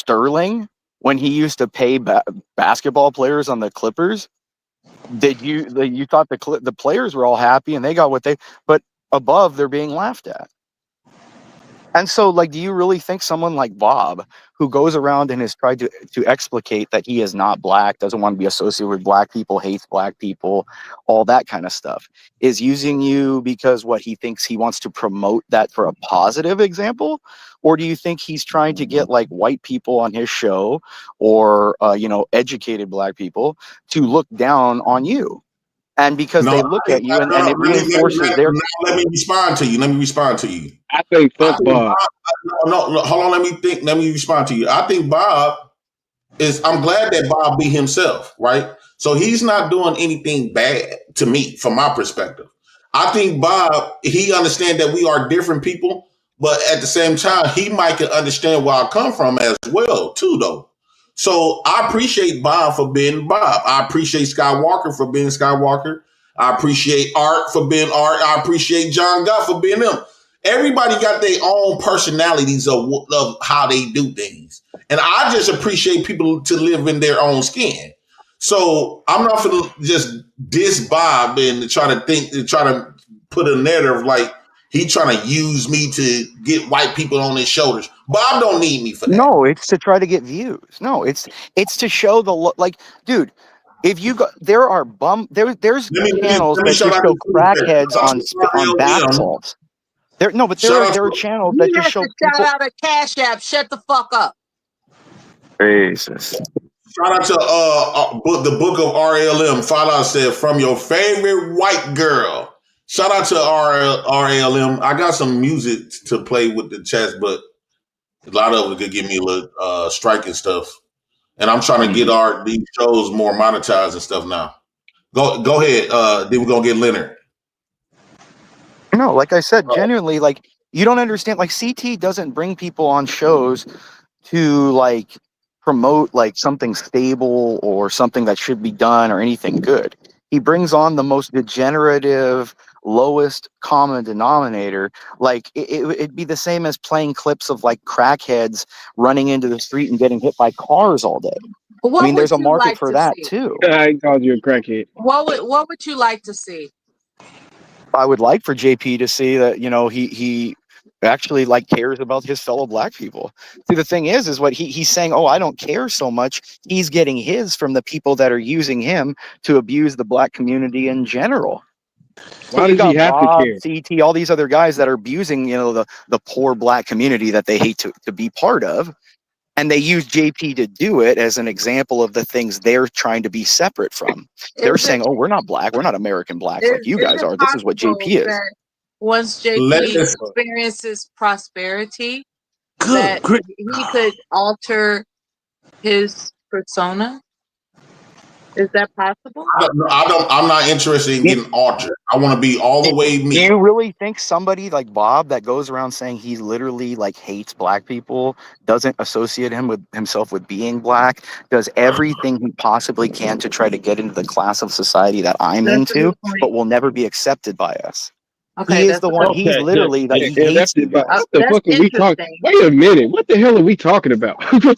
Sterling when he used to pay basketball players on the Clippers? Did you thought the players were all happy and they got what they, but above they're being laughed at. And so, like, do you really think someone like Bob, who goes around and has tried to explicate that he is not black, doesn't want to be associated with black people, hates black people, all that kind of stuff, is using you because what he thinks he wants to promote that for a positive example? Or do you think he's trying to get like white people on his show or, educated black people to look down on you? And because No, they look at you and it reinforces their. Let me respond to you. I think fuck Bob. No, hold on. Let me respond to you. I think Bob I'm glad that Bob be himself, right? So he's not doing anything bad to me from my perspective. I think Bob, he understands that we are different people, but at the same time, he might can understand where I come from as well, too, though. So I appreciate Bob for being Bob. I appreciate Skywalker for being Skywalker. I appreciate Art for being Art. I appreciate John Gott for being them. Everybody got their own personalities of how they do things. And I just appreciate people to live in their own skin. So I'm not going to just diss Bob and try to put a narrative like he trying to use me to get white people on his shoulders. Bob don't need me for that. No, it's to try to get views. No, it's to show dude. If you go, there are there's channels that just show crackheads on bath salts. There are channels that just show people. Shout out a Cash App. Shut the fuck up. Jesus. Shout out to the book of RLM. Father said, from your favorite white girl. Shout out to RLM. I got some music to play with the chats, but a lot of it could give me a little strike and stuff. And I'm trying to get these shows more monetized and stuff now. Go ahead. Then we're gonna get Leonard. No, like I said, genuinely, like you don't understand. Like CT doesn't bring people on shows to like promote like something stable or something that should be done or anything good. He brings on the most degenerative, lowest common denominator. Like it'd be the same as playing clips of like crackheads running into the street and getting hit by cars all day. I mean, there's a market for that too. I called you a crackhead. What would you like to see? I would like for JP to see that, he actually like cares about his fellow black people. See, the thing is what he's saying, oh, I don't care so much. He's getting his from the people that are using him to abuse the black community in general. Why does he have Bob, to care? CT, all these other guys that are abusing, the poor black community that they hate to be part of. And they use JP to do it as an example of the things they're trying to be separate from. They're saying, oh, we're not black. We're not American blacks like you guys are. This is what JP is. Once JP experiences prosperity, that he could alter his persona? Is that possible? I'm not interested in getting altered. I want to be all the way me. Do you really think somebody like Bob that goes around saying he literally like hates black people, doesn't associate himself with being black, does everything he possibly can to try to get into the class of society that I'm into, but will never be accepted by us? Okay, he is the one. He's literally that he hates you guys. What the fuck are we talking? Wait a minute. What the hell are we talking about? Because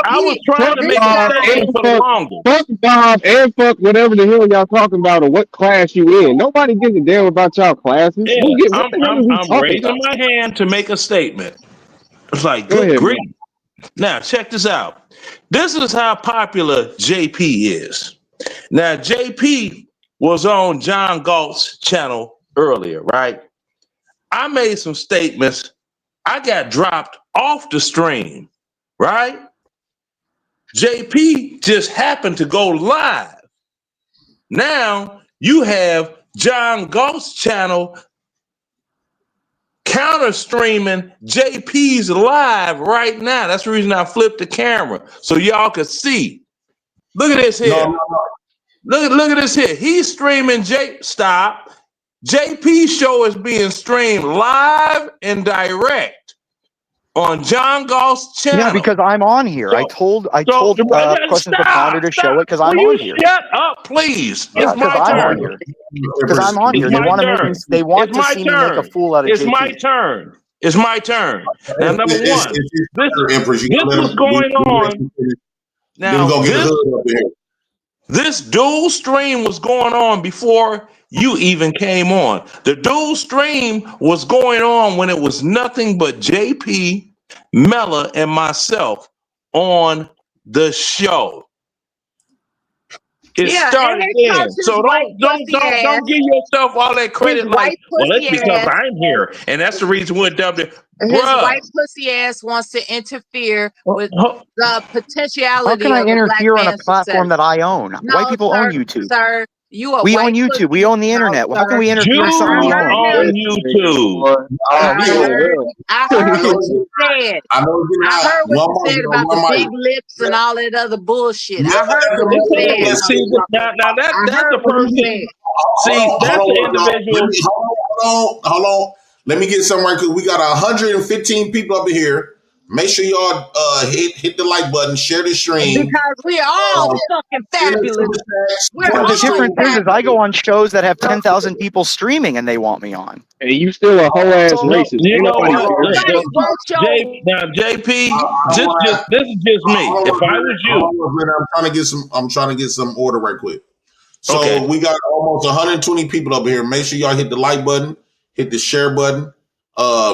I was trying to make a statement for the longest. Fuck Bob and fuck whatever the hell y'all talking about or what class you in. Nobody gives a damn about y'all classes. Yeah, I'm raising my hand to make a statement. It's like, good grief. Now, check this out. This is how popular JP is. Now, JP was on John Galt's channel earlier, right? I made some statements. I got dropped off the stream, right? JP just happened to go live. Now you have John Galt's channel counter streaming JP's live right now. That's the reason I flipped the camera so y'all could see. Look at this here. Look at this here. He's streaming Stop. JP's show is being streamed live and direct on John Galt's channel. Yeah, because I'm on here. I told Questions for Ponder to show it because I'm on here. Shut up, please. Yeah, it's my turn. Because I'm on here. They want to see me make a fool out of JP. It's my turn. It's my turn. Now, number one, Empress. this was going on. Then we're Now, gonna get the hood up here. this dual stream was going on before you even came on. The dual stream was going on when it was nothing but JP, Mella, and myself on the show. It started then. So don't give yourself all that credit like, well, that's because I'm here. And that's the reason we're dubbed it. His white pussy ass wants to interfere with the How potentiality can I of a black interfere on a man's platform success. that I own? No, White people sir, own YouTube. sir, you a We white own YouTube. pussy. We own the No, internet. How can sir. we interfere in something we Jews own? on YouTube. I heard what you said. I know I heard what you said about the big mic. lips and all that other bullshit. Yeah, I heard what you said. See, now that's heard the what you person. said. See, that's the individual. Hold on. Let me get something right quick. We got 115 people up in here. Make sure y'all hit the like button, share the stream. Because we're all fucking fabulous. The difference is I go on shows that have 10,000 people streaming and they want me on. And you still a whole ass racist. You Ain't know nobody what? care. Now, JP, this is just me. If I was you, I'm trying to get some order right quick. So we got almost 120 people up here. Make sure y'all hit the like button, hit the share button,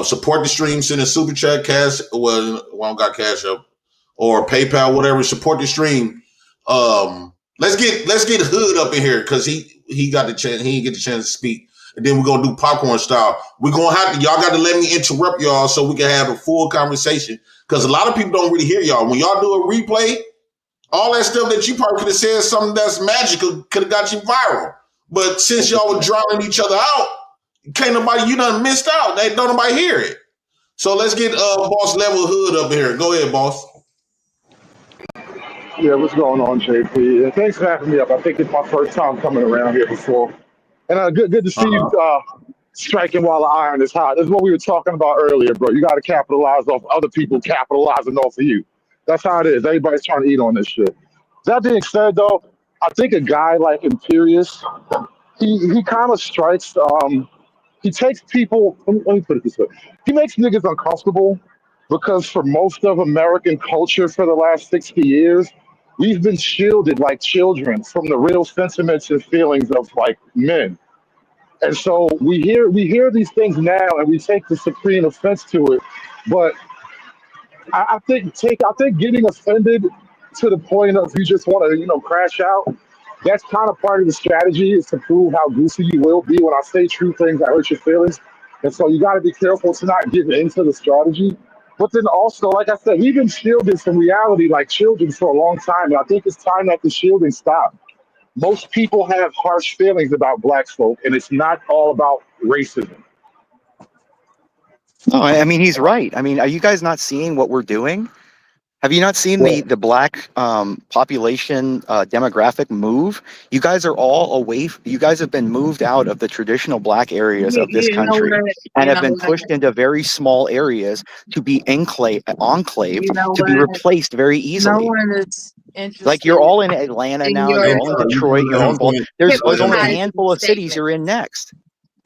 support the stream, send a super chat, cash. Well, I don't got cash up or PayPal, whatever. Support the stream. Let's get Hood up in here because he got the chance. He didn't get the chance to speak. And then we're gonna do popcorn style. We're gonna have to. Y'all got to let me interrupt y'all so we can have a full conversation. Because a lot of people don't really hear y'all. When y'all do a replay, all that stuff that you probably could have said something that's magical could have got you viral. But since y'all were drowning each other out, can't nobody, you done missed out. Don't nobody hear it. So let's get Boss Level Hood up here. Go ahead, boss. Yeah, what's going on, JP? And thanks for having me up. I think it's my first time coming around here before. And good to see you striking while the iron is hot. This is what we were talking about earlier, bro. You got to capitalize off other people capitalizing off of you. That's how it is. Everybody's trying to eat on this shit. That being said, though, I think a guy like Imperious, he kind of strikes. He takes people. Let me put it this way. He makes niggas uncomfortable because for most of American culture for the last 60 years, we've been shielded like children from the real sentiments and feelings of like men. And so we hear these things now and we take the supreme offense to it. But I think getting offended to the point of you just want to, crash out, that's kind of part of the strategy is to prove how goofy you will be when I say true things that hurt your feelings. And so you got to be careful to not give into the strategy. But then also, like I said, we've been shielded from reality like children for a long time. And I think it's time that the shielding stopped. Most people have harsh feelings about black folk, and it's not all about racism. No, I mean, he's right. I mean, are you guys not seeing what we're doing? Have you not seen the black population demographic move? You guys are all away. You guys have been moved out of the traditional black areas of this country and have been pushed into very small areas to be enclaved, to be replaced very easily. No one is interested. Like you're all in Atlanta now, you're all in Detroit, you're all in Baltimore. There's only a handful of cities you're in next.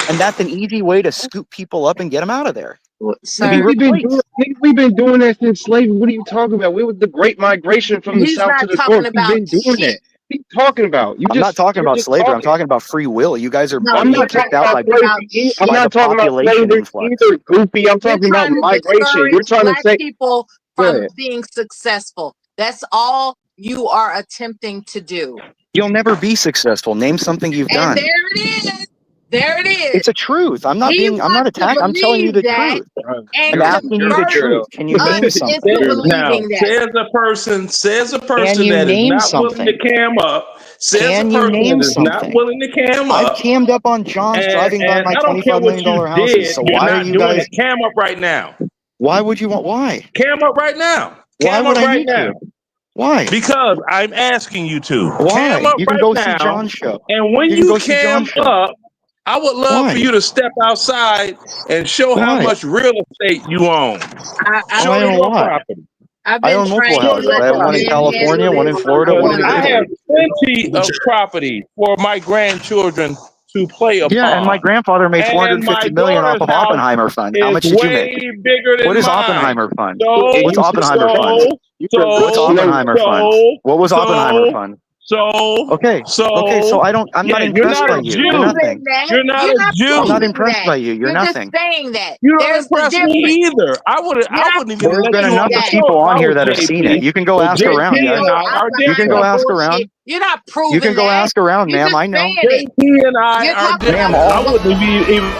And that's an easy way to scoop people up and get them out of there. We've been doing that since slavery. What are you talking about? We were the Great Migration from the south to the north. We've been doing that. What are you talking about? I'm not talking about slavery. I'm talking about free will. You guys are being kicked out by I'm not talking about slavery either, goofy. I'm talking about migration. You're trying to say people from being successful. That's all you are attempting to do. You'll never be successful. Name something you've done. There it is. There it is. It's a truth. I'm not attacking. I'm telling you the truth. I'm asking you the truth. Can you name something? Now, says a person that is not willing to cam up. Says a person that is not willing to cam up. I've cammed up on John's driving by my $25 million houses. So why are you guys cam up right now? Why would you want? Why? Cam up right now. Cam up right now. Why? Because I'm asking you to. Why? Cam up you can right go now, see John's show. And when you cam up, I would love for you to step outside and show how much real estate you own. Show me your property. I own multiple houses. I have one in California, one in Florida, one in I have plenty of property for my grandchildren to play Yeah, and my upon. grandfather made And my 450 million off daughter's of house Oppenheimer Fund. How is much did you make? way bigger What than is mine. Oppenheimer Fund? So, What's Oppenheimer Fund? What's Oppenheimer Fund? What was Oppenheimer Fund? Okay, so I'm not yeah, you're impressed not by a you. You're Jew. nothing. You're not You're a not I'm not Jew. proving impressed that. by you. You're You're just nothing. saying that. You don't There's the impress me difference. either. I You're not wouldn't even There's let been you on enough the of proving that. show people if on I here was that have seen it. JP. You can go But ask You're JP around. Yeah, and I are you can talking go different. ask bullshit. around. You're not You can proving go that. ask around, You're ma'am. just I know. saying it. JP and I You're are talking Ma'am, different. about I wouldn't even.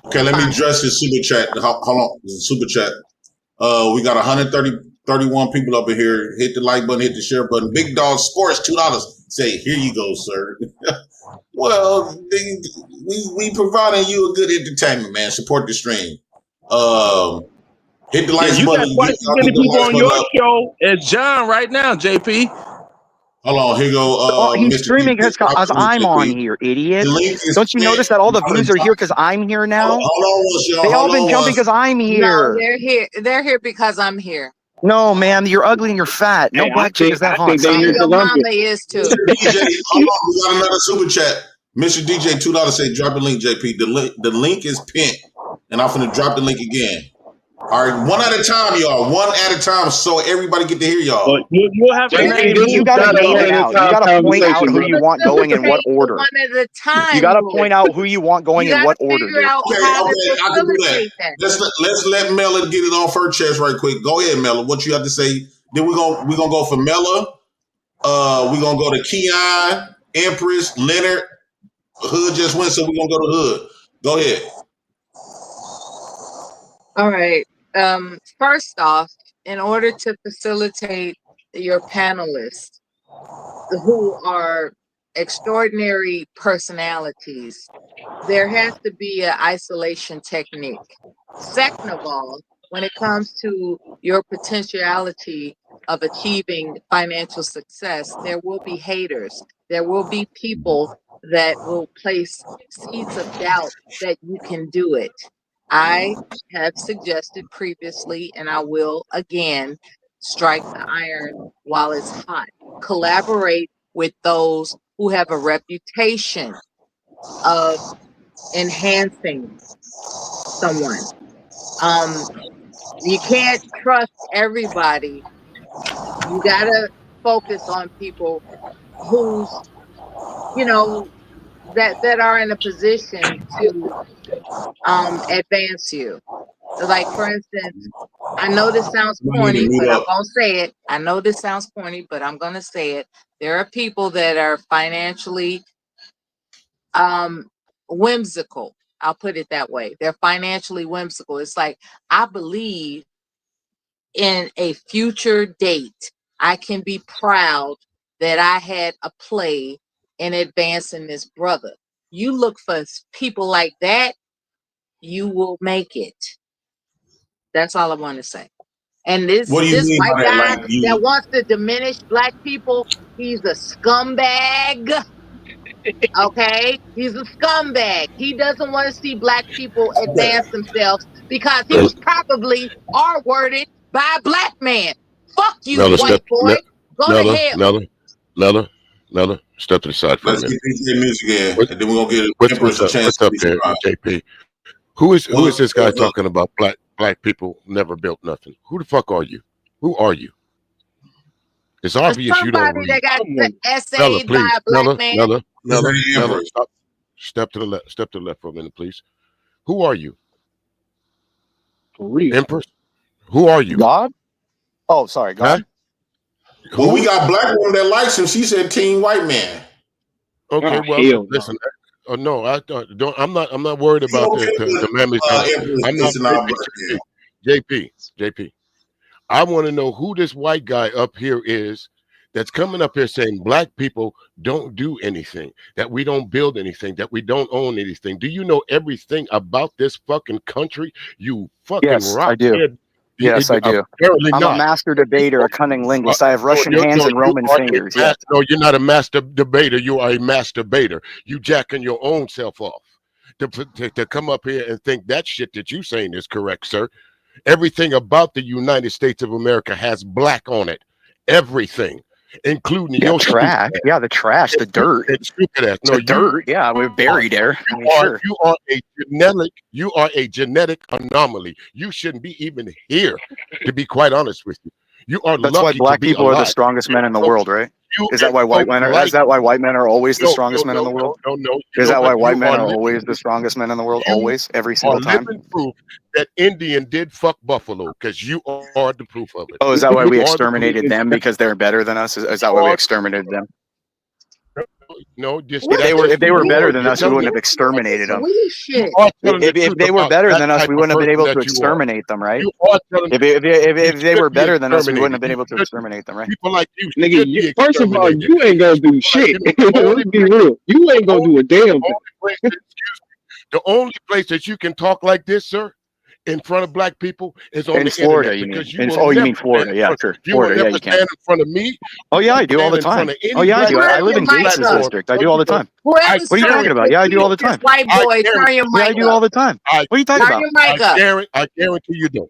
Okay, let me address this super chat. Hold on, super chat. We got 131 people up in here. Hit the like button, hit the share button. Big Dog Sports, $2. Say, here you go, sir. Well, we providing you a good entertainment, man. Support the stream. Hit the Yeah, likes you got button. twice as Y'all many get the people likes on button your up. show as John right now, JP. Hold on, here Well, go he's Mr. streaming DJ. because Drop the link, I'm on JP. here, idiot. The link is Don't you pinned. notice that all the You views gotta are here drop. because I'm here now? Hold on once, y'all. They all Hold been on jumping once. because I'm no. here. They're here. They're here because I'm here, No, ma'am, you're ugly and you're fat. No Hey, black chick is that I hot. think they Stop and here it. your because I'm mama is Mr. too. DJ, hold on. We got another super chat. Mr. DJ, $2 say drop the link, JP. The link is pinned. And I'm finna drop the link again. All right, one at a time, y'all. One at a time, so everybody get to hear But y'all. you'll have to JP, name this You is who. got to not a name one it at a out. You time got to point out conversation, who bro. you want going in what Facilitate the order. one at a You time, got to Lord. point out who you want going You in got to what order, figure dude. out Okay, how to I can do that. facilitate that. Let's let Mela get it off her chest right quick. Go ahead, Mela. What you have to say? Then we're gonna go for Mela. We're gonna go to Keon, Empress, Leonard. Hood just went, so we're gonna go to Hood. Go ahead. All right. First off, in order to facilitate your panelists who are extraordinary personalities, there has to be an isolation technique. Second of all, when it comes to your potentiality of achieving financial success, there will be haters. There will be people that will place seeds of doubt that you can do it. I have suggested previously, and I will again, strike the iron while it's hot. Collaborate with those who have a reputation of enhancing someone. You can't trust everybody. You gotta focus on people who's, you know, that are in a position to advance you. Like for instance, I know this sounds We need to corny, mute but I'm up. gonna say it. I know this sounds corny, but I'm gonna say it. There are people that are financially whimsical. I'll put it that way. They're financially whimsical. It's like, I believe in a future date, I can be proud that I had a play in advancing this brother. You look for people like that, you will make it. That's all I want to say. And What do you this mean white by that? guy Like that you? wants to diminish black people, he's a scumbag. Okay, he's a scumbag. He doesn't want to see black people Okay. advance themselves because he was probably R-worded by a black man. Fuck you, Mella, white step, boy. Go to Mella, hell. Mella, Mella, Mella, step to the side for a Let's minute. get DJ music in, What, and then we're gonna give Empress a chance what's to up there, respond. JP? Who is Well, this guy talking about black people never built nothing? Who the fuck are you? Who are you? It's obvious you don't Somebody read. that got Someone Mella, essayed by please. a black Mella, man. Mella, this Mella, ain't Mella, Empress. stop. Step to the left. Step to the left for a minute, please. Who are you? for real. Empress? Who are you? God? Oh, sorry, Huh? God. Well, we Who? got black woman that likes him. She said Teen White Man. Okay, Oh well, hell no. listen. No, I don't. I'm not worried You about okay the memories. with Empress I'm not missing our JP, birthday? JP. I want to know who this white guy up here is that's coming up here saying black people don't do anything, that we don't build anything, that we don't own anything. Do you know everything about this fucking country? You fucking Yes, I do. rockhead. Yes, I do. Apparently I'm a not. master debater, a cunning linguist. I have Russian hands and You Roman are fingers. Yes. no, you're not a master debater. You are a masturbator. You jacking your own self off to come up here and think that shit that you saying is correct, sir. Everything about the United States of America has black on it. Everything, including your trash. Yeah, the trash, the dirt. and stupid ass. No, the dirt. Yeah, we're buried there. I mean, sure. You are a genetic anomaly. You shouldn't be even here, to be quite honest with you. You are That's why black people are the strongest men in the world, right? Is that why white men are? Is that why white men are always the strongest men in the world? No. Is that why white men are always the strongest men in the world? Always, every single time. Living proof that Indian did fuck Buffalo, because you are the proof of it. Oh, is that why we exterminated them because they're better than us? Is that why we exterminated them? No, just if they were better than us, we wouldn't have exterminated them. If they were better than us, we wouldn't have been able to exterminate them, right? If they were better than us, we wouldn't have been able to exterminate them, right? People like you, nigga. First of all, you ain't gonna do shit. Let's be real. You ain't gonna do a damn thing. The only place that you can talk like this, sir, in front of black people is on in the Florida. Internet, you mean? You mean Florida? Yeah, sure. Florida. Yeah, you can. In front of me. Oh yeah, I do all the time. Oh yeah, I do. I live in Gates District. I do all the time. What are you talking about? Yeah, I do all the time. White boy, turn your mic up. I do all the time. What are you talking about? I guarantee you don't.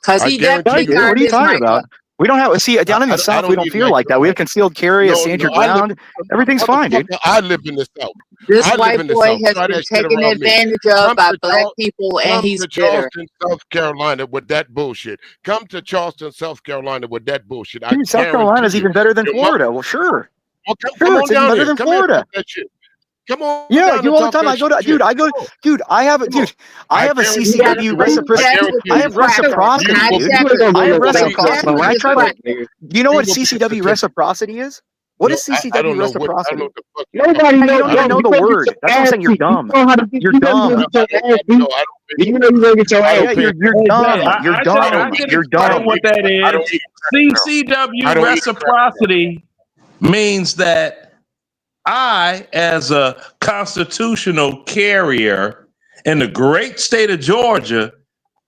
Because he definitely What are you talking about? We don't have down in the South. We don't feel like that. We have concealed carry, a stand your ground. Everything's fine, dude. I live in the South. This white boy has been taken advantage of by black people, and he's bitter. Come to Charleston, South Carolina with that bullshit. Come to Charleston, South Carolina with that bullshit. Dude, South Carolina's even better than Florida. Well, sure. Well, come on it's even better than Florida. Come on. Yeah, I do all the time. I go to, dude, I have a CCW reciprocity. I have reciprocity, dude. I have reciprocity. When I try to, do you know what CCW reciprocity is? What is CCW reciprocity? Nobody knows. You don't even know the word. That's what I'm saying. You're dumb. You're dumb. You know you're gonna get your ass. You're dumb. You're dumb. You're dumb. What that is? CCW reciprocity means that I, as a constitutional carrier in the great state of Georgia,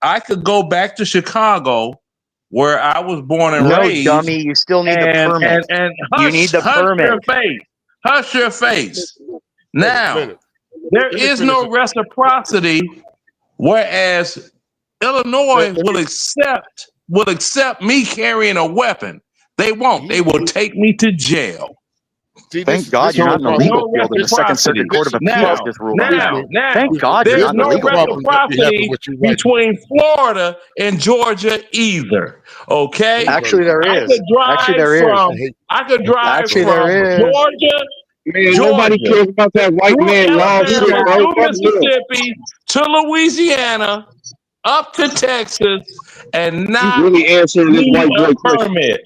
I could go back to Chicago, where I was born and raised. No, dummy, you still need the permit. And you need the permit. Hush your face. Now, there is no reciprocity, whereas Illinois will accept me carrying a weapon. They won't. They will take me to jail. Thank God you're not in the legal field in the Second Circuit Court of Appeals just ruled on that. Thank God you're not in the legal field. Reciprocity between Florida and Georgia either. Okay? Actually, there is. I could drive from Georgia. Man, nobody cares about that white man law shit, bro. Mississippi to Louisiana, up to Texas, and not really answering this white boy permit.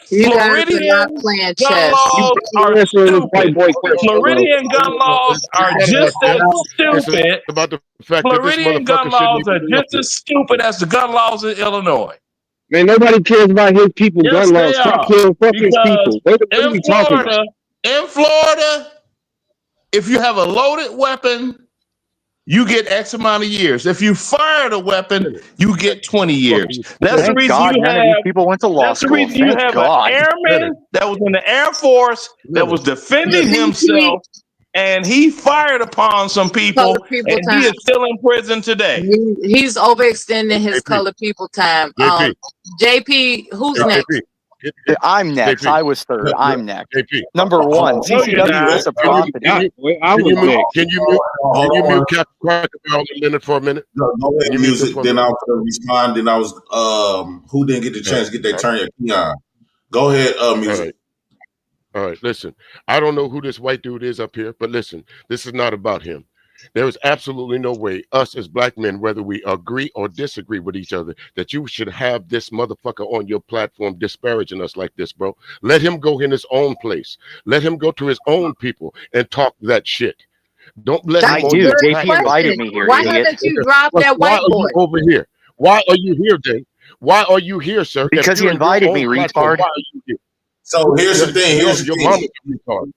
You guys are not playing chess. Floridian gun laws are just as stupid. Floridian gun laws are just as stupid as the gun laws in Illinois. Man, nobody cares about his people gun laws. Stop killing fucking people. What are you talking about? In Florida, if you have a loaded weapon, you get X amount of years. If you fire the weapon, you get 20 years. That's the reason you have people went to law school. That's the reason you have an airman that was in the Air Force that was defending himself, and he fired upon some people, and he is still in prison today. He's overextending his colored people time. JP, who's next? I'm next. I was third. I'm next. Number one, CCW reciprocity. Can you mute Captain Leonard for a minute? No, music. Then I'll respond. Then I was who didn't get the chance to get their turn? Keon. Go ahead, music. All right. Listen, I don't know who this white dude is up here, but listen, this is not about him. There is absolutely no way us as black men, whether we agree or disagree with each other, that you should have this motherfucker on your platform disparaging us like this, bro. Let him go in his own place. Let him go to his own people and talk that shit. Don't let him. I do. JP invited me here. Why haven't you dropped that white boy? Why are you over here? Why are you here, Dave? Why are you here, sir? Because he invited me, retard. Why are you here? So here's the thing. Here's your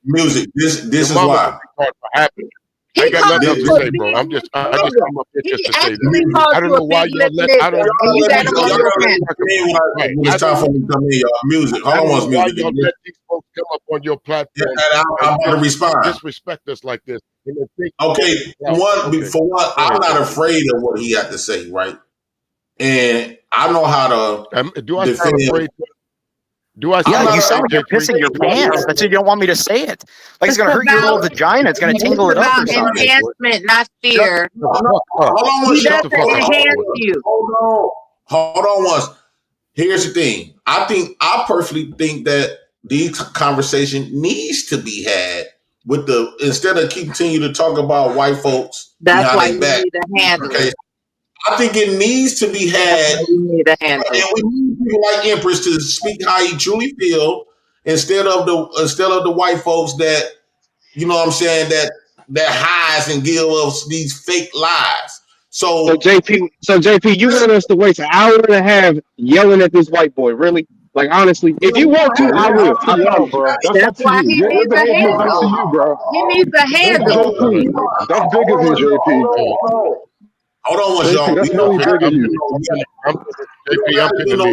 music. This is why. I got nothing to say, bro. I just come up here just to say that. I don't know why y'all let. I don't know. It's time for me to come in, y'all. Music. Hold on, once music. Y'all let these folks come up on your platform. I'm going to respond. Disrespect us like this. Okay. For one, I'm not afraid of what he had to say, right? and I know how to do I defend. sound afraid? Do I Yeah, sound you sound like you're afraid, pissing your pants. That's why you don't want me to say it. Like it's gonna hurt your little vagina. It's gonna tingle it up or It's something. about enhancement, not fear. Hold on, He Shut the doesn't fuck up. enhance you. Hold on once. Here's the thing. I personally think that these conversation needs to be had with the instead of continue to talk about white folks That's behind why their you back. need a handler. Okay. I think it needs to be That's had, why you need a handler. and we need people like Empress to speak how he truly feel instead of the white folks that you know what I'm saying that hides and give us these fake lies. So JP, you want us to waste an hour and a half yelling at this white boy? Really? Like honestly, if you want to, I will. Up to I y'all, promise you. bro. That's up That's to why you. he Your needs a behavior is up to handle. you, bro. He needs a handle. JP, that's big of you, JP. Hold on, once JP, y'all. that's We know really big of you. I'm finna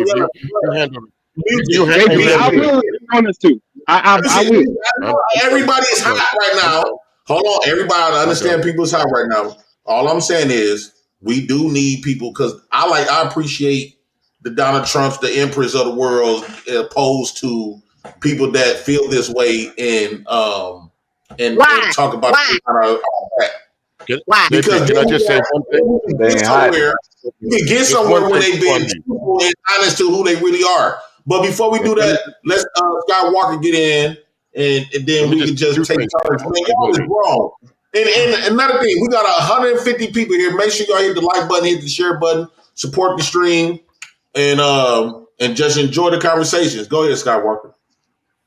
leave. You handle it. You JP, I handle it. will if you want us to. I will. Everybody's hot right now. Hold on, everybody. I understand people's hot right now. All I'm saying is we do need people because I appreciate the Donald Trumps, the Empress of the world, opposed to people that feel this way and Why? talk about Why? Why? because can I just say one thing? you can get somewhere when they've been truthful and honest to who they really are. But before we do that, let's Scott Walker get in, and then we can just take turns. Man, y'all is wrong. And another thing, we got 150 people here. Make sure y'all hit the like button, hit the share button, support the stream, and just enjoy the conversations. Go ahead, Scott Walker.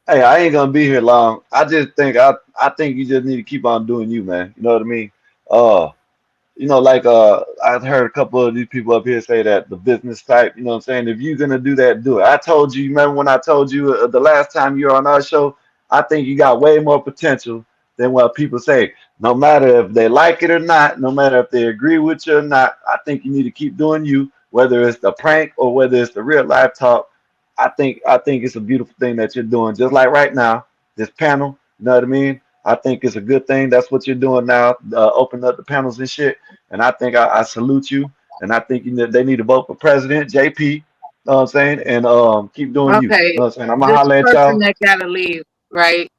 Hey, I ain't gonna be here long. I think you just need to keep on doing you, man. You know what I mean? Uh, I've heard a couple of these people up here say that the business type, you know what I'm saying? If you're gonna do that, do it. I told you, remember when I told you the last time you were on our show, I think you got way more potential than what people say. No matter if they like it or not, no matter if they agree with you or not, I think you need to keep doing you, whether it's the prank or whether it's the real life talk. I think it's a beautiful thing that you're doing. Just like right now, this panel, you know what I mean? I think it's a good thing. That's what you're doing now, open up the panels and shit. And I think I salute you. And I think they need to vote for President JP. You know what I'm saying? And keep doing you. You Okay. know what I'm saying? I'm gonna This holler at person y'all. that gotta leave, right?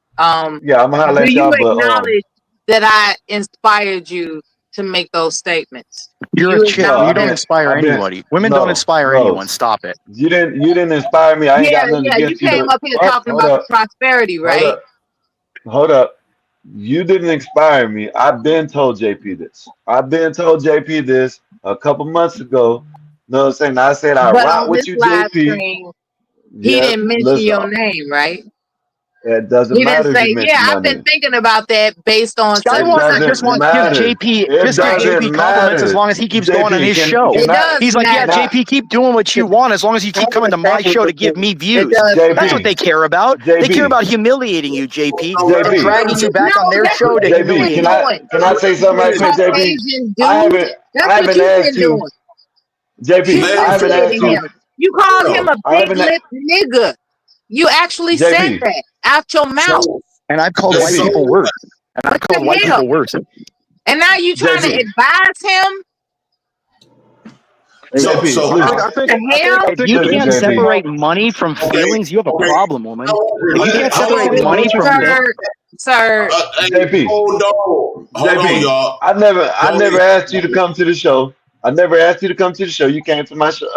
Yeah, I'm gonna holler Do at you y'all. But acknowledge that I inspired you to make those statements? Do You're you a chick. no, You I've don't been, acknowledge? inspire I've been, anybody. Women don't no, inspire no. anyone. Stop it. You didn't inspire me. I ain't Yeah, got nothing yeah. You against you, came but up here talking hold about the up, prosperity, hold right? up, hold up. You didn't inspire me. I've been told JP this. I've been told JP this a couple months ago. You know what I'm saying? I said I But rock on with this you, live JP. stream, he Yeah, didn't mention listen, your name, right? it doesn't He didn't matter if you say, "Yeah, mention my I've been name. thinking about that based on such It and Skywalker such just doesn't and wants to such." give matter. JP It just give Right? JP doesn't compliments as matter. long as he keeps going on JP, his show. It does He's like, yeah, matter. not JP, keep doing what you want as long as you keep coming to my show to give me It views. does That's what matter. they JP, care about. They care JP, about humiliating you, JP, and JP, dragging you No, back on their that's show what to you've JP. humiliate been Can you. I doing. can I say something right quick, JP? Caucasian I dude. haven't That's I what haven't you've asked been you, doing. JP. I haven't asked Humiliating you. him. You called him a I big haven't, lip nigga. You actually said JP, that out your mouth. And I've called white JP, people worse. And I've What called white the hell? people worse. And now you trying to JP, advise him? JP. Listen, What the hell? If you listen, can't JP. separate money from Okay, feelings, you have a okay. problem, woman. If you can't Hold separate on, money from Sir, hey, JP, hold on, JP. y'all. I Go never ahead. asked you to come to the show. I never asked you to come to the show. You came to my show,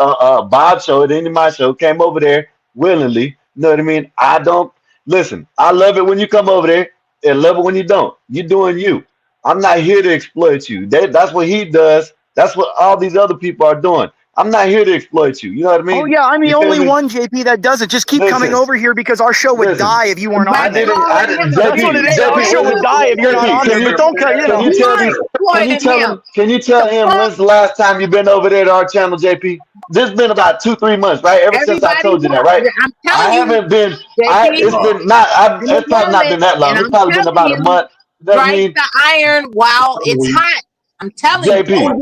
Bob's show, at the end of my show. Came over there willingly. You know what I mean? I don't listen. I love it when you come over there, and love it when you don't. You're doing you. I'm not here to exploit you. That's what he does. That's what all these other people are doing. I'm not here to exploit you. You know what I oh mean? yeah, I'm the You feel only me? one, JP, that does it. Just keep coming Listen, over here because our show would listen. die if you weren't by I on there. didn't. calling him a That's what big it JP, is. lip Our JP, show would nigga, die if you're not JP, on there. But don't, can you tell me? you are Can you exploiting tell him. him? Can you tell The him fuck? when's the last time you've been over there to our channel, JP? This has been about 2, 3 months, right? Ever since I Everybody told you that, wants, right? I'm I telling you, haven't been. JP, It's been not. I'm a It's probably not woman, been that and long. It's I'm probably been telling about a you, month. You know what I strike mean? the iron while it's hot. I'm telling you. I JP,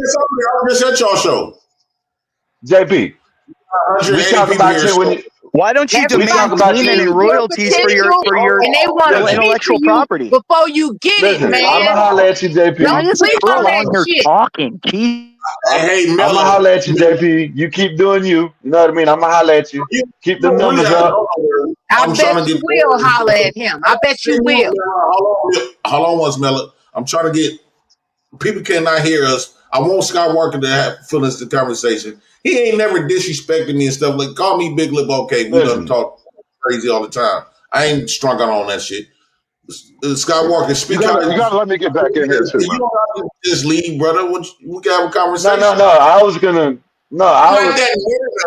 was just at y'all show. JP. We 180 talk people about here. you when So you. Why don't you We talk demand Everybody about payment sees and you. your royalties for your potential, and they want to Listen, speak to intellectual you property? before you get it, listen. I'ma man. holler at you, Why Don't JP. isn't sleep on Earl that on here shit. talking? Jeez. Hey, I'ma Mello, holler at you, JP. You keep doing you. You know what I mean? I'ma holler at you. you Keep them don't really numbers have to up. go nowhere. I I'm bet trying to you get. will holler at him. I bet you will. Hold on once, Mello. I'm trying to get people cannot hear us. I want Skywalker to have finish the conversation. He ain't never disrespected me and stuff. Like, call me Big Lip, okay. We done Listen, talk crazy all the time. I ain't strung out on that shit. Skywalker, You speak gotta out. you gotta let me get back in here too, You man. don't have to just leave, brother. We can have a no, no, conversation. no. I was gonna. No, I Like was. that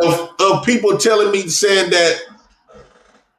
narrative of people telling me, saying that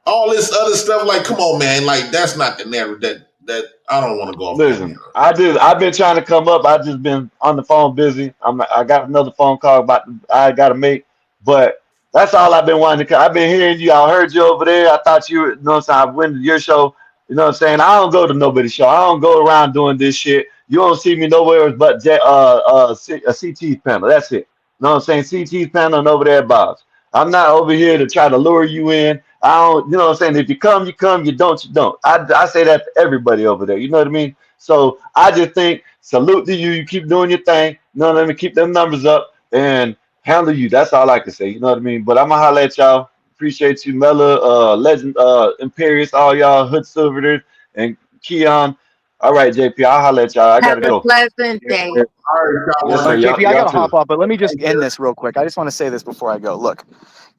all this other stuff, like, come on, man, like that's not the narrative that I don't want to go off that Listen, narrative. I've been trying to come up. I just been on the phone busy. I got another phone call I gotta make, but that's all I've been wanting to. I've been hearing you. I heard you over there. I thought you, you know what I'm saying. I went to your show. You know what I'm saying. I don't go to nobody's show. I don't go around doing this shit. You don't see me nowhere but a CT panel. That's it. You know what I'm saying. CT panel and over there at Bob's. I'm not over here to try to lure you in. I don't, you know what I'm saying? If you come, you come. You don't, you don't. I say that to everybody over there. You know what I mean? So I just think salute to you. You keep doing your thing. You know what I mean? Keep them numbers up and handle you. That's all I can say. You know what I mean? But I'm gonna holler at y'all. Appreciate you, Mella, Legend, Imperious, all y'all Hood Silverers and Keon. All right, JP. I'll holler at y'all. I Have gotta a go. pleasant day. All right, Yes, All sir. right, Skywalker. JP, I Y'all gotta too. hop off, but let me just end this real quick. I just want to say this before I go. Look,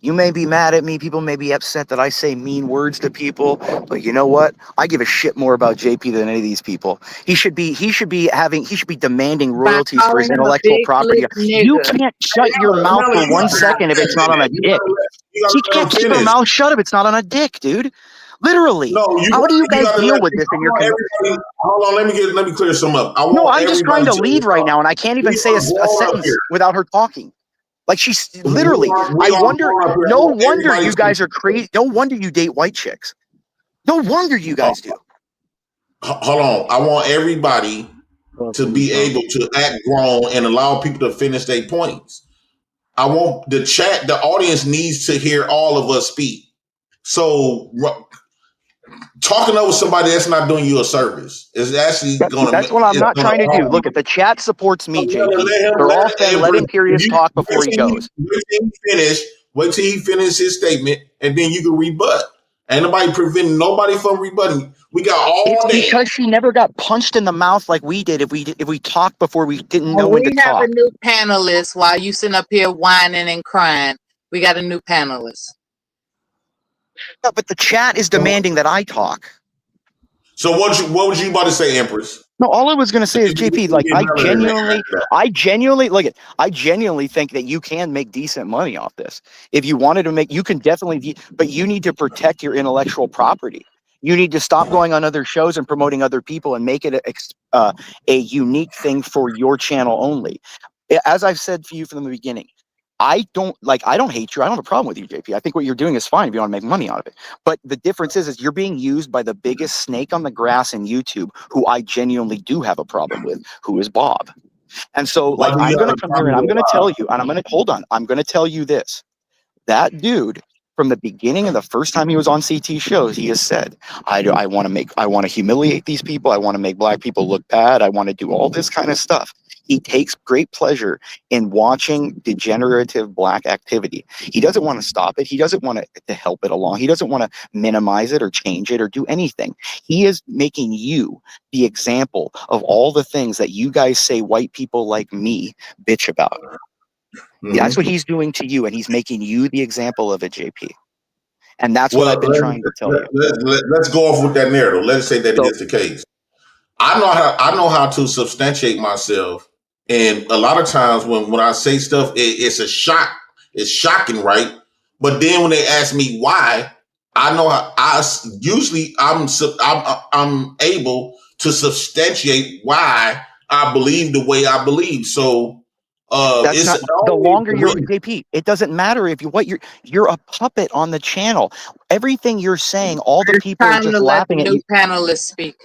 you may be mad at me. People may be upset that I say mean words to people, but you know what? I give a shit more about JP than any of these people. He should be demanding By royalties for his calling him a intellectual big property. lip You nigga. can't shut your mouth Mello, for you one gotta let second if that it's not on a man. dick. You gotta She let can't him keep her finish. mouth shut if it's not on a dick, dude. Literally. No, How do you you guys gotta let deal with me. this I in your want everybody. Hold on, let me clear some up. I No, want I'm just trying everybody to to leave right now, and I can't even we say are a grown up sentence here. without her talking. Like she's literally. We I are wonder. grown up here. I No want wonder everybody you to guys are crazy. No wonder you date white chicks. No wonder you uh, guys do. hold on. I want everybody to be able to act grown and allow people to finish their points. I want the chat, the audience needs to hear all of us speak. So talking over somebody that's not doing you a service is actually That's what I'm it's not gonna trying to do. harm Look, you. if the chat supports me, JP, Let him they're all let saying let Empress. If Imperious you talk before he goes. wait till he finish. Wait till he finish his statement, and then you can rebut. Ain't nobody preventing nobody from rebutting. We got It's all day. because she never got punched in the mouth like we did. If we talked before we didn't know when to We have a talk. new panelist while you sitting up here whining and crying. We got a new panelist. Yeah, but the chat is demanding that I talk. So what was you about to say, Empress? No, all I was going to say is, JP, like I genuinely think that you can make decent money off this. If you wanted to make, you can definitely, but you need to protect your intellectual property. You need to stop going on other shows and promoting other people and make it a unique thing for your channel only. As I've said for you from the beginning, I don't hate you. I don't have a problem with you, JP. I think what you're doing is fine if you want to make money out of it. But the difference is you're being used by the biggest snake on the grass in YouTube, who I genuinely do have a problem with, who is Bob. And so, Why like, do you I'm have gonna a come here and problem I'm with gonna tell Bob? you, and I'm gonna hold on. I'm gonna tell you this. That dude, from the beginning and the first time he was on CT shows, he has said, I want to humiliate these people. I want to make black people look bad. I want to do all this kind of stuff. He takes great pleasure in watching degenerative black activity. He doesn't want to stop it. He doesn't want to help it along. He doesn't want to minimize it or change it or do anything. He is making you the example of all the things that you guys say white people like me bitch about. Yeah, that's what he's doing to you, and he's making you the example of it, JP. And that's what I've Well, been trying to tell you. let's go off with that narrative. Let's say that So is the case. I know how to substantiate myself, and a lot of times when I say stuff, it's a shock. It's shocking, right? But then when they ask me why, I know how, usually I'm able to substantiate why I believe the way I believe. So that's it's not the always longer the you're reason. JP. It doesn't matter if you're a puppet on the channel. Everything you're saying, all the It's people are time just to let the laughing at new you. panelist speak.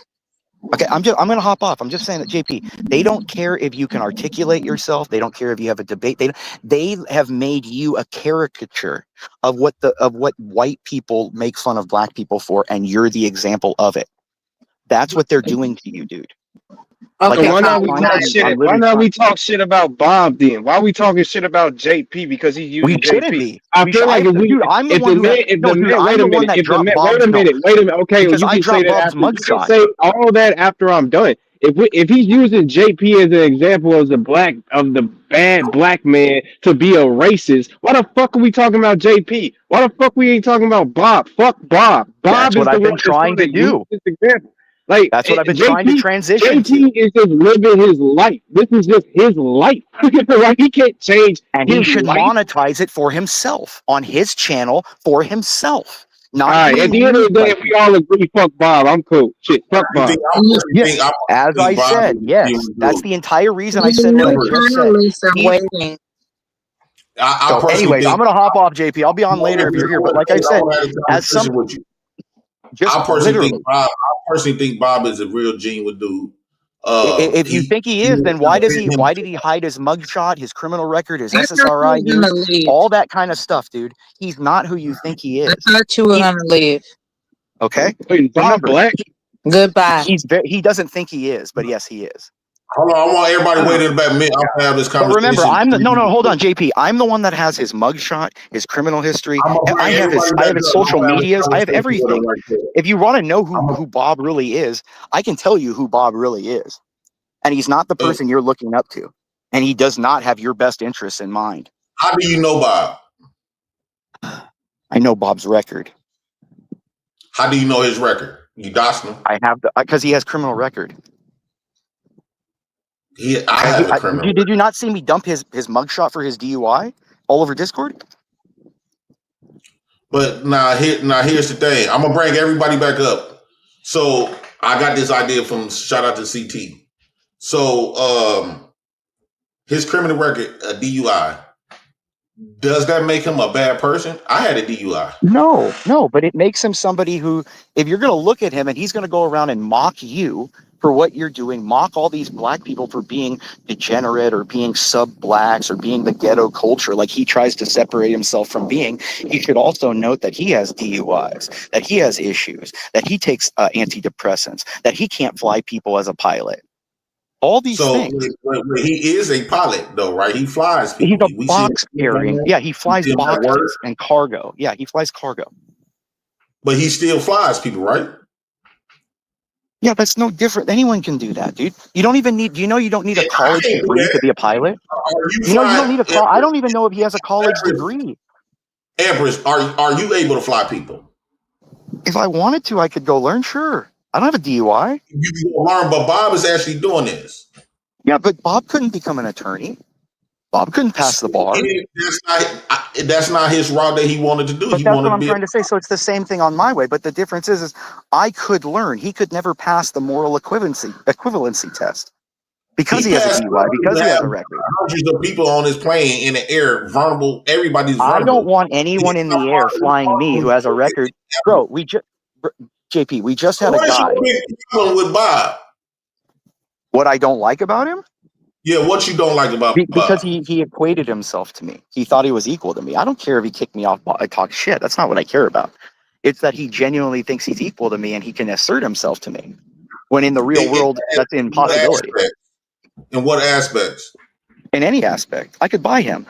Okay, I'm gonna hop off. I'm just saying that JP, they don't care if you can articulate yourself. They don't care if you have a debate. They have made you a caricature of what white people make fun of black people for, and you're the example of it. That's what they're doing to you, dude. Like Okay, So why that's what I'm not we trying talk to. I'm shit? Why literally not trying. we talk shit about Bob then? Why are we talking shit about JP because he's We using shouldn't JP? be. I We should. feel like Dude, I'm the if one the who man had. if the No, dude, man I'm wait a the one minute that if the dropped man wait Bob's. a No, minute wait a minute okay well because you I can say dropped that Bob's after you can mugshot. say all that after I'm done. If he's using JP as an example of the bad black man to be a racist, why the fuck are we talking about JP? Why the fuck we ain't talking about Bob? Fuck Bob. That's Bob what is the I've been one that's trying gonna to use do. this example. Like That's what I've been trying to JP, transition to. JP is just living his life. This is just his life. Like he can't change And he his should life. monetize it for himself on his channel for himself, All not right. At being the end of the used day, by if we people. all agree, fuck Bob. I'm cool. Shit, fuck You Bob. think I personally Yes, think I as personally I think Bob said, is a yes, genuine that's dude. the entire reason I the said what I new Empress. just said. panelists are He's waiting. I so. personally Anyways, I'm think gonna hop off, JP. I'll be on later if you're I here. But want like I said, to have a as some, conversation with you. just literally, I personally think Bob is a real genuine dude. if you think he is, then why does he? Him, Why did he hide his mugshot, his criminal record, his I thought you SSRI were gonna use, leave. all that kind of stuff, dude? He's not who you think he I is. thought you were He gonna leave. okay. Wait, Bob Remember, Black? Goodbye. he doesn't think he is, but yes, he is. hold on, I want everybody Oh, waiting in the back. Me, I'm gonna have this but remember, conversation. I'm the no. Hold on, JP. I'm the one that has his mugshot, his criminal history. I'm gonna bring everybody I back have his up. I'm social gonna have this medias. I have conversation with everything. him right there. If you want to know I'm who Bob really is, I can tell you who Bob really is. And he's not the gonna, person you're looking up to. And he does not have your best interests in mind. how do you know Bob? I know Bob's record. How do you know his record? You doxed him. I have because he has criminal record. I have a criminal Did you not see me dump his mugshot for his DUI all over Discord? But here's the thing. I'm gonna bring everybody back up. So I got this idea from shout out to CT. So his criminal record, a DUI, does that make him a bad person? I had a DUI. No, but it makes him somebody who, if you're going to look at him and he's going to go around and mock you for what you're doing, mock all these black people for being degenerate or being sub-blacks or being the ghetto culture, like he tries to separate himself from being, he should also note that he has DUIs, that he has issues, that he takes antidepressants, that he can't fly people as a pilot. All these So things. he is a pilot, though, right? He flies He's people. a We see box carrying. him. Yeah, he We flies see him at work, boxes and cargo. Yeah, he flies cargo. but he still flies people, right? Yeah, that's no different. Anyone can do that, dude. You don't even need. You know, you don't need a I college can't do degree to that. be a pilot. Are you You know, you don't flying? need a call. I don't even know if he has a college Empress, degree. Empress, are you able to fly people? If I wanted to, I could go learn. Sure, I don't have a DUI. You can learn, but Bob is actually doing this. Yeah, but Bob couldn't become an attorney. Bob couldn't pass the bar. That's not his route that he wanted to do. But He that's wanted what to I'm be a trying to say. So it's the same thing on my way. But the difference is I could learn. He could never pass the moral equivalency test because he he has a passed DUI, because to he has have a record. hundreds of people on his plane in the air, vulnerable. Everybody's I don't vulnerable. want He's anyone in not the part air of this flying me who has a record. Bro, JP, we just had a What is guy. your big problem with Bob? What I don't like about him? Yeah, what you don't like about Because Bob? he equated himself to me. He thought he was equal to me. I don't care if he kicked me off. I talk shit. That's not what I care about. It's that he genuinely thinks he's equal to me and he can assert himself to me. When in the real world, that's an In what impossibility. aspects? In what aspects? In any aspect, I could buy him.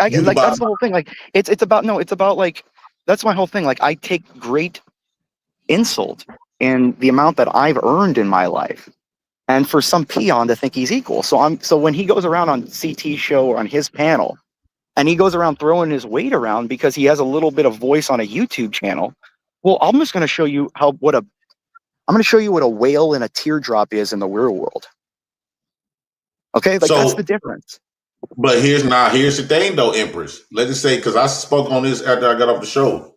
You can buy. That's the whole thing. Like it's about no. It's about like that's my whole thing. Like I take great insult in the amount that I've earned in my life. And for some peon to think he's equal. So when he goes around on CT show or on his panel and he goes around throwing his weight around because he has a little bit of voice on a YouTube channel, well, I'm just going to show you I'm going to show you what a whale and a teardrop is in the real world. Okay? Like that's So, the difference. but here's the thing though, Empress. Let's just say, because I spoke on this after I got off the show.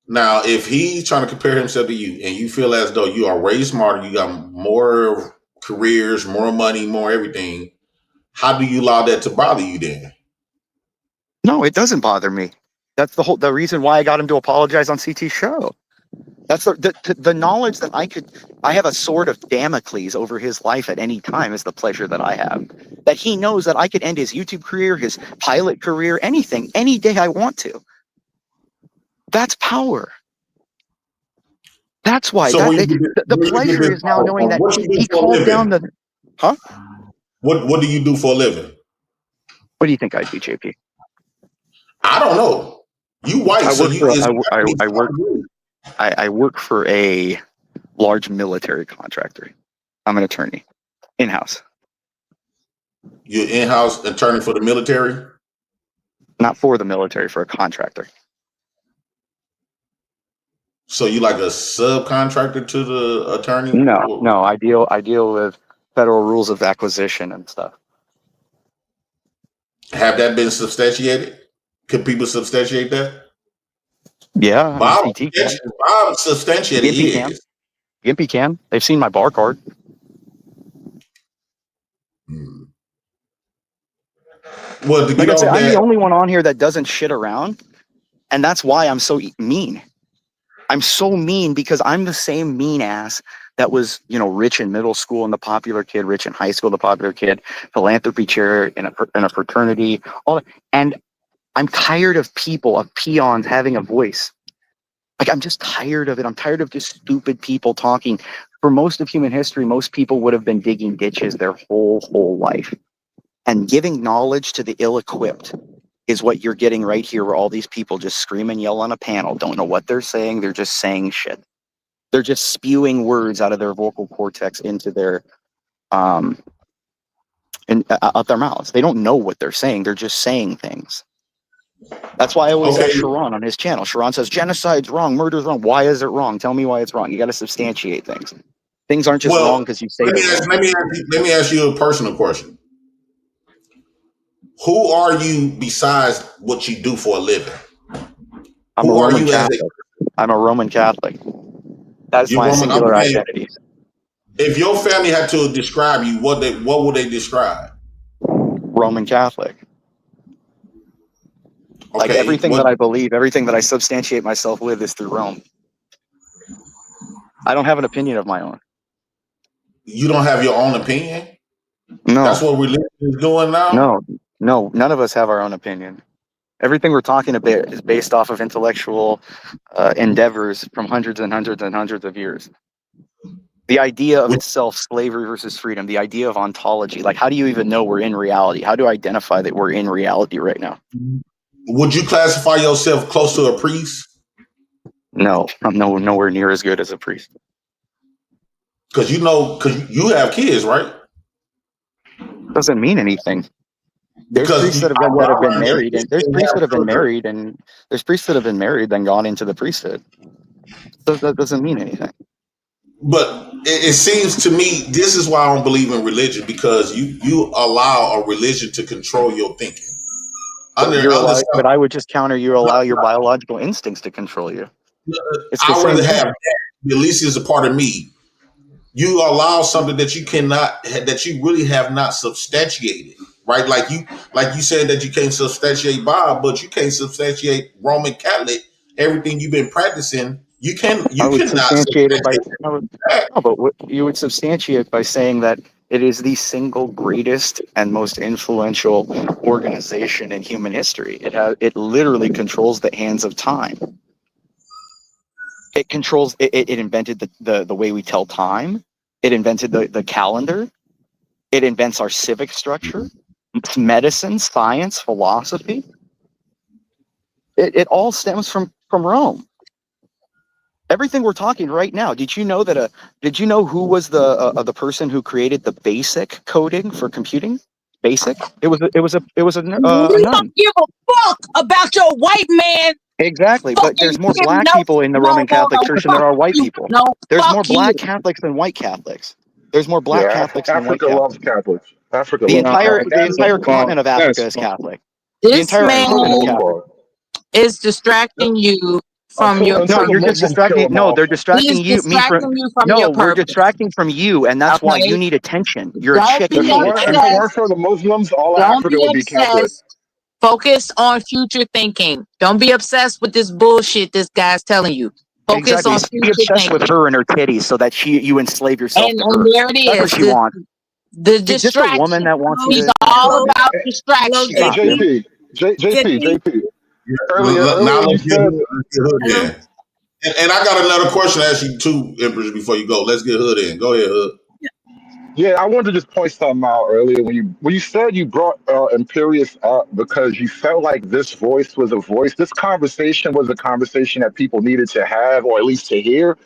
Now, if he's trying to compare himself to you and you feel as though you are way smarter, you got more careers, more money, more everything, how do you allow that to bother you then? No, it doesn't bother me. That's the reason why I got him to apologize on CT show. That's the knowledge that I have a sword of Damocles over his life at any time is the pleasure that I have. That he knows that I could end his YouTube career, his pilot career, anything, any day I want to. That's power. That's why So the pleasure is now knowing that what you do he for a called down living? the. Huh? What do you do for a living? What do you think I do, JP? I don't know. You white, I so work you for is I work for a large military contractor. I'm an attorney, in-house. You're in-house attorney for the military? Not for the military, for a contractor. So you like a subcontractor to the attorney? No. I deal with federal rules of acquisition and stuff. Have that been substantiated? Could people substantiate that? Yeah, I mean, Bob CT can. substantiated Gimpy can. is. Gimpy can. They've seen my bar card. Well, to Like get I said, off I'm the that, only one on here that doesn't shit around, and that's why I'm so mean. I'm so mean because I'm the same mean ass that was, rich in middle school and the popular kid, rich in high school, the popular kid, philanthropy chair in a fraternity, all that. And I'm tired of peons having a voice. Like, I'm just tired of it. I'm tired of just stupid people talking. For most of human history, most people would have been digging ditches their whole life. And giving knowledge to the ill-equipped is what you're getting right here, where all these people just scream and yell on a panel, don't know what they're saying. They're just saying shit. They're just spewing words out of their vocal cortex into their out their mouths. They don't know what they're saying. They're just saying things. That's why I always have Sharon on his channel. Sharon says genocide's wrong, murder's wrong. Why is it wrong? Tell me why it's wrong. You got to substantiate things. Things aren't just wrong because you say let me ask you a personal question. Who are you besides what you do for a living? I'm a Roman Catholic. I'm a Roman Catholic. That's my singular identity. If your family had to describe you, what would they describe? Roman Catholic. Okay, like everything that I believe, everything that I substantiate myself with is through Rome. I don't have an opinion of my own. You don't have your own opinion? No. That's what religion is doing now? No, none of us have our own opinion. Everything we're talking about is based off of intellectual endeavors from hundreds and hundreds and hundreds of years. The idea of itself, slavery versus freedom, the idea of ontology, like how do you even know we're in reality? How do I identify that we're in reality right now? Would you classify yourself close to a priest? No, I'm nowhere near as good as a priest. Because you have kids, right? Doesn't mean anything. There's priests that have been married, and there's priests that have been married, and there's priests that have been married then gone into the priesthood. So that doesn't mean anything. But it seems to me this is why I don't believe in religion, because you allow a religion to control your thinking. But I would just counter: you allow your biological instincts to control you. I rather have that. At least it's a part of me. You allow something that you really have not substantiated, right? Like you said that you can't substantiate Bob, but you can't substantiate Roman Catholic. Everything you've been practicing, you cannot substantiate it you would substantiate by saying that it is the single greatest and most influential organization in human history. It literally controls the hands of time. It controls. It invented the way we tell time. It invented the calendar. It invents our civic structure, medicine, science, philosophy. It all stems from Rome. Everything we're talking right now. Did you know who was the person who created the BASIC coding for computing? BASIC. It was a nun. Don't give a fuck about your white man. Exactly, but there's more black people in the Roman Catholic Church than there are white people. There's more black Catholics than white Catholics. There's more black Catholics than white Catholics. Loves Catholics. Africa the loves entire continent of Africa is Catholic. This man is distracting you from your purpose. No, you're just distracting. No, they're distracting you. We're distracting from you, and that's why you need attention. You're a chick. If it weren't for the Muslims, all Africa would be Catholic. Focus on future thinking. Don't be obsessed with this bullshit this guy's telling you. Focus Exactly. on Be future obsessed with thinking. her and her titties so that you enslave yourself to And her. there it That's what is. she wants. The Just a woman distraction. that wants you He's to all stop it. about Hello, She distraction. got you. JP, JP. Now Earlier you let's get said, Hood in. And I got another question to ask you too, Empress, before you go. Let's get Hood in. Go ahead, Hood. yeah, I wanted to just point something out earlier when you said you brought Imperious up because you felt like this voice was a voice. This conversation was a conversation that people needed to have, or at least to hear.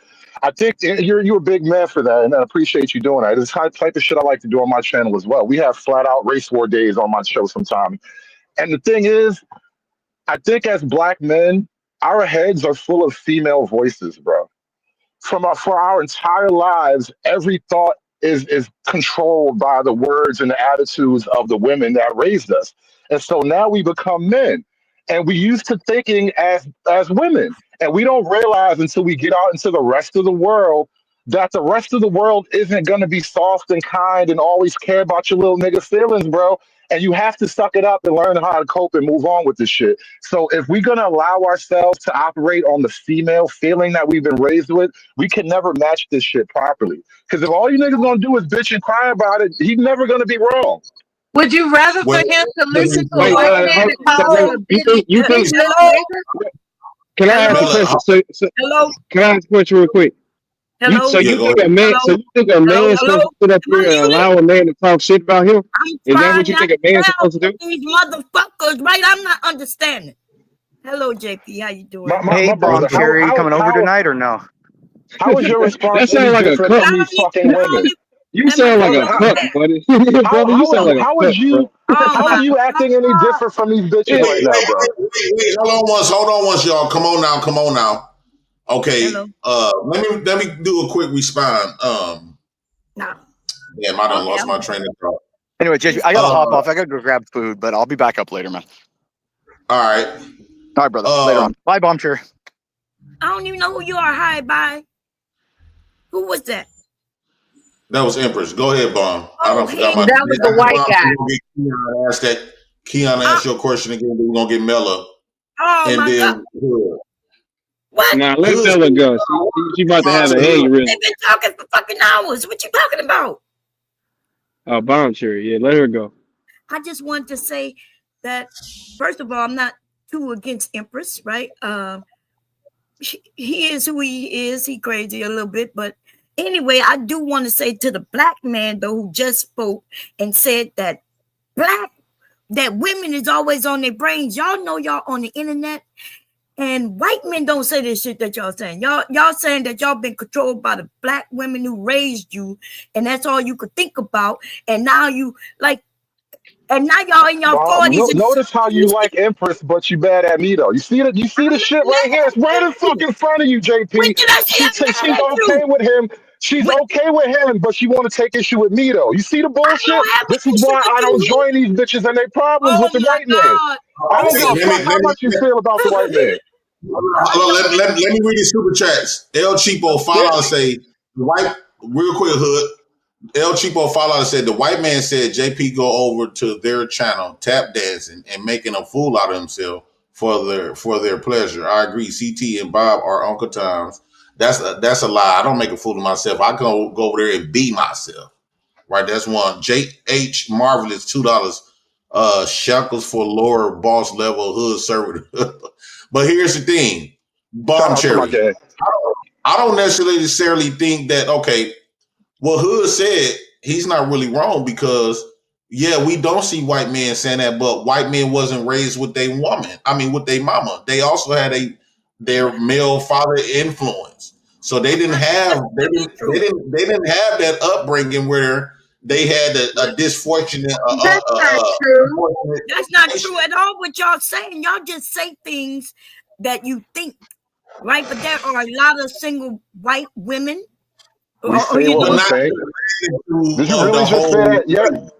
I think you're a big man for that, and I appreciate you doing that. It's the type of shit I like to do on my channel as well. We have flat out race war days on my show sometimes. And the thing is, I think as black men, our heads are full of female voices, bro. For our entire lives, every thought is controlled by the words and the attitudes of the women that raised us. And so now we become men. And we used to thinking as women. And we don't realize until we get out into the rest of the world that the rest of the world isn't gonna be soft and kind and always care about your little nigga feelings, bro. And you have to suck it up and learn how to cope and move on with this shit. So if we're gonna allow ourselves to operate on the female feeling that we've been raised with, we can never match this shit properly. Because if all you niggas gonna do is bitch and cry about it, he's never gonna be wrong. Would you rather for Well, him to let listen me to a Wait, white man that so calls him wait, a bitch ass Hello? nigga? can I ask let a me Hello? let question? So Hello? can I ask a question real quick? Hello? yeah, You go think ahead. a man? So Hello? you think a Hello? man's Hello? supposed to sit up Am I here and muted? allow a man to talk shit about him? I'm Is that what trying you not think a to man's yell supposed to do? at these motherfuckers, right? I'm not understanding. Hello, JP. How you My, doing? my, Hey, my Bomb brother, Cherry, are you coming over tonight or no? how is your That response any sounds like a different cup. from No, these fucking women? You am I sound like getting Brother, a off cuck, that? buddy. how Brother, you sound like a how cuck, is bro. you Oh how are my you acting any God. different from these bitches Yeah. right now, bro? Wait. Hold on once, y'all. Come on now. Okay. Hello? Let me do a quick respond. No. Damn, I done Okay, lost I'm my back. train of thought. Anyway, JP, Yes. I gotta Uh, hop off. I gotta go grab food, but I'll be back up later, man. all right. All right, brother. Later Um, on. Bye, Bomb Cherry. I don't even know who you are. Hi, bye. Who was that? that was Empress. Go ahead, Bomb. I Oh, don't forgot hey. my. That was the After white Bomb, guy. we're gonna get Keon ask that. Keon Uh, ask your question again. Then we're gonna get Mella, oh and my God. then Hood. What? Now let Hood. Bella go. She about to Respond have to an the Hood. aneurysm. They've been talking for fucking hours. What you talking about? Oh, bomb cherry. Yeah, let her go. I just wanted to say that, first of all, I'm not too against Empress, right? He is who he is. He crazy a little bit, but anyway, I do want to say to the black man though who just spoke and said that black that women is always on their brains. Y'all know y'all on the internet, and white men don't say this shit that y'all saying. Y'all saying that y'all been controlled by the black women who raised you, and that's all you could think about. And now you like, and now y'all in your Bob, 40s and notice how you like Empress, but you bad at me though. You see the shit right here. It's right in fucking front of you, when JP. did I say I'm She's mad at okay you? with him. She's When, okay with him, but she want to take issue with me though. You see the I bullshit? don't have This an is issue why with I don't you. join these bitches and their problems Oh with the my white man. God. I You don't give see, a Let me fuck how let me much you feel about the white man. let me read the super chats. El Cheapo Yeah. follow say white real quick Hood. El Cheapo followed said the white man said JP go over to their channel tap dancing and making a fool out of himself for their pleasure. I agree. CT and Bob are Uncle Times. That's a lie. I don't make a fool of myself. I go over there and be myself. Right. That's one. JH Marvelous $2. Shackles for lower boss level hood server. But here's the thing, Shout Bomb out to my Cherry. gang. I don't necessarily think that okay. Well, Hood said he's not really wrong because yeah, we don't see white men saying that, but white men wasn't raised with their woman. I mean, with their mama. They also had their male father influence, so they didn't have they didn't have that upbringing where they had a dysfortunate That's not true. that's not true at all what y'all saying. Y'all just say things that you think, right? But there are a lot of single white women. We say You what but we know. not to think. the magnitude Did you of the really just say whole that? Yeah. race.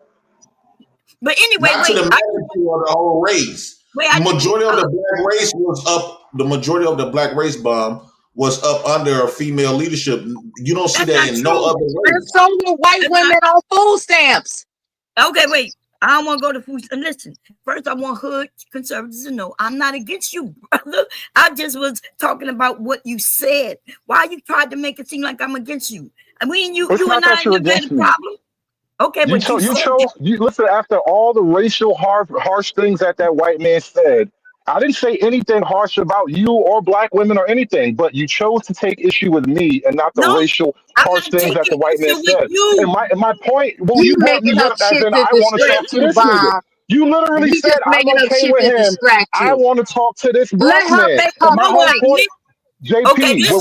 But anyway, Not to the magnitude of the whole race. I just Majority of the black race was up. The majority of the black race bomb was up under a female leadership. You don't see that's that not in no true. other And race. so were white That's not women on food stamps. okay. Wait, I don't want to go to food. And listen, first, I want hood conservatives to know I'm not against you, brother. I just was talking about what you said. Why you tried to make it seem like I'm against you? I mean, you It's and not I that you're never had against a me. problem. Okay, but you said that. You listen, after all the racial harsh things that white man said, I didn't say anything harsh about you or black women or anything, but you chose to take issue with me and not the No, racial I'm harsh not things that the taking white man issue with said. And you. my point, well, He you making get up up as shit in to I want to talk distract to you, this nigga. Bob. You literally He said just I'm making up okay shit with to him. distract I you. want to talk to this Let black her man. make And her my No, whole wait. point. point, Okay, JP, listen.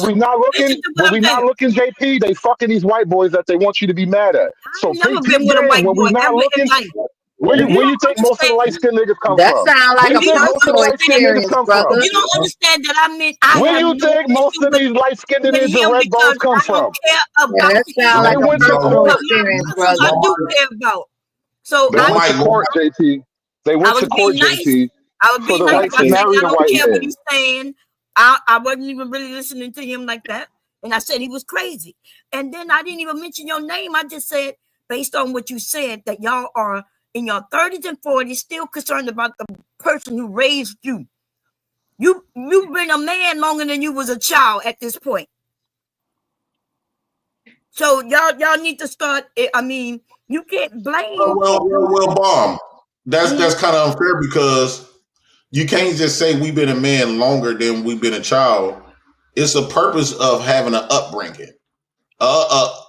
Listen to what when I'm we not saying. looking, JP, they fucking these white boys that they want you to be mad at. I So ain't never peep been with a game. white When we boy not ever in looking, life. If you where you don't think most of the light understand, skinned niggas come That from? sounds Where like you a if you think don't most of the personal light skinned understand, niggas experience, come if from? brother. you don't understand that I Where have you no think most issue of these light skinned with niggas and him red bones because come I don't from? care Yeah, about that sounds him. like They a went to personal court. But experience, that's what I brother. do care about. So They I went to just court, JP. They I went was to being court, nice. JP, I was for being the nice right by to saying marry I the don't white care what man. he's saying. I wasn't even really listening to him like that. And I said he was crazy. And then I didn't even mention your name. I just said, based on what you said, that y'all are in your 30s and 40s still concerned about the person who raised you. You've been a man longer than you was a child at this point. So y'all need to start. I mean, you can't blame. Bomb. That's Mhm. kind of unfair because you can't just say we've been a man longer than we've been a child. It's a purpose of having an upbringing.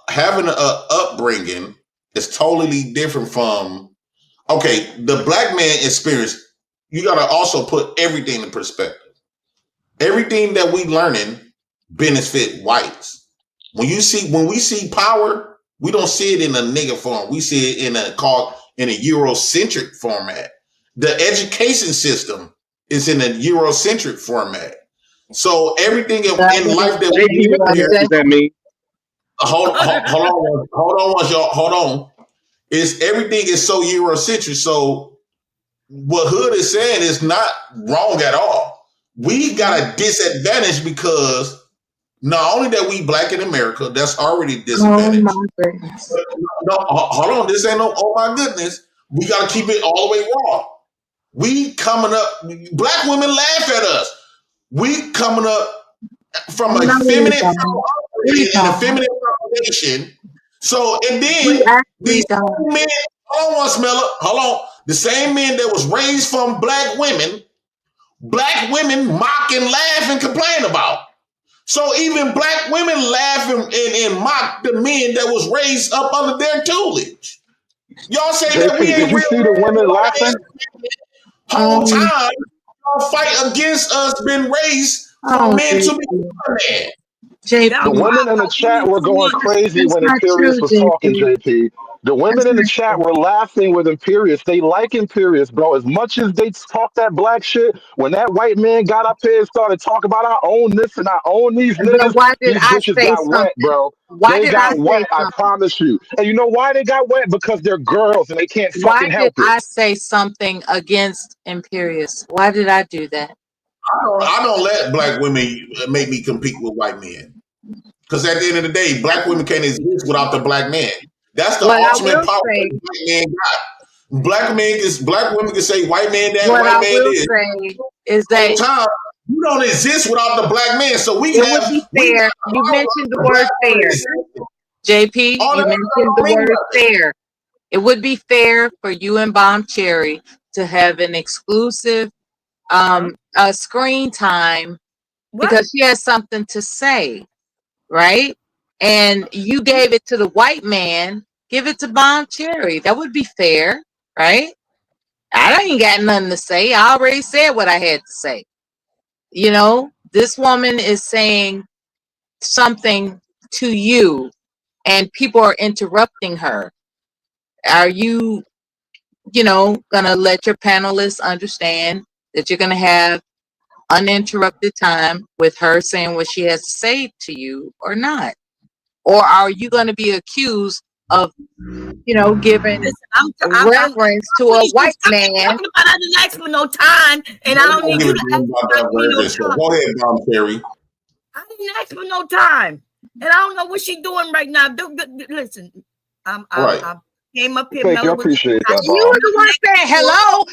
Having an upbringing is totally different from the black man experience. You got to also put everything in perspective. Everything that we learning benefit whites. When we see power, we don't see it in a nigga form. We see it in a Eurocentric format. The education system is in a Eurocentric format. So everything That's in what life that we JP, do what the here, hell does that mean? hold on. Is everything is so Eurocentric. So what Hood is saying is not wrong at all. We got a disadvantage because not only that we black in America, that's already a Oh my disadvantage. goodness. No, hold on. This ain't no, oh my goodness. We got to keep it all the way raw. We coming up, black women laugh at us. We coming up from a No, we feminine don't. We in a don't. feminine foundation. So, and We then actually these don't. men, hold on, Smeller, hold on. The same men that was raised from black women mock and laugh and complain about. So even black women laugh and mock the men that was raised up under their tutelage. Y'all say that we JP, did ain't you real see the women laughing? whole Um, time. Y'all fight against us being raised from oh, men to be JP. men. Y'all The JP. cry women in the about women chat were too going much. crazy That's when not Imperious true, was talking, JP. JP. The That's women in the not chat true. were laughing with Imperious. They like Imperious, bro. As much as they talk that black shit, when that white man got up here and started talking about I own this and I own these But niggas, why did these I bitches say got wet, something? bro. Why They did I got say wet, I something? promise you. And you know why they got wet? Because they're girls and they can't Why fucking did help it. I say something against Imperious? Why did I do that? I don't let black women make me compete with white men. Because at the end of the day, black women can't exist without the black man. That's the What I ultimate will power say, that the black man got. Black women can say white man that, what white I man will this. say is Whole that time, you don't exist without the black man. So we it would be got fair. You power mentioned the of the word black woman fair. existing. JP, All you that mentioned the don't mean word nothing. fair. It would be fair for you and Bomb Cherry to have an exclusive screen time What? because she has something to say, right? And you gave it to the white man, give it to Bomb Cherry. That would be fair, right? I ain't got nothing to say. I already said what I had to say. You know, this woman is saying something to you and people are interrupting her. Are you, gonna let your panelists understand that you're gonna have uninterrupted time with her saying what she has to say to you or not? Or are you gonna be accused of, giving Listen, reverence to a please do white stop man? talking about I didn't ask for no time, and I Nobody don't don't need give you a to damn about that ask me no reverence. So time. go ahead, Mom Terry. I didn't ask for no time, and I don't know what she's doing right now. Listen, I'm Right. came up here, Thank you. I Mella was appreciate that, You Bob. were the one saying hello.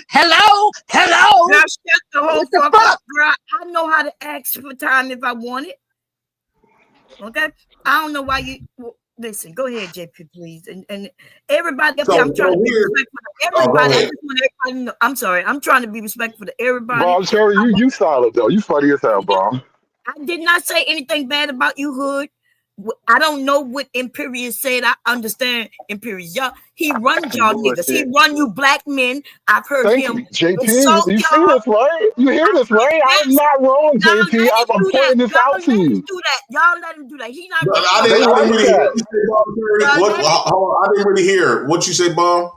Girl, shut the whole What the fuck fuck? up, girl. I know how to ask for time if I want it. Okay? I don't know why you listen. Go ahead, JP, please. And everybody up here, I'm trying to be respectful to everybody. I just want everybody to know. I'm sorry. I'm trying to be respectful to everybody. Bob, Cherry, you solid though. You funny as hell, Bob. I did not say anything bad about you, Hood. I don't know what Imperious said. I understand Imperious. Y'all, he runs y'all niggas. He run you black men. I've heard Thank him you, JP. insult You see y'all. this, right? You hear this, right? I'm not wrong, JP. I'm pointing this out to you. Y'all let him do that. He not But running I your didn't like really hear that. what you say, Bob. I didn't really hear what you say, Bob.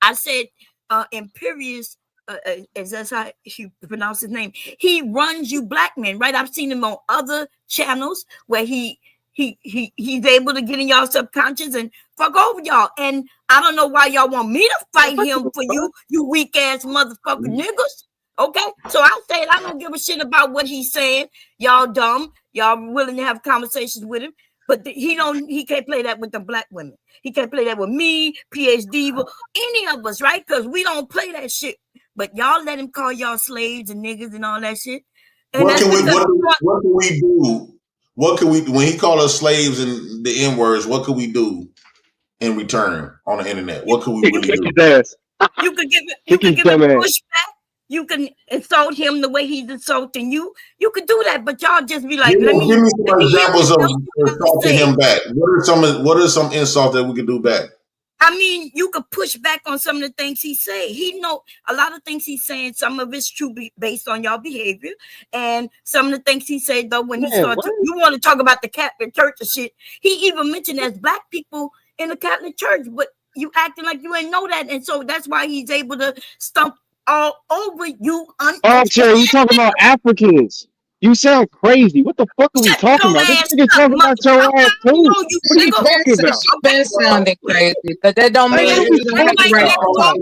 I said Imperious, is that's how you pronounce his name. He runs you black men, right? I've seen him on other channels where he's able to get in y'all subconscious and fuck over y'all. And I don't know why y'all want me to fight him for you weak ass motherfucking niggas. Okay, so I said I don't give a shit about what he's saying. Y'all dumb. Y'all willing to have conversations with him, but he can't play that with the black women. He can't play that with me, PhD, with any of us, right? Because we don't play that shit. But y'all let him call y'all slaves and niggas and all that shit. And what can we do? What can we when he call us slaves and the N words? What can we do in return on the internet? What can we really do? You could give it pushback. You can insult him the way he's insulting you. You could do that, but y'all just be like, give me some examples of insulting him back. What are some insults that we could do back? I mean, you could push back on some of the things he say. He know a lot of things he's saying. Some of it's true based on y'all behavior, and some of the things he said though when he started. You want to talk about the Catholic Church and shit? He even mentioned there's black people in the Catholic Church, but you acting like you ain't know that, and so that's why he's able to stump all over you. Cherry, you talking about Africans? You sound crazy. What the fuck are we talking about? This nigga talking about your ass too. What are you talking about? You've been sounding crazy, but that don't mean you don't have the right to talk.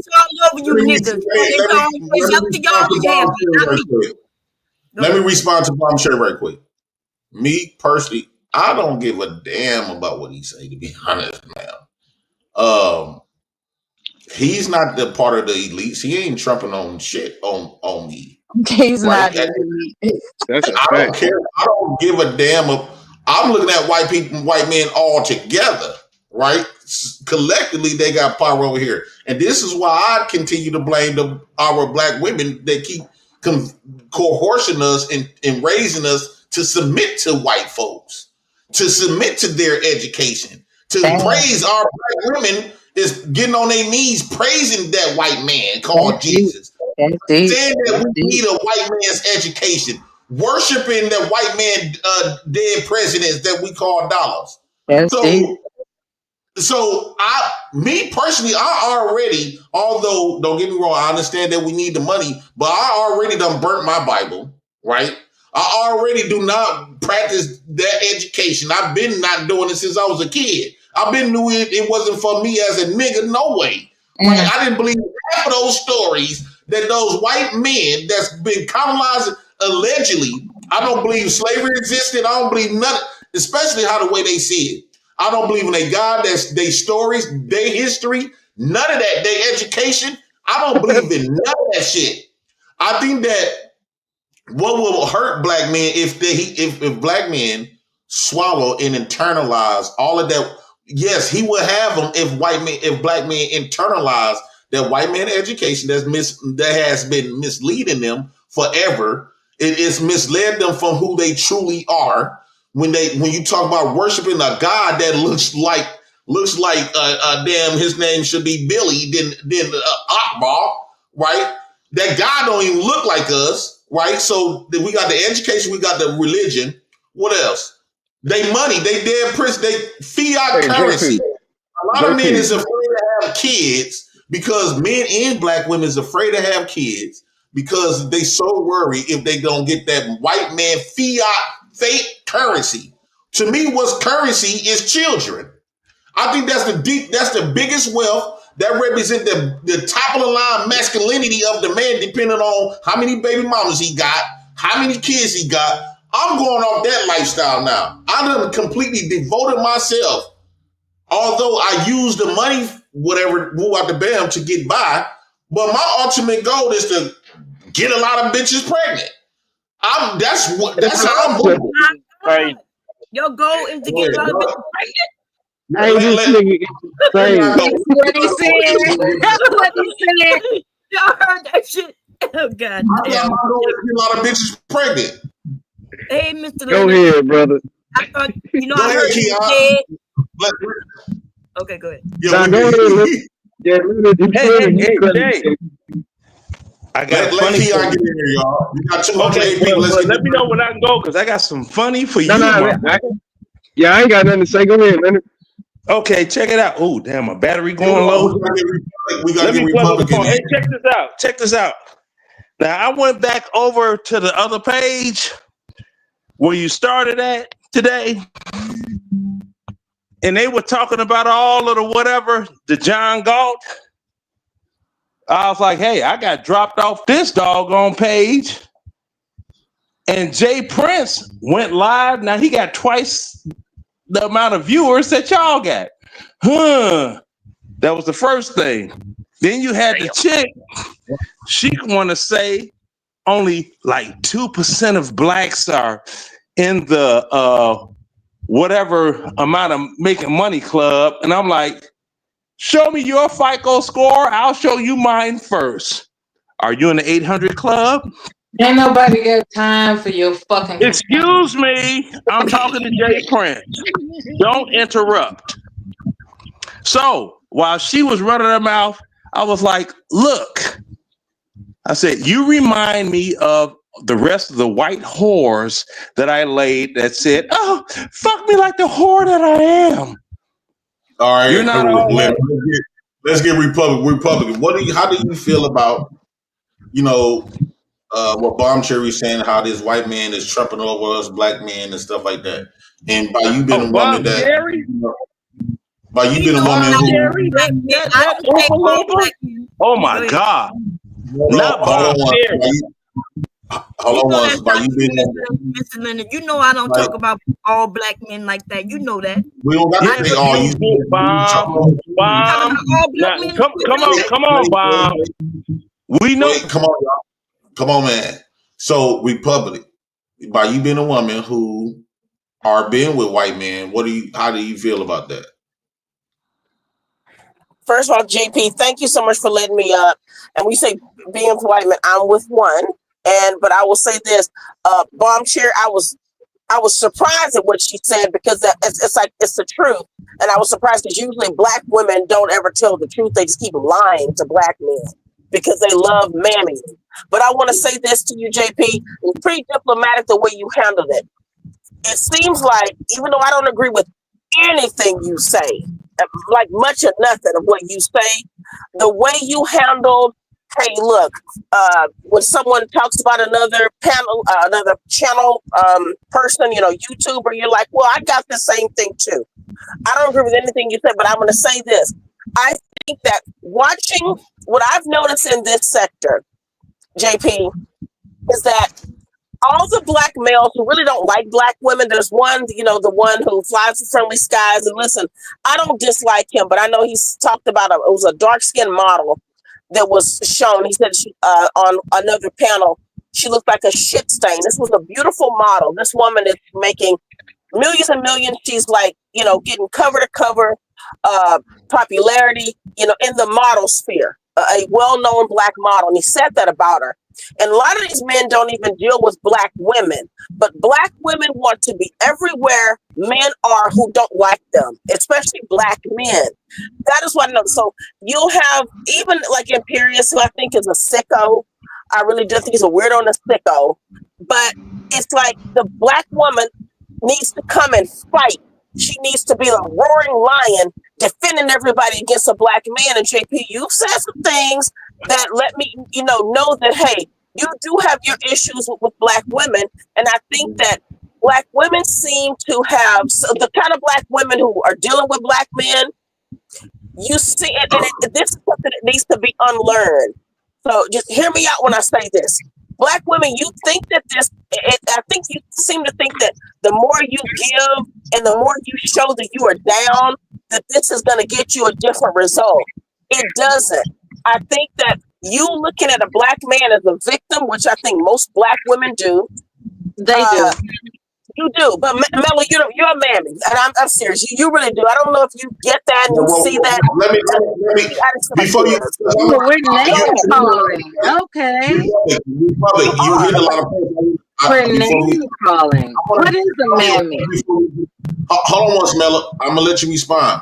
Let me respond to Bomb Cherry right quick. Me personally, I don't give a damn about what he say, to be honest, man. He's not the part of the elites. He ain't trumping on shit on me. He's right? not elite. That's a I don't care. I don't give a damn. I'm looking at white people, white men all together, right? Collectively, they got power over here, and this is why I continue to blame our black women that keep coercing us and raising us to submit to white folks, to submit to their education, to praise our black women is getting on their knees praising that white man called Jesus, saying that we need a white man's education, worshiping that white man dead presidents that we call dollars. So me personally, I already, although don't get me wrong, I understand that we need the money, but I already done burnt my Bible, right? I already do not practice that education. I've been not doing it since I was a kid. I've been knew it wasn't for me as a nigga, no way. Right? I didn't believe half of those stories that those white men that's been colonized allegedly. I don't believe slavery existed. I don't believe nothing, especially how the way they see it. I don't believe in their God, their stories, their history, none of that, their education. I don't believe in none of that shit. I think that what will hurt black men if black men swallow and internalize all of that. Yes, he will have them if black men internalize that white man education that has been misleading them forever. It is misled them from who they truly are. When you talk about worshiping a God that looks like damn, his name should be Billy, then Akbar, right? That God don't even look like us, right? So we got the education, we got the religion. What else? They money, they dead prince, they fiat currency. A lot of men is afraid to have kids because men and black women is afraid to have kids because they so worried if they don't get that white man fiat fake currency. To me, what's currency is children. I think that's the biggest wealth that represent the top of the line masculinity of the man, depending on how many baby mamas he got, how many kids he got. I'm going off that lifestyle now. I done completely devoted myself. Although I use the money whatever, move out the bam to get by. But my ultimate goal is to get a lot of bitches pregnant. That's how I'm moving. Right. Your goal is to get a lot of bitches pregnant. Hey, this nigga is insane. That's what he said. That's what he said. Y'all heard that shit? Oh, God damn. My goal is to get a lot of bitches pregnant. Hey, Mr. Go Leonard. ahead, brother. I thought, Go I ahead, heard you Keon. said. Okay, go ahead. Nah, go ahead. Yeah, Hey, I got let funny. Keon get in here, y'all. We got 208 Okay, people. well, let me know when I can go because I got some funny for you. I ain't got nothing to say. Go ahead, Leonard. Okay, check it out. Oh, damn, my battery going low. We got to get Republican. Hey, check this out. Check this out. Now, I went back over to the other page where you started at today, and they were talking about all of the whatever, the John Galt. I was like, hey, I got dropped off this doggone page. And Jay Prince went live. Now he got twice the amount of viewers that y'all got. That was the first thing. Then you had the chick. She want to say only like 2% of blacks are in the whatever amount of making money club. And I'm like, show me your FICO score. I'll show you mine first. Are you in the 800 club? Ain't nobody got time for your fucking. Excuse me. I'm talking to Jay Prince. Don't interrupt. So while she was running her mouth, I was like, look. I said, you remind me of the rest of the white whores that I laid that said, oh, fuck me like the whore that I am. All right, you're not let's get Republican. How do you feel about, what Bomb Cherry's saying, how this white man is trumping over us black men and stuff like that? And by you being a woman that, by you being a woman who, oh my God, not Bomb Cherry. Hold on, by you being Mr. Leonard, you know I don't talk about all black men like that. You know that. We don't got to say all you. Bomb. Come on, Bomb. We know. Wait, come on, y'all. Come on, man. So Republic, by you being a woman who are being with white men, how do you feel about that? First of all, JP, thank you so much for letting me up. And we say being with white men, I'm with one. But I will say this, Bomb Chair, I was surprised at what she said because it's the truth. And I was surprised because usually black women don't ever tell the truth. They just keep lying to black men because they love mammy. But I want to say this to you, JP. It's pretty diplomatic the way you handled it. It seems like, even though I don't agree with anything you say, like much or nothing of what you say, the way you handled, hey, look, when someone talks about another channel person, YouTuber, you're like, well, I got the same thing too. I don't agree with anything you said, but I'm going to say this. I think that watching what I've noticed in this sector, JP, is that all the black males who really don't like black women, there's one, the one who flies to friendly skies. And listen, I don't dislike him, but I know he's talked about it was a dark-skinned model that was shown. He said she, on another panel, she looked like a shit stain. This was a beautiful model. This woman is making millions and millions. She's like, getting cover to cover popularity, in the model sphere, a well-known black model. And he said that about her. And a lot of these men don't even deal with black women, but black women want to be everywhere men are who don't like them, especially black men. That is what I know. So you'll have even like Imperious, who I think is a sicko. I really do think he's a weirdo and a sicko. But it's like the black woman needs to come and fight. She needs to be a roaring lion defending everybody against a black man. And JP, you've said some things that let me, know that, hey, you do have your issues with black women. And I think that black women seem to have the kind of black women who are dealing with black men. You see it, and this is something that needs to be unlearned. So just hear me out when I say this. Black women, you think that I think you seem to think that the more you give and the more you show that you are down, that this is going to get you a different result. It doesn't. I think that you looking at a black man as a victim, which I think most black women do. They do. You do, but Mello, you're a mammy, and I'm serious. You really do. I don't know if you get that and you see that. Let me before you. We're name calling. Okay. You hit a lot of points. We're name calling. What is a mammy? Hold on once, Mello. I'm gonna let you respond.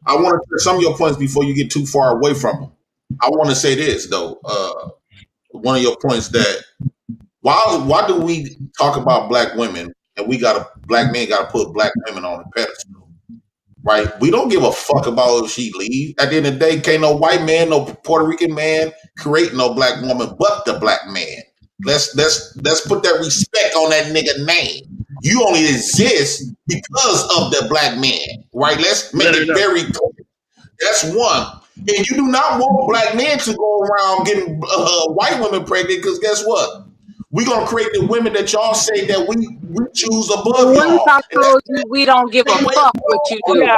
I want to share some of your points before you get too far away from them. I want to say this though. One of your points that why do we talk about black women and black men got to put black women on a pedestal, right? We don't give a fuck about if she leaves. At the end of the day, can't no white man, no Puerto Rican man create no black woman but the black man. Let's put that respect on that nigga name. You only exist because of the black man, right? Let's make it very clear. That's one. And you do not want black men to go around getting white women pregnant because guess what? We're going to create the women that y'all say that we choose above What if y'all. I told you we don't give a fuck what you do? Yeah.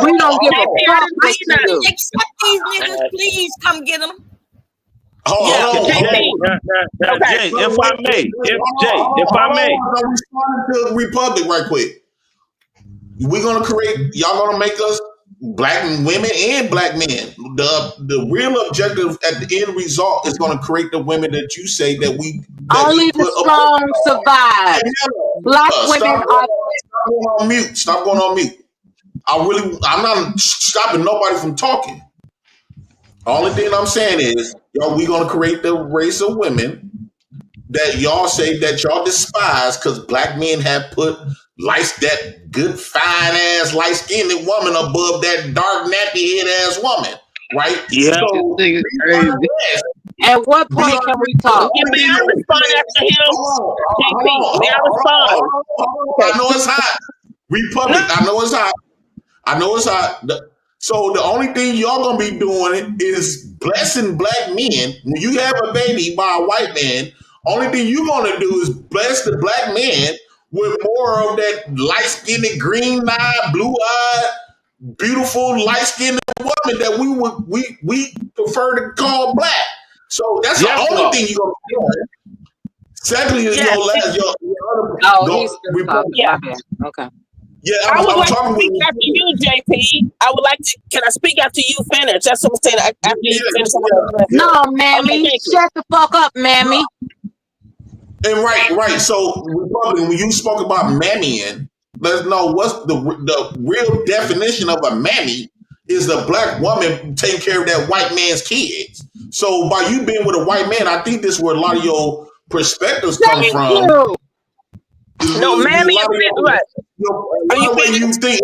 We don't give a fuck what you do. Accept these niggas, please come get them. Jay, if I may, I'm responding to the Republic right quick. We're gonna y'all gonna make us black women and black men. The real objective at the end result is gonna create the women that you say that we only the strong survive. Black women are. Stop going on mute. Stop going on mute. I'm not stopping nobody from talking. The only thing I'm saying is, we gonna create the race of women that y'all say that y'all despise because black men have put that good fine ass light skinned woman above that dark nappy head ass woman, right? Yeah, so, this thing is crazy. At what point can we talk? May I respond after him? JP, may I respond? I know it's hot. Republic, I know it's hot. I know it's hot. So the only thing y'all gonna be doing is blessing black men. When you have a baby by a white man, only thing you're gonna do is bless the black man with more of that light-skinned, green-eyed, blue-eyed, beautiful, light-skinned woman that we prefer to call black. So that's the only thing you're gonna be doing. Secondly, is Okay. Yeah, I would like to speak after you, JP. Can I speak after you finish? That's what I'm saying. After you finish. No, mammy. Shut the fuck up, mammy. And right. So, Republican, when you spoke about mammying, let's know what's the real definition of a mammy is the black woman taking care of that white man's kids. So, by you being with a white man, I think this is where a lot of your perspectives come from. No, mammy is right. You think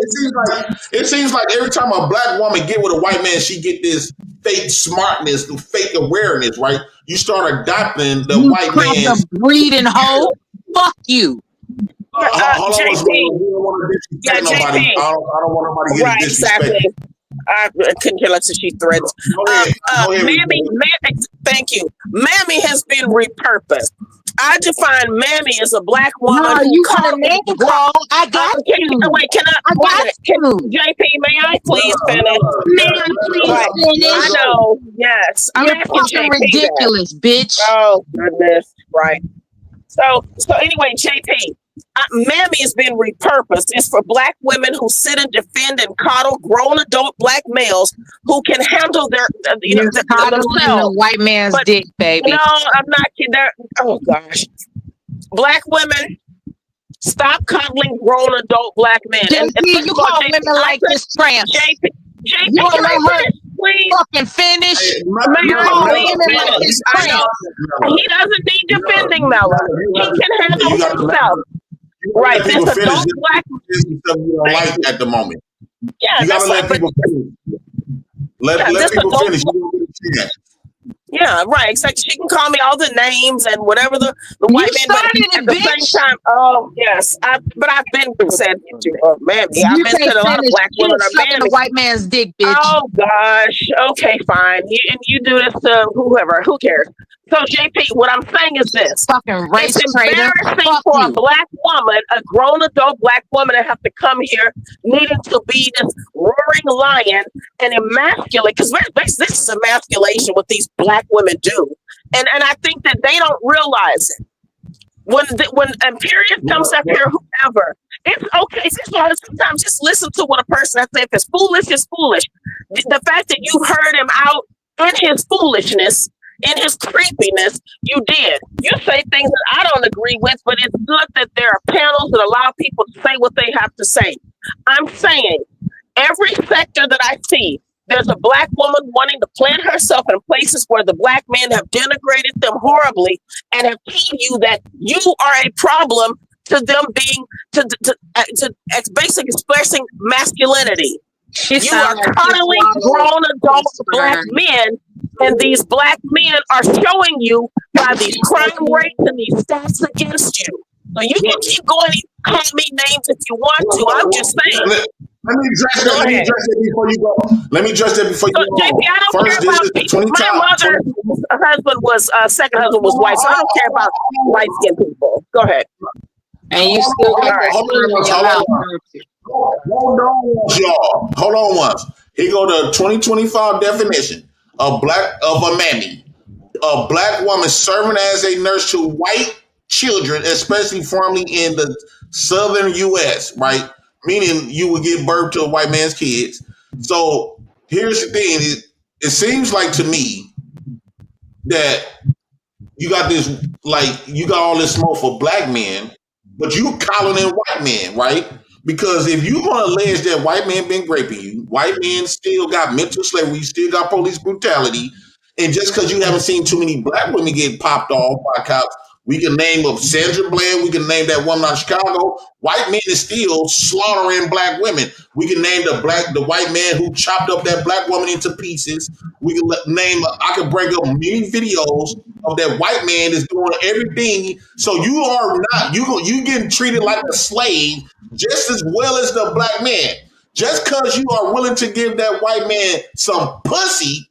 it seems like every time a black woman get with a white man, she get this fake smartness, fake awareness, right? You start adopting the white man's breeding hoe. Fuck you. Hold on, JP. I don't want nobody getting disrespected. Exactly. I couldn't care less if she threats. Mammy, thank you. Mammy has been repurposed. I define mammy as a black woman. No, you got a name call. I got you. Wait, JP, may I please finish? May I please finish? I know. Yes. You're fucking ridiculous, bitch. Oh goodness. Right. So anyway, JP. Mammy has been repurposed. It's for black women who sit and defend and coddle grown adult black males who can handle their, coddling the white man's dick, baby. No, I'm not kidding. Oh gosh, black women, stop coddling grown adult black men. JP, you call women like this tramps. JP, you want to let her fucking finish? You call women like this tramps. He doesn't need defending, Mella. He can handle himself. Right, this adult black you don't like at the moment. Yeah, you gotta let people finish. Let people finish. Yeah, right. Exactly. She can call me all the names and whatever the You white man, but started at it, the same bitch. time, oh yes, but I've been said mammy. I've You been can't said a lot of finish black women shit are sucking a mammies. white man's dick, bitch. Oh gosh. Okay, fine. You do this to whoever. Who cares? So JP, what I'm saying is this. Fucking It's race traitor. embarrassing Fuck for a you. black woman, a grown adult black woman, to have to come here needing to be this roaring lion and emasculate. Because this is emasculation what these black women do, and I think that they don't realize it. When Imperious comes up here, whoever, it's okay. Sometimes just listen to what a person has to say. If it's foolish, it's foolish. The fact that you heard him out in his foolishness, in his creepiness, you did. You say things that I don't agree with, but it's good that there are panels that allow people to say what they have to say. I'm saying every sector that I see, there's a black woman wanting to plant herself in places where the black men have denigrated them horribly and have told you that you are a problem to them being to basically expressing masculinity. You are cuddly grown adult black men, and these black men are showing you by these crime rates and these stats against you. So you can keep going and call me names if you want to. I'm just saying. Let me address that. Let me address that before you go. Let me address that before you go. JP, I don't First, care this about is people. 20 My top. mother's husband was second husband was white, so I don't care about light skinned people. Go ahead. And you still got that sperm in your mouth. Hold on once, y'all. Hold on once. Here go the 2025 definition of a mammy. A black woman serving as a nurse to white children, especially formerly in the southern U.S., right? Meaning you would give birth to a white man's kids. So here's the thing. It seems like to me that you got this, like, you got all this smoke for black men, but you calling in white men, right? Because if you're going to allege that white men been raping you, white men still got mental slavery, you still got police brutality, and just because you haven't seen too many black women get popped off by cops, we can name of Sandra Bland, we can name that woman out of Chicago. White men is still slaughtering black women. We can name the white man who chopped up that black woman into pieces. We can name, I can bring up many videos of that white man is doing everything. So you are not, you getting treated like a slave just as well as the black man. Just because you are willing to give that white man some pussy,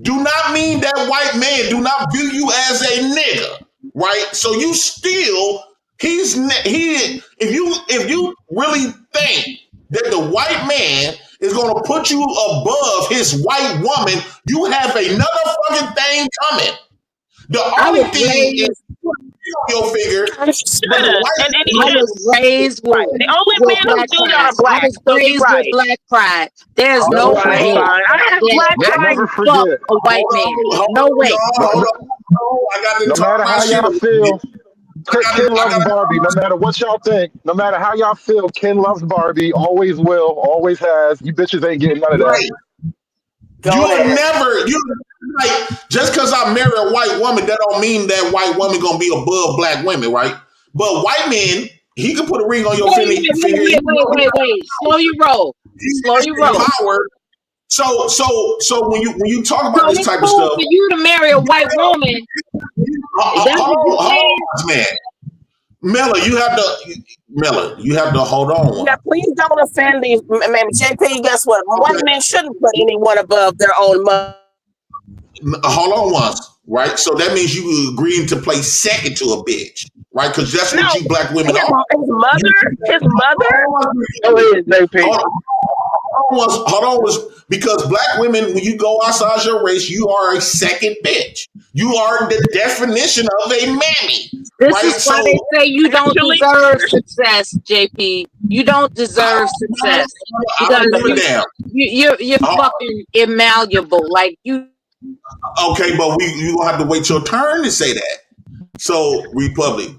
do not mean that white man do not view you as a nigga, right? So you still, if you really think that the white man is going to put you above his white woman, you have another fucking thing coming. The only thing is your figure, but the white I was raised with, right. The only with men who black do that pride. are black. I was So you're raised right. with black pride. There's Never no way forget. I have black that I pride. Never can fuck forget. a white man. No way. I got to No talk matter my how shit. y'all feel, Ken I loves gotta, Barbie. No matter what y'all think, no matter how y'all feel, Ken loves Barbie. Always will, always has. You bitches ain't getting none of that. right. Like, just because I marry a white woman, that don't mean that white woman gonna be above black women, right? But white men, he can put a ring on your finger. Wait. Slow your roll. Slow your roll. Power. So when you talk So about this it's type of cool stuff, for you to marry a white woman. hold on, man. Miller, you have to hold on. Yeah, please don't offend these. Man, JP, guess what? Okay. White men shouldn't put anyone above their own mother. Hold on once, right? So that means you agreeing to play second to a bitch, right? Because that's what you black women are. His mother. Hold on, because black women, when you go outside your race, you are a second bitch. You are the definition of a mammy. This right? is why they say you don't deserve success, JP. You don't deserve success because you're fucking immalleable. Like you. Okay, but you gonna have to wait your turn to say that. So, Republic,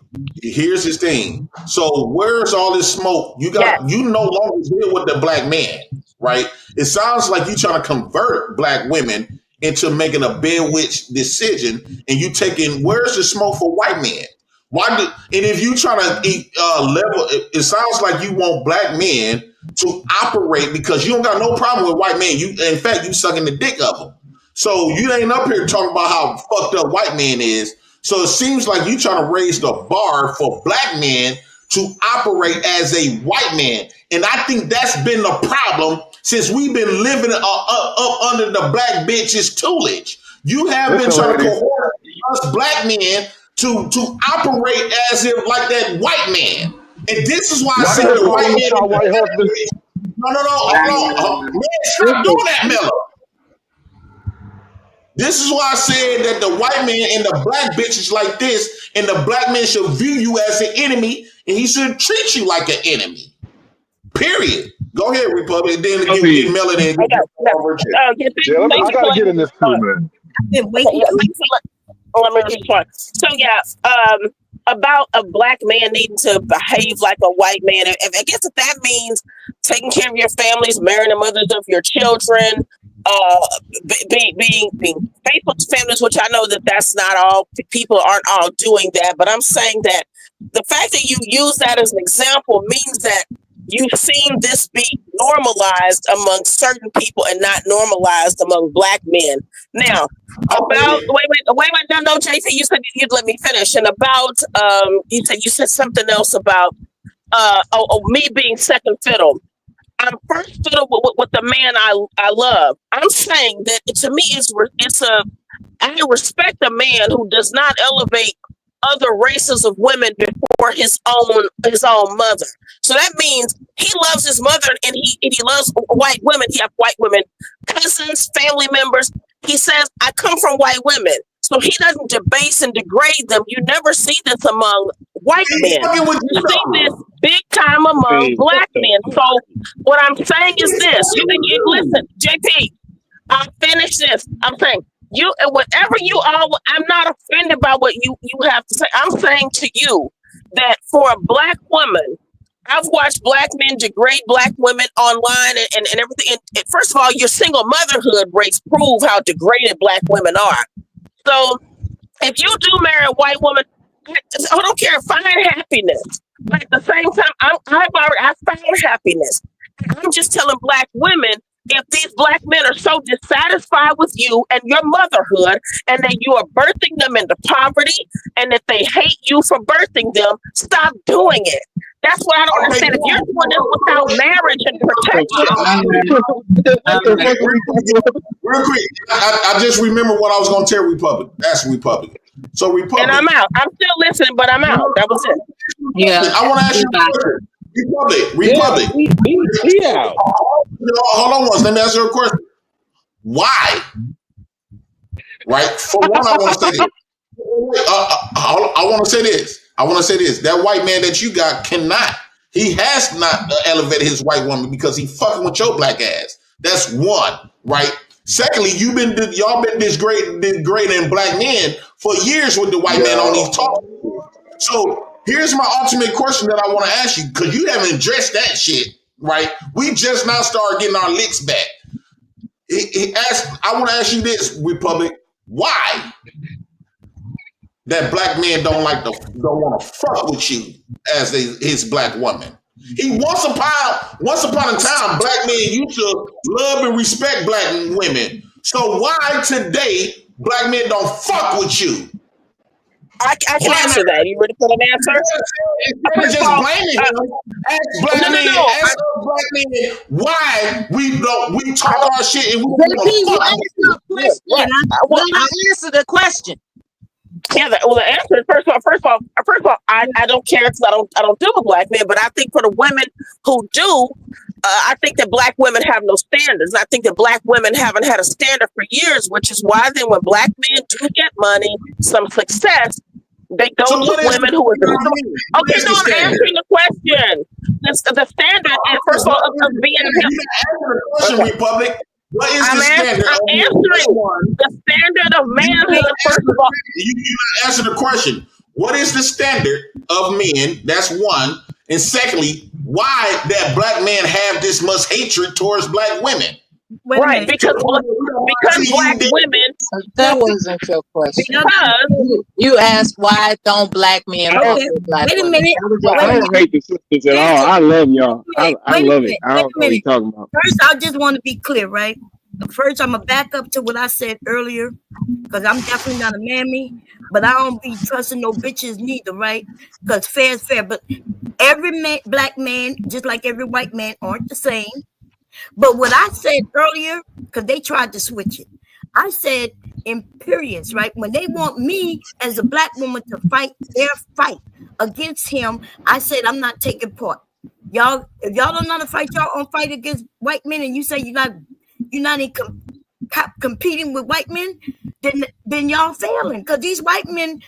here's his thing. So, where's all this smoke? You no longer deal with the black man, right? It sounds like you trying to convert black women into making a bedwitch decision, and you taking where's the smoke for white men? And if you trying to level, it sounds like you want black men to operate because you don't got no problem with white men. In fact, you sucking the dick of them. So you ain't up here talking about how fucked up white man is. So it seems like you trying to raise the bar for black men to operate as a white man. And I think that's been the problem since we've been living up under the black bitch's tutelage. You have been trying to cohort us black men to operate as if like that white man. And this is why I said the white man. No, hold on. Man, stop doing that, Miller. This is why I said that the white man and the black bitch is like this, and the black man should view you as an enemy, and he should treat you like an enemy. Period. Go ahead, Republic. Then get Melody. I gotta get in this too, man. Let me respond. So yeah, about a black man needing to behave like a white man. I guess if that means taking care of your families, marrying the mothers of your children, being faithful to families, which I know that's not all people aren't all doing that, but I'm saying that the fact that you use that as an example means that you've seen this be normalized among certain people and not normalized among black men. Now, about wait, no, JP, you said you'd let me finish, and about you said something else about me being second fiddle. I'm first fiddle with the man I love. I'm saying that to me I respect a man who does not elevate other races of women before his own mother. So that means he loves his mother and he loves white women. He has white women, cousins, family members. He says, I come from white women. So he doesn't debase and degrade them. You never see this among white men. You see this big time among black men. So what I'm saying is this. Listen, JP, I'll finish this. I'm saying, whatever you are, I'm not offended by what you have to say. I'm saying to you that for a black woman, I've watched black men degrade black women online and everything. And first of all, your single motherhood rates prove how degraded black women are. So if you do marry a white woman, I don't care, find happiness. But at the same time, I found happiness. I'm just telling black women, if these black men are so dissatisfied with you and your motherhood, and that you are birthing them into poverty, and that they hate you for birthing them, stop doing it. That's what I don't understand. If you're doing this without marriage and protection. Real quick, I just remember what I was going to tell Republic. That's Republic. So Republic. And I'm out. I'm still listening, but I'm out. That was it. Yeah. I want to ask you a question. Republic. Yeah. Hold on once. Let me ask you a question. Why? Right? For one, I want to say this. I want to say this. That white man that you got he has not elevated his white woman because he fucking with your black ass. That's one, right? Secondly, y'all been degrading black men for years with the white man on these talks. So here's my ultimate question that I want to ask you, because you haven't addressed that shit, right? We just now started getting our licks back. I want to ask you this, Republic. Why that black man don't want to fuck with you as his black woman? Once upon a time, black men used to love and respect black women. So why today black men don't fuck with you? I can answer that. You ready for an answer? Just blaming him. Ask black men why we talk our shit and we don't ask the question. I answer the question. Yeah, the answer is first of all, I don't care because I don't deal with black men, but I think for the women who do, I think that black women have no standards. I think that black women haven't had a standard for years, which is why then when black men do get money, some success, they go to women who are okay. No, I'm answering the question. The standard is first of all of being question, Republic. What is the standard? I'm answering the standard of manhood. First of all, you answer the question. What is the standard of men? That's one. And secondly, why that black men have this much hatred towards black women? Right, because black women. That wasn't your question. Because you asked why don't black men fuck with black women? I don't hate the sisters at all. I love y'all. I love it. I don't know what you're talking about. First, I just want to be clear, right? First, I'm gonna back up to what I said earlier, because I'm definitely not a mammy, but I don't be trusting no bitches neither, right? Because fair is fair. But every black man, just like every white man, aren't the same. But what I said earlier, because they tried to switch it, I said Imperious, right? When they want me as a black woman to fight their fight against him, I said I'm not taking part. Y'all, if y'all don't know how to fight your own fight against white men, and you say you're not in competing with white men, then y'all failing, because these white men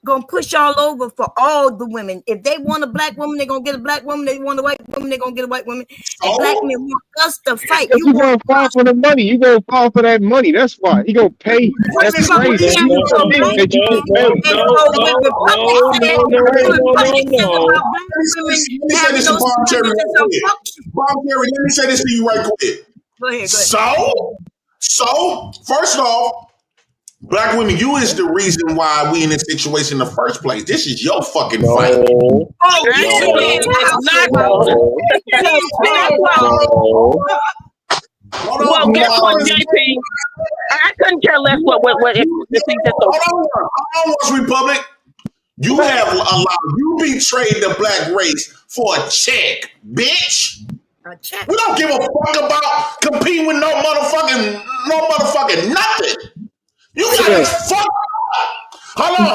gonna push y'all over for all the women. If they want a black woman, they're gonna get a black woman. They want a white woman, they're gonna get a white woman. And black men want us to fight. You gonna fall for the money. You gonna fall for that money. That's why. You gonna pay. That's crazy. You gonna pay. No, Bob Jerry, let me say this to you right quick. Go ahead. So, first off, black women, you is the reason why we in this situation in the first place. This is your fucking fight. Well, guess what, JP? I couldn't care less what if the thing that's Hold on, Republic. You have you betrayed the black race for a check, bitch. A check. We don't give a fuck about competing with no motherfucking nothing. You gotta fuck. Hold on. I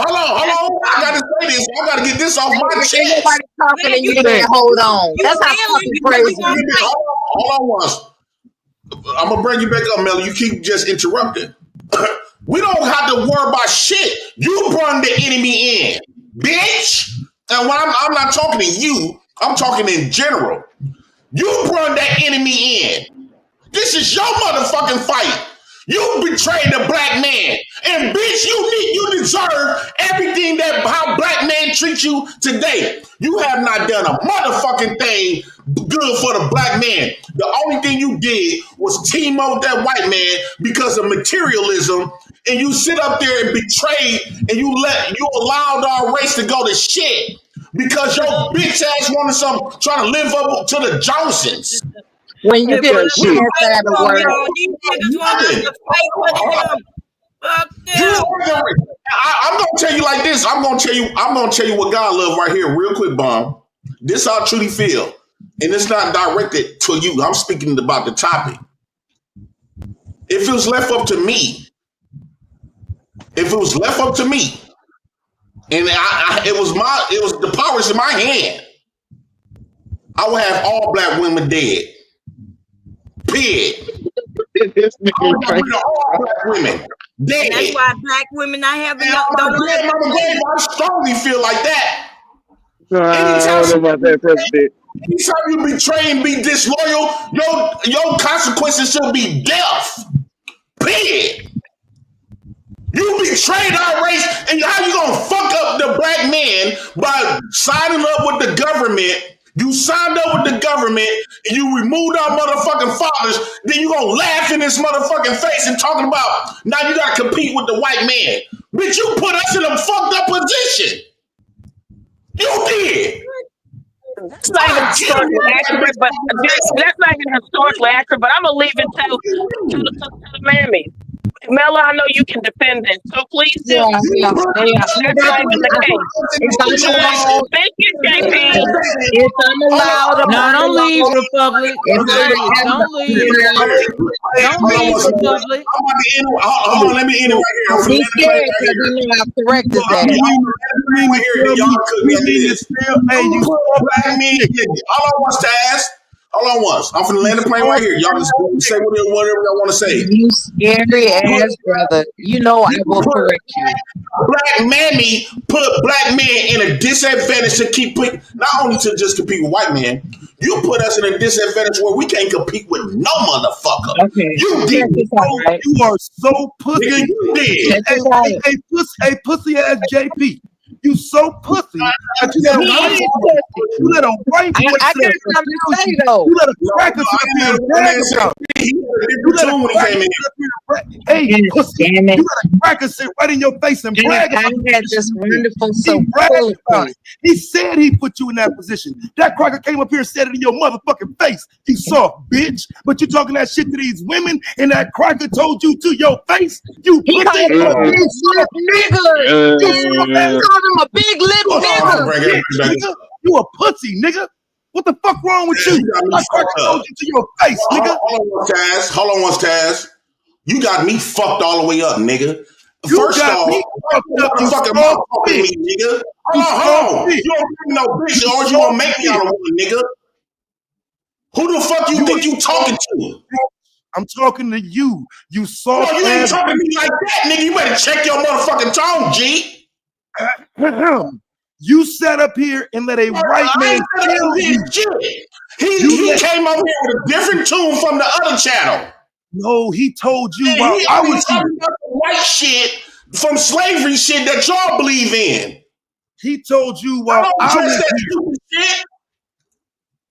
gotta say this. I gotta get this off my chest. Nobody talking and you can't hold on. That's how fucking crazy. Hold on once. I'm gonna bring you back up, Melly. You keep just interrupting. We don't have to worry about shit. You brought the enemy in, bitch. And when I'm not talking to you, I'm talking in general. You brought that enemy in. This is your motherfucking fight. You betrayed the black man. And bitch, you deserve everything that how black men treat you today. You have not done a motherfucking thing good for the black man. The only thing you did was team up with that white man because of materialism, and you sit up there and betray, and you allowed our race to go to shit because your bitch ass wanted trying to live up to the Johnsons. When you get a chance to have a word. I'm gonna tell you like this. I'm gonna tell you what God loves right here, real quick, Bomb. This is how I truly feel. And it's not directed to you. I'm speaking about the topic. If it was left up to me, and it was the powers in my hand, I would have all black women dead. Period. All black women dead. That's why black women not having I strongly feel like that. I don't know about that, President. Anytime you betray and be disloyal, your consequences should be death. Period. You betrayed our race, and how you gonna fuck up the black man by signing up with the government? You signed up with the government and you removed our motherfucking fathers. Then you gonna laugh in this motherfucking face and talking about now you gotta compete with the white man. Bitch, you put us in a fucked up position. You did. That's not even historically accurate, but that's not even historically accurate. But I'm gonna leave it to the mammy. Mela, I know you can defend this, so please do. Yeah. That's not even the case. Thank you, JP. It's unallowed. No, don't leave, Republic. Don't leave. Don't leave, Republic. Hold on, let me end it right here. He's scared because he knew how correct is that. Y'all could be this. Hey, you black men. All I want to ask. Hold on once. I'm finna land the plane right here. Y'all just say whatever y'all want to say. You scary ass brother. You know I will correct you. Black mammy put black men in a disadvantage to keep not only to just compete with white men. You put us in a disadvantage where we can't compete with no motherfucker. Okay. You did. You are so pussy. Nigga, you did. Hey, pussy ass JP. You so pussy that you let a white boy, you let a white boy I got something to say though. you let a cracker sit up here and brag about it. You let a cracker sit up here and brag. Hey, pussy, you let a cracker sit right in your face and brag about it. I had this wonderful He bragged about it. He said he put you in that position. That cracker came up here and said it in your motherfucking face. You soft bitch. But you talking that shit to these women, and that cracker told you to your face. You He called him a big lip nigga. He called him a big lip nigga. You a pussy, nigga. What the fuck wrong with you? That cracker told you to your face, nigga. Hold on, Taz. You got me fucked all the way up, nigga. First off, me fucking motherfucking me, nigga. Hold on. You don't bring no bitch, or you gonna make me out of one, nigga. Who the fuck you think you talking to? I'm talking to you. You soft you ain't talking to me like that, nigga. You better check your motherfucking tone, G. You sat up here and let a white man tell you. He came over here with a different tune from the other channel. No, he told you while I was talking about the white shit from slavery shit that y'all believe in. He told you while I was here.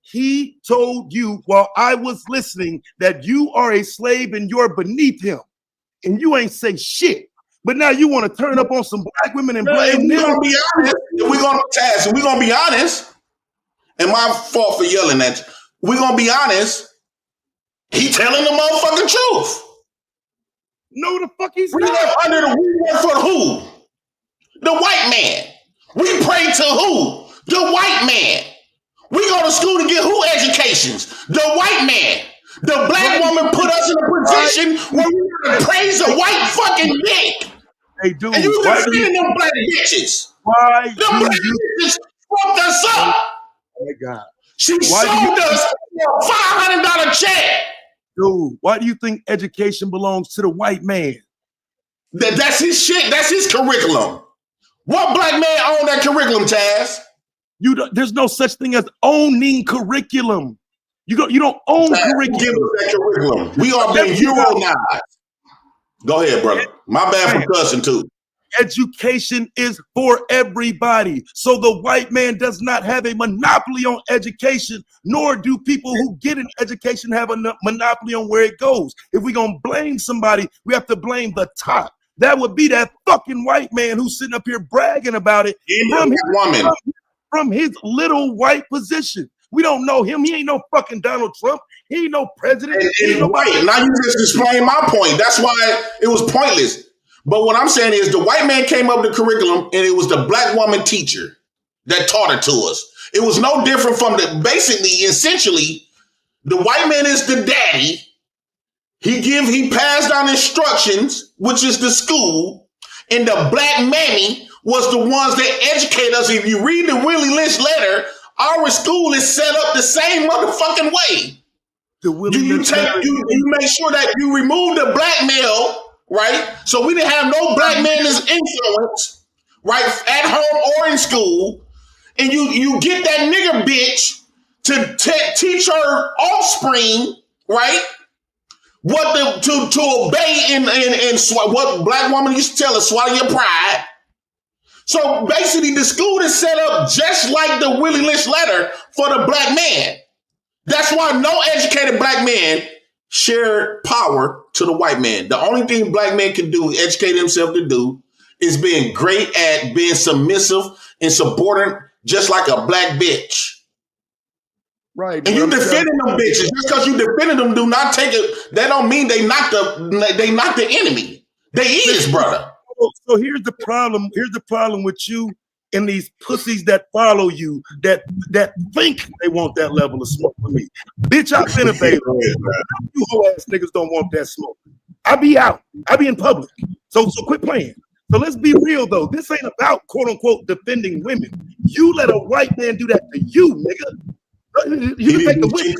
He told you while I was listening that you are a slave and you're beneath him, and you ain't say shit. But now you want to turn up on some black women and blame them. We're gonna be honest. We're gonna be honest. And my fault for yelling at you. We're gonna be honest. He telling the motherfucking truth. No, the fuck he's we not. We work for who? The white man. We pray to who? The white man. We go to school to get who educations? The white man. The black woman put us in a position where we gotta praise a white fucking dick. Hey, dude. And you defending them black bitches. Why? Them black bitches fucked us up. Oh my God. She sold us a $500 check. Dude, why do you think education belongs to the white man? That's his shit. That's his curriculum. What black man own that curriculum, Taz? There's no such thing as owning curriculum. You don't own curriculum. Give us that curriculum. We are being Euro-nized. Go ahead, brother. My bad for cussing too. Education is for everybody. So the white man does not have a monopoly on education, nor do people who get an education have a monopoly on where it goes. If we're going to blame somebody, we have to blame the top. That would be that fucking white man who's sitting up here bragging about it from his little white position. We don't know him. He ain't no fucking Donald Trump. He ain't no president. Right. Now you just explained my point. That's why it was pointless. But what I'm saying is the white man came up with the curriculum and it was the black woman teacher that taught it to us. It was no different from essentially, the white man is the daddy. He passed down instructions, which is the school, and the black mammy was the ones that educate us. If you read the Willie Lynch letter, our school is set up the same motherfucking way. You make sure that you remove the black male, right? So we didn't have no black man as influence, right, at home or in school. And you get that nigger bitch to teach her offspring, right, what to obey and what black woman used to tell us, swallow your pride. So basically, the school is set up just like the Willie Lynch letter for the black man. That's why no educated black man share power to the white man. The only thing black men can do, educate himself to do, is being great at being submissive and subordinate, just like a black bitch. Right. And you defending them bitches. Just because you defending them, do not take it. That don't mean they not the enemy. They is, brother. So here's the problem. Here's the problem with you and these pussies that follow you that think they want that level of smoke with me. Bitch, I've been available. You whole ass niggas don't want that smoke. I be out. I be in public. So quit playing. So let's be real though. This ain't about quote unquote defending women. You let a white man do that to you, nigga. You can take the women.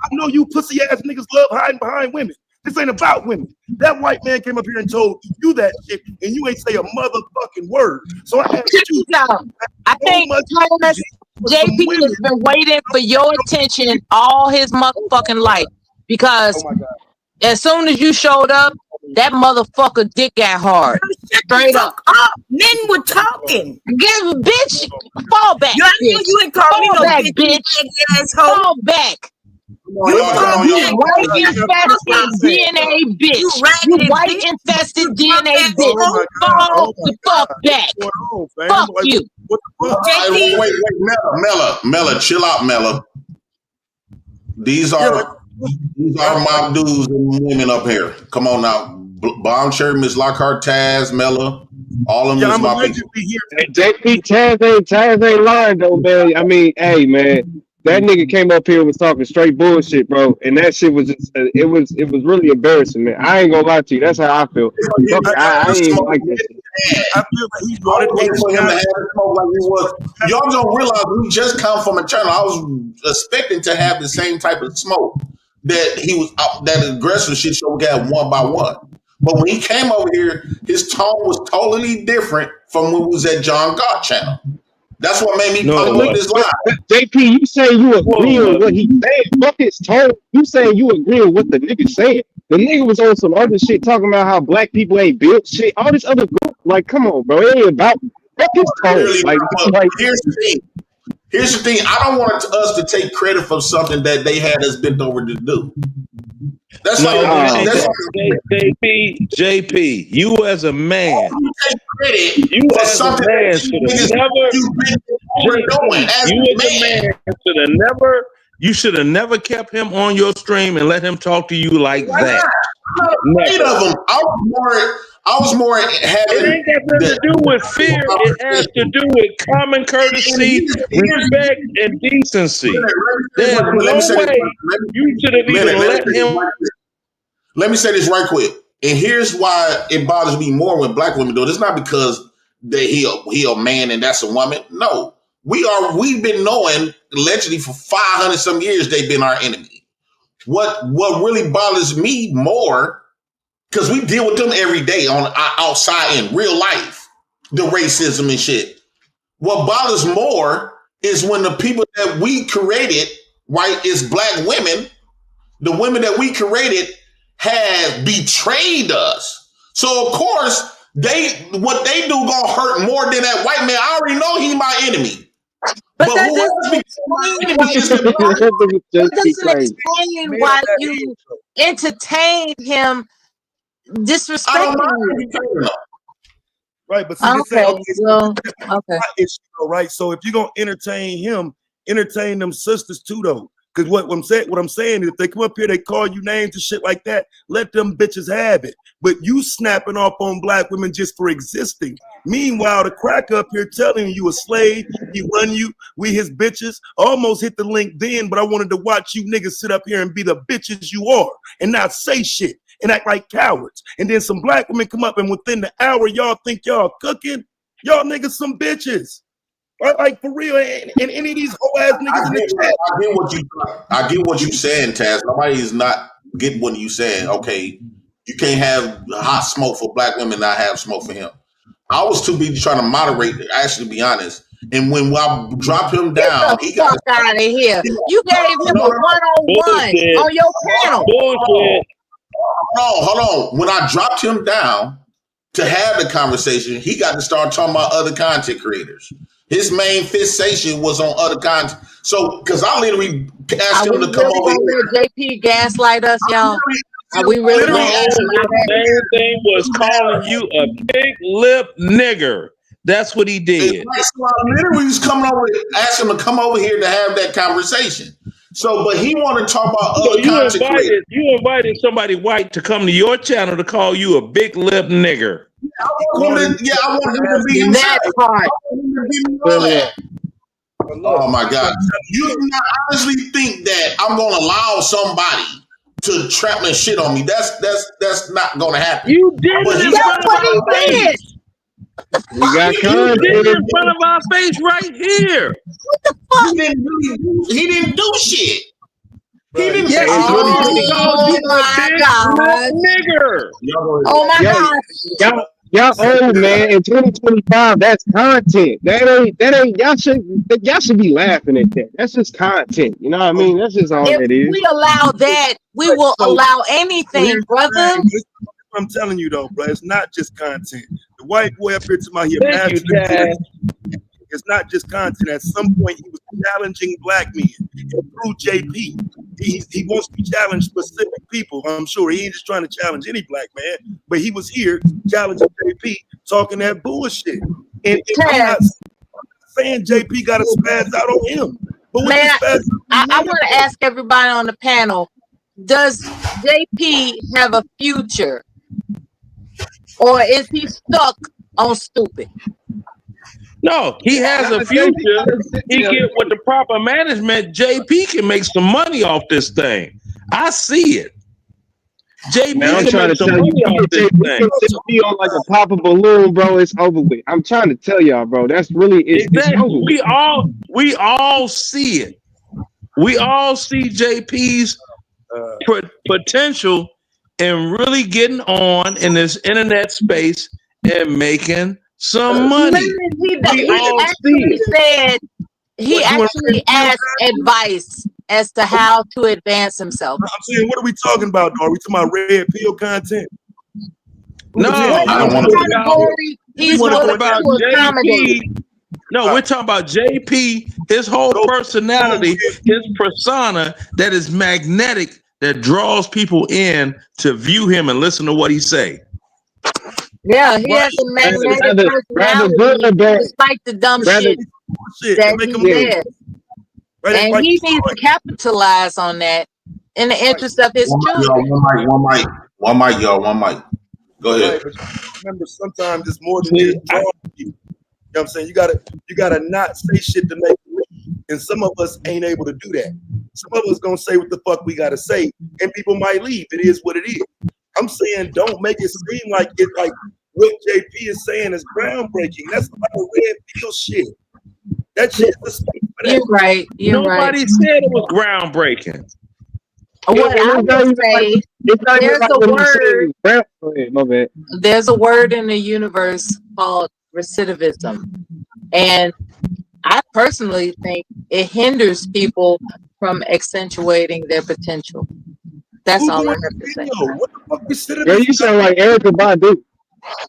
I know you pussy ass niggas love hiding behind women. This ain't about women. That white man came up here and told you that shit, and you ain't say a motherfucking word. So I asked you. I think JP has been waiting for your attention all his motherfucking life because as soon as you showed up, that motherfucker dick got hard. Straight up. Men were talking. Bitch, fall back. I know you ain't called me no back, bitch. Asshole. Fall back. You white infested DNA bitch. You white infested DNA bitch. Fall the fuck back. Fuck you. Wait, Mella, chill out, Mella. These are my dudes and women up here. Come on now. Bombshare, Miss Lockhart, Taz, Mella, all of them is my people. Hey, JP, Taz ain't lying though, man. I mean, hey, man, that nigga came up here and was talking straight bullshit, bro, and that shit was just, it was really embarrassing, man. I ain't gonna lie to you, that's how I feel. I ain't even like that shit. I feel like he's for him to have the smoke like he was. Y'all don't realize we just come from a channel. I was expecting to have the same type of smoke that he was that aggressive shit. So we got one by one. But when he came over here, his tone was totally different from when we was at John Gott channel. That's what made me pop up this line. JP, you saying you agree with what he said? Fuck his tone. You saying you agree with what the nigga saying? The nigga was on some other shit talking about how black people ain't built shit. All this other group. Like, come on, bro. It ain't about fuck his tone. Here's the thing. I don't want us to take credit for something that they had us bent over to do. That's JP, you as a man, take credit you for as something a man should have never. You should have never kept him on your stream and let him talk to you like that. I'm not afraid of him. I was more having. It ain't got nothing to do with fear. It has to do with common courtesy, respect, and decency. There's no way you should have even let him. Let me say this right quick. And here's why it bothers me more when black women do it. It's not because he a man and that's a woman. No. We've been knowing allegedly for 500 some years they've been our enemy. What really bothers me more, because we deal with them every day on outside in real life, the racism and shit. What bothers more is when the people that we created, right, is black women, the women that we created have betrayed us. So of course, what they do gonna hurt more than that white man. I already know he's my enemy. But that doesn't explain why you entertain him disrespecting you. Right, but see, right. So if you're gonna entertain him, entertain them sisters too, though. Because what I'm saying is, if they come up here, they call you names and shit like that. Let them bitches have it. But you snapping off on black women just for existing. Meanwhile, the crack up here telling you a slave, he run you, we his bitches. Almost hit the link then, but I wanted to watch you niggas sit up here and be the bitches you are and not say shit and act like cowards. And then some black women come up and within the hour, y'all think y'all cooking? Y'all niggas some bitches. Like for real, and any of these whole ass niggas in the chat. I get what you saying, Taz. Nobody is not getting what you saying. Okay, you can't have hot smoke for black women, not have smoke for him. I was too busy trying to moderate, actually, to be honest. And when I dropped him down, he got out of here. You gave him a one-on-one on your panel. Hold on. When I dropped him down to have the conversation, he got to start talking about other content creators. His main fixation was on other content. So, because I literally asked him to come over here. JP gaslight us, y'all. We really the main thing was calling you a big lip nigger. That's what he did. So I literally was coming over, asking him to come over here to have that conversation. So, but he wanted to talk about other content creators. You invited somebody white to come to your channel to call you a big lip nigger. I want him to be that part. Oh my God! You do not honestly think that I'm going to allow somebody to trap and shit on me? That's not going to happen. You did it in front of our face. We got you did it in front of our face right here. What the fuck? He didn't do shit. He didn't. Yes, oh my God, nigger! Oh my God! Y'all old, man. In 2025, that's content. That ain't y'all should be laughing at that. That's just content. You know what I mean? That's just all if it is. We allow that, we will allow anything, brother. I'm telling you though, bro. It's not just content. The white boy up here to my here. Thank you, Chad. It's not just content. At some point, he was challenging black men. And through JP, he wants to challenge specific people. I'm sure he ain't just trying to challenge any black man, but he was here challenging JP, talking that bullshit. And I'm not saying JP got to spaz out on him. But man, I want to ask everybody on the panel: does JP have a future, or is he stuck on stupid? No, he has a future. He get with the proper management. JP can make some money off this thing. I see it. JP Man, I'm can trying make to some tell money you, off this thing. JP on like a pop a balloon, bro. It's over with. I'm trying to tell y'all, bro. That's really it's over with. We all see it. We all see JP's potential in really getting on in this internet space and making some money. He actually asked advice as to how to advance himself. I'm saying, what are we talking about, though? Are we talking about red pill content? No, he's willing to accommodate. No, we're talking about JP, his whole personality, his persona that is magnetic, that draws people in to view him and listen to what he say. Yeah, he has a magnetic personality despite the dumb shit that he says. And he needs to capitalize on that in the interest of his children. One mic, y'all. One mic. Go ahead. Remember, sometimes it's more than just drawing you. You know what I'm saying? You gotta not say shit to make it leave. And some of us ain't able to do that. Some of us gonna say what the fuck we gotta say, and people might leave. It is what it is. I'm saying don't make it seem like it like what JP is saying is groundbreaking. That's a lot of red pill shit. That shit is You're right. Nobody said it was groundbreaking. What I would say, there's a word in the universe called recidivism. And I personally think it hinders people from accentuating their potential. That's all I have to say. What the fuck recidivism? Yeah, you sound like Erica Badu.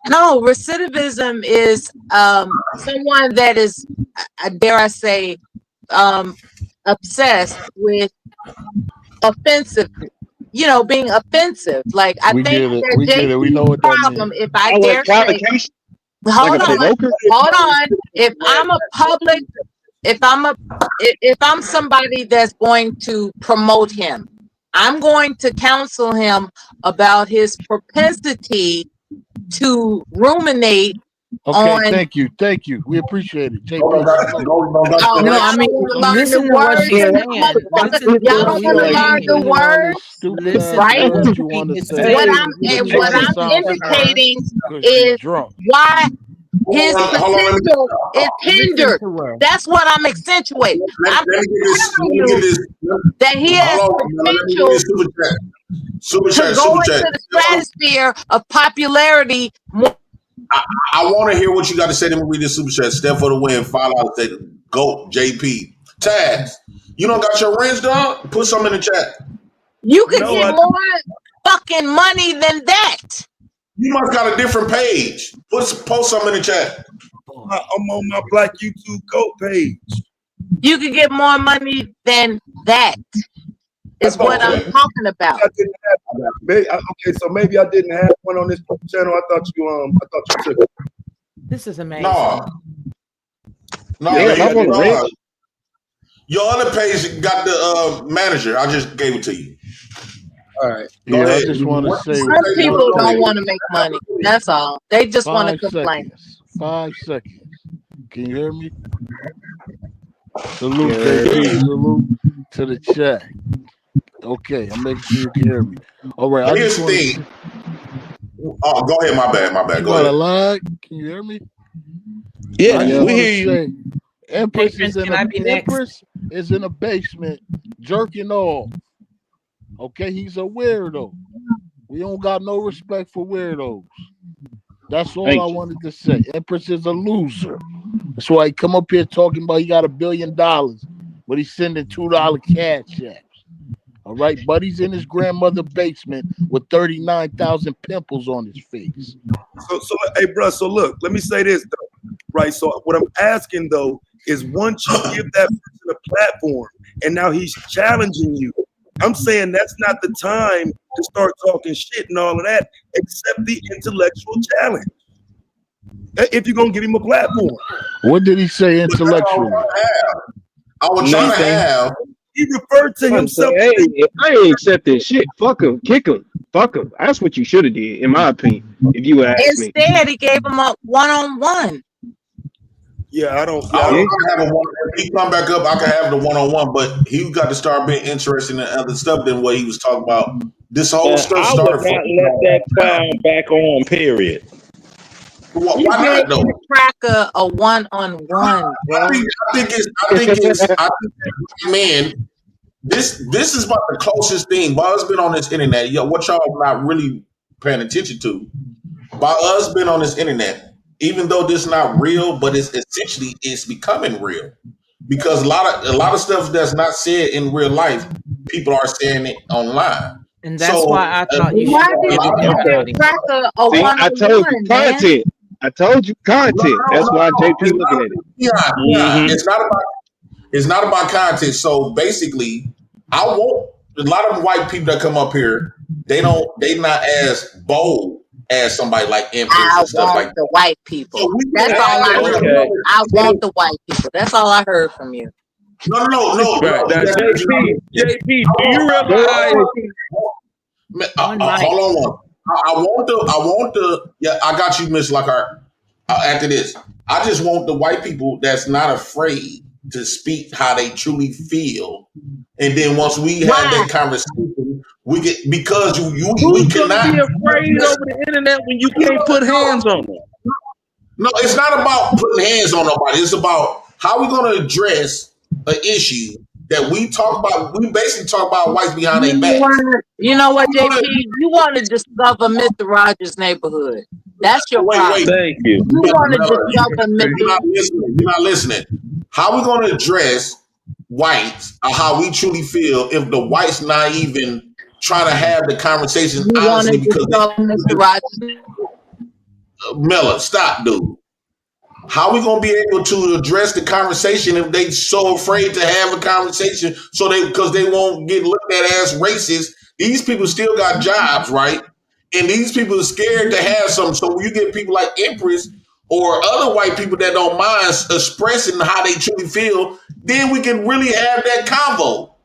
No, recidivism is someone that is, dare I say, obsessed with offensive, being offensive. Like I think that we know what that problem, means. if I dare say, hold on. If I'm somebody that's going to promote him, I'm going to counsel him about his propensity to ruminate. Okay, thank you. We appreciate it. JP. Listen to what she's saying. Y'all don't want to learn the words, right? What I'm indicating is why his potential is hindered. That's what I'm accentuating. I'm telling you that he has potential to go into the stratosphere of popularity. I want to hear what you got to say. Let me read this super chat. Step for the win. Follow out. Say go JP. Taz, you don't got your wrench done? Put some in the chat. You could get more fucking money than that. You must got a different page. Post some in the chat. I'm on my Black YouTube Goat page. You could get more money than that. Is what I'm talking about. Okay, so maybe I didn't have one on this channel. I thought you took it. This is amazing. No. Your other page got the manager. I just gave it to you. All right. Go ahead. I just want to say, some people don't want to make money. That's all. They just want to complain. 5 seconds. Can you hear me? Salute, JP. Salute to the chat. Okay, I'm making sure you can hear me. All right. Here's the thing. Oh, go ahead. My bad. Go ahead. Line? Can you hear me? Yeah, we hear you. Empress is in a basement jerking off. Okay, he's a weirdo. We don't got no respect for weirdos. That's all I wanted to say. Empress is a loser. That's why he come up here talking about he got $1 billion, but he's sending $2 cash apps. All right, Buddy's in his grandmother's basement with 39,000 pimples on his face. So hey, bro. So look, let me say this though, right? So what I'm asking though is, once you give that person a platform, and now he's challenging you, I'm saying that's not the time to start talking shit and all of that. Accept the intellectual challenge if you're gonna give him a platform. What did he say intellectually? I was trying to have. He referred to himself. Hey, I ain't accepting shit. Fuck him. Kick him. Fuck him. That's what you should have did, in my opinion, if you ask me. Instead, he gave him a one-on-one. Yeah, I don't. Have a one. If he come back up, I can have the one-on-one, but he got to start being interested in other stuff than what he was talking about. This whole stuff I started would not let that clown back on. Period. Why not though? Cracker a one-on-one, bro. I think it's man. This is about the closest thing. By us been on this internet, what y'all not really paying attention to. By us being on this internet, even though this not real, but it's becoming real. Because a lot of stuff that's not said in real life, people are saying it online. And that's why I thought you should give Cracker a See, one-on-one, I told you content. I told you content. That's why JP looking at it. Yeah, it's not about content. So basically, I want a lot of them white people that come up here. They not as bold as somebody like Imperious and stuff like that. The white people. So that's all I heard. I want the white people. That's all I heard from you. No. Right. Now, JP, do you realize? Hold on one. I want the. Yeah, I got you, Miss Lockhart. After this, I just want the white people that's not afraid to speak how they truly feel, and then once we have that conversation, we get because we cannot be afraid over the internet when you can't put hands on them. No, it's not about putting hands on nobody. It's about how we're going to address an issue that we talk about. We basically talk about whites behind their back. You know what, JP? You want to discover Mr. Rogers' neighborhood. That's your problem. Thank you. You want to discover Mr. You're not listening. How we going to address whites or how we truly feel if the whites not even trying to have the conversation honestly because Mr. Rogers. Miller, stop, dude. How we gonna be able to address the conversation if they so afraid to have a conversation? Because they won't get looked at as racist. These people still got jobs, right? And these people are scared to have some. So when you get people like Empress or other white people that don't mind expressing how they truly feel, then we can really have that convo.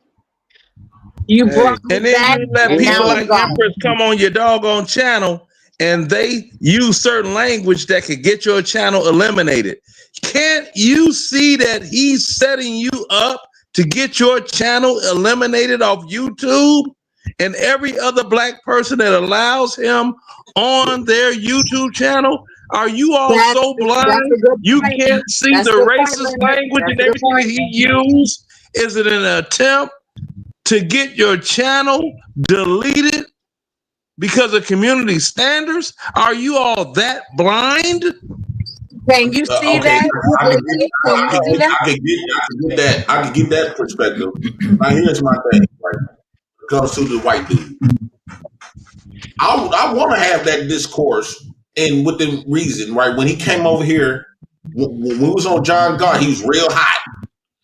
And then you let people like Empress come on your doggone channel and they use certain language that could get your channel eliminated. Can't you see that he's setting you up to get your channel eliminated off YouTube and every other black person that allows him on their YouTube channel? Are you all so blind you can't see the racist language and everything that he used? Is it an attempt to get your channel deleted because of community standards? Are you all that blind? Can you see that? I can get that perspective. Now here's my thing, right? When it comes to the white dude. I want to have that discourse and with the reason, right? When he came over here, when we was on John God, he was real hot.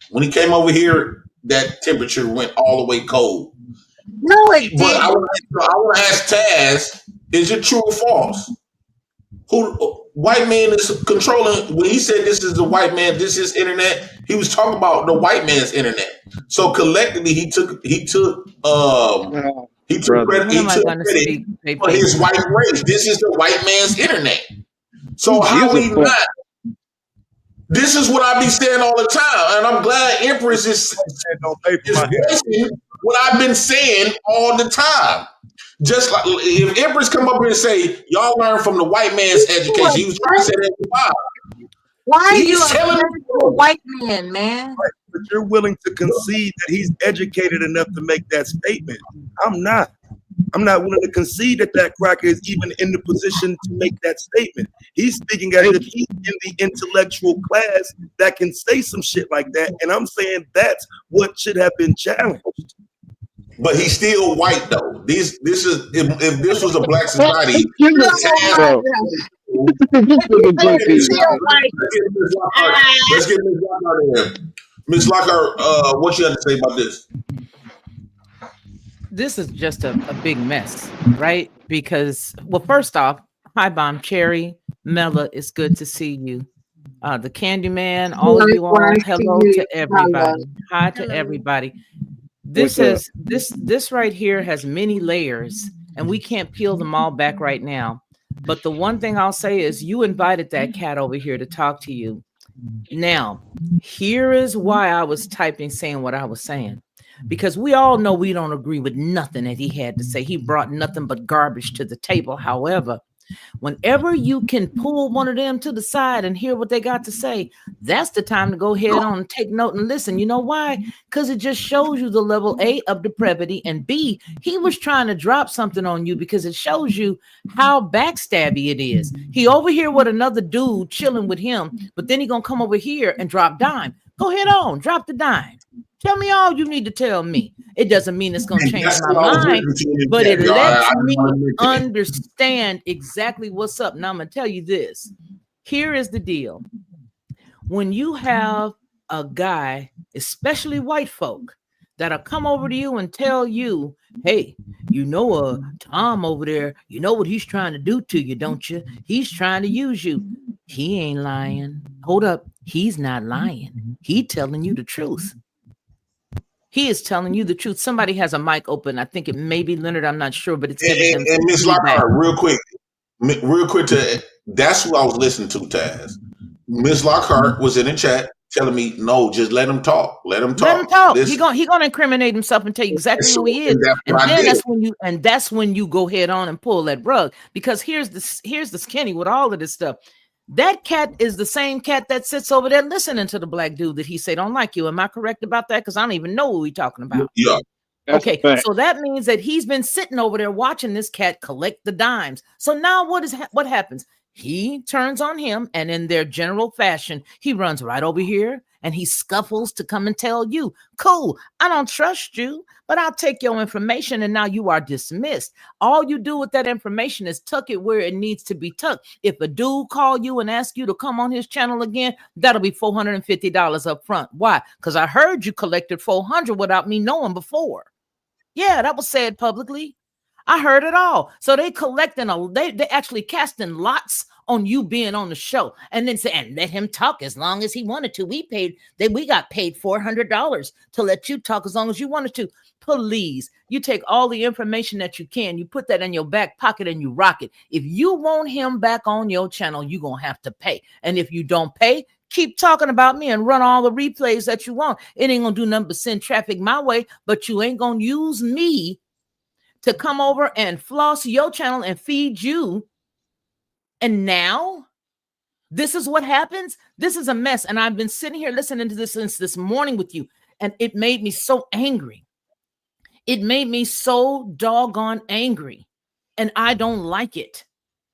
When he came over here, that temperature went all the way cold. No, it didn't. But I want to ask Taz, is it true or false? Who white man is controlling? When he said this is the white man, this is internet, he was talking about the white man's internet. So collectively, he took credit for his white race. This is the white man's internet. So how we not? This is what I be saying all the time, and I'm glad Empress is voicing what I've been saying all the time. Just like if Empress come up here and say, y'all learn from the white man's education, he was trying to say that to Bob. Why are you telling a white man, man? Right, but you're willing to concede that he's educated enough to make that statement. I'm not. I'm not willing to concede that cracker is even in the position to make that statement. He's speaking as if he's in the intellectual class that can say some shit like that. And I'm saying that's what should have been challenged. but he's still white though. This is if this was a black society, No, Bro, this nigga JP, still man. white. Let's get Miss Lockhart in here. Miss Lockhart, what you have to say about this? This is just a big mess, right? Because, well, first off, hi, Bomb Cherry. Mela, it's good to see you. The Candyman, all of you all, Likewise to hello you. to everybody. Hi to Hello. everybody. What's This up? is this right here has many layers, and we can't peel them all back right now. But the one thing I'll say is you invited that cat over here to talk to you. Now, here is why I was typing saying what I was saying. Because we all know we don't agree with nothing that he had to say. He brought nothing but garbage to the table. However, whenever you can pull one of them to the side and hear what they got to say, that's the time to go ahead on and take note and listen. You know why? Because it just shows you the level A of depravity, and B, he was trying to drop something on you because it shows you how backstabby it is. He over here with another dude chilling with him, but then he gonna come over here and drop dime. Go ahead on, drop the dime. Tell me all you need to tell me. It doesn't mean it's going to change my mind, but it lets me understand exactly what's up. Now, I'm going to tell you this. Here is the deal. When you have a guy, especially white folk, that'll come over to you and tell you, hey, you know, Tom over there, you know what he's trying to do to you, don't you? He's trying to use you. He ain't lying. Hold up. He's not lying. He telling you the truth. He is telling you the truth. Somebody has a mic open. I think it may be Leonard. I'm not sure, but it's giving him And Miss feedback. Lockhart, real quick that's who I was listening to, Taz. Miss Lockhart was in the chat telling me, no, just let him talk. Let him talk. Let him talk. He gonna incriminate himself and tell you exactly who he is. And then that's when you go head on and pull that rug. Because here's the skinny with all of this stuff. That cat is the same cat that sits over there listening to the black dude that he say don't like you. Am I correct about that? Because I don't even know who he's talking about. Yeah. Okay, so that means that he's been sitting over there watching this cat collect the dimes. So now what happens? He turns on him, and in their general fashion, he runs right over here and he scuffles to come and tell you, cool, I don't trust you, but I'll take your information, and now you are dismissed. All you do with that information is tuck it where it needs to be tucked. If a dude call you and ask you to come on his channel again, that'll be $450 up front. Why? Because I heard you collected $400 without me knowing before. Yeah, that was said publicly. I heard it all. So they collecting they actually casting lots on you being on the show, and then say, and let him talk as long as he wanted to. We got paid $400 to let you talk as long as you wanted to. Please, you take all the information that you can, you put that in your back pocket and you rock it. If you want him back on your channel, you're gonna have to pay. And if you don't pay, keep talking about me and run all the replays that you want. It ain't gonna do nothing but send traffic my way, but you ain't gonna use me to come over and floss your channel and feed you. And now this is what happens. This is a mess. And I've been sitting here listening to this since this morning with you, and it made me so angry. It made me so doggone angry, and I don't like it.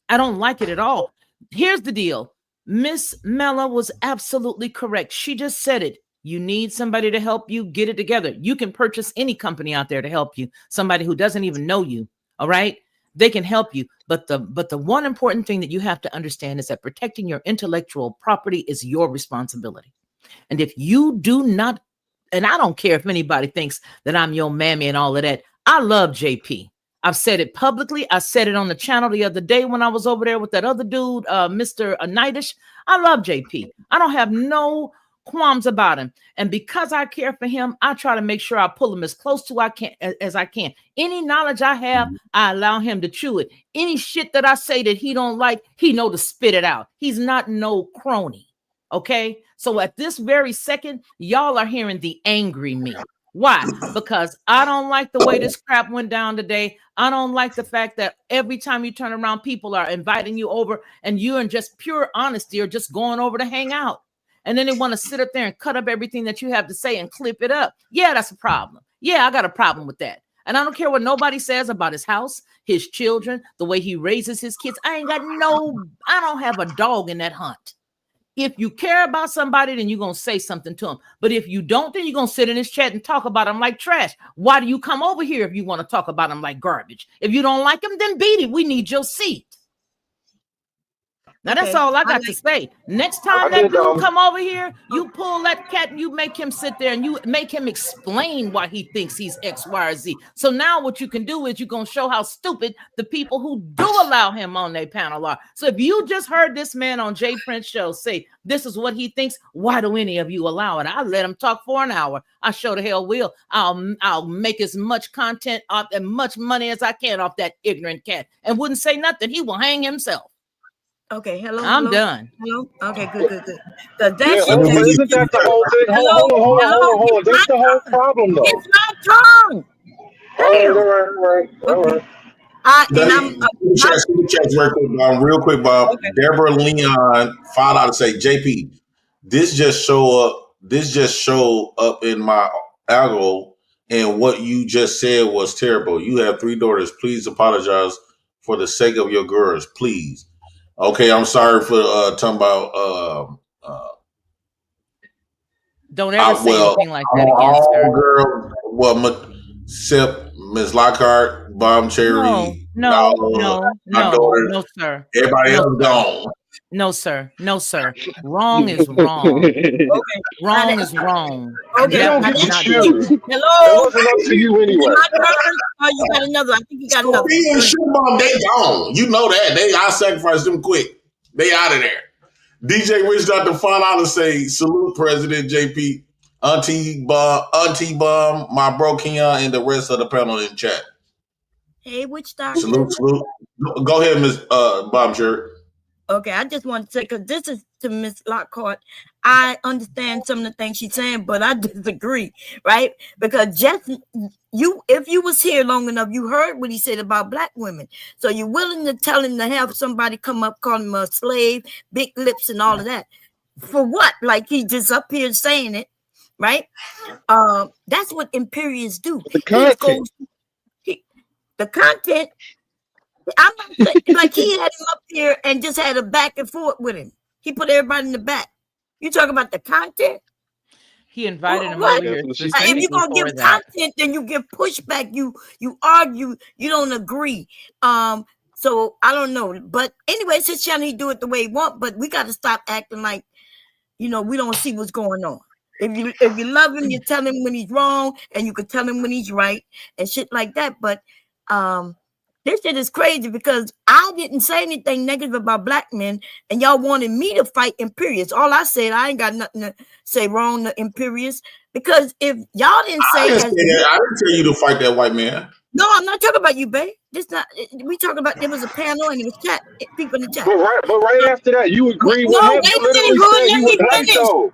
I don't like it at all. Here's the deal. Miss Mela was absolutely correct. She just said it. You need somebody to help you get it together. You can purchase any company out there to help you. Somebody who doesn't even know you. All right. They can help you. But the one important thing that you have to understand is that protecting your intellectual property is your responsibility. And if you do not, and I don't care if anybody thinks that I'm your mammy and all of that. I love JP. I've said it publicly. I said it on the channel the other day when I was over there with that other dude, Mr. Nightish. I love JP. I don't have no qualms about him. And because I care for him, I try to make sure I pull him as close to as I can. Any knowledge I have, I allow him to chew it. Any shit that I say that he don't like, he know to spit it out. He's not no crony. Okay? So at this very second, y'all are hearing the angry me. Why? Because I don't like the way this crap went down today. I don't like the fact that every time you turn around, people are inviting you over and you're in just pure honesty or just going over to hang out. And then they want to sit up there and cut up everything that you have to say and clip it up. Yeah, that's a problem. Yeah, I got a problem with that. And I don't care what nobody says about his house, his children, the way he raises his kids. I don't have a dog in that hunt. If you care about somebody, then you're going to say something to them. But if you don't, then you're going to sit in this chat and talk about them like trash. Why do you come over here if you want to talk about them like garbage? If you don't like them, then beat it. We need your seat. Now, that's all I got to say. Next time that dude come over here, you pull that cat and you make him sit there and you make him explain why he thinks he's X, Y, or Z. So now what you can do is you're going to show how stupid the people who do allow him on their panel are. So if you just heard this man on Jay Prince show say, this is what he thinks, why do any of you allow it? I'll let him talk for an hour. I sure the hell will. I'll make as much content off and much money as I can off that ignorant cat and wouldn't say nothing. He will hang himself. Okay, hello. I'm done. Hello. Okay, good. That's isn't that the whole thing? Hold on. That's the whole problem, though. It's my turn. All right. Real quick, Bob. Okay. Deborah Leon filed out and say, JP, this just showed up in my algo, and what you just said was terrible. You have 3 daughters. Please apologize for the sake of your girls, please. Okay, I'm sorry for talking about. Don't ever say anything like that again, sir. Girl, well, except Ms. Lockhart, Bomb Cherry. No, sir. Everybody else gone. No, sir. Wrong is wrong. Okay. Wrong is wrong. Okay. Hello. It wasn't up to you anyway. Oh, you got another. I think you got another. Sophia and Shubham, they gone. You know that. I sacrificed them quick. They out of there. DJ Rich Dr. Fun out and say, salute President JP, Auntie Bomb, my bro Keon, and the rest of the panel in chat. Hey, Witch Doctor. Salute. Go ahead, Miss Bomb Shirt. Okay, I just want to say, because this is to Miss Lockhart, I understand some of the things she's saying, but I disagree, right? Because if you was here long enough, you heard what he said about black women. So you're willing to tell him to have somebody come up, call him a slave, big lips and all of that. For what? Like he just up here saying it, right? That's what Imperious do. The content. The content. I'm not like he had him up here and just had a back and forth with him. He put everybody in the back. You talking about the content? He invited him over here. If you're gonna give content, then you give pushback. You argue. You don't agree. So I don't know. But anyway, it's his channel. He do it the way he want. But we got to stop acting like, we don't see what's going on. If you love him, you tell him when he's wrong, and you can tell him when he's right, and shit like that. But this shit is crazy because I didn't say anything negative about black men, and y'all wanted me to fight Imperious. All I said, I ain't got nothing to say wrong to Imperious, because if y'all didn't say, I didn't tell you to fight that white man. No, I'm not talking about you, babe. We talking about there was a panel and it was chat, people in the chat. But right after that, you agree with him. You literally said you would like so.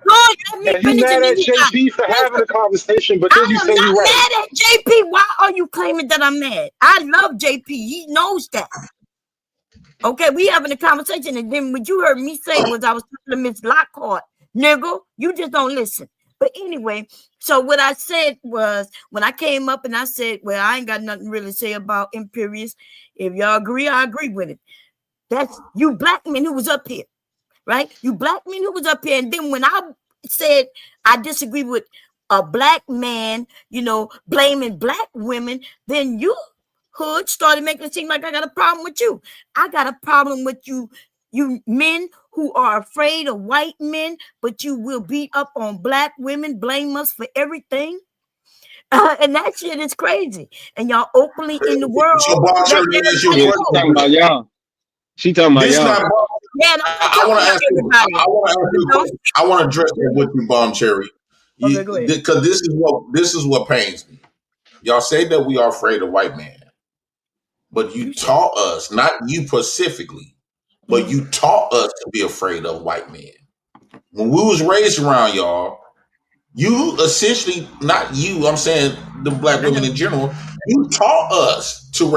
And you mad at JP for having a conversation, but then you say you're right. I'm mad at JP. Why are you claiming that I'm mad? I love JP. He knows that. Okay, we having a conversation, and then what you heard me say was I was talking to Miss Lockhart. Nigga, you just don't listen. But anyway, so what I said was, when I came up and I said, well, I ain't got nothing really to say about Imperious. If y'all agree, I agree with it. That's you black men who was up here, right? You black men who was up here. And then when I said I disagree with a black man, blaming black women, then you hood started making it seem like I got a problem with you. I got a problem with you men who are afraid of white men, but you will beat up on black women, blame us for everything. And that shit is crazy. And y'all openly in the world. So talking about y'all. She talking about y'all. Yeah, I want to address that with you, Bomb Cherry. Because this is what pains me. Y'all say that we are afraid of white men, but you taught us, not you specifically, but you taught us to be afraid of white men. When we was raised around y'all, you essentially, not you, I'm saying the black women in general, you taught us to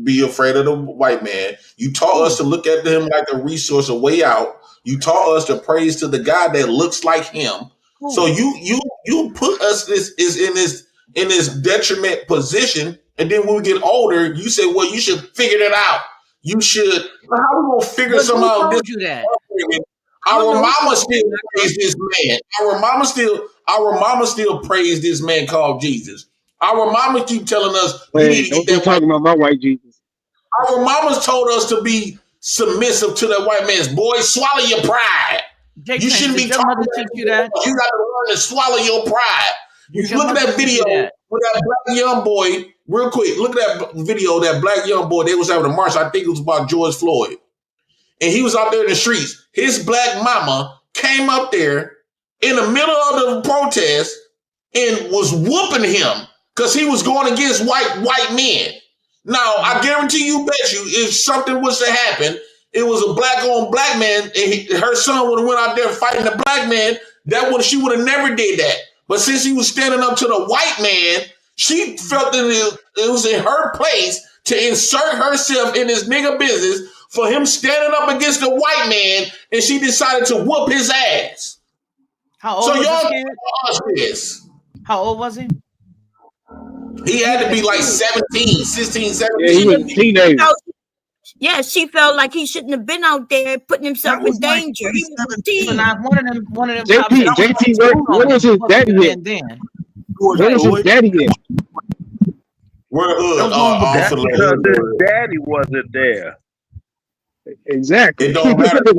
be afraid of the white man. You taught us to look at him like a resource, a way out. You taught us to praise to the guy that looks like him. So you put us in this detriment position, and then when we get older, you say, well, you should figure that out. You should. How we gonna figure something out? You that? Our mama still praise this man. Our mama still praise this man called Jesus. Our mama keep telling us you need Wait, to don't get keep that white. talking about my white Jesus. Our mamas told us to be submissive to that white man's boy. Swallow your pride. You Prince, shouldn't be did your talking mother about teach you that? you got to learn to swallow your pride. You Did your look at mother that teach video you that? with that black young boy, real quick. Look at that video, that black young boy. They was having a march. I think it was about George Floyd. And he was out there in the streets. His black mama came up there in the middle of the protest and was whooping him because he was going against white men. Now, I guarantee you, bet you, if something was to happen, it was a black on black man, and her son would have went out there fighting the black man. She would have never did that. But since he was standing up to the white man, she felt that it was in her place to insert herself in this nigga business for him standing up against the white man, and she decided to whoop his ass. How old was this kid? This. How old was he? He had to be like 17, 16, 17. Yeah, he was a teenager. Yeah, she felt like he shouldn't have been out there putting himself in danger. He was a teen. So now one of them JP, where was his daddy at? Where was his daddy at? That's because his daddy wasn't there. Exactly. It don't matter. He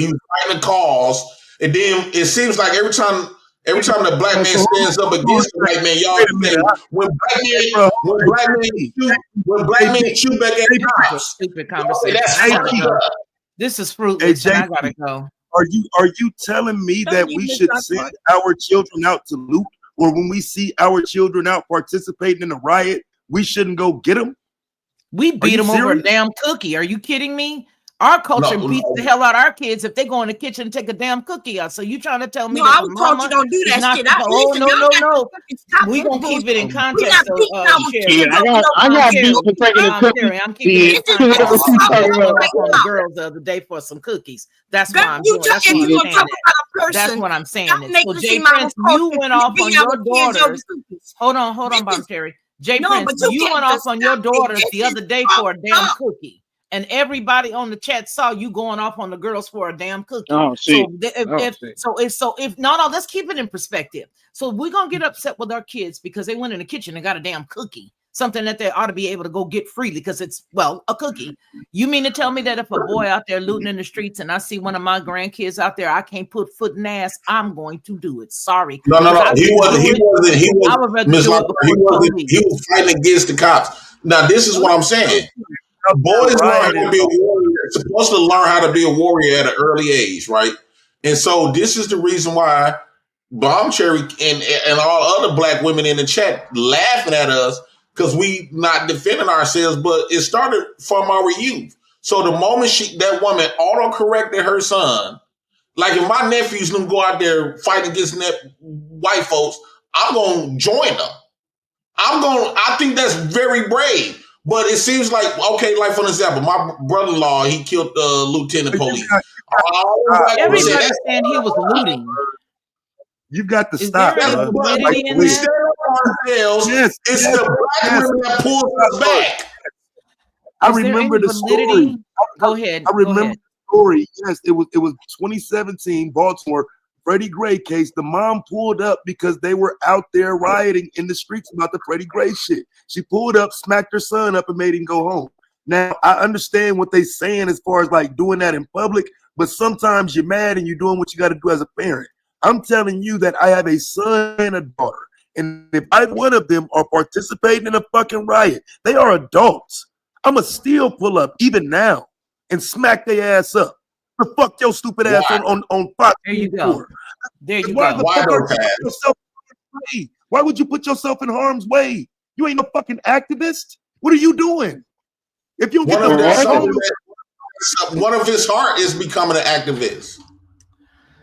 was fighting the cause, and then it seems like every time the black man stands up against the white man, y'all say when black men shoot back at cops. Stupid conversation. This is fruitless. Hey, and I gotta go. Are you telling me that we should send our children out to loot, or when we see our children out participating in a riot, we shouldn't go get them? We beat them over a damn cookie. Are you kidding me? Our culture beats the hell out of our kids if they go in the kitchen and take a damn cookie out. So you trying to tell me that I was taught you don't do that shit. No. We're going to keep it in context. I got beat for taking a cookie. I'm keeping it in context. On the girls the other day for some cookies. That's why I'm doing That's what I'm saying. So Jay Prince, you went off on your daughters. Hold on, Bob Terry. Jay Prince, you went off on your daughters the other day for a damn cookie. And everybody on the chat saw you going off on the girls for a damn cookie. Oh, so let's keep it in perspective. So we're gonna get upset with our kids because they went in the kitchen and got a damn cookie, something that they ought to be able to go get freely because it's a cookie. You mean to tell me that if a boy out there looting in the streets and I see one of my grandkids out there, I can't put foot in ass? I'm going to do it. Sorry. No. He was fighting against the cops. Now this is what I'm saying. Boys learn how to be a warrior. They're supposed to learn how to be a warrior at an early age, right? And so this is the reason why Bomb Cherry and all other black women in the chat laughing at us because we not defending ourselves, but it started from our youth. So the moment that woman auto-corrected her son, like if my nephews don't go out there fighting against white folks, I'm going to join them. I think that's very brave. But it seems like, okay, like for example, my brother-in-law, he killed Lieutenant Police. Everybody saying he was looting. You got to stop. We stand up ourselves. Yes, it's the black women that pulls us back. I remember the story. Go ahead. I remember the story. Yes, it was 2017, Baltimore. Freddie Gray case, the mom pulled up because they were out there rioting in the streets about the Freddie Gray shit. She pulled up, smacked her son up, and made him go home. Now, I understand what they're saying as far as like doing that in public, but sometimes you're mad and you're doing what you got to do as a parent. I'm telling you that I have a son and a daughter, and if either one of them are participating in a fucking riot, they are adults. I'm going to still pull up, even now, and smack their ass up. The fuck your stupid ass on Fox. There you go. There you Why go. Why would you put yourself in harm's way? You ain't no fucking activist. What are you doing? If you don't get one of his heart is becoming an activist.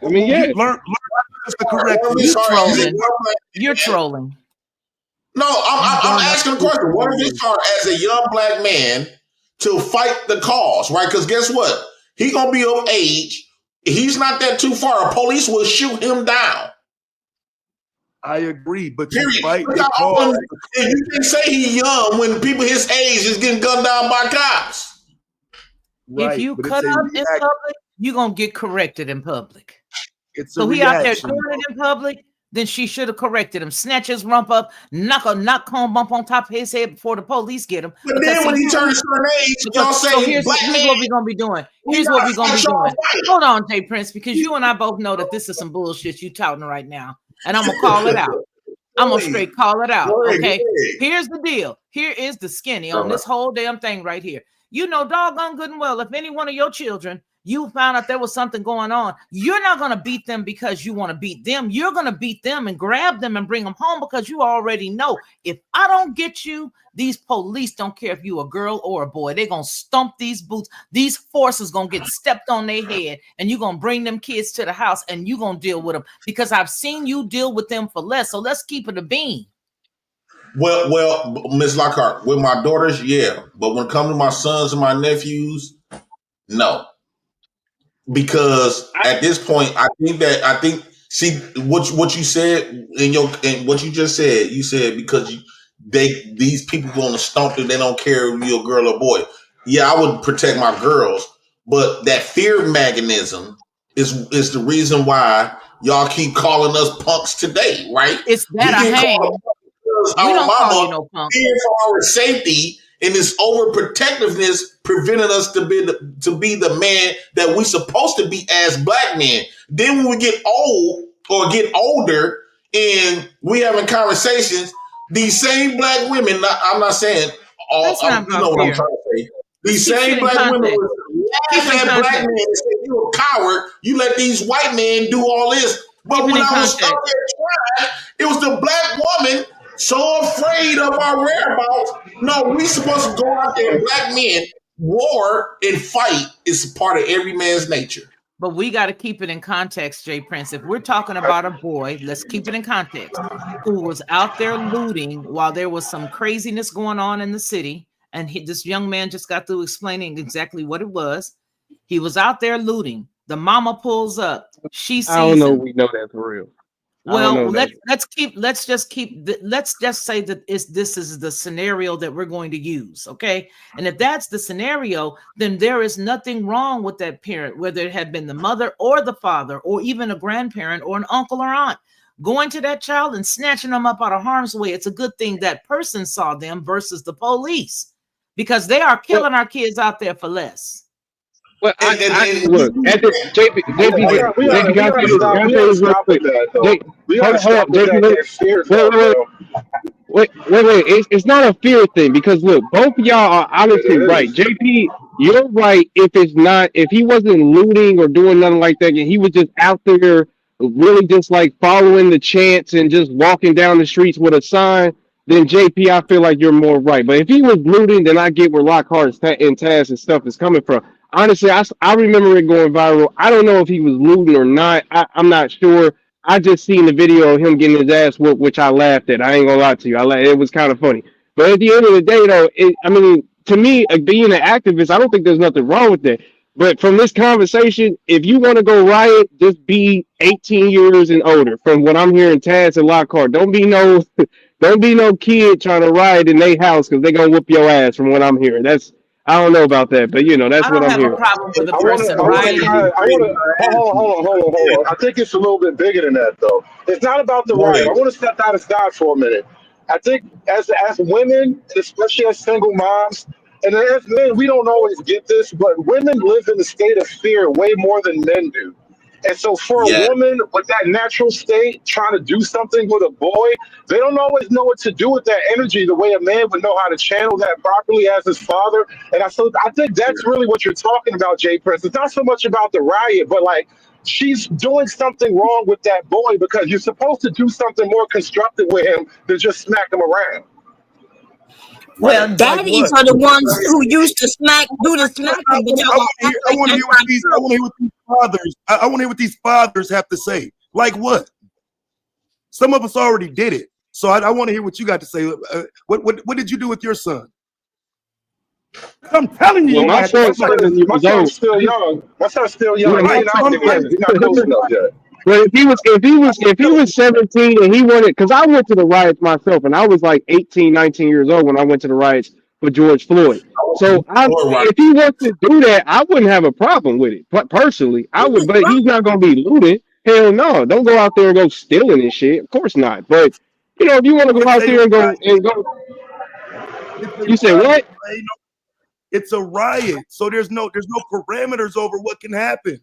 I mean, yeah. Learn the correct. You're trolling. No, I'm asking a question. What if his heart as a young black man to fight the cause, right? Because guess what? He gonna be of age. He's not that too far. Police will shoot him down. I agree, but you fight the cause. You can say he's young when people his age is getting gunned down by cops. Right, if you cut up in public, you're gonna get corrected in public. It's So a he out there reaction. doing it in public, then she should have corrected him. Snatch his rump up, knock comb bump on top of his head before the police get him. But then when he turns a certain age, y'all say so here's black man. what we're gonna be doing. Here's what we're gonna be doing. Hold on, Jay Prince, because you and I both know that this is some bullshit you touting right now, and I'm gonna call it out. I'm gonna straight call it out. Okay. Here's the deal. Here is the skinny on this whole damn thing right here. You know, doggone good and well, if any one of your children, you found out there was something going on, you're not going to beat them because you want to beat them. You're going to beat them and grab them and bring them home because you already know if I don't get you, these police don't care if you a girl or a boy. They're going to stomp these boots. These forces going to get stepped on their head, and you're going to bring them kids to the house and you're going to deal with them because I've seen you deal with them for less. So let's keep it a bean. Well, Ms. Lockhart, with my daughters, yeah. But when it comes to my sons and my nephews, no. Because at this point, I think see what you said and what you just said, you said because these people going to stomp you, they don't care if you're a girl or boy. Yeah, I would protect my girls, but that fear mechanism is the reason why y'all keep calling us punks today, right? It's that I hang. We don't call you no punk. Fear for our safety and this overprotectiveness prevented us to be the man that we supposed to be as black men. Then when we get old or get older and we having conversations, these same black women, I'm not saying all, you know what I'm trying to say. These same black women would laugh at black men and say, "You a coward. You let these white men do all this." But when I was out there trying, it was the black woman so afraid of our whereabouts. No, we supposed to go out there, black men, war and fight is part of every man's nature. But we got to keep it in context, Jay Prince. If we're talking about a boy, let's keep it in context, who was out there looting while there was some craziness going on in the city. And this young man just got through explaining exactly what it was. He was out there looting. The mama pulls up. She sees I don't know. him. We know that's real. Well, let's just say that this is the scenario that we're going to use, okay? And if that's the scenario, then there is nothing wrong with that parent, whether it had been the mother or the father or even a grandparent or an uncle or aunt, going to that child and snatching them up out of harm's way. It's a good thing that person saw them versus the police, because they are killing our kids out there for less. Well, look at the JP. Wait. It's not a fear thing because look, both of y'all are honestly right. JP, you're right. If he wasn't looting or doing nothing like that, and he was just out there really just like following the chants and just walking down the streets with a sign, then JP, I feel like you're more right. But if he was looting, then I get where Lockhart's and Taz and stuff is coming from. Honestly, I remember it going viral. I don't know if he was looting or not. I'm not sure. I just seen the video of him getting his ass whooped, which I laughed at. I ain't gonna lie to you. It was kind of funny. But at the end of the day, though, to me, being an activist, I don't think there's nothing wrong with that. But from this conversation, if you want to go riot, just be 18 years and older. From what I'm hearing, Taz and Lockhart, don't be no kid trying to riot in their house because they gonna whoop your ass. From what I'm hearing, I don't know about that, but that's what I'm hearing. Hold on. I think it's a little bit bigger than that, though. It's not about the riot. I want to step out of side for a minute. I think as women, especially as single moms, and as men, we don't always get this, but women live in a state of fear way more than men do. And so for a woman with that natural state trying to do something with a boy, they don't always know what to do with that energy the way a man would know how to channel that properly as his father. And I think that's really what you're talking about, Jay Prince. It's not so much about the riot, but like she's doing something wrong with that boy because you're supposed to do something more constructive with him than just smack him around. Well, daddies are the ones who used to do the smacking. I want to hear what these fathers have to say. Like what? Some of us already did it, so I want to hear what you got to say. What did you do with your son? I'm telling you, my son's still young. My son's still young. He's not close enough yet. But if he was 17 and he wanted, because I went to the riots myself and I was like 18, 19 years old when I went to the riots. for George Floyd. So if he wants to do that, I wouldn't have a problem with it. But personally, I would. But he's not going to be looting. Hell no! Don't go out there and go stealing and shit. Of course not. But if you want to go out there and go you say what? It's a riot. So there's no parameters over what can happen.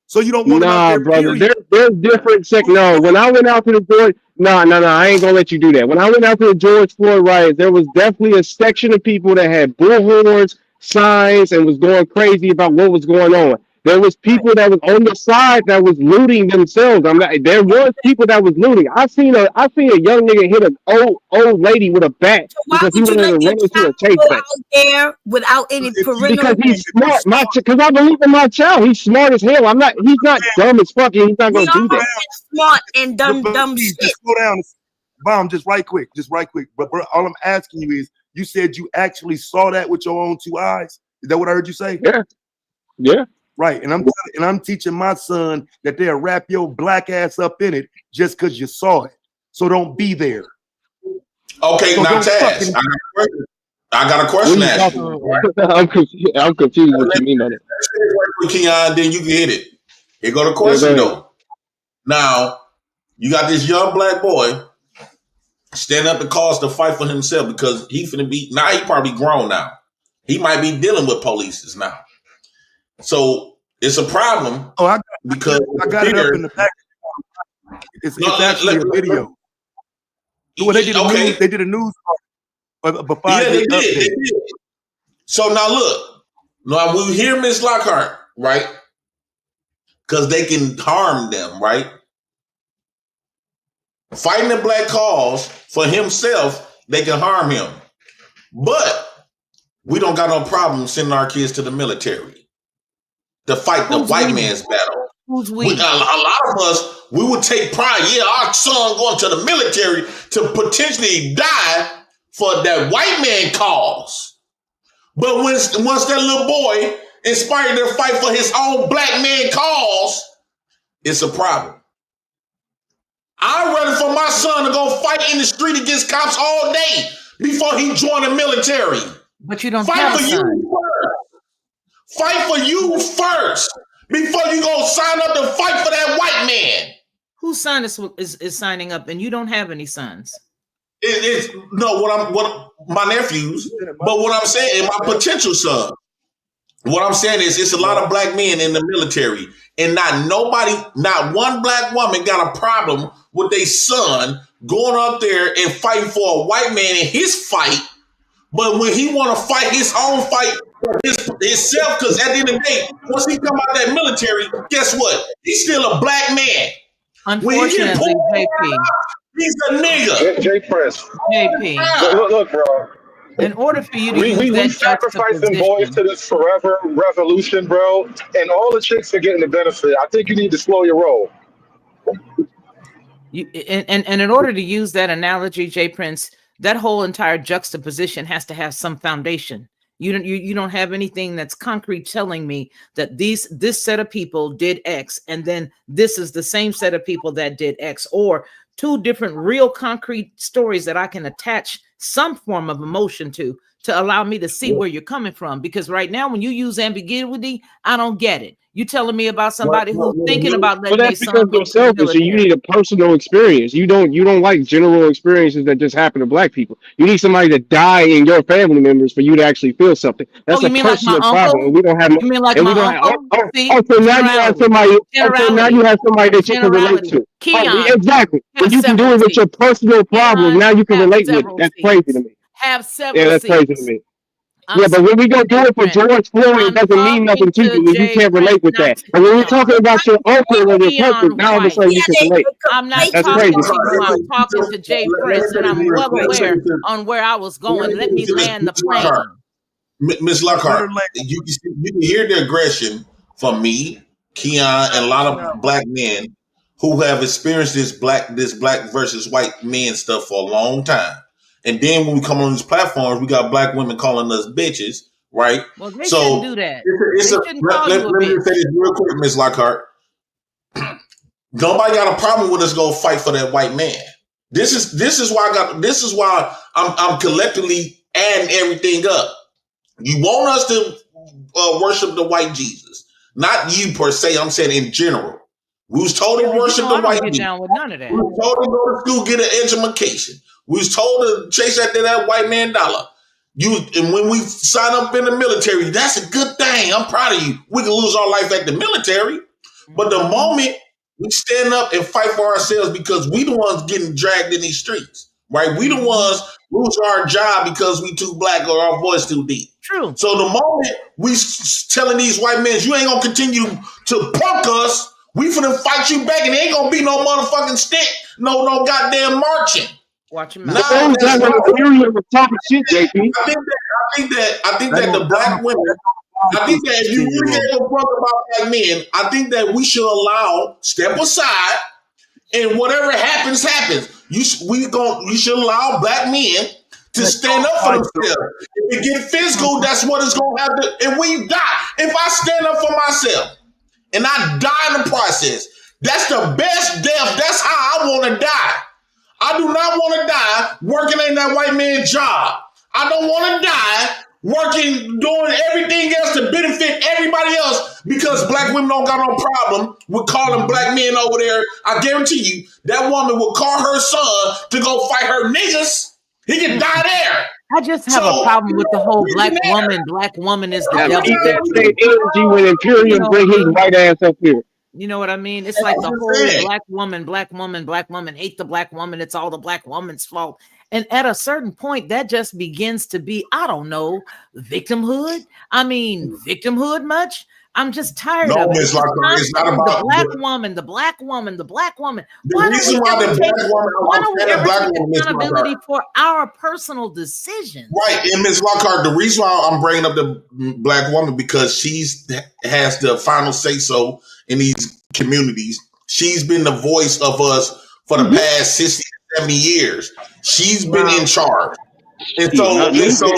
So you don't want them out Nah, there, brother. period. There's different No, when I went out to the George, no, I ain't gonna let you do that. When I went out to the George Floyd riot, there was definitely a section of people that had bullhorns, signs, and was going crazy about what was going on. There was people that was on the side that was looting themselves. There was people that was looting. I seen a young nigga hit an old lady with a bat Why because he would you wanted to let your run into a child chase go bat. out there without any parental? Because he's smart. Because I believe in my child. He's smart as hell. He's not dumb as fuck. He's not We gonna do all that. smart and dumb shit. Just slow down. Bomb, just right quick. But bro, all I'm asking you is, you said you actually saw that with your own two eyes. Is that what I heard you say? Yeah. Right. And I'm teaching my son that they'll wrap your black ass up in it just because you saw it. So don't be there. Okay, so now Taz, I got a question to ask you. I'm confused what you mean by that. Keon, then you can hit it. Here go the question though. Now, you got this young black boy stand up the cause to fight for himself because he probably grown now. He might be dealing with police now. So it's a problem. Because I got it up in the back. It's actually a video. Well, they did a news before. Yeah, they did. So now look. Now we hear Miss Lockhart, right? Because they can harm them, right? Fighting the black cause for himself, they can harm him. But we don't got no problem sending our kids to the military to fight the white man's battle. Who's we? A lot of us, we would take pride. Yeah, our son going to the military to potentially die for that white man cause. But once that little boy inspired to fight for his own black man cause, it's a problem. I'd rather for my son to go fight in the street against cops all day before he join the military. But you don't fight have for a you son. first. Fight for you first before you go sign up to fight for that white man. Whose son is signing up, and you don't have any sons? It's my nephews, but what I'm saying, my potential son. What I'm saying is, it's a lot of black men in the military, and not one black woman got a problem with their son going up there and fighting for a white man in his fight. But when he want to fight his own fight for himself, because at the end of the day, once he come out of that military, guess what? He's still a black man. Unfortunately, JP. He's a nigga. J Press. JP. Look, bro. In order for you to we sacrificing boys to this forever revolution, bro, and all the chicks are getting the benefit. I think you need to slow your roll. And in order to use that analogy, J Prince, that whole entire juxtaposition has to have some foundation. You don't have anything that's concrete telling me that this set of people did X, and then this is the same set of people that did X, or two different real concrete stories that I can attach some form of emotion to allow me to see where you're coming from. Because right now, when you use ambiguity, I don't get it. You telling me about somebody who's thinking about letting their son go to the military. You need a personal experience. You don't like general experiences that just happen to black people. You need somebody to die in your family members for you to actually feel something. That's a personal problem. We don't have. You mean like my uncle? So now you have somebody. So now you have somebody that you can relate to. Exactly. When you can do it with your personal problem, now you can relate with it. That's crazy to me. Have several. Yeah, that's crazy to me. But when we go do it for George Floyd, it doesn't mean nothing to you. You can't relate with that. But when we're talking about your uncle and your cousin, now all of a sudden you can relate. I'm not That's talking crazy. to you. I'm talking to Jay Prince, and I'm well aware on where I was going. Let me land the plane. Miss Lockhart, you can hear the aggression from me, Keon, and a lot of black men who have experienced this black versus white men stuff for a long time. And then when we come on these platforms, we got black women calling us bitches, right? Well, they shouldn't do that. Let me say this real quick, Miss Lockhart. Nobody got a problem with us go fight for that white man. This is why I'm collectively adding everything up. You want us to worship the white Jesus, not you per se. I'm saying in general. We was told to worship the white Jesus. Down with none of that. We was told to go to school, get an education. We was told to chase after that white man dollar. And when we sign up in the military, that's a good thing. I'm proud of you. We can lose our life at the military, but the moment we stand up and fight for ourselves because we the ones getting dragged in these streets, right? We the ones losing our job because we too black or our voice too deep. True. So the moment we telling these white men, you ain't gonna continue to punk us, we finna fight you back, and it ain't gonna be no motherfucking stick, no goddamn marching. Watch him out. I think that the black women, I think that if you really gave a fuck about black men, I think that we should allow, step aside, and whatever happens, happens. You should allow black men to stand up for themselves. If it get physical, that's what it's gonna have to. And we die. If I stand up for myself and I die in the process, that's the best death. That's how I want to die. I do not want to die working in that white man's job. I don't want to die working, doing everything else to benefit everybody else because black women don't got no problem with calling black men over there. I guarantee you that woman will call her son to go fight her niggas. He can die there. I just have a problem with the whole black woman is the devil. Keep that same energy when Imperious bring his white ass up here. You know what I mean? It's like the whole black woman, hate the black woman. It's all the black woman's fault. And at a certain point, that just begins to be, I don't know, victimhood. I mean, victimhood much? I'm just tired of it. It's not about the black woman. The Why don't we ever take accountability for our personal decisions? Right. And Ms. Lockhart, the reason why I'm bringing up the black woman, because she's has the final say so in these communities. She's been the voice of us for the past 60, 70 years. She's been in charge. And so, hold on. Listen,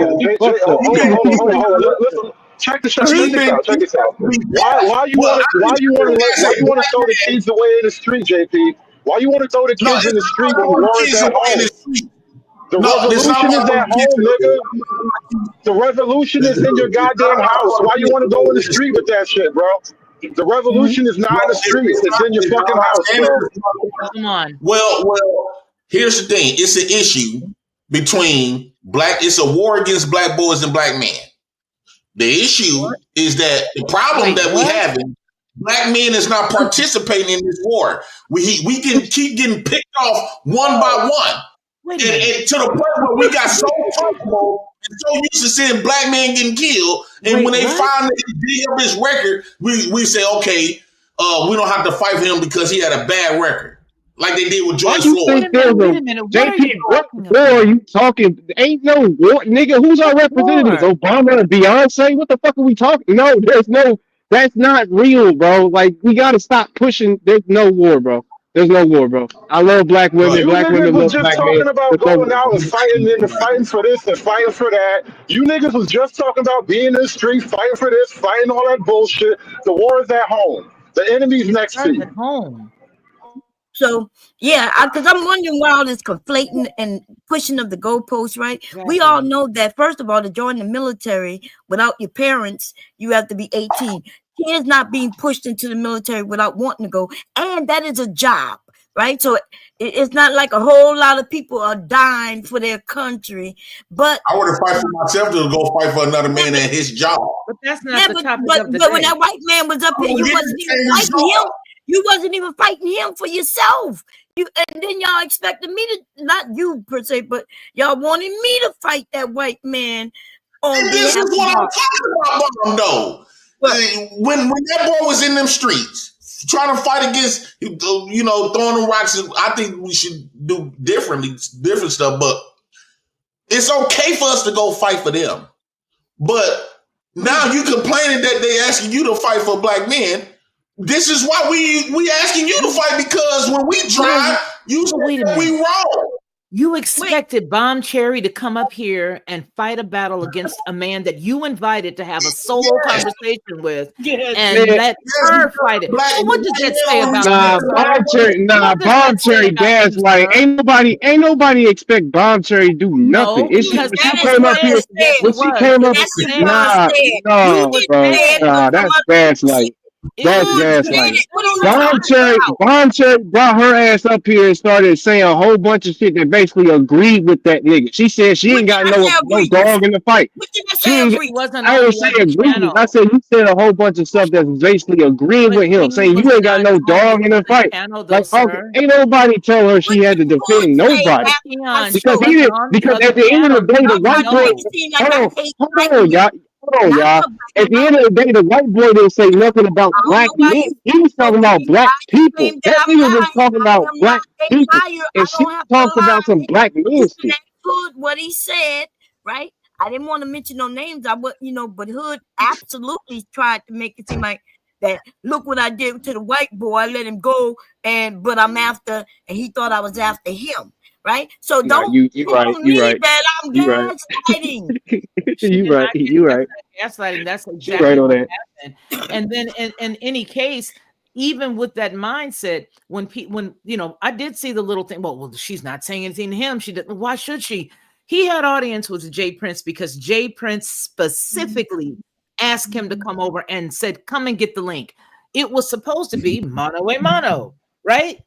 check this out. Why you want to throw the kids away in the street, JP? Why you want to throw the kids in the street when the war is at home? The revolution is at home, nigga. The revolution is in your goddamn house. Why you want to go in the street with that shit, bro? The revolution is not in the streets. It's in your fucking house, bro. Come on. Well, here's the thing. It's an issue between it's a war against black boys and black men. The issue is that the problem that we have is black men is not participating in this war. We can keep getting picked off one by one. And to the point where we got so comfortable and so used to seeing black men getting killed. And when they finally dig up his record, we say, okay, we don't have to fight for him because he had a bad record. Like they did with George Floyd. Wait a minute. JP, what war are you talking? Ain't no war, nigga. Who's our representatives? Obama and Beyonce? What the fuck are we talking? No, that's not real, bro. Like, we gotta stop pushing. There's no war, bro. I love black women. Black women love just black talking men. about going out and fighting for this and fighting for that. You niggas was just talking about being in the street, fighting for this, fighting all that bullshit. The war is at home. The enemy's next to you. At home. So, yeah, because I'm wondering why all this conflating and pushing of the goalposts, right? Exactly. We all know that, first of all, to join the military without your parents, you have to be 18. Kids not being pushed into the military without wanting to go. And that is a job, right? So it's not like a whole lot of people are dying for their country. But I would have fight for myself to go fight for another man at his job. But that's not the topic of the day. But when that white man was up here, you wasn't even fighting him. You wasn't even fighting him for yourself. And then y'all expected me to, not you per se, but y'all wanted me to fight that white man. And this is what I'm talking about, though. When that boy was in them streets trying to fight against, throwing them rocks, I think we should do different stuff. But it's okay for us to go fight for them. But now you complaining that they asking you to fight for black men. This is why we asking you to fight, because when we drive, you say we wrong. You expected Bomb Cherry to come up here and fight a battle against a man that you invited to have a solo conversation with, and let her fight it. So what does that say about Bomb Cherry gaslight. Ain't nobody expect Bomb Cherry to do nothing. No, because When she came up here, that's gaslight. That's gaslight. Bomb Cherry brought her ass up here and started saying a whole bunch of shit that basically agreed with that nigga. She said she ain't got no dog in the fight. I would say agree. I said you said a whole bunch of stuff that's basically agreeing with him, saying you ain't got no dog in the fight. Like, ain't nobody tell her she had to defend nobody. Because at the end of the day, the white boy. Hold on, y'all. At the end of the day, the white boy didn't say nothing about black men. He was talking about black people. That nigga was talking about black people. And she talked about some black men shit. Hood, what he said, right? I didn't want to mention no names. I would, but Hood absolutely tried to make it seem like that. Look what I did to the white boy. I let him go, but I'm after, and he thought I was after him. Right, so don't you right. that I'm gaslighting. You right. Gaslighting. That's exactly right on what happened. And then, in any case, even with that mindset, when I did see the little thing. Well, she's not saying anything to him. She didn't. Why should she? He had audience with Jay Prince because Jay Prince specifically asked him to come over and said, "Come and get the link." It was supposed to be mano a mano, right?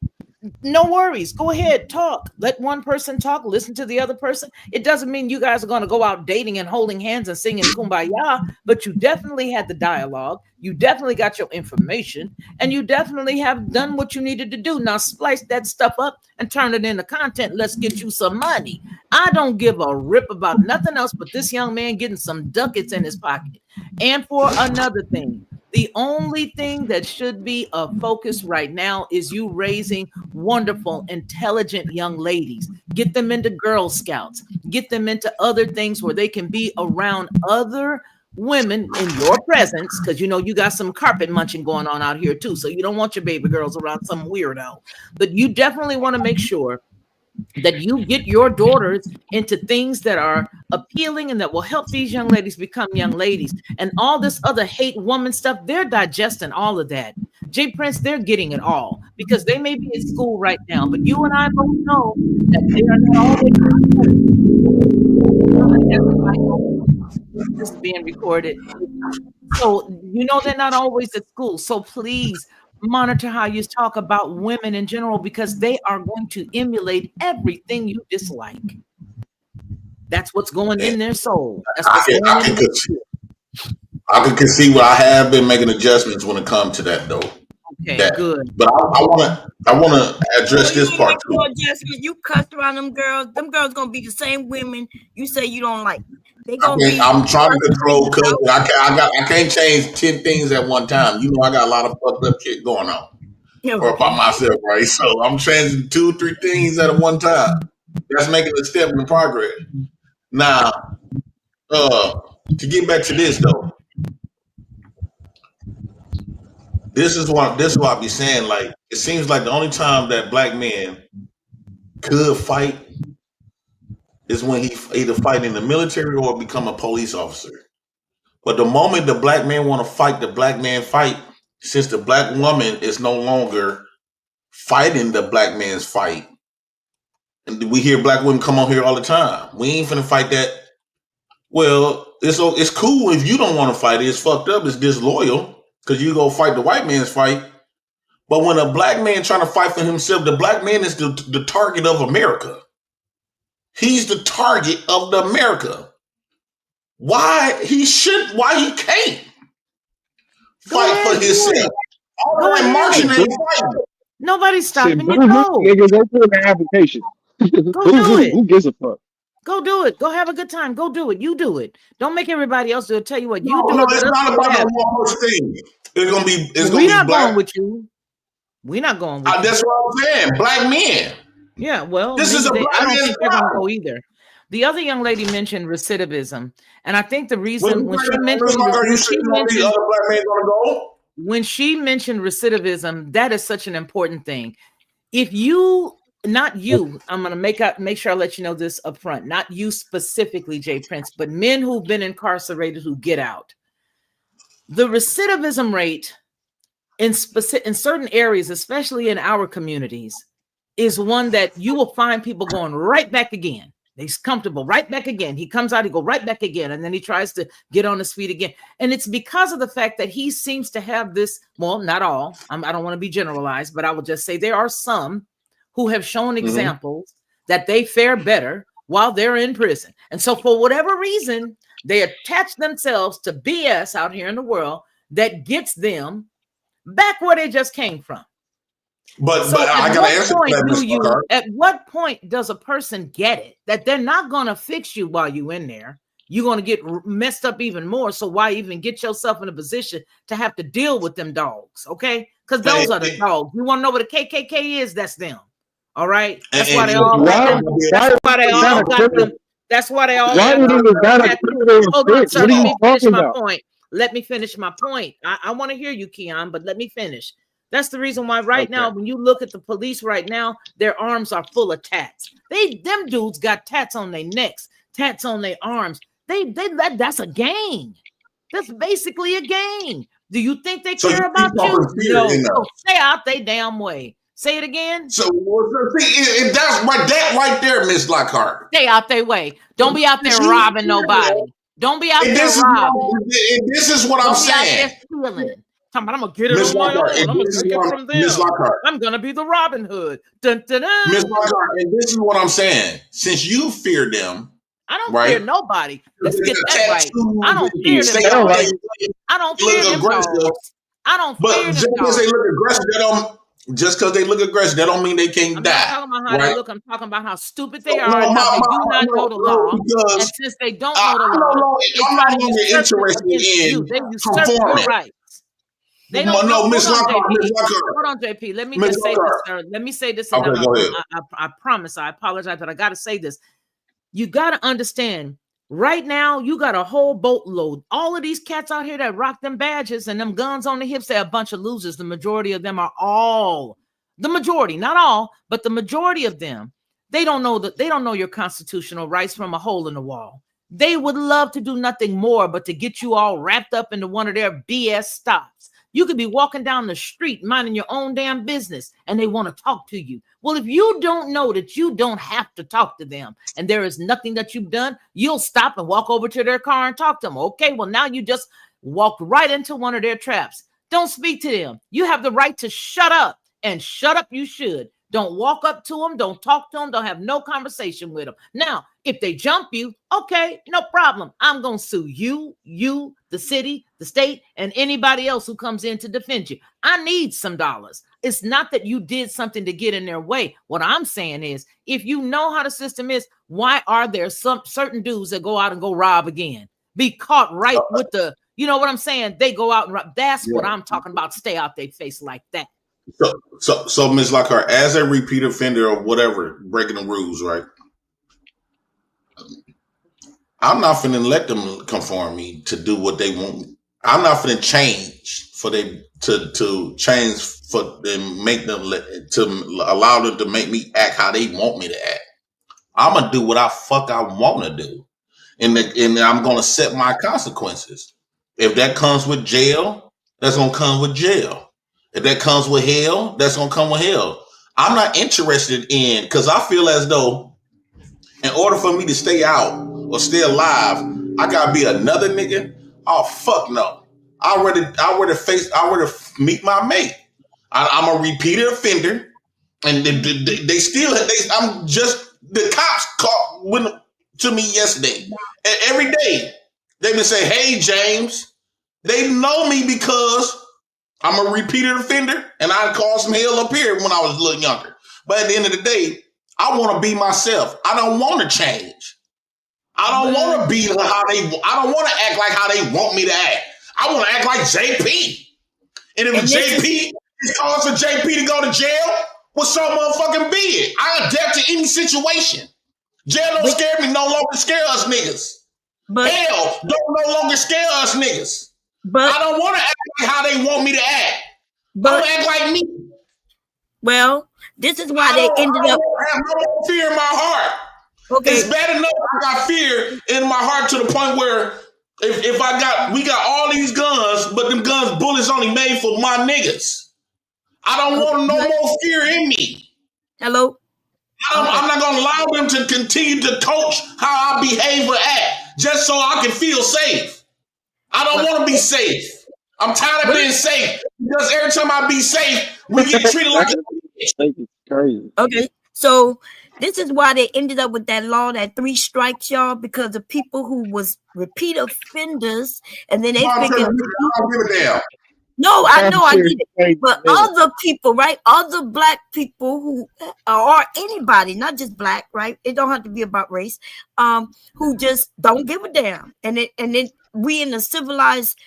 No worries. Go ahead, talk. Let one person talk. Listen to the other person. It doesn't mean you guys are going to go out dating and holding hands and singing kumbaya, but you definitely had the dialogue. You definitely got your information, and you definitely have done what you needed to do. Now splice that stuff up and turn it into content. Let's get you some money. I don't give a rip about nothing else but this young man getting some ducats in his pocket. And for another thing, the only thing that should be a focus right now is you raising wonderful, intelligent young ladies. Get them into Girl Scouts. Get them into other things where they can be around other women in your presence, because you got some carpet munching going on out here too. So you don't want your baby girls around some weirdo. But you definitely want to make sure that you get your daughters into things that are appealing and that will help these young ladies become young ladies. And all this other hate woman stuff, they're digesting all of that. Jay Prince, they're getting it all because they may be in school right now, but you and I both know that they are not always. This is being recorded. So they're not always at school. So please monitor how you talk about women in general, because they are going to emulate everything you dislike. That's what's going in their soul. That's what's I can concede what I have been making adjustments when it comes to that, though. Okay, good. But I want to address this part too. You cussed around them girls. Them girls gonna be the same women you say you don't like. I'm trying to control because I can't change 10 things at one time. I got a lot of fucked up shit going on. Or by myself, right? So I'm changing 2 or 3 things at one time. That's making a step in progress. Now, to get back to this though, this is what I be saying. Like, it seems like the only time that black men could fight is when he either fight in the military or become a police officer. But the moment the black man want to fight, the black man fight, since the black woman is no longer fighting the black man's fight. And we hear black women come on here all the time. We ain't finna fight that. Well, it's cool if you don't want to fight it. It's fucked up. It's disloyal because you go fight the white man's fight. But when a black man trying to fight for himself, the black man is the target of America. He's the target of the America. Why he can't fight for himself? All that marching ain't fighting. Nobody's stopping you. Niggas, go put in the application. Go do it. Who gives a fuck? Go do it. Go have a good time. Go do it. You do it. Don't make everybody else do it. Tell you what, you do no, it. It's not about the one thing. It's gonna be. We're not going with you. We're not going with you. That's what I'm saying. Black men. Yeah, well, this is a black I don't man's think they're going to problem. go either. The other young lady mentioned recidivism, and I think the reason when she mentioned recidivism, that is such an important thing. If you not you. I'm gonna make sure I let you know this up front. Not you specifically, Jay Prince, but men who've been incarcerated who get out. The recidivism rate in certain areas, especially in our communities, is one that you will find people going right back again. He's comfortable, right back again. He comes out, he go right back again, and then he tries to get on his feet again. And it's because of the fact that he seems to have this, well, not all, I don't want to be generalized, but I will just say there are some who have shown examples that they fare better while they're in prison. And so for whatever reason, they attach themselves to BS out here in the world that gets them back where they just came from. But I gotta answer that. At what point does a person get it that they're not gonna fix you while you're in there? You're gonna get messed up even more. So why even get yourself in a position to have to deal with them dogs? Okay, because those are the dogs. You want to know what a KKK is? That's them. All right. That's why they all got them. That's why they all got them. That's why they all got them. Hold on, sir. Let me finish my point. Let me finish my point. I want to hear you, Keon, but let me finish. That's the reason why right now, when you look at the police right now, their arms are full of tats. Them dudes got tats on their necks, tats on their arms. That's a gang. That's basically a gang. Do you think they care about you? No. So stay out they damn way. Say it again. So see, that's right there, Miss Lockhart. Stay out their way. Don't be out there robbing nobody. Don't be out there robbing. This is what I'm saying. I'm gonna get it on my own. I'm gonna take it from them. I'm gonna be the Robin Hood. Dun, dun, dun. Miss Lockhart, and this is what I'm saying. Since you fear them, I don't fear nobody. Let's get that right. I don't fear them. I don't fear them dogs. I don't fear them dogs. Just because they look aggressive, that don't mean they can't die. I'm not talking about how they look. I'm talking about how stupid they are and how they do not know the law. And since they don't know the law, I'm no longer interested in conforming. Rights. They don't know. Hold on, JP. Let me just say this, sir. Let me say this. And I promise. I apologize, but I got to say this. You got to understand. Right now, you got a whole boatload. All of these cats out here that rock them badges and them guns on the hips, they're a bunch of losers. The majority of them are the majority, not all, but the majority of them. They don't know your constitutional rights from a hole in the wall. They would love to do nothing more but to get you all wrapped up into one of their BS stops. You could be walking down the street minding your own damn business and they want to talk to you. Well, if you don't know that you don't have to talk to them and there is nothing that you've done, you'll stop and walk over to their car and talk to them. Okay, well, now you just walked right into one of their traps. Don't speak to them. You have the right to shut up, and shut up you should. Don't walk up to them. Don't talk to them. Don't have no conversation with them. Now, if they jump you, okay, no problem. I'm going to sue you, the city, the state, and anybody else who comes in to defend you. I need some dollars. It's not that you did something to get in their way. What I'm saying is, if you know how the system is, why are there some certain dudes that go out and go rob again? Be caught right with the, you know what I'm saying? They go out and rob. That's what I'm talking about. Stay out their face like that. So Ms. Lockhart, as a repeat offender or whatever, breaking the rules, right? I'm not finna let them conform me to do what they want. I'm not finna change for them to change for them, make them to allow them to make me act how they want me to act. I'm gonna do what I want to do, and I'm gonna set my consequences. If that comes with jail, that's gonna come with jail. If that comes with hell, that's gonna come with hell. I'm not interested in, because I feel as though in order for me to stay out or stay alive, I gotta be another nigga. Oh fuck no! I rather meet my mate. I'm a repeated offender, and they still. I'm just the cops called to me yesterday, and every day they been saying, "Hey James," they know me because I'm a repeated offender, and I caused some hell up here when I was a little younger. But at the end of the day, I want to be myself. I don't want to change. I don't want to be how they. I don't want to act like how they want me to act. I want to act like JP. And if JP is cause for JP to go to jail, well, so motherfucking be it. I adapt to any situation. Jail don't scare me. No longer scare us niggas. Hell don't no longer scare us niggas. But I don't want to act like how they want me to act. I want to act like me. Well, This is why they ended up. I have no fear in my heart. Okay. It's bad enough I got fear in my heart to the point where if we got all these guns, but them guns bullets only made for my niggas. I don't want no more fear in me. Hello? I'm not going to allow them to continue to coach how I behave or act just so I can feel safe. I don't want to be safe. I'm tired of being safe because every time I be safe, we get treated like a bitch. Crazy. Okay, so this is why they ended up with that law, that 3 strikes, y'all, because of people who was repeat offenders, and then they figured. I don't give a damn. No, I know, I get it. But other people, right? Other black people who, or anybody, not just black, right? It don't have to be about race. Who just don't give a damn, and then we in a civilized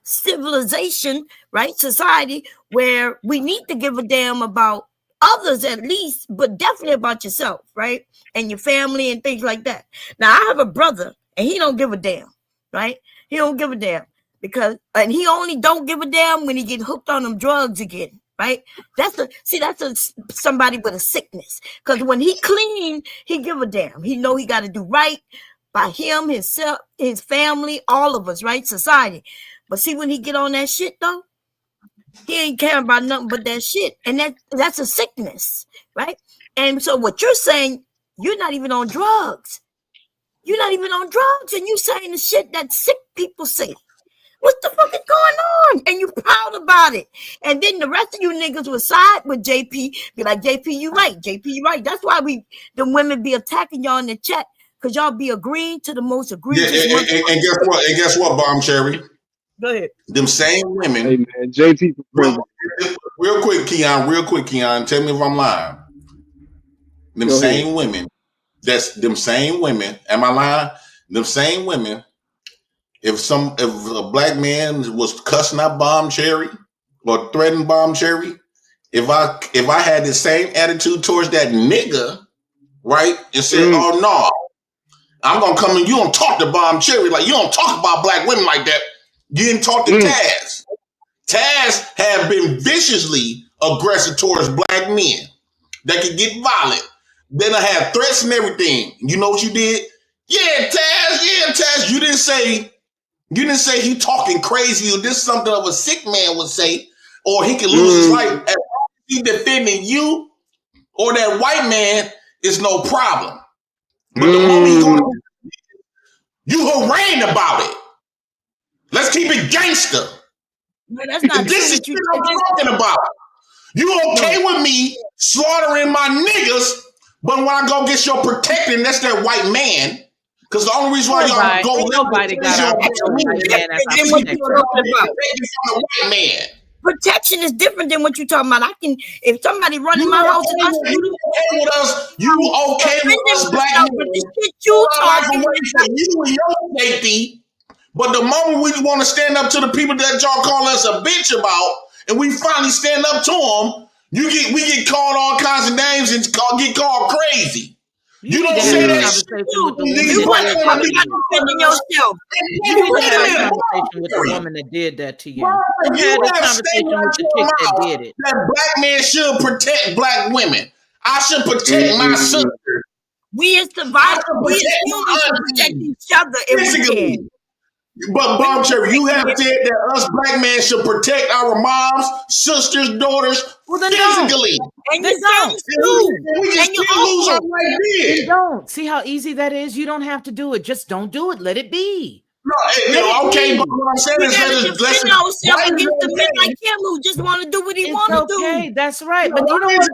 civilization, right? Society where we need to give a damn about others at least, but definitely about yourself, right? And your family and things like that. Now, I have a brother, and he don't give a damn, right? He don't give a damn. And he only don't give a damn when he get hooked on them drugs again, right? That's somebody with a sickness. Because when he clean, he give a damn. He know he got to do right by him, himself, his family, all of us, right? Society. But see, when he get on that shit though, he ain't caring about nothing but that shit, and that's a sickness, right? And so what you're saying, you're not even on drugs. You're not even on drugs, and you saying the shit that sick people say. What the fuck is going on? And you proud about it. And then the rest of you niggas will side with JP, be like, JP, you right. JP, you right. That's why the women be attacking y'all in the chat, because y'all be agreeing to the most egregious. Yeah, and guess what? And guess what, Bomb Cherry? Go ahead. Them same women. Hey, man, JP for president. Real quick, Keon. Tell me if I'm lying. Them Go same ahead. women. That's them same women. Am I lying? Them same women. If a black man was cussing out Bomb Cherry or threatening Bomb Cherry, if I had the same attitude towards that nigga, right, and said, "Oh no, I'm gonna come and you don't talk to Bomb Cherry, like you don't talk about black women like that." You didn't talk to Taz. Taz have been viciously aggressive towards black men that could get violent. Then I had threats and everything. You know what you did? Yeah, Taz. You didn't say he talking crazy or this is something of a sick man would say, or he could lose his life. As long as he defending you or that white man, it's no problem. But the moment you harangued about it. Let's keep it gangster. No, that's not this is what I'm talking about. You okay with me slaughtering my niggas, but when I go get your protecting, that's that white man. Because the only reason why y'all go nobody got our white man. Protection is different than what you're talking about. If somebody running my house and I okay with us, you okay with us, black men? You talking you and your safety. But the moment we want to stand up to the people that y'all call us a bitch about, and we finally stand up to them, we get called all kinds of names and get called crazy. You don't say that shit. You want to talk about defending yourself. You had a conversation with the woman that did that to you. You had a conversation with the chick that did it. That black men should protect black women. I should protect my sister. We as survivors, we as humans should protect each other if we can. But Bomb Cherry, you have said that us black men should protect our moms, sisters, daughters physically. And you don't. We can still lose our right there. You don't. See how easy that is? You don't have to do it. Just don't do it. Let it be. No, okay, but what I'm saying is let's against the men like him who just want to do what he want to do. Okay, that's right. But you know what,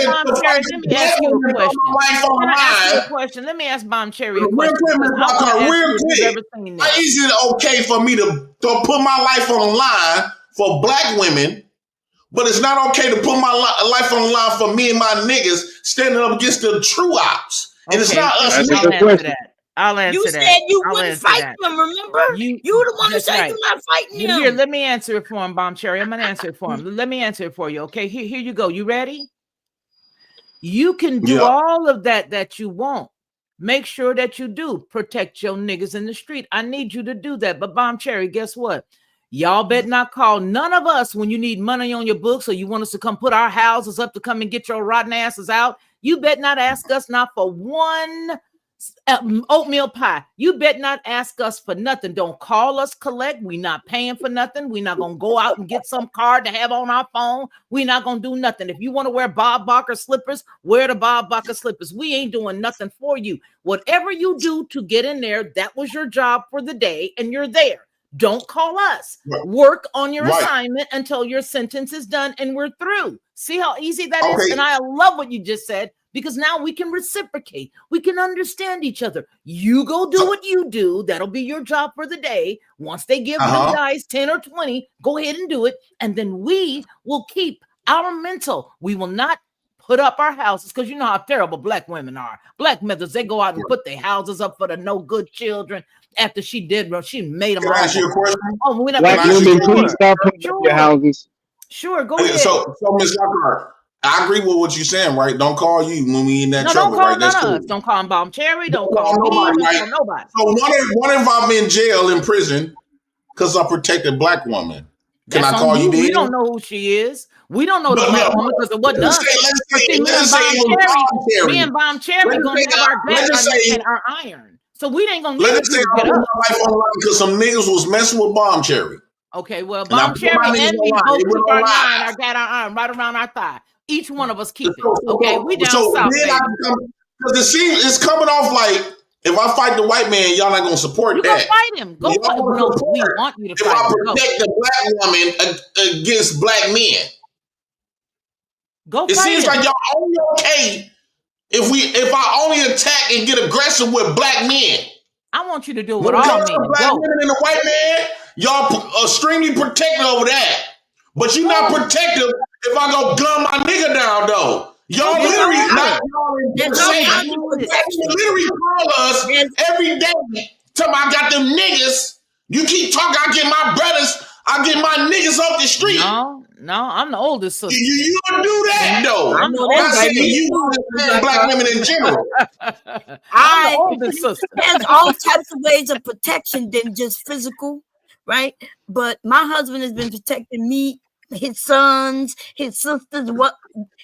Bomb Cherry? Let me ask you a question. Can I ask you a question? Let me ask Bomb Cherry a question. Real quick. Why is it okay for me to put my life on the line for black women, but it's not okay to put my life on the line for me and my niggas standing up against the true ops? And it's not us. I'll answer that. You said you wouldn't fight them, remember? You the one who said you're not fighting them. Here, let me answer it for him, Bomb Cherry. I'm going to answer it for him. Let me answer it for you, okay? Here you go. You ready? You can do all of that you want. Make sure that you do. Protect your niggas in the street. I need you to do that. But Bomb Cherry, guess what? Y'all bet not call none of us when you need money on your books or you want us to come put our houses up to come and get your rotten asses out. You bet not ask us not for one oatmeal pie. You bet not ask us for nothing. Don't call us collect. We not paying for nothing. We not gonna go out and get some card to have on our phone. We not gonna do nothing. If you want to wear Bob Barker slippers, wear the Bob Barker slippers. We ain't doing nothing for you. Whatever you do to get in there, that was your job for the day, and you're there. Don't call us. Work on your assignment until your sentence is done and we're through. See how easy that is? And I love what you just said, because now we can reciprocate. We can understand each other. You go do what you do. That'll be your job for the day. Once they give them guys 10 or 20, go ahead and do it. And then we will keep our mental. We will not put up our houses, because you know how terrible black women are. Black mothers, they go out and put their houses up for the no good children. After she did, she made them. Can I ask you a question? Oh, we black women, please stop putting up your houses. Sure, go ahead. So Ms. Lockhart, I agree with what you're saying, right? Don't call you when we in that trouble, right? That's cool. Don't call him Bomb Cherry. Don't call nobody. Don't call nobody. So what if I'm in jail, in prison, because I protected a black woman? Can I call you? We don't know who she is. We don't know the black woman because it wasn't us. Me and Bomb Cherry gonna have our back and our iron. So we ain't gonna. Let's say I put my life on line because some niggas was messing with Bomb Cherry. Okay, well, Bomb Cherry and me both keep our line, our gat, our arm right around our thigh. Each one of us keep it. Okay, we down south. Because it's coming off like, if I fight the white man, y'all not gonna support that. Go fight him. Go fight him. No, we want you to fight him. If I protect the black woman against black men, go. It seems like y'all only okay if I only attack and get aggressive with black men. I want you to do what all men. Black women and the white man, y'all extremely protective over that. But you're not protective if I go gun my nigga down though. Y'all literally not literally call us every day. Tell me I got them niggas. You keep talking, I get my brothers, I get my niggas off the street. No, I'm the oldest sister. You don't do that though. I'm not saying you black women in general. I'm the oldest sister. There's all types of ways of protection than just physical, right? But my husband has been protecting me, his sons, his sisters,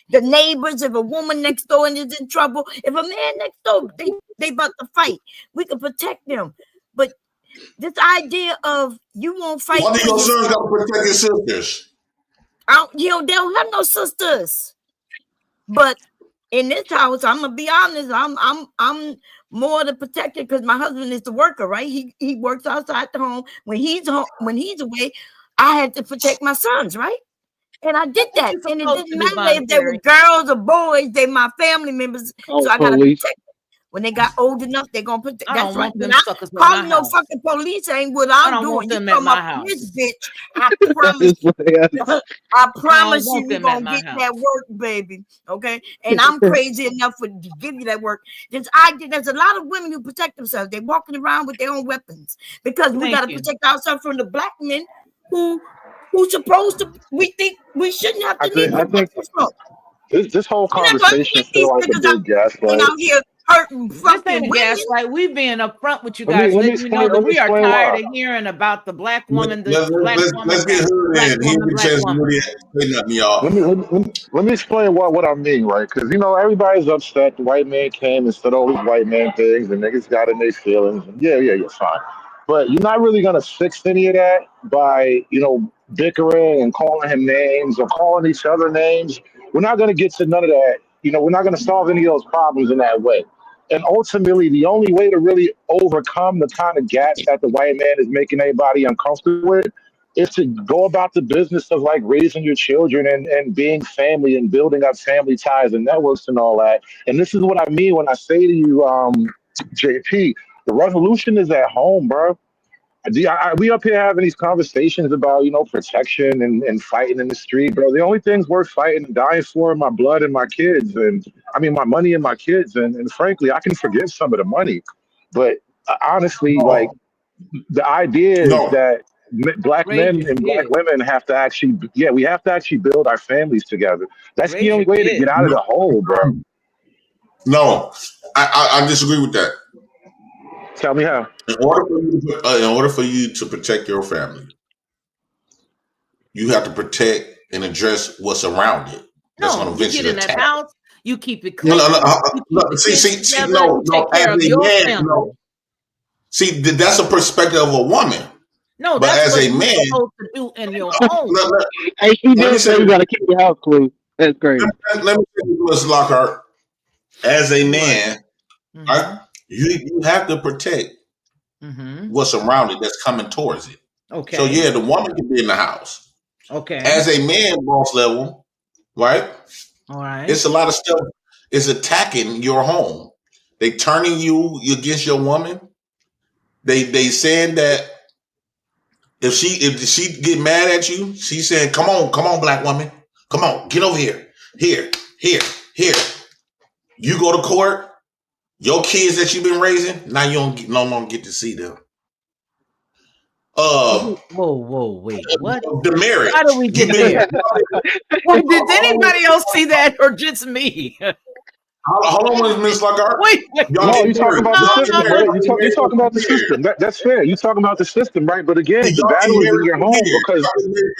the neighbors. If a woman next door is in trouble, if a man next door, they about to fight, we can protect them. But this idea of you won't fight. Why do your sons gotta protect your sisters? They don't have no sisters. But in this house, I'm gonna be honest. I'm more the protector because my husband is the worker, right? He works outside the home. When he's home, when he's away, I had to protect my sons, right? And I did that. And it didn't matter if they were girls or boys, they my family members. So I gotta protect them. When they got old enough, they're gonna put that's right. Calling no fucking police ain't what I'm doing. You come up this bitch. I promise you we're gonna get that work, baby. Okay. And I'm crazy enough to give you that work. There's a lot of women who protect themselves. They're walking around with their own weapons because we gotta protect ourselves from the black men who supposed to we think we shouldn't have to need protection from. This whole conversation feels like a big gaslight. Out here hurting fucking gaslight. We being upfront with you guys, letting you know that we are tired of hearing about the black woman. Let's get her in. Let me explain what I mean, right? Because everybody's upset. The white man came and said all these white man things, and niggas got in their feelings. And yeah, fine. But you're not really gonna fix any of that by bickering and calling him names or calling each other names. We're not gonna get to none of that. We're not gonna solve any of those problems in that way. And ultimately, the only way to really overcome the kind of gaps that the white man is making everybody uncomfortable with is to go about the business of like raising your children and being family and building up family ties and networks and all that. And this is what I mean when I say to you, JP, the revolution is at home, bro. We up here having these conversations about, protection and fighting in the street, bro. The only things worth fighting and dying for are my blood and my kids. And I mean, my money and my kids. And frankly, I can forgive some of the money. But honestly, like the idea is that black men and black women have to actually, we have to actually build our families together. That's the only way to get out of the hole, bro. No, I disagree with that. Tell me how. In order for you to protect your family, you have to protect and address what's around it. That's going to you get eventually in that attack. house, you keep it No, clean, no, no, you keep no, the see, kids together, no, you take as care of a your man, family. no. See, that's a perspective of a woman. No, but that's as what a you're man, supposed to do in your home. Hey, he did say you gotta keep your house clean. That's crazy. let me tell you, Ms. Lockhart. As a man, right, you have to protect what's around it that's coming towards it. Okay. So yeah, the woman can be in the house. Okay. As a man, boss level, right? All right. It's a lot of stuff is attacking your home. They turning you against your woman. They saying that if she get mad at you, she's saying, come on, black woman. Come on, get over here. Here. You go to court, your kids that you've been raising, now you don't no longer get to see them. Whoa, wait, what? The marriage. How do we get there? Wait, did anybody else see that or just me? Hold on, Ms. Lockhart. Wait. No, you talking about the system, right? You talking about the system. That's fair. You talking about the system, right? But again, the battle is in your home because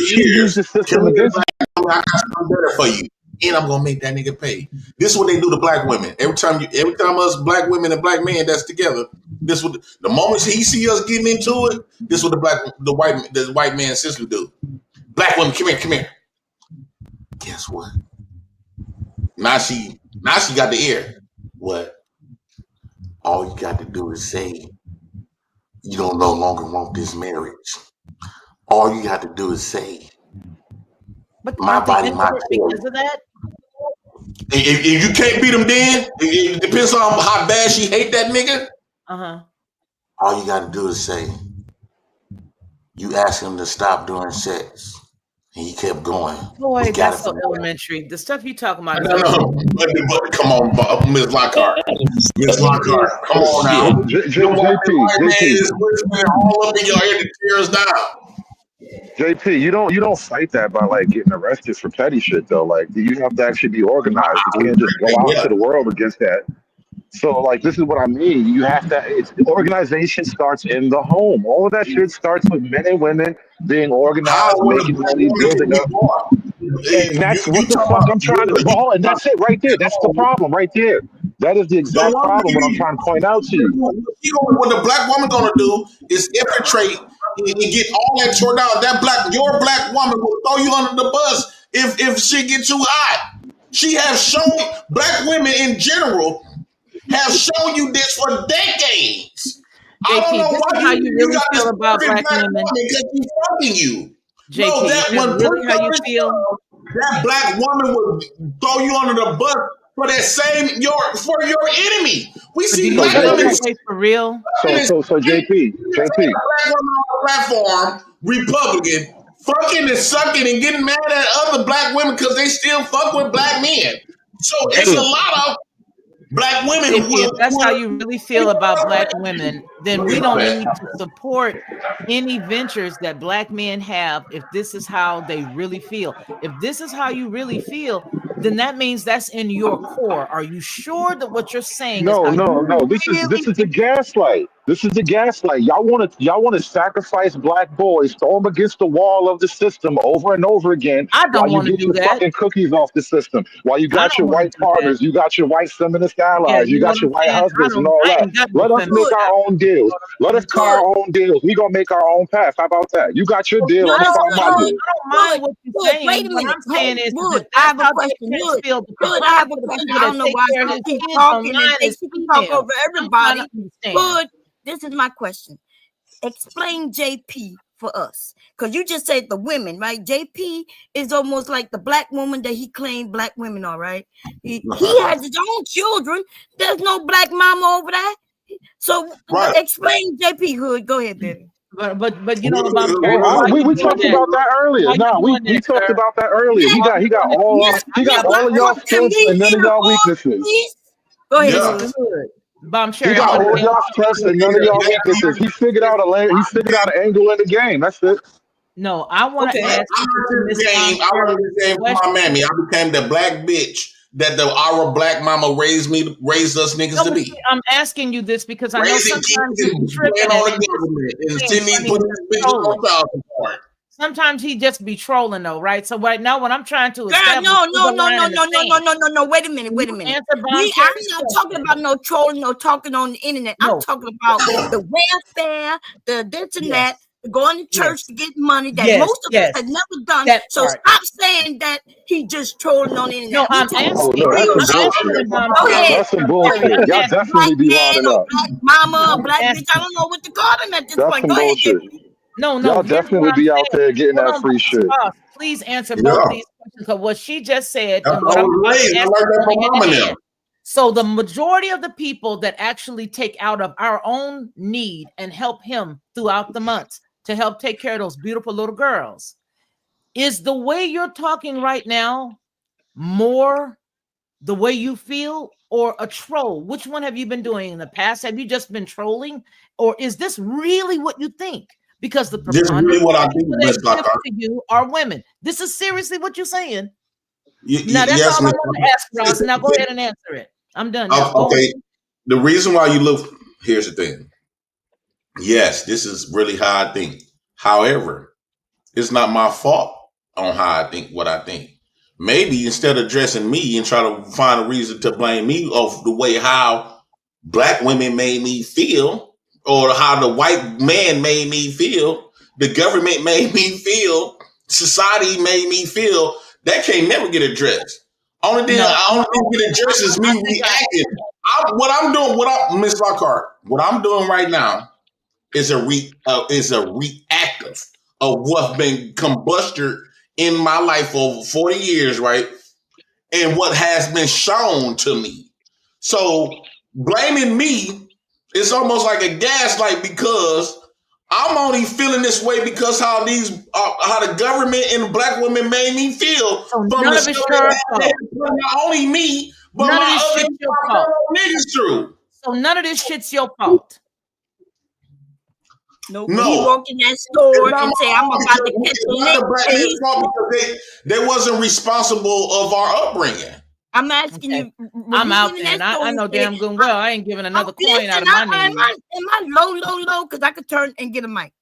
she used the system against you. I got something better for you, and I'm gonna make that nigga pay. This is what they do to black women. Every time us black women and black men that's together, this what the moment he see us getting into it, this what the white man system do. Black women, come here. Guess what? Now she got the ear. What? All you got to do is say you don't no longer want this marriage. All you got to do is say, but my body, my choice. Because of that? If you can't beat them, then it depends on how bad she hate that nigga. All you got to do is say, you ask him to stop doing sex, and he kept going. Boy, that's so elementary. The stuff you talking about. But come on, Ms. Lockhart. Ms. Lockhart, come on now. JP, is whispering all up in your ear to tear us down. JP, you don't fight that by like getting arrested for petty shit though. Like you have to actually be organized. You can't just go out to the world against that. So like this is what I mean. You have to. Organization starts in the home. All of that shit starts with men and women being organized, making money, building up. And that's what the fuck I'm trying to. And that's it right there. That's the problem right there. That is the exact problem. What I'm trying to point out to you. What the black woman gonna do is infiltrate and get all that tore down. Your black woman will throw you under the bus if shit get too hot. She has shown black women in general have shown you this for decades. JP, I don't know this why is how you really feel about black women. Because she's fucking you. JP, no, that is one really how you feel? That black woman will throw you under the bus for that same for your enemy. We see black women for real. So JP. Black women on the platform, Republican, fucking and sucking and getting mad at other black women because they still fuck with black men. So it's a lot of black women if that's how you really feel about black women, then we don't need to support any ventures that black men have if this is how they really feel. If this is how you really feel, then that means that's in your core. Are you sure that what you're saying No. is This is the gaslight. This is the gaslight. Y'all want to sacrifice black boys, throw them against the wall of the system over and over again. I don't want to do get your that. fucking cookies off the system. While you got your white partners, you got your white feminist allies, you got your white husbands and all that. Let us make our own deals. Let us cut our own deals. We gonna make our own path. How about that? You got your deal. I'm gonna find my deal. I don't mind what you're saying. Wait a minute. What I'm saying is, Wood, I have a question. Wood, I have a question. I don't know why you keep talking and they keep talking over everybody. Wood, this is my question. Explain JP for us. Because you just said the women, right? JP is almost like the black woman that he claimed black women are, right? He has his own children. There's no black mama over there. So explain JP Hood. Go ahead, baby. But you know about we talked about that earlier. No, we talked about that earlier. He got all of y'all strengths and none of y'all weaknesses. Go ahead. He got all y'all strengths and none of y'all weaknesses. He figured out an angle in the game. That's it. No, I want to ask I learned this game from my mammy. I became the black bitch that our black mama raised us niggas to be. I'm asking you this because I know sometimes you trip on the government and send me put these bitches on child support. sometimes he just be trolling though, right? So right now, what I'm trying to Girl, establish no, is no, the no, line no, in the no, no, no, sand. no, no, no. Wait a minute, wait a You minute. answer Bomb I'm Cherry's not talking question. about no trolling, no talking on the internet. I'm No. talking about the welfare, the this and that, Yes. going to church Yes. to get money that Yes. most of us Yes. have never done. That So part. stop saying that he just trolling on the internet. No, We I'm talking Oh asking. no, that's real some I'm shit. bullshit. asking Bomb Go Cherry. ahead. That's some Go ahead. bullshit. I'm Y'all Black asking. definitely be man wilding or up. black mama or I'm black bitch. I asking. don't know what to call them at this That's point. some Go ahead, bullshit. JP. No, Y'all here's what definitely I'm be out saying. there getting Hold that on, free shit. boss. Please answer Yeah. both these questions because what she just said That's and how what I I'm was about to raised. I ask like is that going from hand mom in and them. hand. So the majority of the people that actually take out of our own need and help him throughout the months to help take care of those beautiful little girls, is the way you're talking right now more the way you feel or a troll? Which one have you been doing in the past? Have you just been trolling, or is this really what you think? Because the This is really preponderance what I of think, people Miss that give Lockhart. to you are women. This is seriously what you're saying. Now that's Yes, all I Miss want to Lockhart. ask, Ross. Now go ahead and answer it. I'm done now. Go on. Okay. The reason why you look, here's the thing. Yes, this is really how I think. However, it's not my fault on how I think what I think. Maybe instead of addressing me and try to find a reason to blame me of the way how black women made me feel, or how the white man made me feel, the government made me feel, society made me feel, that can't never get addressed. Only thing get addressed is me reacting. Miss Lockhart, what I'm doing right now is a reactive of what's been combusted in my life for over 40 years, right? And what has been shown to me. So blaming me is almost like a gaslight because I'm only feeling this way because how the government and black women made me feel So from none the of it's stuff your they fault. put not only me but None of my this other shit's your fault. niggas through. So none of this shit's your fault. No, when he walked in that store and say, "I'm about to catch a lick," the black man's fault because they wasn't responsible of our upbringing. I'm asking Okay. you. I'm out there, and I know damn good well I ain't giving another coin out of my name. Am I low? Because I could turn and get a mic.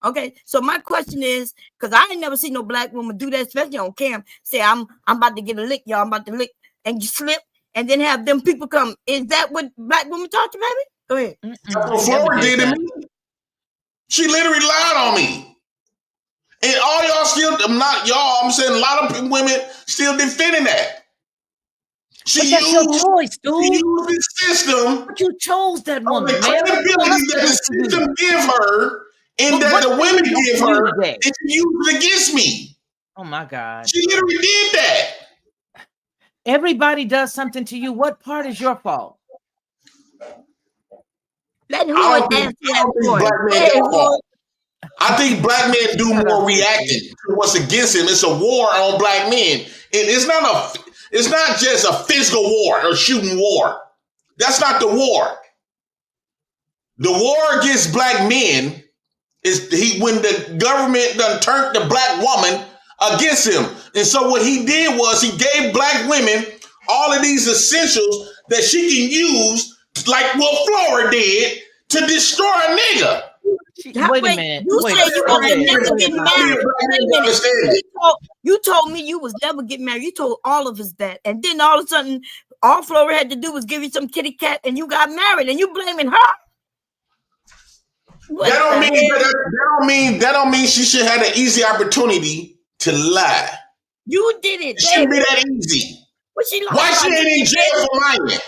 Okay, so my question is, because I ain't never seen no black woman do that, especially on cam. Say, I'm about to get a lick, y'all. I'm about to lick, and you slip, and then have them people come. Is that what black women talk to, baby? Go ahead. That's what Flora did to me. She literally lied on me. And all y'all still, I'm saying a lot of women still defending that. But that's your choice, dude. She used the system. But you chose that woman, The man. credibility that the system give her and that the women give her, and she used it against me. Oh my God. She literally did that. Everybody does something to you. What part is your fault? Let I don't think black men got fault. I think black men do more reacting to what's against him. It's a war on black men. And it's not just a physical war or shooting war. That's not the war. The war against black men is when the government done turned the black woman against him. And so what he did was he gave black women all of these essentials that she can use, like what Flora did, to destroy a nigga. Wait a minute. You said you was never get married. You told me you was never get married. You told all of us that. And then all of a sudden, all Flora had to do was give you some kitty cat and you got married and you blaming her. That don't mean she should have an easy opportunity to lie. You did it. It shouldn't be that easy. Why she ain't in jail for lying?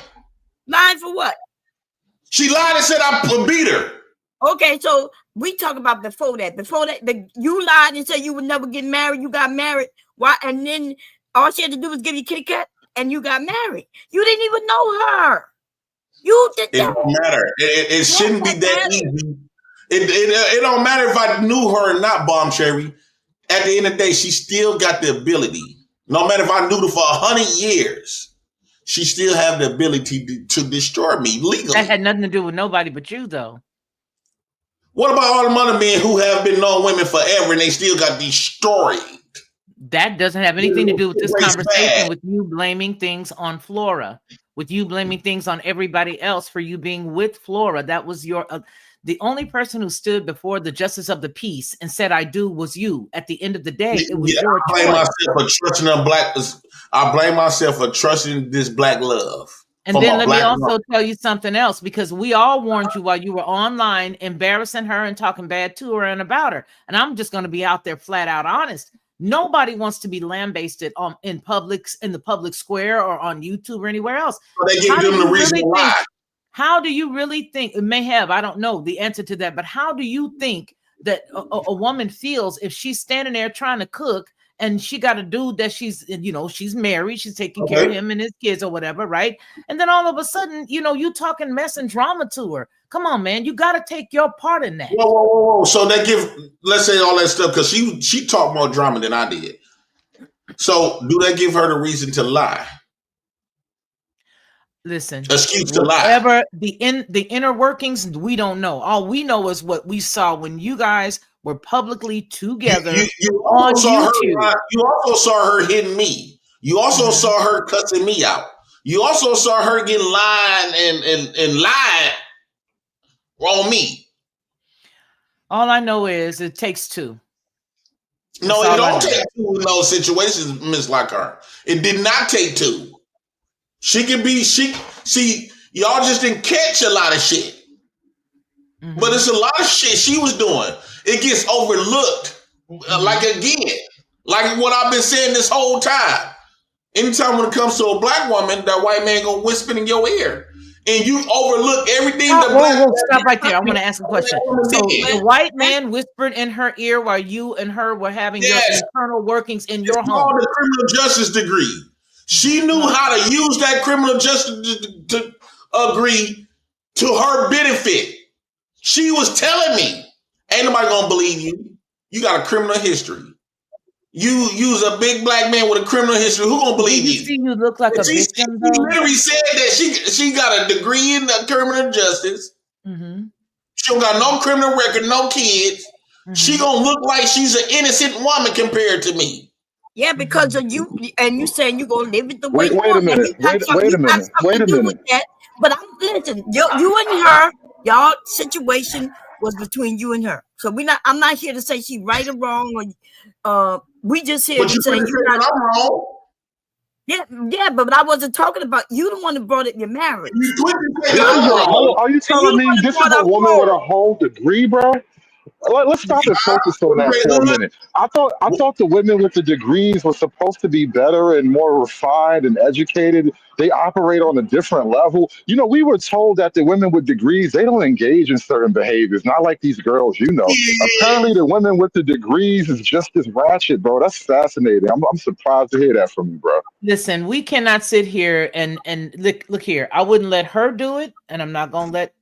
Lying for what? She lied and said I beat her. Okay, so we talk about before that. You lied and said you would never get married. You got married. Why? And then all she had to do was give you kitty cat, and you got married. You didn't even know her. You did. It don't matter. It shouldn't be that easy. It don't matter if I knew her or not, Bomb Cherry. At the end of the day, she still got the ability. No matter if I knew her for 100 years, she still have the ability to destroy me legally. That had nothing to do with nobody but you, though. What about all the other men who have been known women forever and they still got destroyed? That doesn't have anything to do with this conversation with you blaming things on Flora, with you blaming things on everybody else for you being with Flora. That was The only person who stood before the justice of the peace and said, "I do," was you. At the end of the day, it was your I blame choice. myself for trusting a black. I blame myself for trusting this black love. And then let me also tell you something else, because we all warned you while you were online embarrassing her and talking bad to her and about her. And I'm just going to be out there flat out honest. Nobody wants to be lambasted in the public square or on YouTube or anywhere else. So they give them the reason why. How do you really think, it may have, I don't know the answer to that, but how do you think that a woman feels if she's standing there trying to cook and she got a dude that she's married, she's taking care of him and his kids or whatever, right? And then all of a sudden, you talking mess and drama to her. Come on, man, you got to take your part in that. Whoa. So let's say all that stuff, because she talked more drama than I did. So do they give her the reason to lie? Listen, excuse to lie. Whatever the inner workings, we don't know. All we know is what we saw when you guys were publicly together on YouTube. You also saw her hitting me. You also saw her cussing me out. You also saw her getting lying and lying on me. All I know is it takes two. No, it don't take two in those situations, Miss Lockhart. It did not take two. See, y'all just didn't catch a lot of shit. But it's a lot of shit she was doing. It gets overlooked. Like what I've been saying this whole time. Anytime when it comes to a black woman, that white man gonna whisper in your ear. And you overlook everything stop right there. I want to ask a question. So the white man whispered in her ear while you and her were having your internal workings in your home. Called the criminal justice degree. She knew how to use that criminal justice degree to her benefit. She was telling me, ain't nobody gonna believe you. You got a criminal history. You's a big black man with a criminal history. Who gonna believe you? See, you look like a victim. She literally said that she got a degree in criminal justice. She don't got no criminal record, no kids. She gonna look like she's an innocent woman compared to me. Yeah, because of you, and you saying you gonna live it the way you Wait a want. minute. Wait a minute. Wait a minute. But listen, you and her, y'all situation was between you and her. So I'm not here to say she right or wrong, or we just here to say you're not wrong. Yeah, but I wasn't talking about you. The one that brought up your marriage. Are you telling me this is a woman with a whole degree, bro? Let's stop and focus on that for a minute. I thought the women with the degrees were supposed to be better and more refined and educated. They operate on a different level. We were told that the women with degrees, they don't engage in certain behaviors, not like these girls, Apparently the women with the degrees is just as ratchet, bro. That's fascinating. I'm surprised to hear that from you, bro. Listen, we cannot sit here and look here. I wouldn't let her do it, and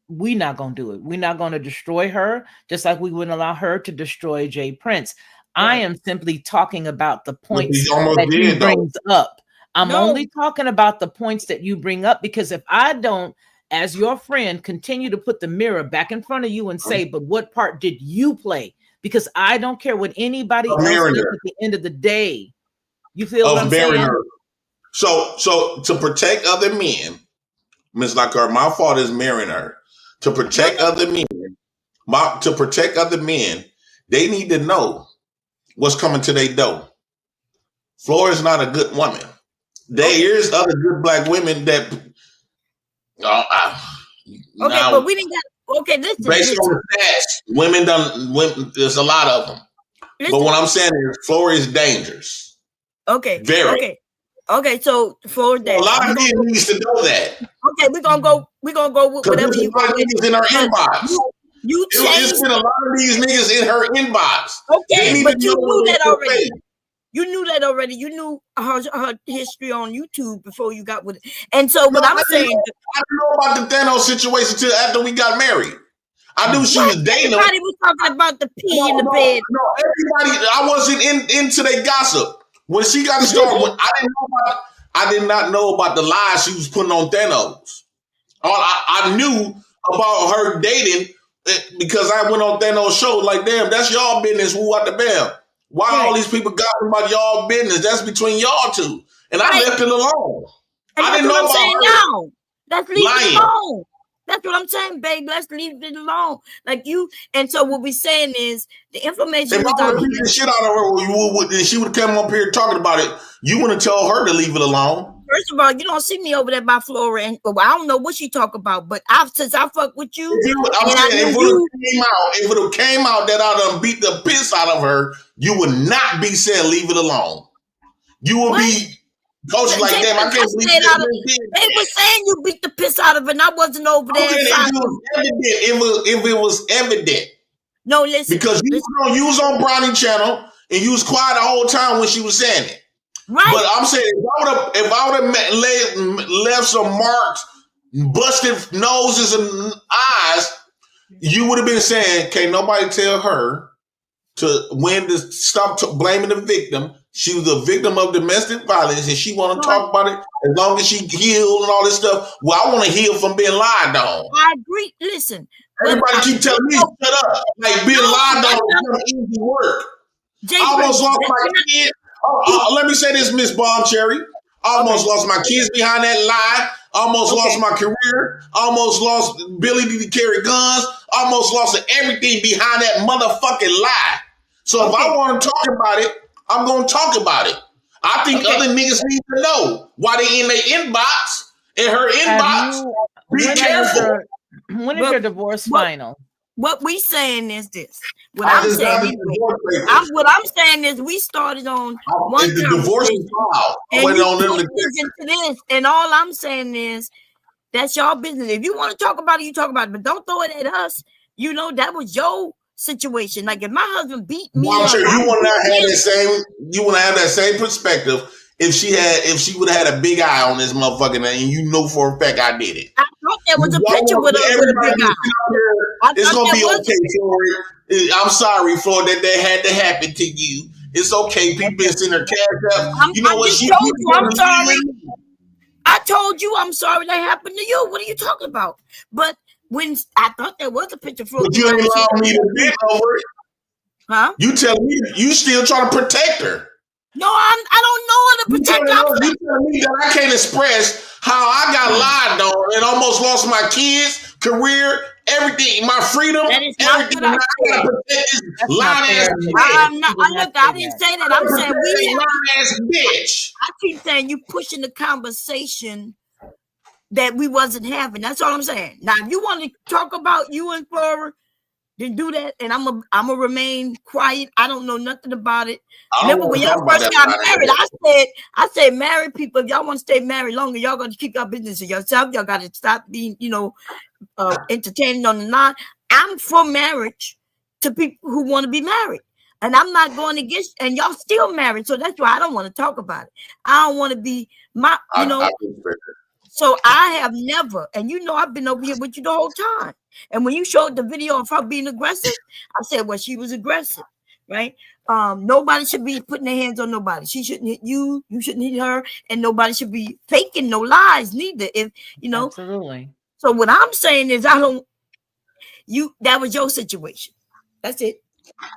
we're not going to do it. We're not going to destroy her, just like we wouldn't allow her to destroy Jay Prince. Right. I am simply talking about the points that he brings up. I'm only talking about the points that you bring up, because if I don't, as your friend, continue to put the mirror back in front of you and say, but what part did you play? Because I don't care what anybody else does at the end of the day. You feel what I'm saying? So to protect other men, Ms. Lockhart, my fault is marrying her. To protect other men, they need to know what's coming to their door. Flora is not a good woman. There is other good black women that. But we didn't got. Okay, listen. Based on the stats, women. There's a lot of them. Listen. But what I'm saying is, Flora is dangerous. Okay. Very. Okay, so Flora dangerous. A lot of men needs to know that. Okay, we're gonna go with whatever you want. Niggas in her inbox. It's been a lot of these niggas in her inbox. Okay, but you knew that already. You knew that already. You knew her history on YouTube before you got with it. And so what I'm saying, I didn't know about the Thanos situation till after we got married. I knew she was dating him. Everybody was talking about the pee in the bed. No, everybody. I wasn't into their gossip when she got started. I did not know about the lies she was putting on Thanos. I knew about her dating because I went on Thanos' show. Like, damn, that's y'all business. Who out the bam? Why all these people gossiping about y'all business? That's between y'all two. And I left it alone. And I didn't know about her that's leaving alone. That's what I'm saying, babe. Let's leave it alone. Like you, and so what we're saying is the information If is I out would have beat here. the shit out of her, and she would have come up here talking about it, you wouldn't tell her to leave it alone. First of all, you don't see me over there by Flora, and well, I don't know what she talk about, but since I fuck with you, I'm saying if it would have came out that I done beat the piss out of her, you would not be saying leave it alone. You would be coaching like that. I can't believe that. They were saying you beat the piss out of it, and I wasn't over there. If it was evident. No, listen. Because you was on Brownie channel and you was quiet the whole time when she was saying it. Right. But I'm saying if I would have left some marks, busted noses and eyes, you would have been saying, "Can't nobody tell her to stop blaming the victim. She was a victim of domestic violence, and she want to talk about it as long as she healed and all this stuff. Well, I want to heal from being lied on. I agree. Listen, everybody keep telling me shut up. Like being lied on is easy work. I almost lost my kids. Let me say this, Miss Bomb Cherry. I almost lost my kids behind that lie. Almost lost my career. Almost lost ability to carry guns. Almost lost everything behind that motherfucking lie. So if I want to talk about it, I'm going to talk about it. I think other niggas need to know why they in their inbox, in her inbox. Be careful. When is your divorce final? What we saying is this. What I'm saying is we started on one the divorce is filed. And you into this, and all I'm saying is that's y'all business. If you want to talk about it, you talk about it, but don't throw it at us. You know that was your situation. Like if my husband beat me, I'm sure you want to have that same. You want to have that same perspective. If she would have had a big eye on this motherfucker, and you know for a fact I did it. I thought there was a picture with a big eye. It's gonna be okay, Floyd. I'm sorry, Floyd, that had to happen to you. It's okay. People been sending their cash up. You know what? I'm sorry. I told you I'm sorry that happened to you. What are you talking about? But when I thought there was a picture, but you ain't allow me to be over it. Huh? You tell me you still trying to protect her. No, I don't know how to protect her. You tell me that I can't express how I got lied on and almost lost my kids, career, everything, my freedom, everything. I gotta protect this lying ass bitch. I didn't say that. I'm saying lying ass bitch. I keep saying you pushing the conversation that we wasn't having. That's all I'm saying. Now, if you want to talk about you and Flora, then do that, and I'm a remain quiet. I don't know nothing about it. Remember when y'all first got married, I said married people, if y'all want to stay married longer, y'all got to keep your business to yourself. Y'all got to stop being, entertaining on the line. I'm for marriage to people who want to be married, and I'm not going against. And y'all still married, so that's why I don't want to talk about it. I don't want to be So I have never, and I've been over here with you the whole time. And when you showed the video of her being aggressive, I said, well, she was aggressive, right? Nobody should be putting their hands on nobody. She shouldn't hit you. You shouldn't hit her. And nobody should be faking no lies neither. Absolutely. So what I'm saying is that was your situation. That's it.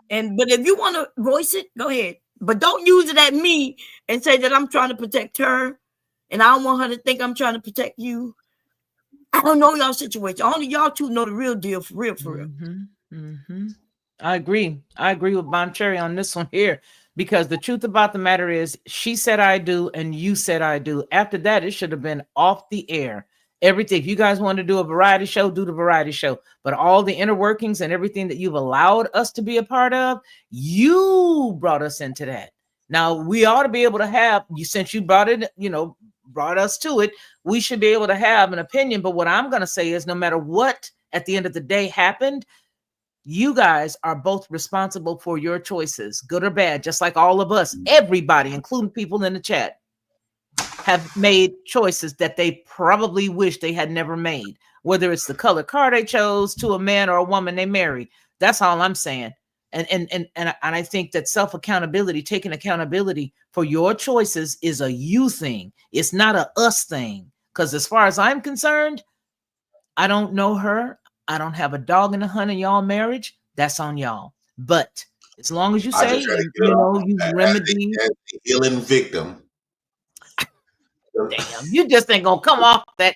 But if you want to voice it, go ahead. But don't use it at me and say that I'm trying to protect her. And I don't want her to think I'm trying to protect you. I don't know y'all situation. Only y'all two know the real deal, for real. I agree. I agree with Bon Cherry on this one here, because the truth about the matter is she said I do and you said I do. After that, it should have been off the air. Everything. If you guys want to do a variety show, do the variety show. But all the inner workings and everything that you've allowed us to be a part of, you brought us into that. Now we ought to be able to have you, since you brought it, brought us to it, we should be able to have an opinion. But what I'm going to say is no matter what at the end of the day happened, you guys are both responsible for your choices, good or bad, just like all of us, everybody, including people in the chat, have made choices that they probably wish they had never made, whether it's the color car they chose to a man or a woman they married. That's all I'm saying. And I think that self-accountability, taking accountability for your choices, is a you thing. It's not a us thing. Because as far as I'm concerned, I don't know her. I don't have a dog in the hunt in y'all marriage. That's on y'all. But as long as you say, you remedy the healing victim. Damn, you just ain't gonna come off that.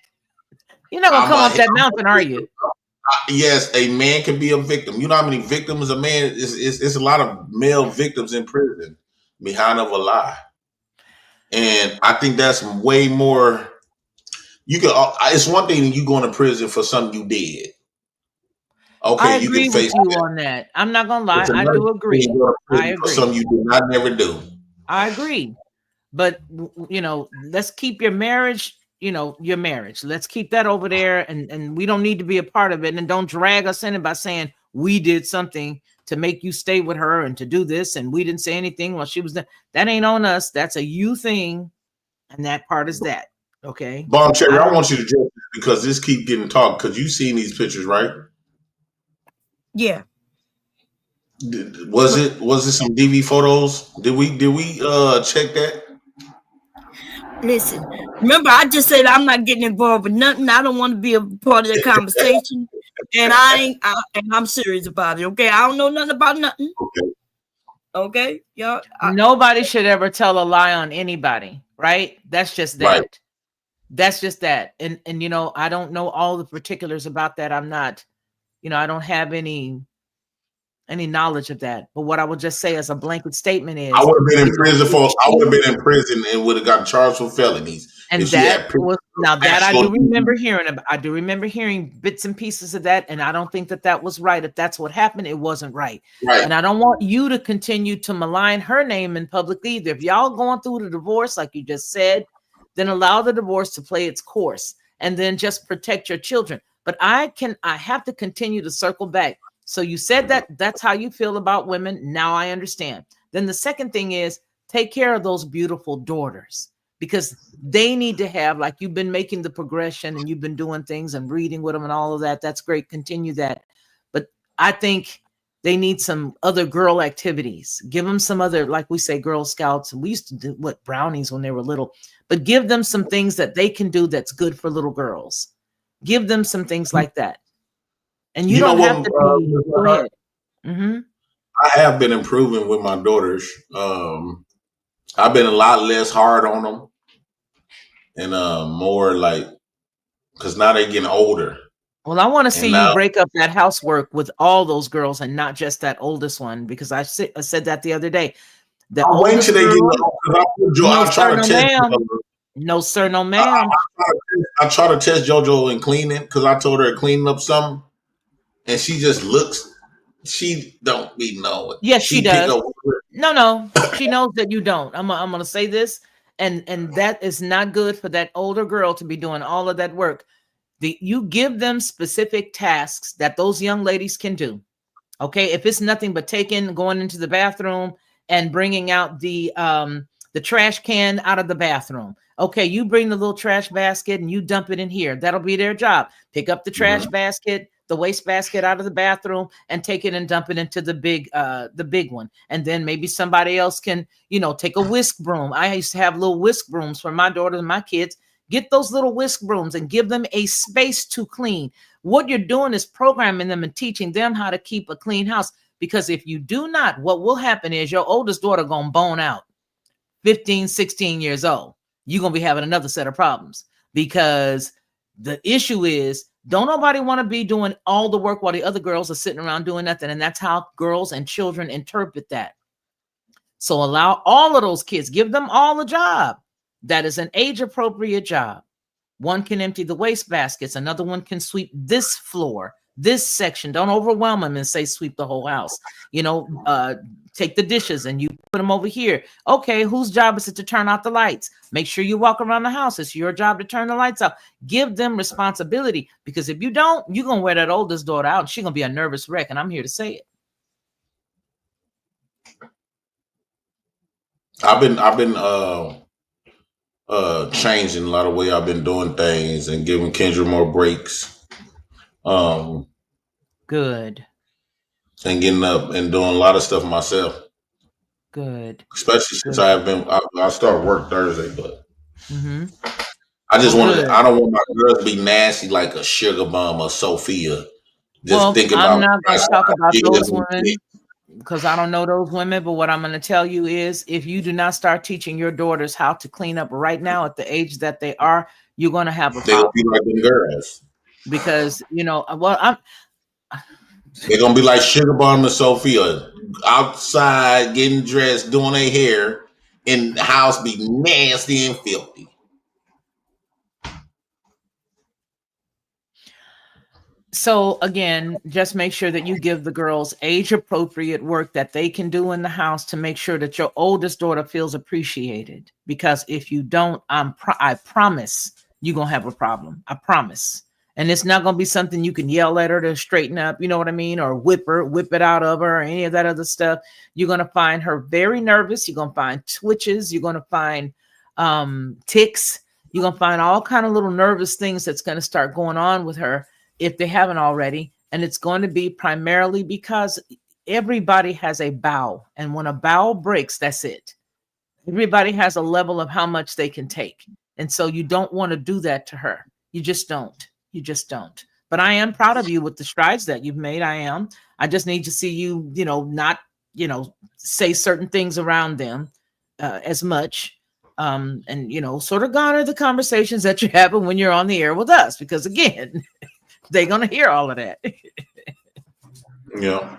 You're not gonna I'm come a, off that mountain, are you? yes, a man can be a victim. You know how many victims a man is? It's a lot of male victims in prison behind of a lie, and I think that's way more. You can. It's one thing you going to prison for something you did. I Okay, you can agree with face you that. on that. I'm not gonna lie. It's I another do thing to agree. go to I prison for agree. something you did not never do. I agree. But let's keep your marriage, your marriage. Let's keep that over there, and we don't need to be a part of it. And don't drag us in it by saying we did something to make you stay with her and to do this, and we didn't say anything while she was there. That ain't on us. That's a you thing, and that part is that. Okay. Bomb Cherry, I I don't. want you to judge this because this keep getting talked because you seen these pictures, right? Yeah. Was it some DV photos? Did we check that? Listen, remember I just said I'm not getting involved with nothing. I don't want to be a part of the conversation, and I'm serious about it. Okay, I don't know nothing about nothing. Okay, y'all. Nobody should ever tell a lie on anybody, right? That's just that. Right. That's just that. And I don't know all the particulars about that. I'm not, I don't have any knowledge of that. But what I would just say as a blanket statement is I would have been in prison if I would have she- been in prison and would have gotten charged for felonies. and If she that had was now that I actual do remember hearing about. I do remember hearing bits and pieces of that, and I don't think that was right. If that's what happened, it wasn't right. Right. And I don't want you to continue to malign her name in public either. If y'all going through the divorce, like you just said, then allow the divorce to play its course, and then just protect your children. But I have to continue to circle back. So you said that's how you feel about women. Now I understand. Then the second thing is take care of those beautiful daughters, because they need to have, like you've been making the progression and you've been doing things and reading with them and all of that. That's great. Continue that. But I think they need some other girl activities. Give them some other, like we say, Girl Scouts. We used to do brownies when they were little, but give them some things that they can do that's good for little girls. Give them some things like that. And you don't have to be. Go ahead. Mm-hmm. I have been improving with my daughters. I've been a lot less hard on them, and more like because now they're getting older. Well, I want to see now, you break up that housework with all those girls and not just that oldest one, because I said that the other day. The I'm waiting oldest till they get girl, I try to test. no sir, no ma'am. I try to test JoJo in cleaning because I told her to clean up something, and she just looks. She don't be knowing. Yes, she does. Up, no, she knows that you don't. I'm gonna say this, and that is not good for that older girl to be doing all of that work. You give them specific tasks that those young ladies can do. Okay, if it's nothing but going into the bathroom and bringing out the trash can out of the bathroom. Okay, you bring the little trash basket and you dump it in here. That'll be their job. Pick up the trash basket, the waste basket out of the bathroom, and take it and dump it into the big one. And then maybe somebody else can, take a whisk broom. I used to have little whisk brooms for my daughters and my kids. Get those little whisk brooms and give them a space to clean. What you're doing is programming them and teaching them how to keep a clean house. Because if you do not, what will happen is your oldest daughter going to bone out 15, 16 years old. You're going to be having another set of problems, because the issue is don't nobody want to be doing all the work while the other girls are sitting around doing nothing. And that's how girls and children interpret that. So allow all of those kids, give them all a job that is an age appropriate job. One can empty the waste baskets. Another one can sweep this floor, this section. Don't overwhelm them and say sweep the whole house. Take the dishes and you put them over here. Okay, whose job is it to turn out the lights? Make sure you walk around the house. It's your job to turn the lights out. Give them responsibility, because if you don't, you're going to wear that oldest daughter out and she's going to be a nervous wreck. And I'm here to say it. I've been changing a lot of way I've been doing things and giving Kendra more breaks. Good. And getting up and doing a lot of stuff myself. Good. Especially since I start work Thursday, but I just I don't want my girls to be nasty like a Sugar Bum or Sophia. Just think about. I'm not going to talk about those women. because I don't know those women, but what I'm going to tell you is if you do not start teaching your daughters how to clean up right now at the age that they are, you're going to have a They gonna be problem. like them girls. Because, you know, well, I'm They're gonna be like Sugar Bomb and Sophia outside getting dressed, doing their hair, in the house be nasty and filthy. so again, just make sure that you give the girls age appropriate work that they can do in the house to make sure that your oldest daughter feels appreciated. Because if you don't, I promise you're gonna have a problem. I promise. And it's not gonna be something you can yell at her to straighten up, you know what I mean, or whip it out of her, or any of that other stuff. You're gonna find her very nervous. You're gonna find twitches. You're gonna find ticks. You're gonna find all kind of little nervous things that's gonna start going on with her if they haven't already. And it's going to be primarily because everybody has a bow. And when a bow breaks, that's it. Everybody has a level of how much they can take. And so you don't want to do that to her. You just don't. You just don't. But I am proud of you with the strides that you've made. I am. I just need to see you, not, say certain things around them as much. And, sort of garner the conversations that you're having when you're on the air with us. Because again, they're gonna hear all of that. Yeah.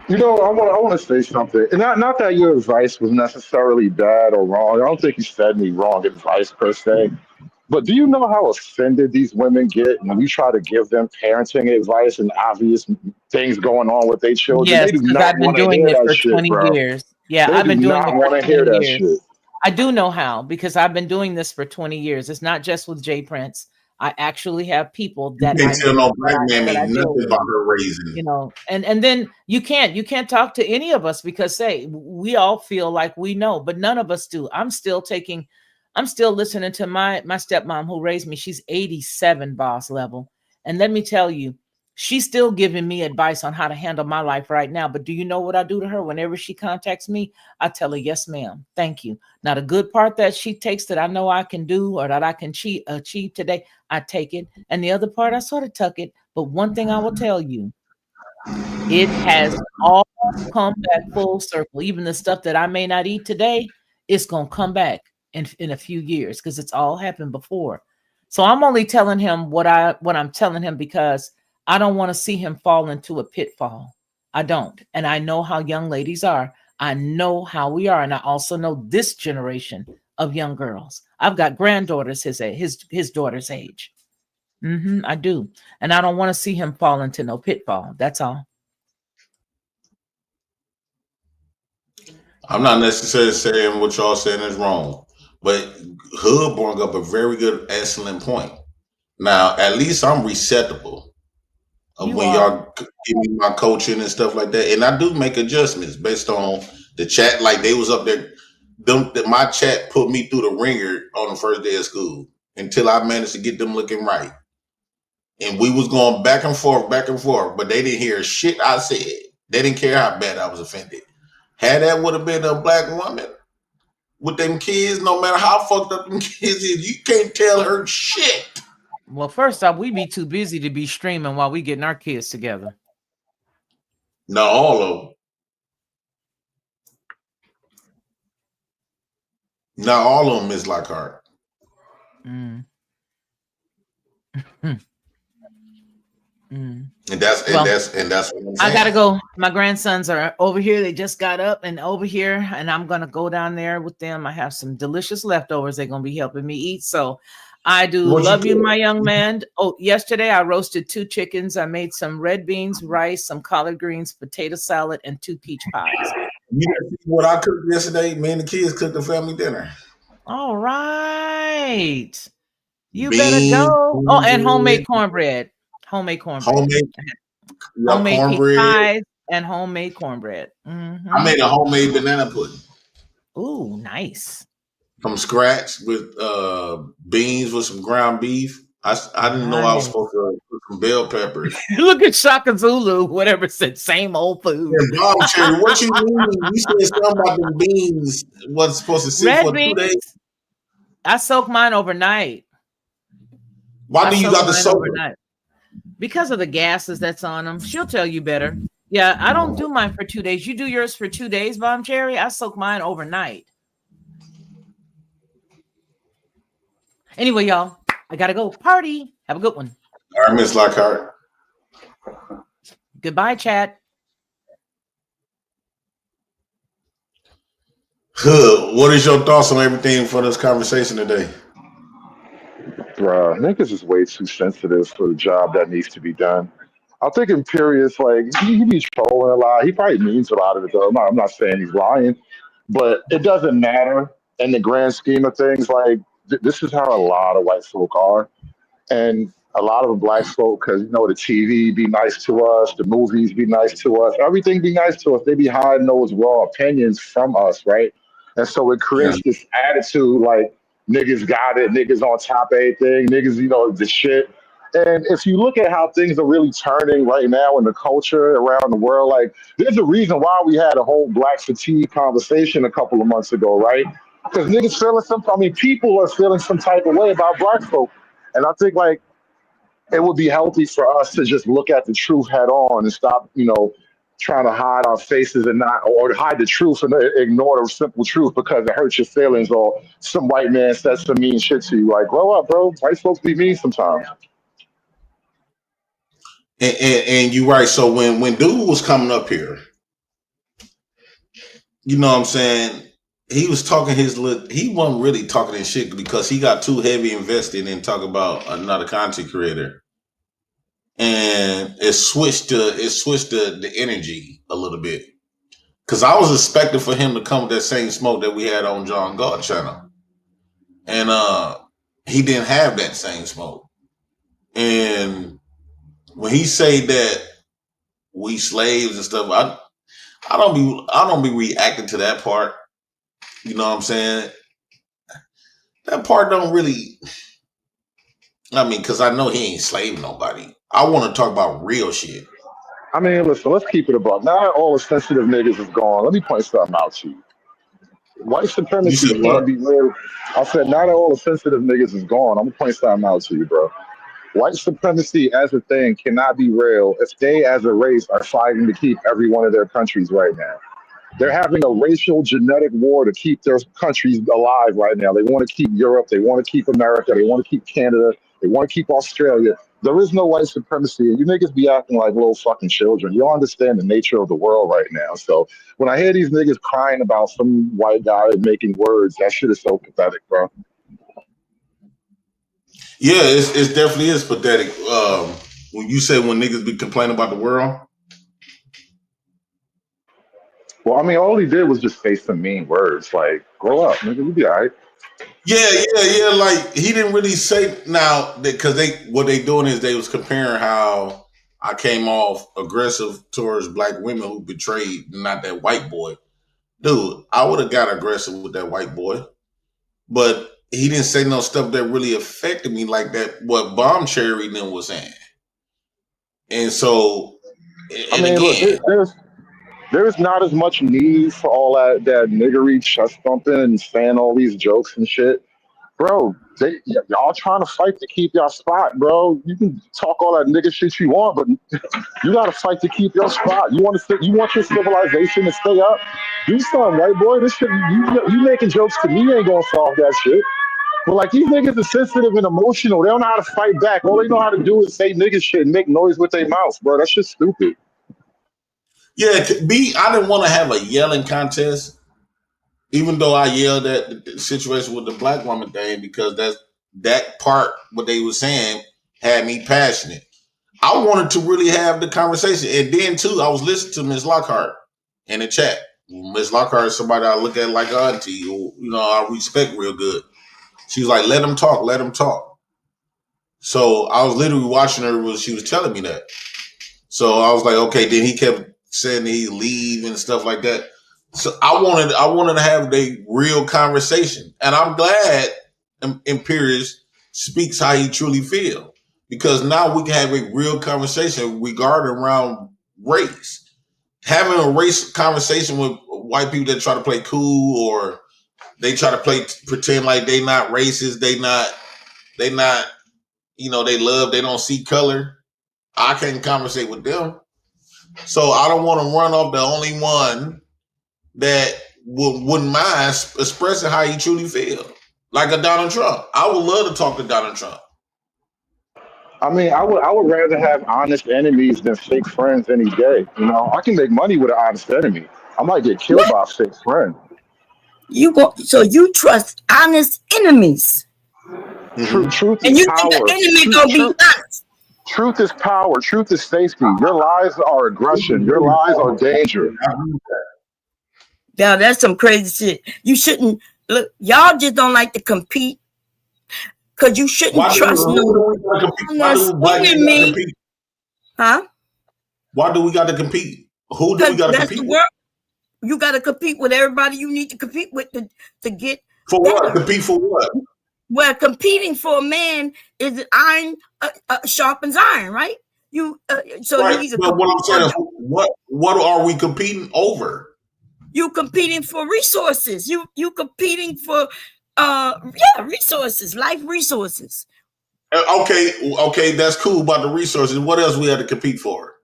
I want to say something. And not that your advice was necessarily bad or wrong. I don't think you said any wrong advice per se. But do you know how offended these women get when you try to give them parenting advice and obvious things going on with their children? They Yes, do because not I've been want to doing hear it that for shit, 20 bro. years. Yeah, They I've do been doing not it for want to 20 hear that years. shit. I do know how, because I've been doing this for 20 years. It's not just with Jay Prince. I actually have people You that can't I tell no black man that I ain't deal nothing with, about her raising. and then you can't talk to any of us because say we all feel like we know, but none of us do. I'm still listening to my stepmom who raised me. She's 87 boss level. And let me tell you, she's still giving me advice on how to handle my life right now. But do you know what I do to her whenever she contacts me? I tell her, yes, ma'am. Thank you. Now, the good part that she takes that I know I can do or that I can achieve today, I take it. And the other part, I sort of tuck it. But one thing I will tell you, it has all come back full circle. Even the stuff that I may not eat today, it's going to come back in a few years because it's all happened before. So I'm only telling him what I'm telling him because I don't want to see him fall into a pitfall. I don't. And I know how young ladies are. I know how we are. And I also know this generation of young girls. I've got granddaughters his daughter's age. I do. And I don't want to see him fall into no pitfall. That's all. I'm not necessarily saying what y'all saying is wrong, but Hood brought up a very good, excellent point. Now, at least I'm receptible of You when are. y'all give me my coaching and stuff like that, and I do make adjustments based on the chat. Like they was up there, my chat put me through the ringer on the first day of school until I managed to get them looking right. And we was going back and forth, but they didn't hear shit I said. They didn't care how bad I was offended. Had that would have been a black woman with them kids, no matter how fucked up them kids is, you can't tell her shit. Well, first off, we be too busy to be streaming while we getting our kids together. Not all of them. Not all of them is like her. Mm. And that's Well, what I'm saying. I gotta go. My grandsons are over here. They just got up and over here, and I'm gonna go down there with them. I have some delicious leftovers. They're gonna be helping me eat. So I do What love you, doing? my young man. Oh, yesterday I roasted 2 chickens. I made some red beans, rice, some collard greens, potato salad, and 2 peach pies. You didn't see what I cooked yesterday? Me and the kids cooked a family dinner. All right. You better Beans, go. Oh, and cornbread, homemade cornbread. Homemade cornbread. homemade Homemade peach cornbread. pies and homemade cornbread. I made a homemade banana pudding Ooh, nice. from scratch with beans with some ground beef. I didn't know I was Nice. supposed to put some bell peppers. Look at Shaka Zulu, whatever said, same old food. Yeah, Bomb Cherry, what you mean? You said something about the beans wasn't supposed to sit Red for 2 days. beans, I soak mine overnight. Why do you got to soak them? Because of the gases that's on them. She'll tell you better. Yeah, I don't do mine for 2 days. You do yours for 2 days, Bomb Cherry? I soak mine overnight. Anyway, y'all, I gotta go party. Have a good one. All right, Miss Lockhart. Goodbye, chat. What is your thoughts on everything for this conversation today? Bruh, niggas is way too sensitive for the job that needs to be done. I think Imperious, like, he be trolling a lot. He probably means a lot of it, though. I'm not saying he's lying, but it doesn't matter in the grand scheme of things. Like, this is how a lot of white folk are. And a lot of the black folk, because the TV be nice to us, the movies be nice to us, everything be nice to us. They be hiding those raw opinions from us, right? And so it Yeah. creates this attitude like niggas got it, niggas on top of everything, niggas, the shit. And if you look at how things are really turning right now in the culture around the world, like there's a reason why we had a whole black fatigue conversation a couple of months ago, right? Because niggas feeling people are feeling some type of way about black folk. And I think like it would be healthy for us to just look at the truth head on and stop, trying to hide our faces and not, or hide the truth and ignore the simple truth because it hurts your feelings or some white man says some mean shit to you. Like, grow up, bro. White folks be mean sometimes. And you're right. So when dude was coming up here, you know what I'm saying? He was talking he wasn't really talking his shit because he got too heavy invested in talking about another content creator. And it switched the energy a little bit. Cause I was expecting for him to come with that same smoke that we had on John God channel. And he didn't have that same smoke. And when he say that we slaves and stuff, I don't be reacting to that part. You know what I'm saying? That part don't really. Because I know he ain't slaving nobody. I want to talk about real shit. I mean, listen, let's keep it above. Not all the sensitive niggas is gone. Let me point something out to you. White You supremacy said can't what? be real. I said, not all the sensitive niggas is gone. I'm gonna point something out to you, bro. White supremacy as a thing cannot be real if they as a race are fighting to keep every one of their countries right now. They're having a racial genetic war to keep their countries alive right now. They want to keep Europe, they want to keep America, they want to keep Canada, they want to keep Australia. There is no white supremacy, and you niggas be acting like little fucking children. You don't understand the nature of the world right now. So when I hear these niggas crying about some white guy making words, that shit is so pathetic, bro. Yeah, it definitely is pathetic. When you say when niggas be complaining about the world. Well, I mean, all he did was just say some mean words. Like, grow up, nigga, you be all right. Yeah. Like he didn't really say now because what they doing is they was comparing how I came off aggressive towards black women who betrayed not that white boy. Dude, I would have got aggressive with that white boy, but he didn't say no stuff that really affected me like that. What Bomb Cherry then was saying, and so, I and mean, look, again, there's not as much need for all that niggery, chest thumping, and saying all these jokes and shit, bro. Y'all trying to fight to keep y'all spot, bro. You can talk all that nigga shit you want, but you gotta fight to keep your spot. You want your civilization to stay up. Do something, white boy. This shit, you making jokes to me ain't gonna solve that shit. But like these niggas are sensitive and emotional. They don't know how to fight back. All they know how to do is say nigga shit and make noise with their mouth, bro. That shit's stupid. yeah, I didn't want to have a yelling contest, even though I yelled at the situation with the black woman thing because that part what they were saying had me passionate. I wanted to really have the conversation, and then too, I was listening to Miss Lockhart in the chat. Miss Lockhart is somebody I look at like auntie, who I respect real good. She was like, "Let him talk, let him talk." So I was literally watching her when she was telling me that. So I was like, okay. Then he kept saying he'd leave and stuff like that. So I wanted to have a real conversation, and I'm glad Imperious speaks how he truly feels because now we can have a real conversation regarding around race. Having a race conversation with white people that try to play cool or they try to pretend like they not racist, they not they love, they don't see color. I can't conversate with them. So I don't want to run off the only one that wouldn't mind expressing how he truly feel. Like a Donald Trump. I would love to talk to Donald Trump. I mean, I would rather have honest enemies than fake friends any day. You know, I can make money with an honest enemy. I might get killed What? by a fake friend. So you trust honest enemies, Truth and is you think the power. enemy gonna be honest? Truth is power. Truth is safety. Your lies are aggression. Your lies are danger. Yeah, that's some crazy shit. You shouldn't look. Y'all just don't like to compete because you shouldn't trust no honest enemy, huh? Why do we got to compete? Who do we got to That's compete the with? world. You got to compete with everybody you need to compete with to get For better. what? Compete for what? Well, competing for a man is iron sharpens iron, right? So Right. you either But what I'm saying, what are we competing over? you competing for resources. You competing for resources, life resources. Okay, that's cool about the resources. What else we had to compete for?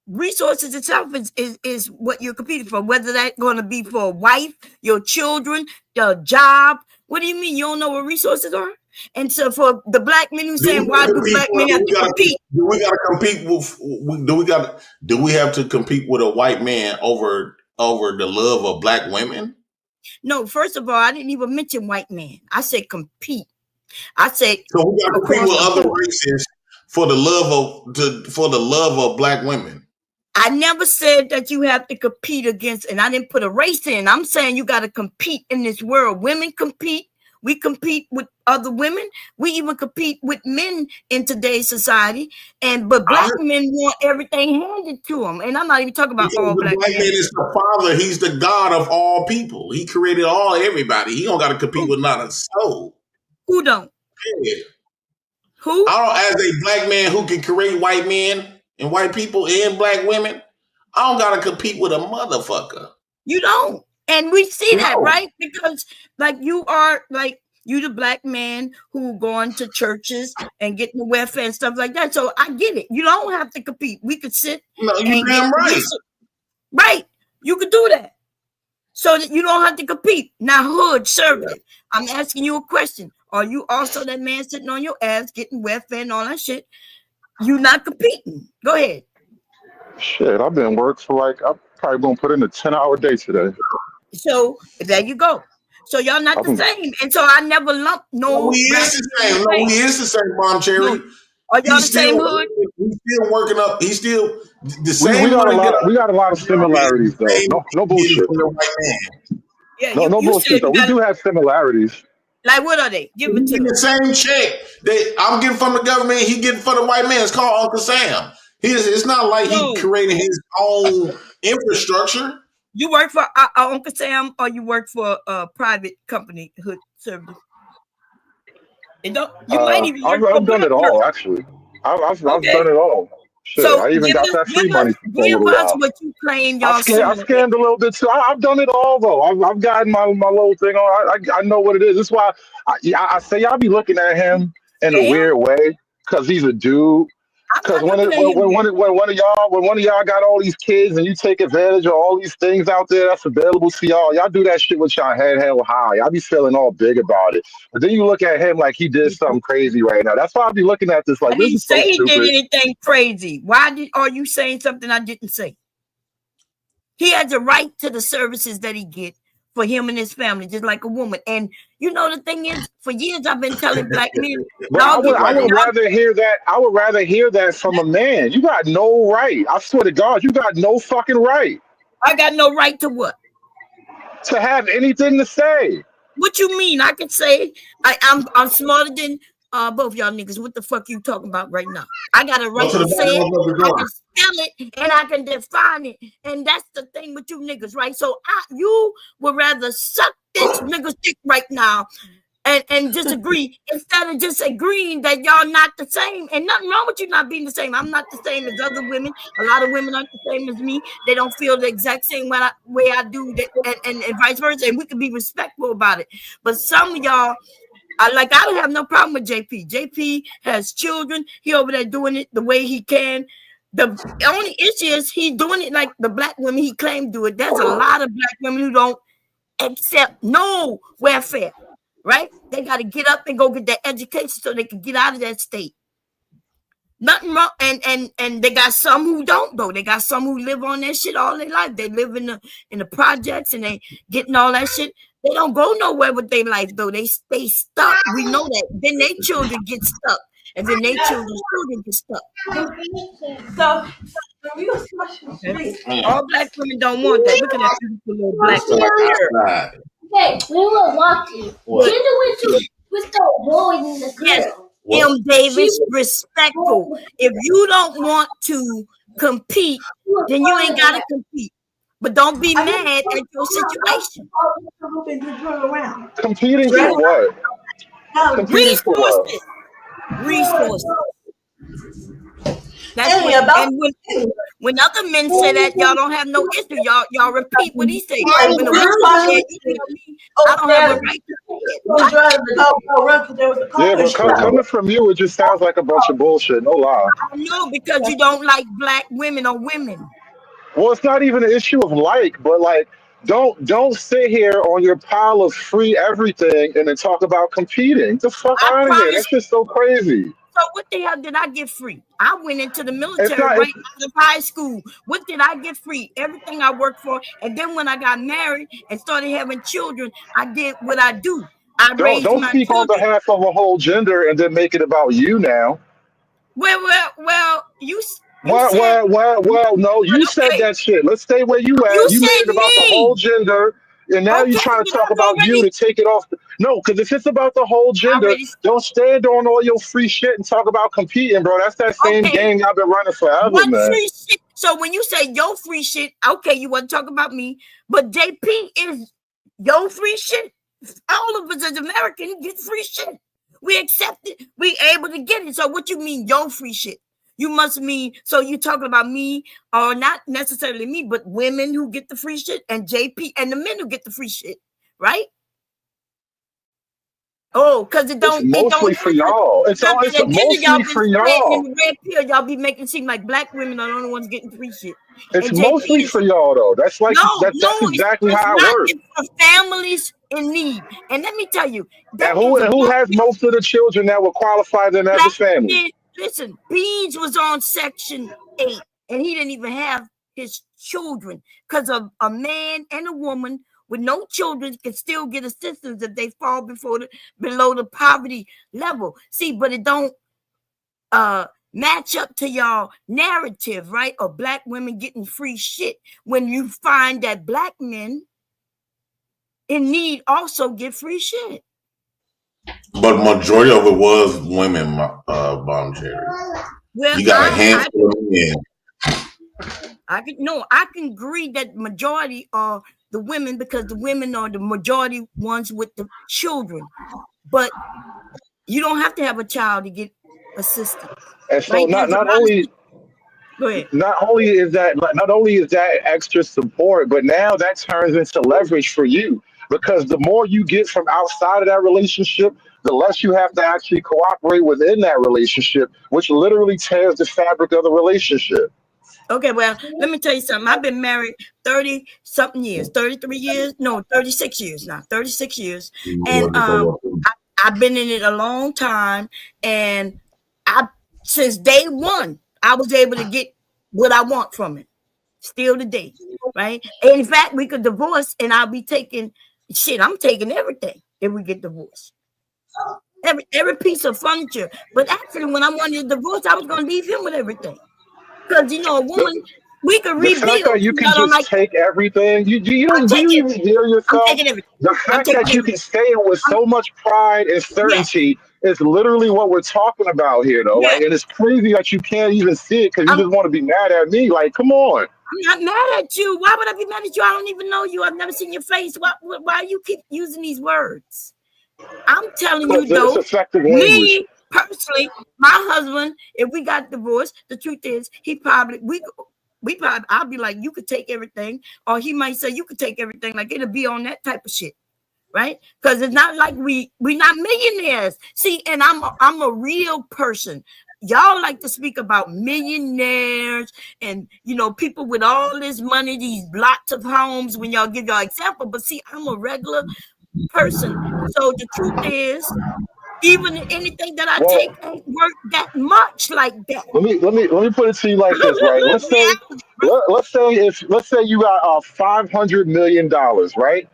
Resources itself is what you're competing for, whether that's going to be for a wife, your children, your job. What do you mean you don't know what resources are? And so for the black men who saying, why do black men have to compete? Do we got to compete with? Do we have to compete with a white man over the love of black women? No, first of all, I didn't even mention white man. I said compete. I said so we got to compete with other board. races for the love of black women. I never said that you have to compete against, and I didn't put a race in. I'm saying you got to compete in this world. Women compete. We compete with other women. We even compete with men in today's society. But black men want everything handed to them. And I'm not even talking about all black men. Black man is the father. He's the God of all people. He created everybody. He don't got to compete with not a soul. Who don't? Yeah. Who? As a black man who can create white men and white people and black women, I don't got to compete with a motherfucker. You don't. And we see that, right? Because you the black man who going to churches and getting the welfare and stuff like that. So I get it. You don't have to compete. We could sit and get right. Right. You could do that. So that you don't have to compete. Now, hood service. I'm asking you a question. Are you also that man sitting on your ass getting welfare and all that shit? You not competing. Go ahead. Shit, I've been work for I'm probably gonna put in a 10-hour day today. So there you go. So y'all not the same. And so I never lumped No, he is the same. No, he is the same, Mom Cherry. Are y'all the same hood? He's still working up. He's still the same. We got a lot of similarities though. No bullshit. Yeah, no bullshit though. We do have similarities. Like what are they? Give it to the same check that I'm getting from the government. He getting from the white man. It's called Uncle Sam. It's not like he created his own infrastructure. You work for Uncle Sam, or you work for a private company, hood service? Might even I've done it all actually. I've done it all. Shit, so I even got that free money for a little give us while. what you claim I y'all scammed a little bit too. I've done it all though. I've gotten my little thing on. I know what it is. That's why I say y'all be looking at him in a weird way because he's a dude. Because when one of y'all got all these kids and you take advantage of all these things out there that's available to y'all do that shit with y'all head held high. Y'all be feeling all big about it. But then you look at him like he did something crazy right now. That's why I be looking at this like I this didn't is so say he stupid. did anything crazy. Why are you saying something I didn't say? He has a right to the services that he get for him and his family, just like a woman. And you know the thing is, for years I've been telling black men. Bro, I would rather hear that. I would rather hear that from a man. You got no right. I swear to God, you got no fucking right. I got no right to what? To have anything to say. What you mean? I can say I'm smarter than both y'all niggas. What the fuck you talking about right now? I got a right to say it. I can spell it and I can define it. And that's the thing with you niggas, right? So you would rather suck this nigga's dick right now and disagree instead of just agreeing that y'all not the same. And nothing wrong with you not being the same. I'm not the same as other women. A lot of women aren't the same as me. They don't feel the exact same way I do, and vice versa. And we can be respectful about it. But some of y'all, I don't have no problem with JP. JP has children. He over there doing it the way he can. The only issue is he's doing it like the black women he claimed do it. There's a lot of black women who don't accept no welfare, right? They got to get up and go get their education so they can get out of that state. Nothing wrong, and they got some who don't though. They got some who live on that shit all their life. They live in the projects and they getting all that shit. They don't go nowhere with their life though. They stay stuck. We know that. Then their children get stuck, and then their children's children get stuck. Okay. All black women don't want that. Look at that beautiful little black girl. Okay, we will walk you. With the boys and the girls. Yes, M. Davis, respectful. If you don't want to compete, then you ain't gotta compete. But don't be mad at your situation. Competing for what? Competing for what? Resources. That's what, and when other men say that, y'all don't have no issue. Y'all repeat what he said. When a woman said, I don't have a right to say it. Yeah, but coming from you, it just sounds like a bunch of bullshit. No lie. I know, because you don't like black women or women. Well, it's not even an issue of like, but like, don't sit here on your pile of free everything and then talk about competing. Get the fuck out of here. That's just so crazy. So what the hell did I get free? I went into the military right out of high school. What did I get free? Everything I worked for. And then when I got married and started having children, I did what I do. I raised don't my speak children. on behalf of a whole gender and then make it about you now. Well, you Well, no, you said that shit. Let's stay where you at. You made it about the whole gender. And now you're trying to talk about you to take it off. No, because if it's about the whole gender, don't stand on all your free shit and talk about competing, bro. That's that same game I've been running forever, man. Free shit. So when you say your free shit, okay, you want to talk about me, but JP is your free shit. All of us as Americans get free shit. We accept it. We able to get it. So what you mean your free shit? You must mean, so you talking about me, or not necessarily me, but women who get the free shit and JP and the men who get the free shit, right? Oh, because it don't. It's mostly for y'all. It's mostly for y'all. In the red pill, y'all be making it seem like black women are the only ones getting free shit. It's mostly for y'all, though. That's like that's exactly how it works. It's for families in need. And let me tell you, and who has most of the children that would qualify them as a family? Listen, Beans was on Section 8, and he didn't even have his children because of a man and a woman with no children can still get assistance if they fall below the poverty level. See, but it don't match up to y'all narrative, right? Of black women getting free shit when you find that black men in need also get free shit. But majority of it was women, Bomb Cherry. Well, you got a handful of men. I can agree that majority are the women because the women are the majority ones with the children. But you don't have to have a child to get assistance. And so not only is that extra support, but now that turns into leverage for you. Because the more you get from outside of that relationship, the less you have to actually cooperate within that relationship, which literally tears the fabric of the relationship. Okay, well, let me tell you something. I've been married 30-something years, 33 years, no, 36 years now, 36 years. And I've been in it a long time. And since day one, I was able to get what I want from it. Still today, right? And in fact, we could divorce and I'll be taking I'm taking everything if we get divorced. Every piece of furniture. But actually, when I wanted to divorce, I was going to leave him with everything. Because, a woman, we could rebuild. The fact that you can just take everything, you don't even hear yourself. I'm taking everything. The fact that you can say it with so much pride and certainty is literally what we're talking about here, though. Like, and it's crazy that you can't even see it because you just want to be mad at me. Like, come on. I'm not mad at you. Why would I be mad at you? I don't even know you. I've never seen your face. Why you keep using these words? I'm telling you, though, me personally, my husband, if we got divorced, the truth is, I'll be like, you could take everything, or he might say, you could take everything. Like it'll be on that type of shit, right? Because it's not like we're not millionaires. See, and I'm a real person. y'all like to speak about millionaires and people with all this money, these lots of homes when y'all give y'all example. But see, I'm a regular person. So the truth is, even anything that I Well, take ain't worth that much like that. let me put it to you like this, right? Let's say Reality, bro. let's say you got $500 million, right?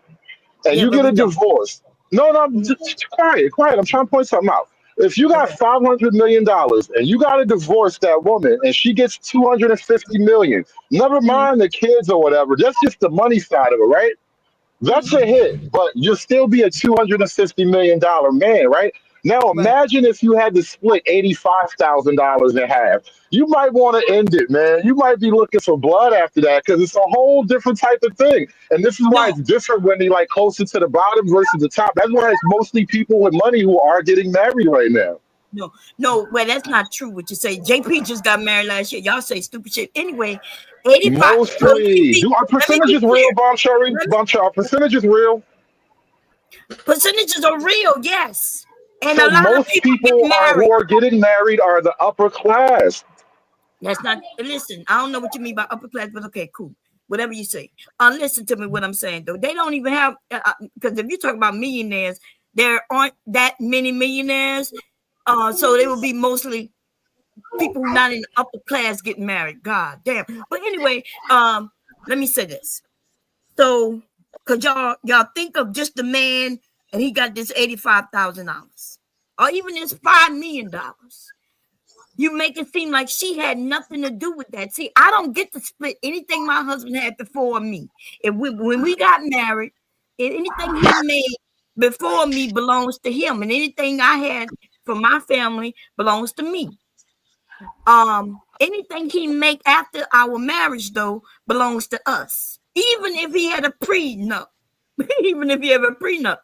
And Yeah, you but get we a don't. divorce. No, no, just quiet. I'm trying to point something out. If you got Okay. $500 million and you got to divorce that woman and she gets 250 million, never Mhm. mind the kids or whatever. That's just the money side of it, right? That's a hit, but you'll still be a $250 million man, right? Now Right. imagine if you had to split $85,000 in half. You might want to end it, man. You might be looking for blood after that because it's a whole different type of thing. And this is why No, it's different when they like closer to the bottom versus the top. That's why it's mostly people with money who are getting married right now. no. Well, that's not true. What you say? JP just got married last year. Y'all say stupid shit. Anyway, 85. So Mostly. Do our let me be percentages clear. real, Bomb Cherry? Let me, Bomb Cherry, are percentages real? percentages are real, yes. And So a lot of most people get people are married. who are getting married are the upper class. That's not. Listen, I don't know what you mean by upper class, but okay, cool. Whatever you say. Listen to me. What I'm saying though, they don't even have because if you talk about millionaires, there aren't that many millionaires. So they will be mostly people who not in the upper class getting married. God damn. But anyway, let me say this. So, cause y'all think of just the man and he got this $85,000, or even this $5 million. You make it seem like she had nothing to do with that. See, I don't get to split anything my husband had before me. When we got married, anything he made before me belongs to him, and anything I had for my family belongs to me. Anything he make after our marriage though belongs to us. Even if he had a prenup. Even if he had a prenup.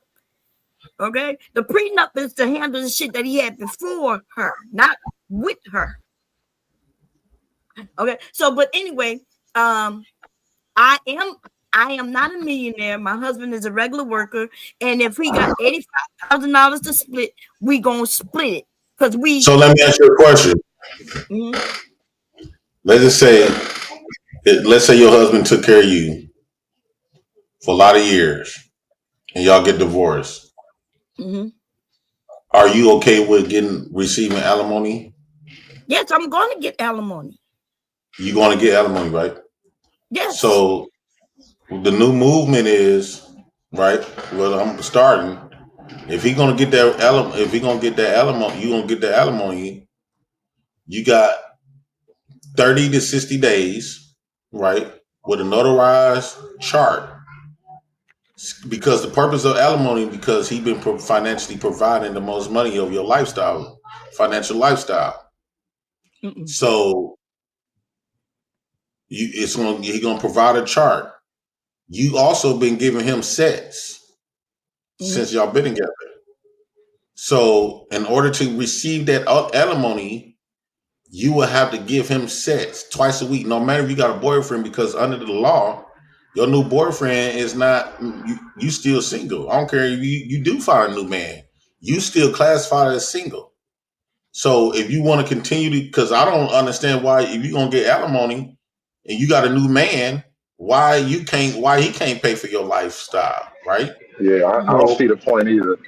Okay? The prenup is to handle the shit that he had before her, not with her. Okay. So, but anyway, I am I am not a millionaire. My husband is a regular worker, and if we got $85,000 to split, we gonna split it because we. So let me ask you a question. Mhm. Let's just say, let's say your husband took care of you for a lot of years, and y'all get divorced. Mhm. Are you okay with receiving alimony? Yes, I'm going to get alimony. You going to get alimony, right? Yes. So the new movement is right. Well, I'm starting. If he gonna get that if he gonna get that alimony, you gonna get that alimony. You got 30 to 60 days, right, with a notarized chart. Because the purpose of alimony, because he been financially providing the most money of your lifestyle, financial lifestyle. Mm-mm. So he gonna provide a chart. You also been giving him sets since y'all been together. So in order to receive that alimony, you will have to give him sets twice a week, no matter if you got a boyfriend, because under the law, your new boyfriend is not you still single. I don't care if you do find a new man, you still classified as single. So if you want to continue to, because I don't understand why if you're gonna get alimony and you got a new man, why he can't pay for your lifestyle, right? Yeah, I don't So see the point either.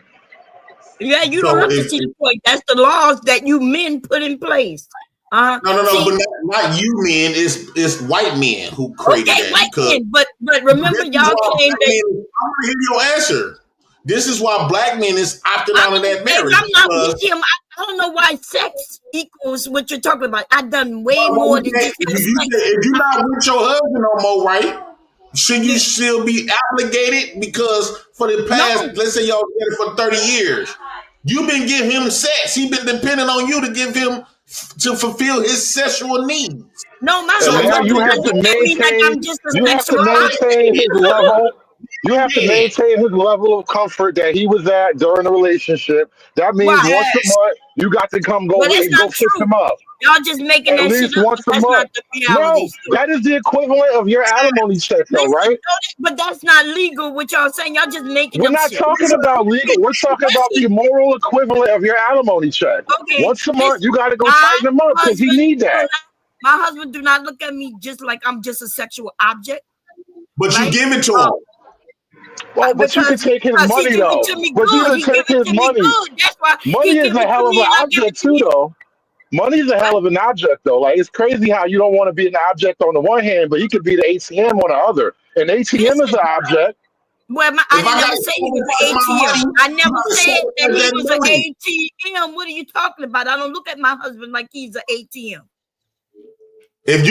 Yeah, you don't so have to see the point. That's the laws that you men put in place. no, See, but not you men. It's white men who created okay, that white because men, but remember, this is y'all why claim black that men. I want to hear your answer. This is why black men is opting out of that baby, marriage I'm not with because him. I don't know why sex equals what you're talking about. I've done way well, more than just have sex. if you're not with your husband no more, right? Should you still be obligated? Because for the past, No, let's say y'all together for 30 years, you've been giving him sex. He's been depending on you to give him to fulfill his sexual needs. no, my And So if now husband y'all you does have not together, to look at me like maintain I'm just a you have to sexual maintain object. his level. You have to maintain his level of comfort that he was at during the relationship. That means Why? once a month you got to come Well, that's go not fix true. him up. Y'all just making At that shit least up, but once a that's not month. the reality. No, that is the equivalent of your alimony check, though, Listen, right? but that's not legal. What y'all saying? Y'all just making We're up not shit. talking about legal. We're talking about the moral equivalent of your alimony check. Okay, Once a month, you got to go my tighten him up because he husband need that. My husband do not look at me just like I'm just a sexual object. But right? you give it to him. Well, but you can take his because money, he give it though. to me But you good. can He give take it his to me money. good. That's why Money he is give a it to hell of me an and I give it object, to too, him. though. Money is a hell of an object, though. Like, it's crazy how you don't want to be an object on the one hand, but he could be the ATM on the other. An ATM is an object. Well, I didn't never say he was an ATM. I never said that he was an ATM. What are you talking about? I don't look at my husband like he's an ATM. If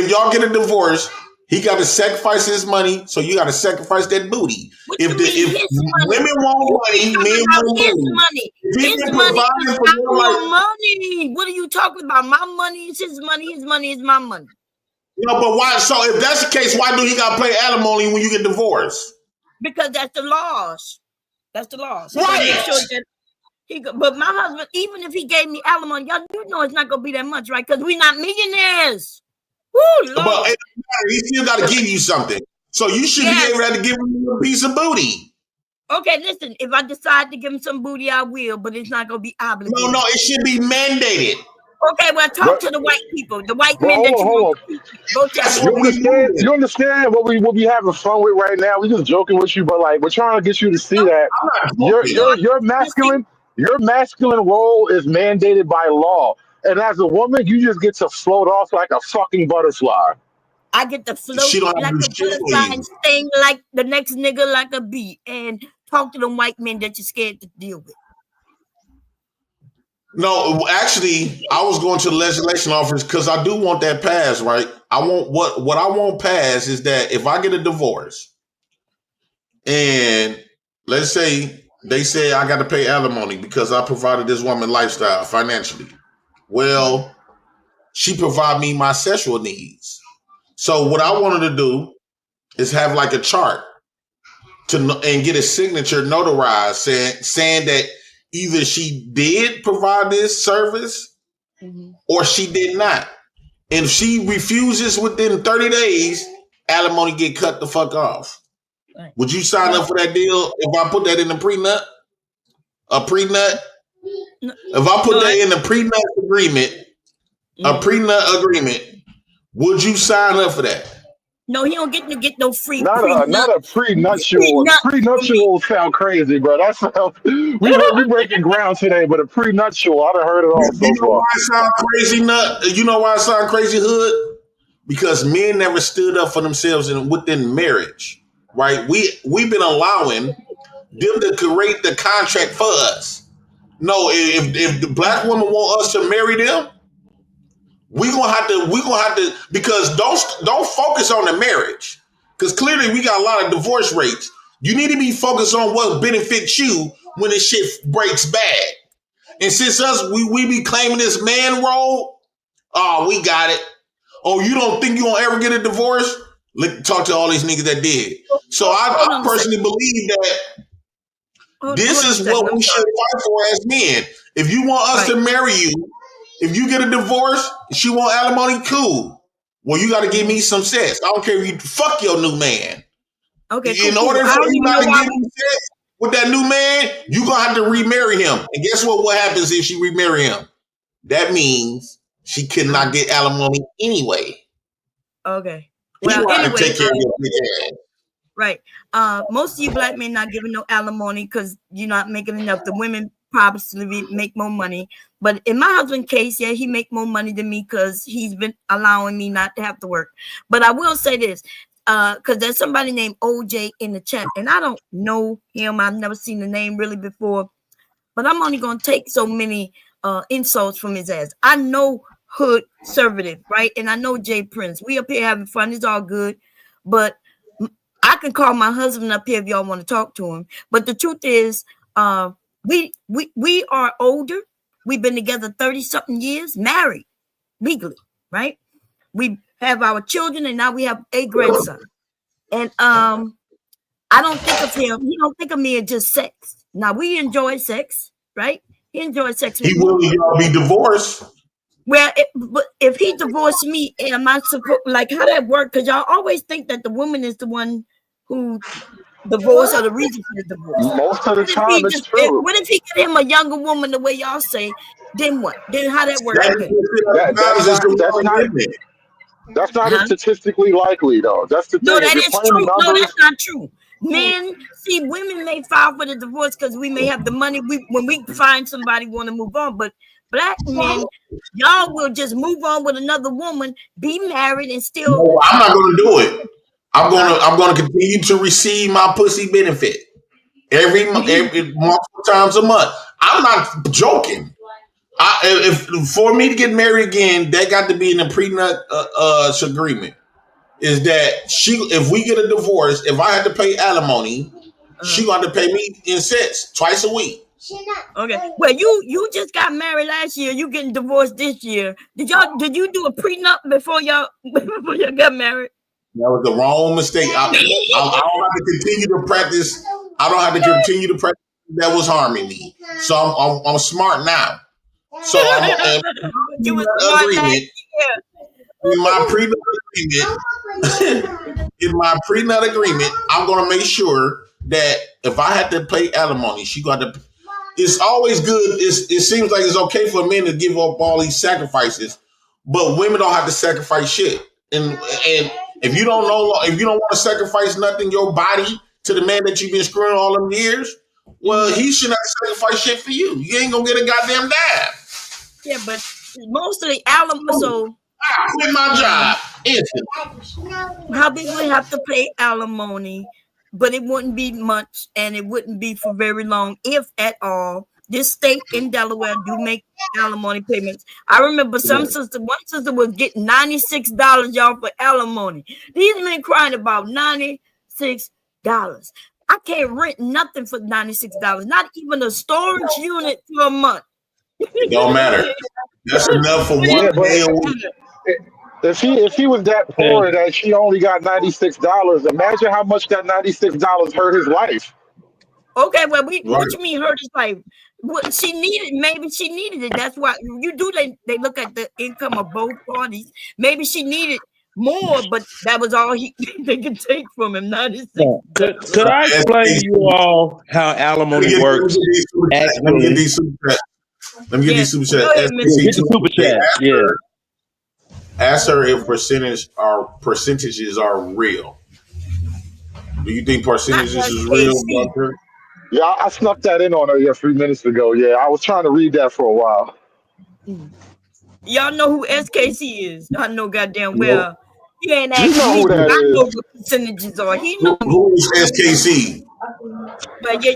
y'all get a divorce, he got to sacrifice his money, so you got to sacrifice that booty. If women want money, men want money. His money is our money. What are you talking about? My money is his money. His money is my money. No, but why? So if that's the case, why do he got to pay alimony when you get divorced? Because that's the laws. That's the laws. Right. Make sure that but my husband, even if he gave me alimony, y'all do know it's not gonna be that much, right? Because we're not millionaires. Woo, Lord. But he still got to give you something, so you should be able to give him a piece of booty. Okay, listen. If I decide to give him some booty, I will, but it's not gonna be obligated. No, it should be mandated. Okay, well, talk to the white people, the white men Hold that you on. want to go tell You understand what we having fun with right now? We just joking with you, but like we're trying to get you to see that your masculine role is mandated by law, and as a woman, you just get to float off like a fucking butterfly. I get to float like a butterfly and sting like the next nigga like a bee, and talk to them white men that you're scared to deal with. No, actually, I was going to the legislation office because I do want that passed, right? I want what I want passed is that if I get a divorce and let's say they say I got to pay alimony because I provided this woman lifestyle financially. Well, she provided me my sexual needs. So what I wanted to do is have like a chart and get a signature notarized saying that either she did provide this service or she did not. And if she refuses within 30 days, alimony get cut the fuck off. Right. Would you sign up for that deal if I put that in the prenup? A prenup? If I put that in the prenup agreement, would you sign up for that? No, he don't get no free not a prenuptial. Prenuptial sound crazy, bro. That sounds we breaking ground today, but a prenuptial, I done heard it all so far. Why it sound crazy, nut? You know why it sound crazy, hood? Because men never stood up for themselves within marriage, right? We've been allowing them to create the contract for us. No, if the black woman want us to marry them, we're gonna have to because don't focus on the marriage. Because clearly we got a lot of divorce rates. You need to be focused on what benefits you when this shit breaks bad. And since we be claiming this man role, oh, we got it. Oh, you don't think you gonna ever get a divorce? Talk to all these niggas that did. So I personally believe that this is what we should fight for as men. If you want us to marry you, if you get a divorce, she want alimony, cool. Well, you got to give me some sex. I don't care if you fuck your new man. Okay, in order for you not to give me sex with that new man, you gonna have to remarry him. And guess what? What happens if she remarry him? That means she cannot get alimony anyway. Okay. Well, anyway, take care of your bitch ass. Right. Most of you black men not giving no alimony because you're not making enough. The women probably make more money. But in my husband's case, yeah, he make more money than me because he's been allowing me not to have to work. But I will say this, because there's somebody named OJ in the chat, and I don't know him. I've never seen the name really before. But I'm only going to take so many insults from his ass. I know hood conservative, right? And I know Jay Prince. We up here having fun. It's all good. But I can call my husband up here if y'all want to talk to him. But the truth is, we are older. We've been together 30-something years, married legally, right? We have our children, and now we have a grandson. And I don't think of him. He don't think of me as just sex. Now we enjoy sex, right? He enjoys sex with He me. will y'all be divorced. Well, but if he divorced me, am I supposed like how that work? Because y'all always think that the woman is the one who divorced or the reason for the divorce. Most of the time, it's true. What if he get him a younger woman the way y'all say? Then what? Then how that work? Okay. That's not statistically likely, though. That's the No, thing. If that you're is playing the true. No, numbers, that's not true. Men, see, women may file for the divorce because we may have the money. When we find somebody want to move on, but black men, y'all will just move on with another woman, be married, and still. No, I'm not going to do it. I'm gonna continue to receive my pussy benefit every multiple times a month. I'm not joking. If for me to get married again, that got to be in a prenut agreement. Is that if we get a divorce, if I had to pay alimony, she got to pay me in sets twice a week. Okay. Well, you just got married last year. You getting divorced this year. Did you do a prenup before y'all got married? That was the wrong mistake. I don't have to continue to practice. I don't have to continue to practice that was harming me. So I'm smart now. So I'm you was smart agreement. In my prenup agreement, I'm gonna make sure that if I had to pay alimony, she got to. It's always good. It seems like it's okay for men to give up all these sacrifices, but women don't have to sacrifice shit. And if you don't know, if you don't want to sacrifice nothing, your body to the man that you've been screwing all them years, well, he should not sacrifice shit for you. You ain't gonna get a goddamn dime. Yeah, but mostly alimony. So I quit my job. How they would have to pay alimony, but it wouldn't be much, and it wouldn't be for very long, if at all. This state in Delaware do make alimony payments. I remember one sister was getting $96, y'all, for alimony. These men crying about $96. I can't rent nothing for $96, not even a storage unit for a month. It don't matter. That's enough for one day a week. If he was that poor that she only got $96, imagine how much that $96 hurt his life. Okay, well, what you mean hurt his life? What she needed, maybe she needed it. That's why you do. They look at the income of both parties. Maybe she needed more, but that was all they could take from him. 96. Could I explain to you all how alimony works? Let me get these super chats. Let me get these super chats. Get the super chat. Yeah. Ask her if percentages are real. Do you think percentages is real, Bunker? Yeah, I snuck that in on her a few minutes ago. Yeah, I was trying to read that for a while. Y'all know who SKC is? I know goddamn well. He ain't You know who that I is. know what percentages are. He know who is SKC? But yeah,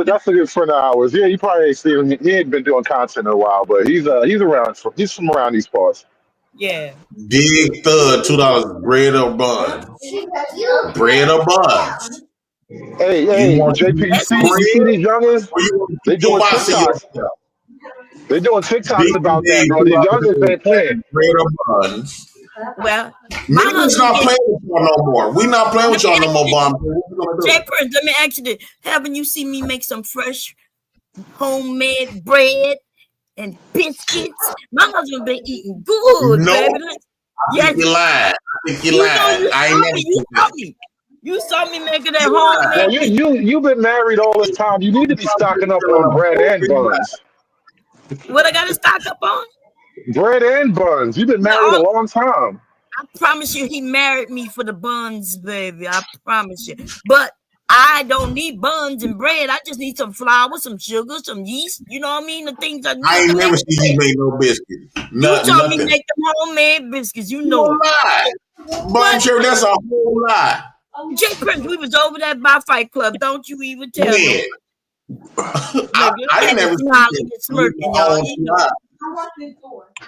that's a good friend of ours. Yeah, you probably ain't seen him. He ain't been doing content in a while, but he's around. He's from around these parts. Yeah. Big Thud, $2. Bread or buns? Bread or buns? Hey, JP, you see these youngins? They doing TikToks. They doing TikToks about that, bro. These youngins ain't playing. Bread or buns? Well, niggas not playing with y'all no more. We not playing with y'all no more, Bomb. Jay Prince, let me ask you this. Haven't you seen me make some fresh homemade bread and biscuits? My husband been eating good, baby. Yes. You lying. I think you lying. You saw me making that homemade. Well, you've been married all this time. You need to be stocking up on bread and buns. What I got to stock up on? Bread and buns. You've been married a long time. I promise you, he married me for the buns, baby. I promise you. But I don't need buns and bread. I just need some flour, some sugar, some yeast. You know what I mean? The things I need. I ain't never seen you make no biscuits. You told me make them homemade biscuits. You know it. But that's a whole lie. Jay Prince, we was over there by Fight Club. Don't you even tell me. I never smirking, y'all.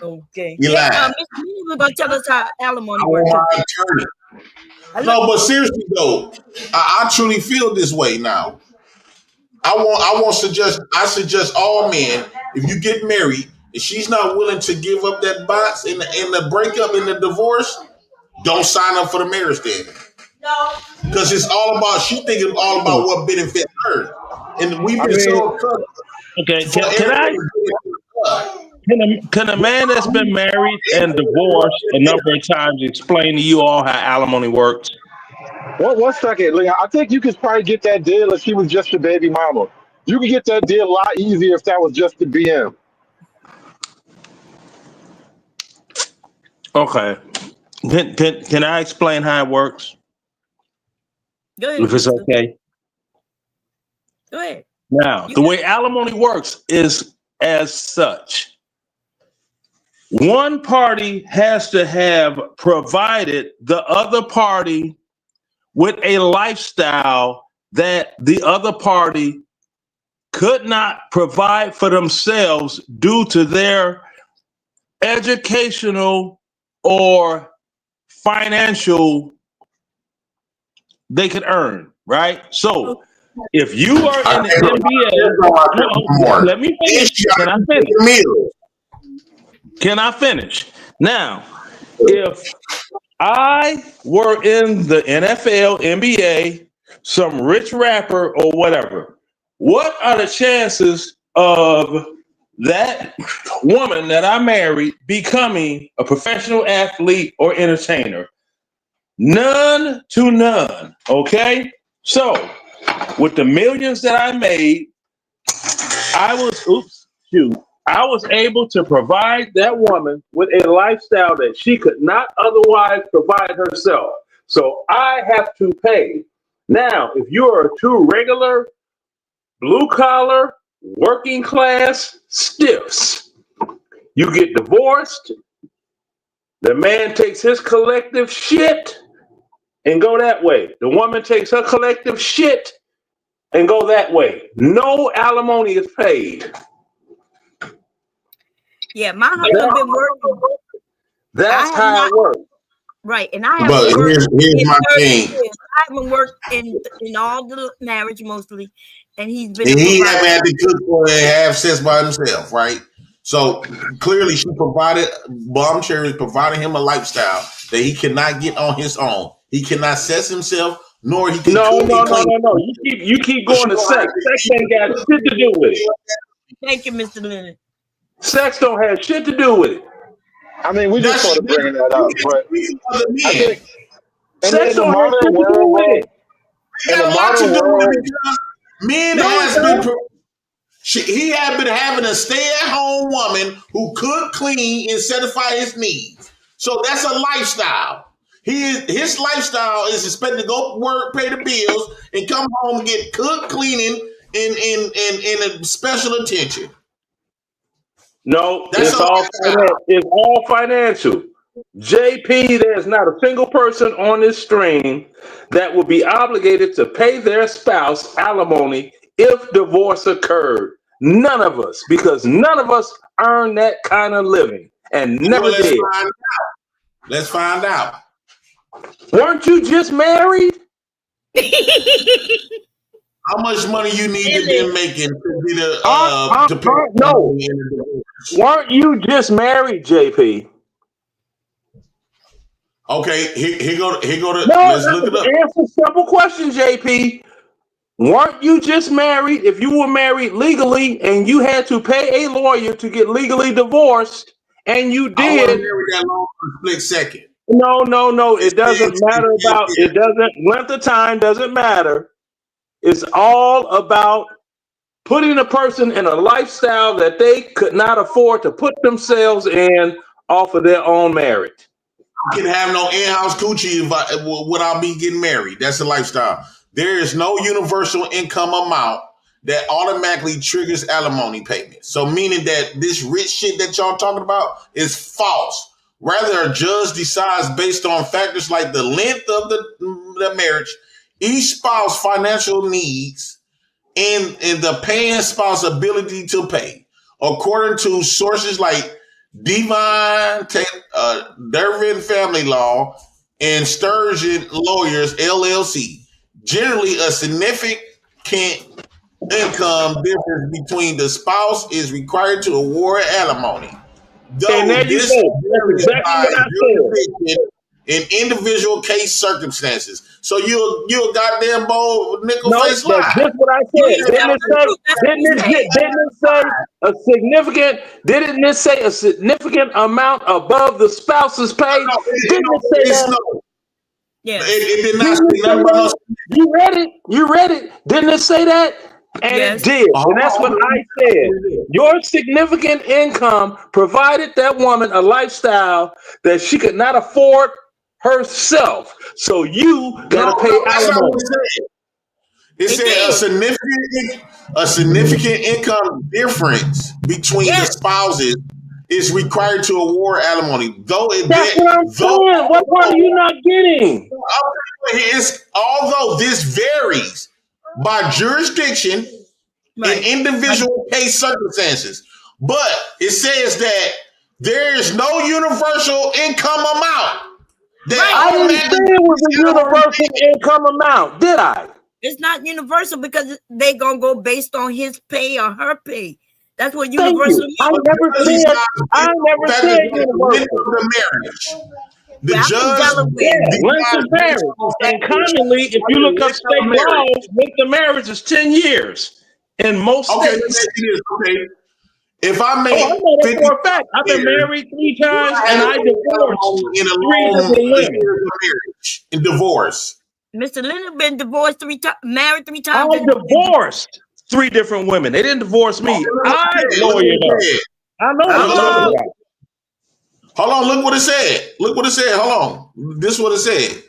Okay. You lied. Miss Minnie was gonna tell us how alimony works. My no, but seriously though, I truly feel this way now. I suggest all men, if you get married, if she's not willing to give up that box in the breakup, in the divorce, don't sign up for the marriage then. Because it's all about, she thinking all about what benefits her. And we've been so accustomed Okay, for can I? Can a man that's been married and divorced a number of times explain to you all how alimony works? One second, Leon. I think you could probably get that deal if she was just your baby mama. You could get that deal a lot easier if that was just the BM. Okay. Can I explain how it works? Go ahead, If it's Mister. okay. Go ahead. Now, the way alimony works is as such. One party has to have provided the other party with a lifestyle that the other party could not provide for themselves due to their educational or financial they could earn, right? So if you are in the NBA, let me finish. Can I finish? Can I finish? Now, if I were in the NFL, NBA, some rich rapper or whatever, what are the chances of that woman that I married becoming a professional athlete or entertainer? None to none. Okay? So, with the millions that I made, I was able to provide that woman with a lifestyle that she could not otherwise provide herself. So I have to pay. Now, if you're two regular, blue collar, working class stiffs, you get divorced, the man takes his collective shit and go that way. The woman takes her collective shit and go that way. No alimony is paid. Yeah, my husband been working. That's how it works. Right, and I haven't But worked here's in my 30 thing. years. I haven't worked in all the marriage mostly, and he's been. And he haven't had to cook for and have sex by himself, right? So clearly, she provided, Bomb Cherry provided him a lifestyle that he cannot get on his own. He cannot sex himself, nor he can cook and clean. No. You keep going to sex. Sex ain't got shit to do with it. Thank you, Mr. Leonard. Sex don't have shit to do with it. I mean, we just sort of bringing that up, but I think sex don't have shit to do with it. It got a lot to do with it because men has been. He had been having a stay-at-home woman who could clean and satisfy his needs. So that's a lifestyle. His lifestyle is expected to go work, pay the bills, and come home and get cook, cleaning, and special attention. No, it's all financial. JP, there's not a single person on this stream that will be obligated to pay their spouse alimony if divorce occurred. None of us, because none of us earn that kind of living and never did. Let's find out. Weren't you just married? How much money you need to be making to be no. Weren't you just married, JP? Okay, here go to. No, let's look it up. Answer simple question, JP. Weren't you just married? If you were married legally and you had to pay a lawyer to get legally divorced, and you did, I wasn't married that long for a split second. No. It doesn't matter about it. Doesn't length of time doesn't matter. It's all about putting a person in a lifestyle that they could not afford to put themselves in off of their own merit. I can have no in-house coochie without me getting married. That's a lifestyle. There is no universal income amount that automatically triggers alimony payment. So meaning that this rich shit that y'all talking about is false. Rather, a judge decides based on factors like the length of the marriage, each spouse financial needs, and the paying spouse ability to pay. According to sources like Devine Dervin Family Law and Sturgeon Lawyers LLC, generally a significant income difference between the spouse is required to award alimony. And there you go. That's exactly what I said. in individual case circumstances. So you a goddamn bold nickel No, face that's lie. just what I said. Didn't it say a significant amount above the spouse's pay? Didn't it say that? Yes. It did not say nothing about no. You read it. You read it. Didn't it say that? And Yes. it did. And that's what I said. Your significant income provided that woman a lifestyle that she could not afford herself. So you got to pay That's not what alimony. it said. It said a significant income difference between the spouses is required to award alimony. That's what I'm saying. What part are you not getting? Although this varies by jurisdiction and individual case circumstances, but it says that there is no universal income amount. I didn't say it was a universal income amount, did I? It's not universal because they gonna go based on his pay or her pay. That's what universal means. I never said universal. The marriage. The Well, judge, length of marriage. And commonly, if you look up state laws, length of marriage is 10 years in most states. Okay. If I make I know that for a fact. I've been married 3 times and I divorced in a 3 long different women. marriage and divorce. Mr. Leonard been divorced 3 times, married 3 times. I divorced 3 different women. They didn't divorce me. I lawyered up. I know what I'm talking about. Hold on, look what it said. Look what it said. Hold on. This is what it said.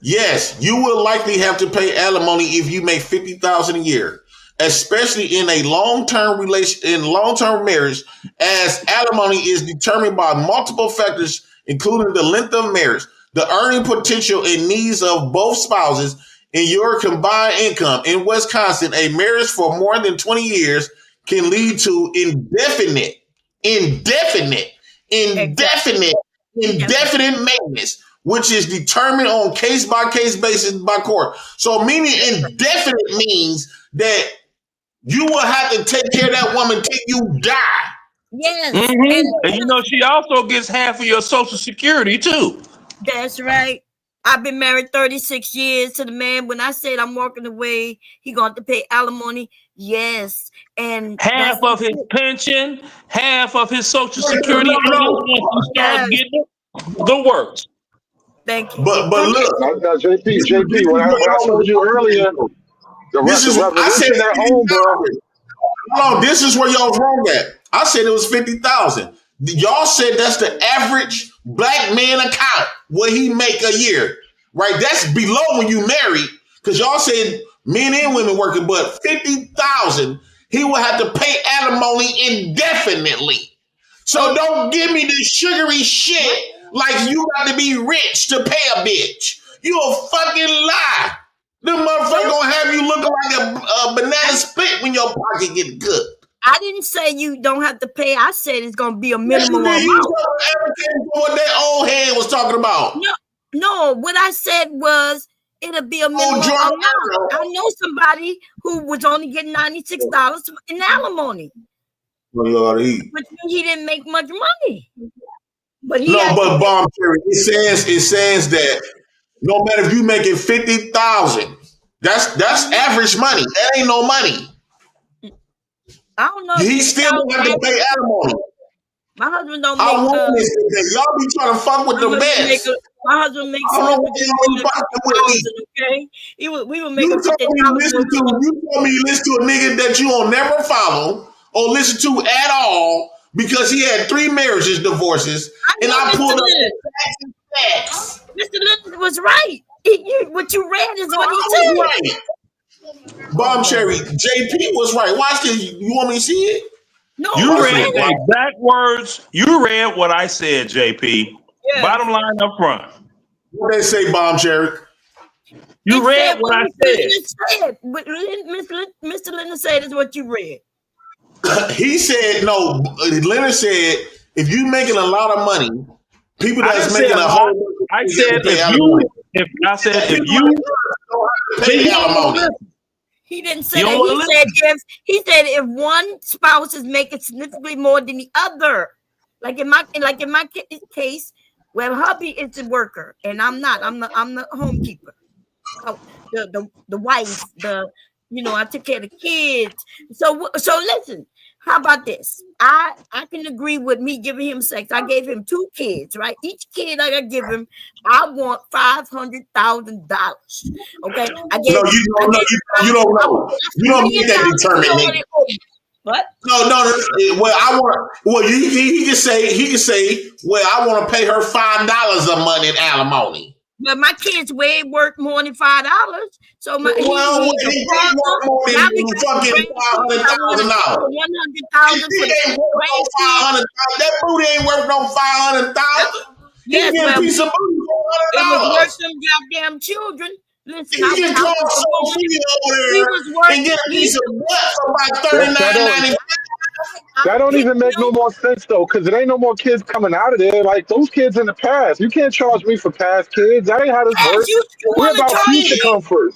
Yes, you will likely have to pay alimony if you make $50,000 a year, especially in a long-term marriage, as alimony is determined by multiple factors, including the length of marriage, the earning potential and needs of both spouses, and your combined income. In Wisconsin, a marriage for more than 20 years can lead to indefinite maintenance, which is determined on case-by-case basis by court. So meaning indefinite means that you will have to take care of that woman till you die. Yes. And you know, she also gets half of your Social Security too. That's right. I've been married 36 years to the man. When I said I'm walking away, he going to pay alimony. Yes. And half of his pension, half of his Social Security, once he starts getting the works. Thank you. But look, JP, when I told you earlier, this is I said at home, bro. Hold on, this is where y'all was wrong at. I said it was 50,000. Y'all said that's the average black man account what he make a year, right? That's below when you married, because y'all said men and women working, but 50,000 he will have to pay alimony indefinitely. So don't give me this sugary shit like you got to be rich to pay a bitch. You a fucking lie. Them motherfuckers gonna have you looking like a banana split when your pocket get good. I didn't say you don't have to pay. I said it's gonna be a minimum amount. What that old head was talking about. No. What I said was it'll be a minimum amount. I know somebody who was only getting $96 in alimony, which means he didn't make much money. But Bomb Cherry, it says that no matter if you making 50,000, that's average money. That ain't no money. I don't know. He still don't have to pay alimony. My husband don't How make. long is it? Y'all be trying to fuck with the best. My husband makes. I don't know what y'all fucking with. Okay, we will make. You told me listen to a nigga that you will never follow or listen to at all because he had 3 marriages, divorces, and I pulled up the facts. Mr. Linden was right. What you read is what he said. Right. Bomb Cherry, JP was right. Watch this. You want me to see it? No, you read the exact words. You read what I said, JP. Yeah. Bottom line up front. What they say, Bomb Cherry? You read what I said. Mr. Leonard said is what you read. He said no. Leonard said if you making a lot of money, people that's making a whole. I said if you pay alimony. He didn't say that. He said if one spouse is making significantly more than the other, like in my case, Well, hubby is the worker, and I'm not. I'm the homekeeper. Oh, the wife, I took care of the kids. So listen, how about this? I can agree with me giving him sex. I gave him 2 kids, right? Each kid I gotta give him, I want $500,000. Okay, No, you don't know. You don't make that determination. What? No. Well, I want. Well, he can say. Well, I want to pay her $5 a month in alimony. But my kids way worth more than $5. So Well, he ain't worth more than fucking $500,000. He ain't worth no $500,000. That booty ain't worth no $500,000. Yes, get a piece of booty for it was $100. worth them goddamn children. Listen, You can call Sophia over there and get a piece of butt for about $39.95. That don't even make no more sense though, because it ain't no more kids coming out of there. Like those kids in the past, you can't charge me for past kids. That ain't how this works. We're about future comfort.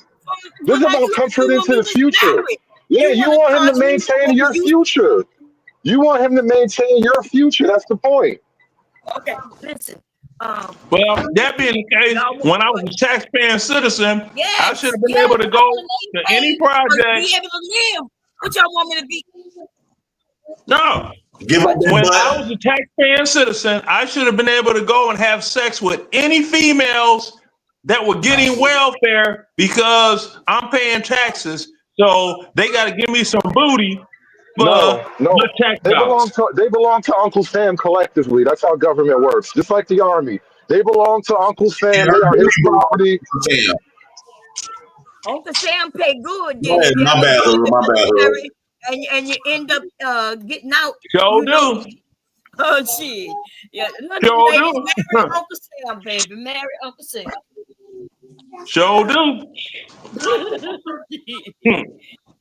This is about comfort into the future. Yeah, you want him to maintain your future. You want him to maintain your future. That's the point. Okay, listen. Well, that being the case, when I was a taxpaying citizen, I should have been able to go to any project. Be able to live. What y'all want me to be? No. When I was a taxpaying citizen, I should have been able to go and have sex with any females that were getting welfare because I'm paying taxes. So they got to give me some booty for No. tax They belong to Uncle Sam collectively. That's how government works. Just like the army. They belong to Uncle Sam. They are his property. Uncle Sam pay good. Go ahead, my bad. And you end up getting out. Sure do. Oh shit. Yeah. Look, Sure ladies, do. marry Uncle Sam, baby. Marry Uncle Sam. Sure do.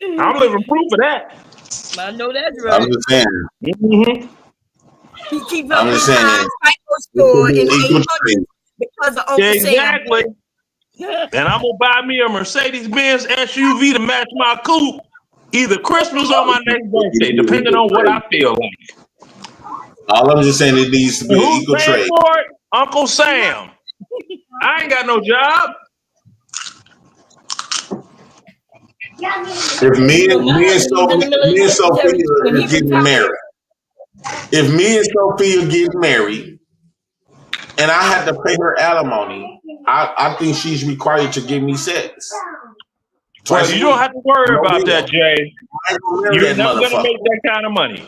I'm living proof of that. I know that's right. I'm just saying. Mm-hmm. He keeps I'm just saying. FICO score in 800 because of Uncle Exactly. Sam. And I'm gonna buy me a Mercedes-Benz SUV to match my coupe, either Christmas or my next birthday, depending on what I feel like. All I'm just saying, it needs to be an equal trade. For it? Uncle Sam. I ain't got no job. If me and Sophia get married, if me and Sophia get married, and I had to pay her alimony, I think she's required to give me sex. Well, you don't have to worry about that, Jay. You're never gonna make that kind of money.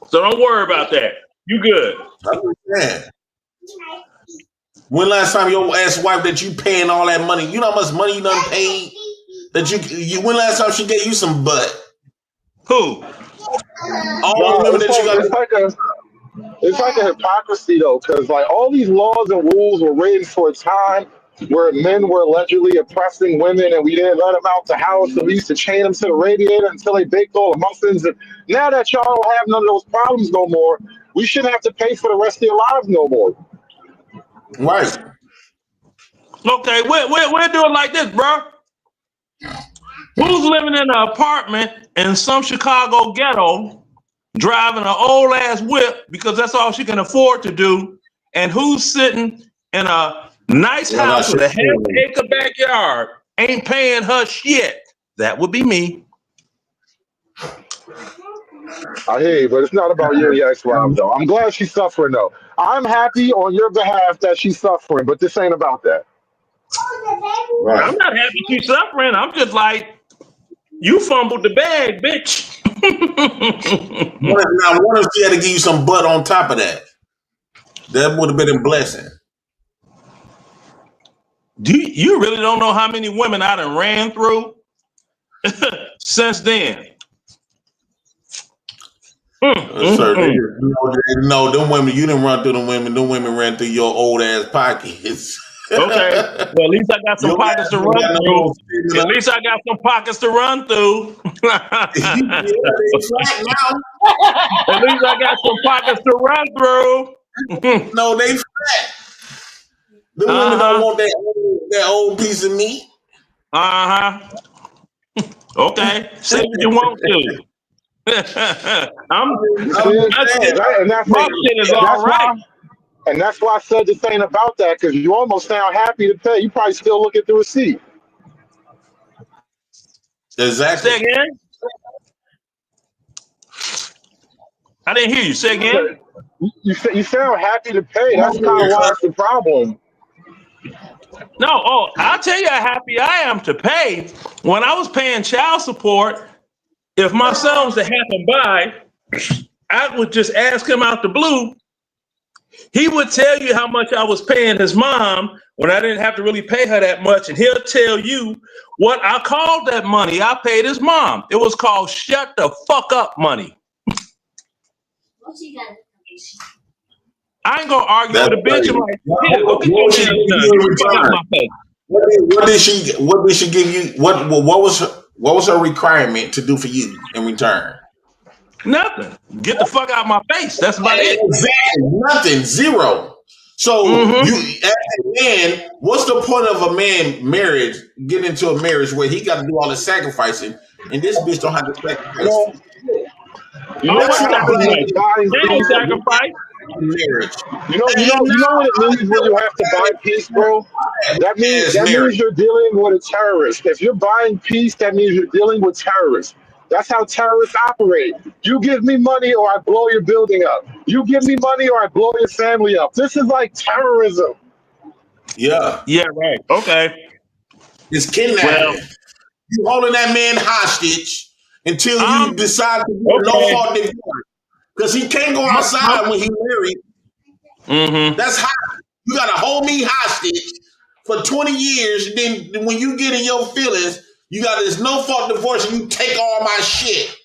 So don't worry about that. You good. Yeah. When last time your ass wife that you paying all that money? You know how much money you done paid? That you when last time she gave you some butt? Who? All the women that you got. It's like a hypocrisy though, because like all these laws and rules were written for a time where men were allegedly oppressing women, and we didn't let them out the house, and we used to chain them to the radiator until they baked all the muffins. And now that y'all don't have none of those problems no more, we shouldn't have to pay for the rest of your lives no more. Right. Okay, we're doing like this, bro. Who's living in an apartment in some Chicago ghetto, driving an old ass whip because that's all she can afford to do, and who's sitting in a nice house with a half-acre backyard, ain't paying her shit? That would be me. I hear you, but it's not about you and your ex-wife though. I'm glad she's suffering though. I'm happy on your behalf that she's suffering, but this ain't about that. Right. I'm not happy she's suffering. I'm just like, you fumbled the bag, bitch. What if she had to give you some butt on top of that? That would have been a blessing. You really don't know how many women I done ran through since then. Sir, no, them women, you didn't run through them women. Them women ran through your old ass pockets. Okay. Well, at least I got some pockets to run through. At least I got some pockets to run through. At least I got some pockets to run through. No, they fat. The women don't want that old piece of meat. Okay. Say what you want to. My shit is all right. And that's why I said this ain't about that, because you almost sound happy to pay. You probably still look at the receipt. Exactly. Say again? I didn't hear you. Say again? You sound happy to pay. That's kind of why it's the problem. No, I'll tell you how happy I am to pay. When I was paying child support, if my son was to happen by, I would just ask him out the blue. He would tell you how much I was paying his mom when I didn't have to really pay her that much. And he'll tell you what I called that money I paid his mom. It was called shut the fuck up money. I ain't gonna argue with a bitch. I'm like, here, go get your man done. Get the fuck out my face. What did she give you? What was her requirement to do for you in return? Nothing. Get the fuck out of my face. That's about it. Exactly. Nothing. Zero. So you, as a man, what's the point of a man marriage, getting into a marriage where he got to do all the sacrificing, and this bitch don't have to sacrifice? Sacrifice. Marriage. You know what it means when you have to buy peace, bro? That means you're dealing with a terrorist. If you're buying peace, that means you're dealing with terrorists. That's how terrorists operate. You give me money or I blow your building up. You give me money or I blow your family up. This is like terrorism. Yeah. Yeah, right. Okay. It's kidnapping. Well, you holding that man hostage until you decide to do no fault divorce. Because he can't go outside when he's married. Mm-hmm. That's hot. You got to hold me hostage for 20 years. And then when you get in your feelings, you got this no fault divorce and you take all my shit.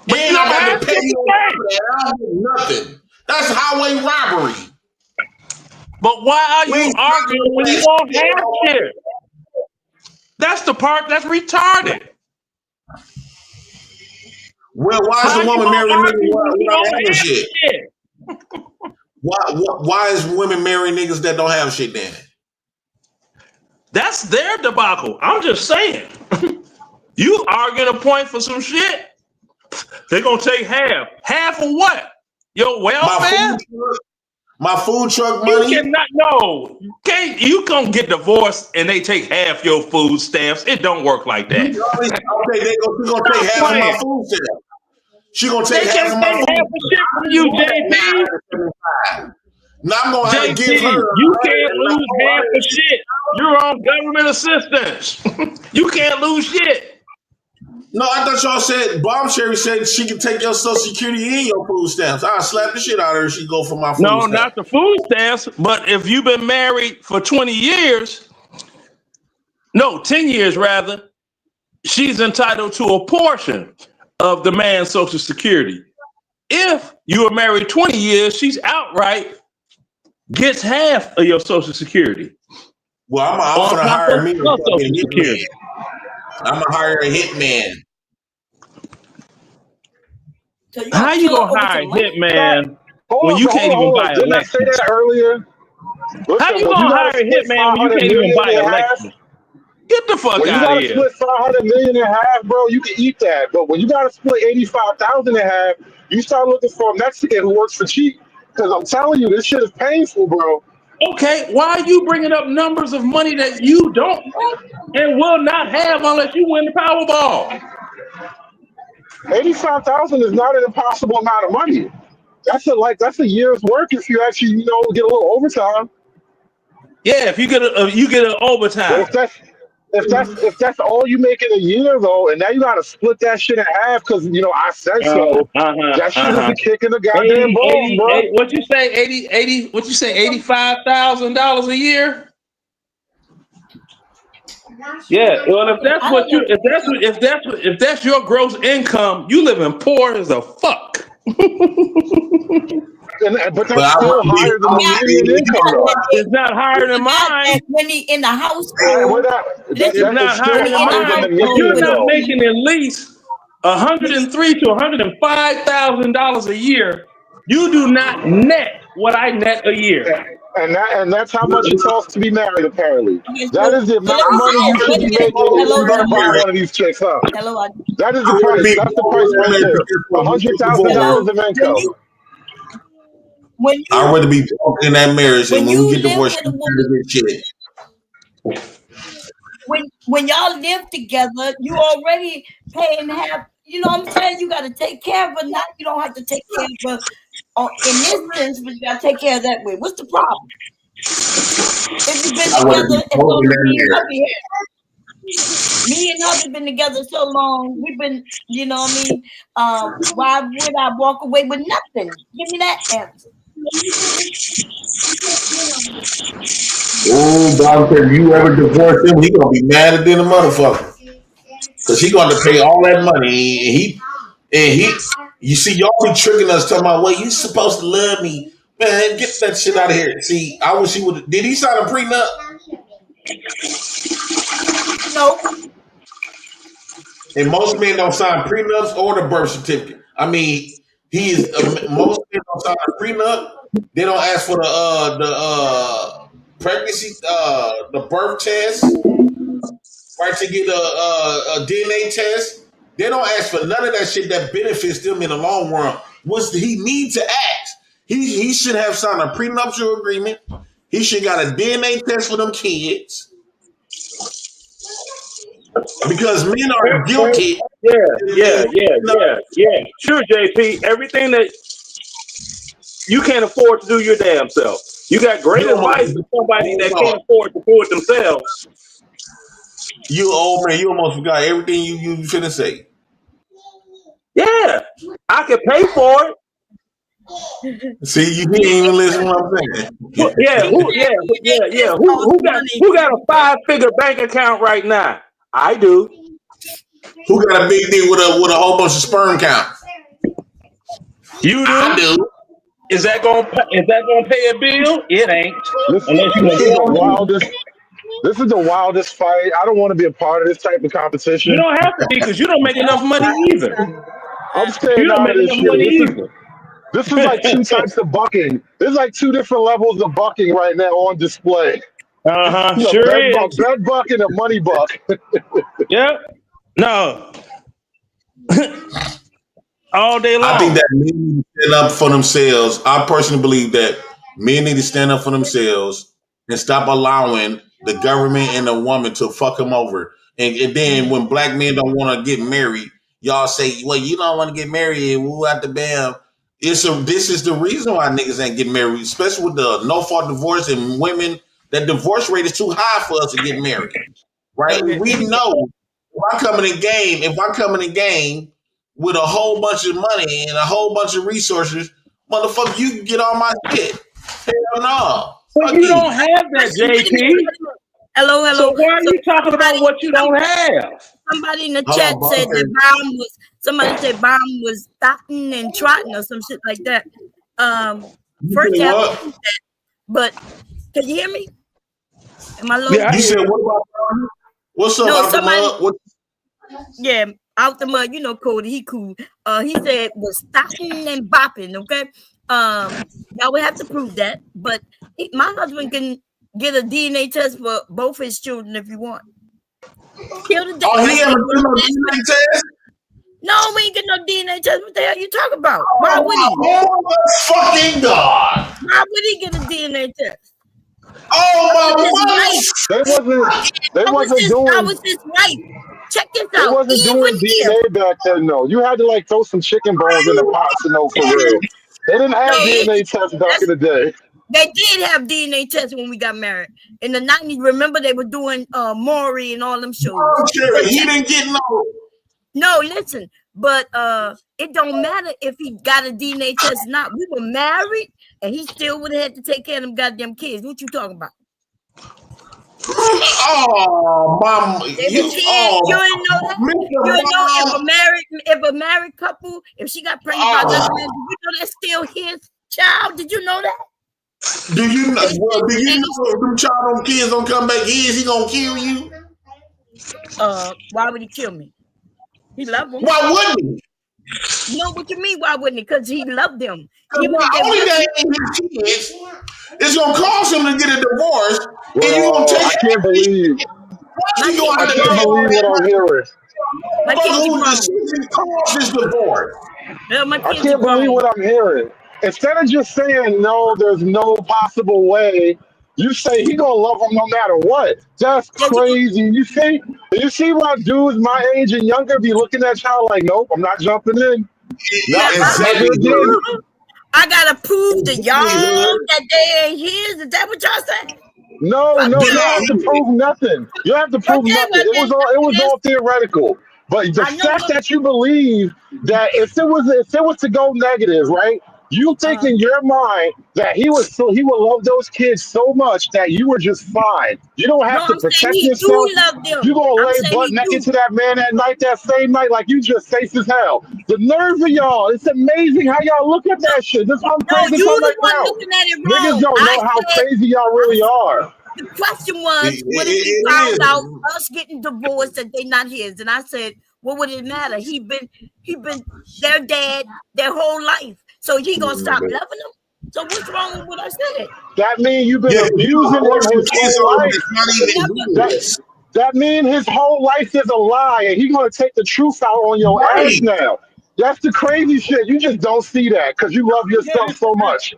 But and I got to pay you I don't do nothing. That's highway robbery. But why are you arguing when you won't have shit? That's the part that's retarded. Well, why is a woman marrying niggas without having shit? Why is women marrying niggas that don't have shit then? That's their debacle. I'm just saying. You arguing a point for some shit? They're gonna take half. Half of what? Your welfare? My food truck money? You cannot know. You gonna get divorced and they take half your food stamps. It don't work like that. Okay, they gonna take half of my food stamps. She gonna take half of my food. Half of shit from you, JP. Now I'm gonna have to give her. You can't lose half of shit. You're on government assistance. You can't lose shit. No, I thought y'all said Bomb Cherry said she can take your Social Security and your food stamps. I'll slap the shit out of her if she go for my food stamps. No, not the food stamps. But if you've been married for 20 years, no, 10 years rather, she's entitled to a portion of the man's Social Security. If you were married 20 years, she's outright gets half of your Social Security. Well, I'm gonna hire me a fucking hitman. I'm gonna hire a hitman. How you gonna hire a hitman when you can't even buy a Lexus? Didn't I say that earlier? How you gonna hire a hitman when you can't even buy a Lexus? Get the fuck out of here. When you gotta split $500 million in half, bro, you can eat that. But when you gotta split 85,000 in half, you start looking for a Mexican who works for cheap. Because I'm telling you, this shit is painful, bro. Okay, why are you bringing up numbers of money that you don't and will not have unless you win the Powerball? 85,000 is not an impossible amount of money. That's a year's work if you actually get a little overtime. Yeah, if you get an overtime. But if that's all you make in a year though, and now you got to split that shit in half because I said so. That shit is a kick in the goddamn balls, bro. What you say? 80? What you say? $85,000 a year? Yeah. Well, if that's your gross income, you living poor as a fuck. But that's still higher than the median income, though. It's not higher than mine. When he in the household, it's not higher than mine. If you're not making at least $103,000 to $105,000 a year, you do not net what I net a year. And that's how much it costs to be married, apparently. Okay, That so is the amount let of me say money this. you should Wait a be minute. making if Hello, you're gonna buy hello, one of these chicks, huh? hello. That is I the would price. be That's the born price in that right marriage there. just for $100,000 Hello. of income. I'd rather be born in that marriage, and When when we you get live divorced, with you a woman, get shit. when y'all live together, you already paying half. You know what I'm saying? You got to take care of her. Now you don't have to take care of her in this sense, but you got to take care of that way. What's the problem? If you've been I would be together as born long in as that me and marriage. hubby have. Me and hubby been together so long. We've been, you know what I mean? Why would I walk away with nothing? Give me that answer. Oh, God, if you ever divorce him, he gonna be madder than a motherfucker. Cause he gonna pay all that money, and he, you see, y'all be tricking us talking about, well, you supposed to love me, man. Get that shit out of here. See, I wish he would. Did he sign a prenup? No. And most men don't sign prenups or the birth certificate. I mean, he is most men don't sign a prenup. They don't ask for the pregnancy the birth test, right, to get a DNA test. They don't ask for none of that shit that benefits them in the long run. What's he need to ask? He should have signed a prenuptial agreement. He should got a DNA test for them kids because men are guilty. Yeah. Sure, JP. Everything that you can't afford to do your damn self. You got great You almost, advice for somebody that hold on. can't afford to do it themselves. You old man, you almost forgot everything you finna say. Yeah, I can pay for it. See, you didn't even listen to what I'm saying. Who got a 5-figure bank account right now? I do. Who got a big dick with a whole bunch of sperm counts? You I do. do. Is that gonna pay a bill? It ain't. Unless you This is the want to. wildest. This is the wildest fight. I don't want to be a part of this type of You competition. don't have to be because you don't make enough money either. I'm You staying don't out make of this enough shit. money either. This is like two types of bucking. There's like two different levels of bucking right now on display. A Sure is. bed buck and a money buck. Yep. No. All day I think long. that men need to stand up for themselves. I personally believe that men need to stand up for themselves and stop allowing the government and the woman to fuck them over. And then when black men don't want to get married, y'all say, well, you don't want to get married and woo out the bam. This is the reason why niggas ain't getting married, especially with the no fault divorce and women. That divorce rate is too high for us to get married. Right? Okay. We know if I come in the game with a whole bunch of money and a whole bunch of resources, motherfucker, you can get all my shit. Hell no. But Fuck you you. don't have that, JP. Hello, So hello. why are you talking about what you don't have? Somebody in the Hold chat on, said Buster. that somebody said bomb was starting and trotting or some shit like that. You First say you have to what? prove that. But can you hear me? Am I low? Yeah, I You hear said you. what about what's up No, out the somebody, mud? What yeah, out the mud, you know, Cody, he cool. He said was starting and bopping, okay? Y'all would have to prove that, but my husband can get a DNA test for both his children if you want. Till the day. oh, he ever did no DNA test? No, we ain't get no DNA test. What the hell you talking about? Why would he? Oh my fucking God. Why would he get a DNA test? Oh That was his my right. They wasn't That doing was his right. Check this they out. wasn't Even doing if DNA back then. No, you had to like throw some chicken bones in the pot to know for real. They didn't have no, DNA tests back in the day. they did have DNA tests when we got married in the 90s. Remember they were doing Maury and all them shows. But he didn't get no, listen. But it don't matter if he got a DNA test or not. We were married, and he still would have had to take care of them goddamn kids. What you talking about? Oh, mom, You didn't know that. You didn't know if a married couple, if she got pregnant by another man, did you know that's still his child? Did you know that? Do you know? Well, do you know if them child kids don't come back? Is he gonna kill you? Why would he kill me? He loved them. Why wouldn't he? You know what you mean? Why wouldn't he? Because he loved them. Because Even if not they only were that ain't his kids, It's gonna cause him to get a divorce, and you gonna Bro, take I can't believe. you gonna I have to can't pay believe all what that I'm hearing. motherfucker who decision caused this divorce. My I kids are can't believe grown. what I'm hearing. Instead of just saying no, there's no possible way. You say he gonna love him no matter what. That's crazy. You see why dudes my age and younger be looking at y'all like, nope, I'm not jumping in. Yeah, Not, but I never Exactly, again. I gotta prove to y'all Hood. that they ain't his. Is that what y'all saying? No, Fuck no, you that. don't have to prove nothing. You don't have to prove Okay, nothing. well It then was all theoretical. But the I know fact that you believe that if it was to go negative, right? You think in your mind that he would love those kids so much that you were just fine. You don't no, have to I'm saying protect he do yourself. love You them. gonna I'm lay saying butt he naked do. to that man that night, that same night, like you just safe as hell. The nerve of y'all! It's amazing how y'all look at that shit. This is why I'm No, crazy you talking the right one now. looking at it Niggas wrong. don't I know how said crazy y'all really are. the question was, what if he It found out is. us getting divorced that they not his? And I said, what would it matter? He been their dad their whole life. So he gonna stop loving them? So what's wrong with what I said? That mean you've been Yeah, 'cause you abusing him abortion his kids whole over life. that's not I even never his. That mean his whole life is a lie, and he gonna take the truth out on your ass Right. now. That's the crazy shit. You just don't see that because you love yourself so much.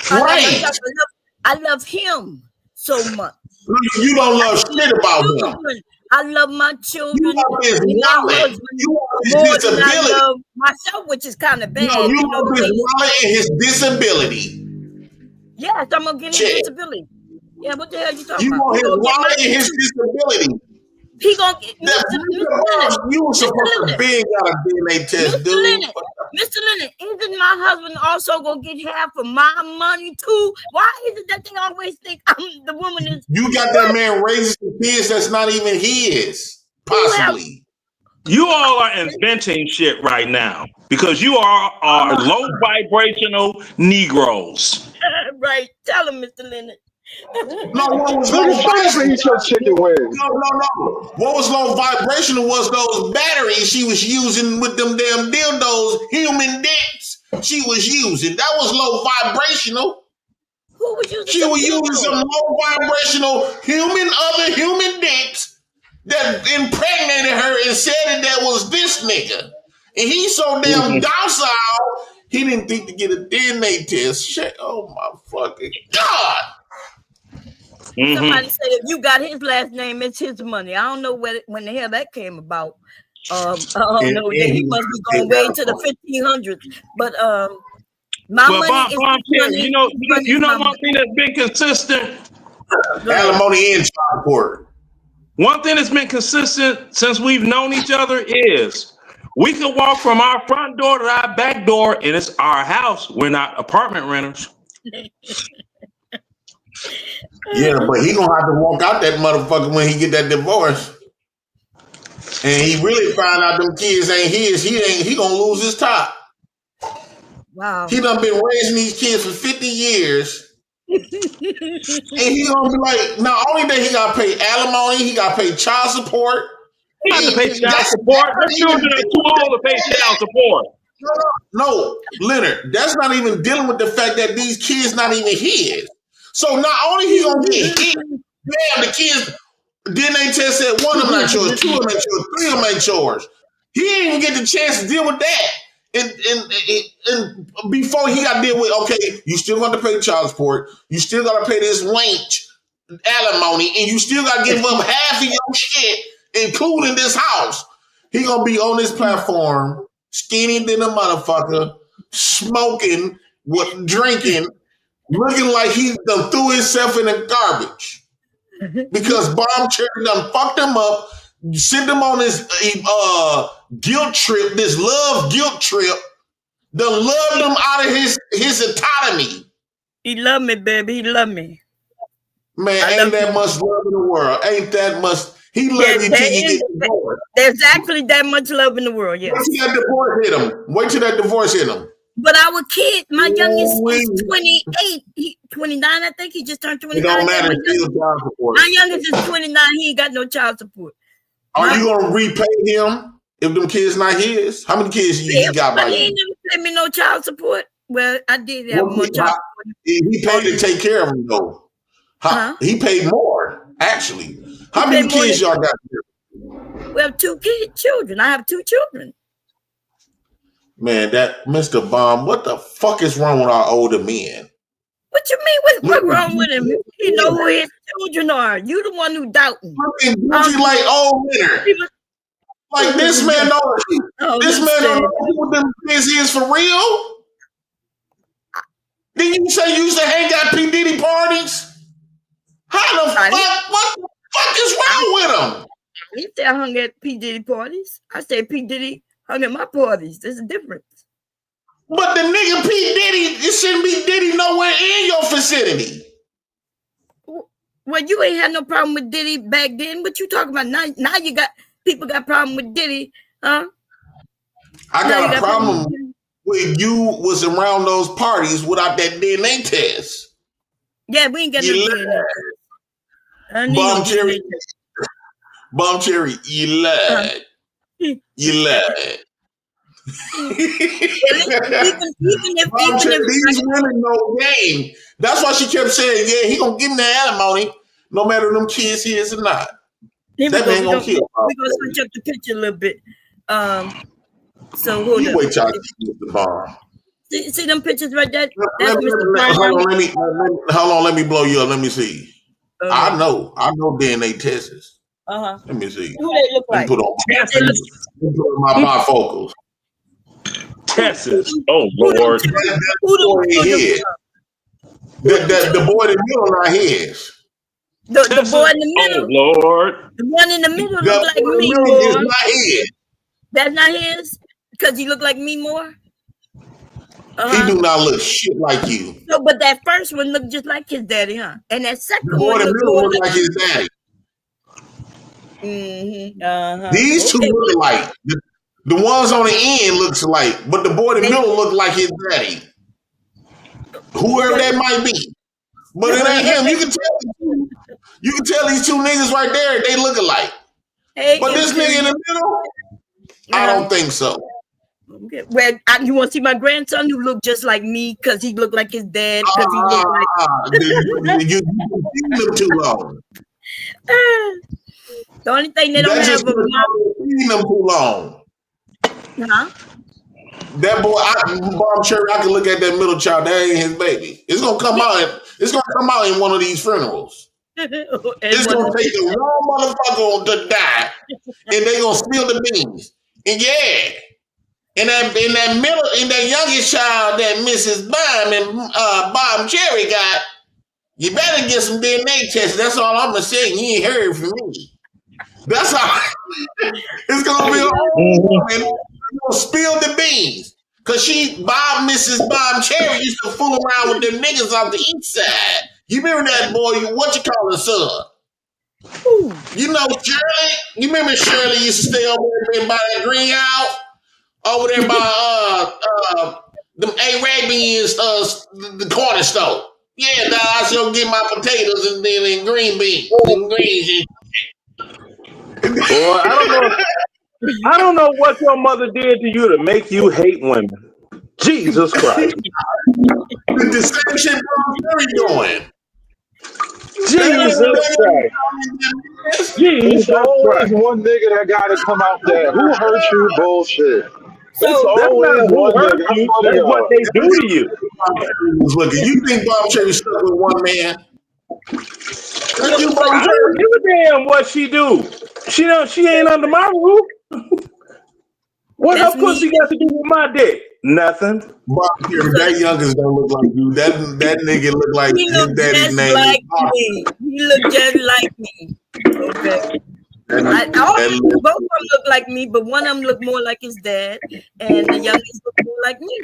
I love myself. Right. I love him so much. You don't I love love shit my about him. children. I love my You children love his and my wallet. husband You love his more than I disability. love myself, which is kind of No, bad. you You know, love the his way wallet and his disability. yes, I'm gonna get his Check. disability. Yeah, what the hell you talking You about? want He his gonna get wallet mine and his too. disability. He gonna get That Mr. Leonard. you were Mr. supposed to Leonard. be got a DNA test, Mr. dude. Leonard. Mr. Leonard, isn't my husband also gonna get half of my money too? Why is it that they always think I'm the woman is You got that what? man raising some kids that's not even his, Who have possibly. You all are inventing shit right now because you are low vibrational Negroes. right? Tell him, Mr. Leonard. No, what was Nigga, low shut up and vibrational? eat your chicken wings. No. What was low vibrational was those batteries she was using with them damn dildos, human dicks she was using. That was low vibrational. Who was using She some was using some dildos? low vibrational other human dicks that impregnated her and said that was this nigga. And he's so damn Mhm. docile, he didn't think to get a DNA test. Shit, oh my fucking God. Somebody Mhm. said if you got his last name, it's his money. I don't know when the hell that came about. I don't And know. He he must be take going way out to the 1500s. But my Well, money is Bomb his Cherry, money. His money you is know my one money. thing that's been consistent. Go ahead. alimony and child support. One thing that's been consistent since we've known each other is we can walk from our front door to our back door, and it's our house. We're not apartment renters. Yeah, but he gonna have to walk out that motherfucker when he get that divorce. And he really find out them kids ain't his. He gonna lose his top. Wow. He done been raising these kids for 50 years. And he gonna be like, not only that he gotta pay alimony, he gotta pay child support. You have to pay child support. That's Your not even children are too old to pay child support. no, Leonard, that's not even dealing with the fact that these kids not even his. So not only he gonna get hit, damn, the kids DNA test said one of them not yours, two of them ain't yours, three of them ain't yours. He didn't even get the chance to deal with that. And before he got to deal with, okay, you still got to pay child support, you still got to pay this wench alimony, and you still got to give up half of your shit, including this house. He gonna be on this platform, skinny than a motherfucker, smoking, drinking, looking like he done threw himself in the garbage because Bomb Cherry done fucked him up, sent him on this guilt trip, this love guilt trip, done loved him out of his autonomy. He love me, baby. He love me. Man, ain't that much love in the world. Ain't that much. He love you till you get divorced. There's actually that much love in the world, yes. Wait till that divorce hit him. Wait till that divorce hit him. But our kid, my youngest is 28. 29, I think. He just turned 29. It don't matter. Still child support. My youngest is 29. He ain't got no child support. Are you gonna repay him if them kids not his? How many kids you got by He you? ain't never sent me no child support. Well, I did have more child support. He paid to take care of him though. He paid more actually. How many kids y'all got here? Well, children. I have 2 children. Man, that Mr. Bomb, what the fuck is wrong with our older men? What you mean? What's wrong with him? He know who his children are. You the one who doubting. Like old winter. Like this man don't. This man don't know who them kids is for real. Didn't you say you used to hang out P Diddy parties? How the fuck? What the fuck is wrong with him? He said I hung at P Diddy parties. I said P Diddy hung at my parties. There's a difference. But the nigga P Diddy, it shouldn't be Diddy nowhere in your vicinity. Well, you ain't had no problem with Diddy back then. What you talking about now? Now you got people got problem with Diddy, huh? I got a problem when you was around those parties without that DNA test. Yeah, we ain't got no DNA test. Bomb Cherry, you lied. You lied. These women know game. That's why she kept saying, "Yeah, he gonna give him that alimony, no matter them kids he is or not." That man gonna kill. We're gonna switch up the picture a little bit. So hold you up. Wait till I get the bomb. See them pictures right there? That's hold on, let me blow you up. Let me see. I know DNA tests. Let me see. Who they look like? Put on my bifocals. Texas. Oh Lord. The boy in the middle not his. The boy in the middle. Oh Lord. The one in the middle look like me is more. not his. That's not his? Because he look like me more? He do not look shit like you. No, but that first one looked just like his daddy, huh? And that second boy one in the middle look like his daddy. These two look alike. The ones on the end looks alike, but the boy in the middle look like his daddy. Whoever that might be. But it ain't him. You can tell these two niggas right there, they look alike. But this nigga in the middle, I don't think so. Okay. Well, you want to see my grandson who looked just like me because he looked like his dad? Because he looked like you look too long. The only thing they don't have a mom. Them too long. That boy, Bomb Cherry, I can look at that middle child. That ain't his baby. It's gonna come out. It's gonna come out in one of these funerals. It's gonna take the wrong motherfucker to die, and they gonna spill the beans. And yeah, in that middle, in that youngest child that Mrs. Bomb and Bomb Cherry got, you better get some DNA tests. That's all I'm gonna say. You ain't heard from me. That's how it's gonna be. Gonna spill the beans. Cause Mrs. Bomb Cherry used to fool around with them niggas off the east side. You remember that boy, what you call his son? You know Shirley? You remember Shirley used to stay over there by that greenhouse? Over there by them Arabians, the corner store. Yeah, now I should get my potatoes and then green beans and greens. Boy, I don't know what your mother did to you to make you hate women. Jesus Christ. The same shit Bomb Cherry doing. Jesus Christ. It's always one nigga that gotta come out there. Who hurt you? Bullshit. It's always one nigga. That's what they do to you. You think Bomb Cherry stuck with one man? I don't give a damn what she do. She ain't under my roof. What her pussy got to do with my dick? Nothing. That youngest don't look like you. That nigga look like his daddy's name. He look just like me. Okay. Both of them look like me, but one of them look more like his dad, and the youngest look more like me.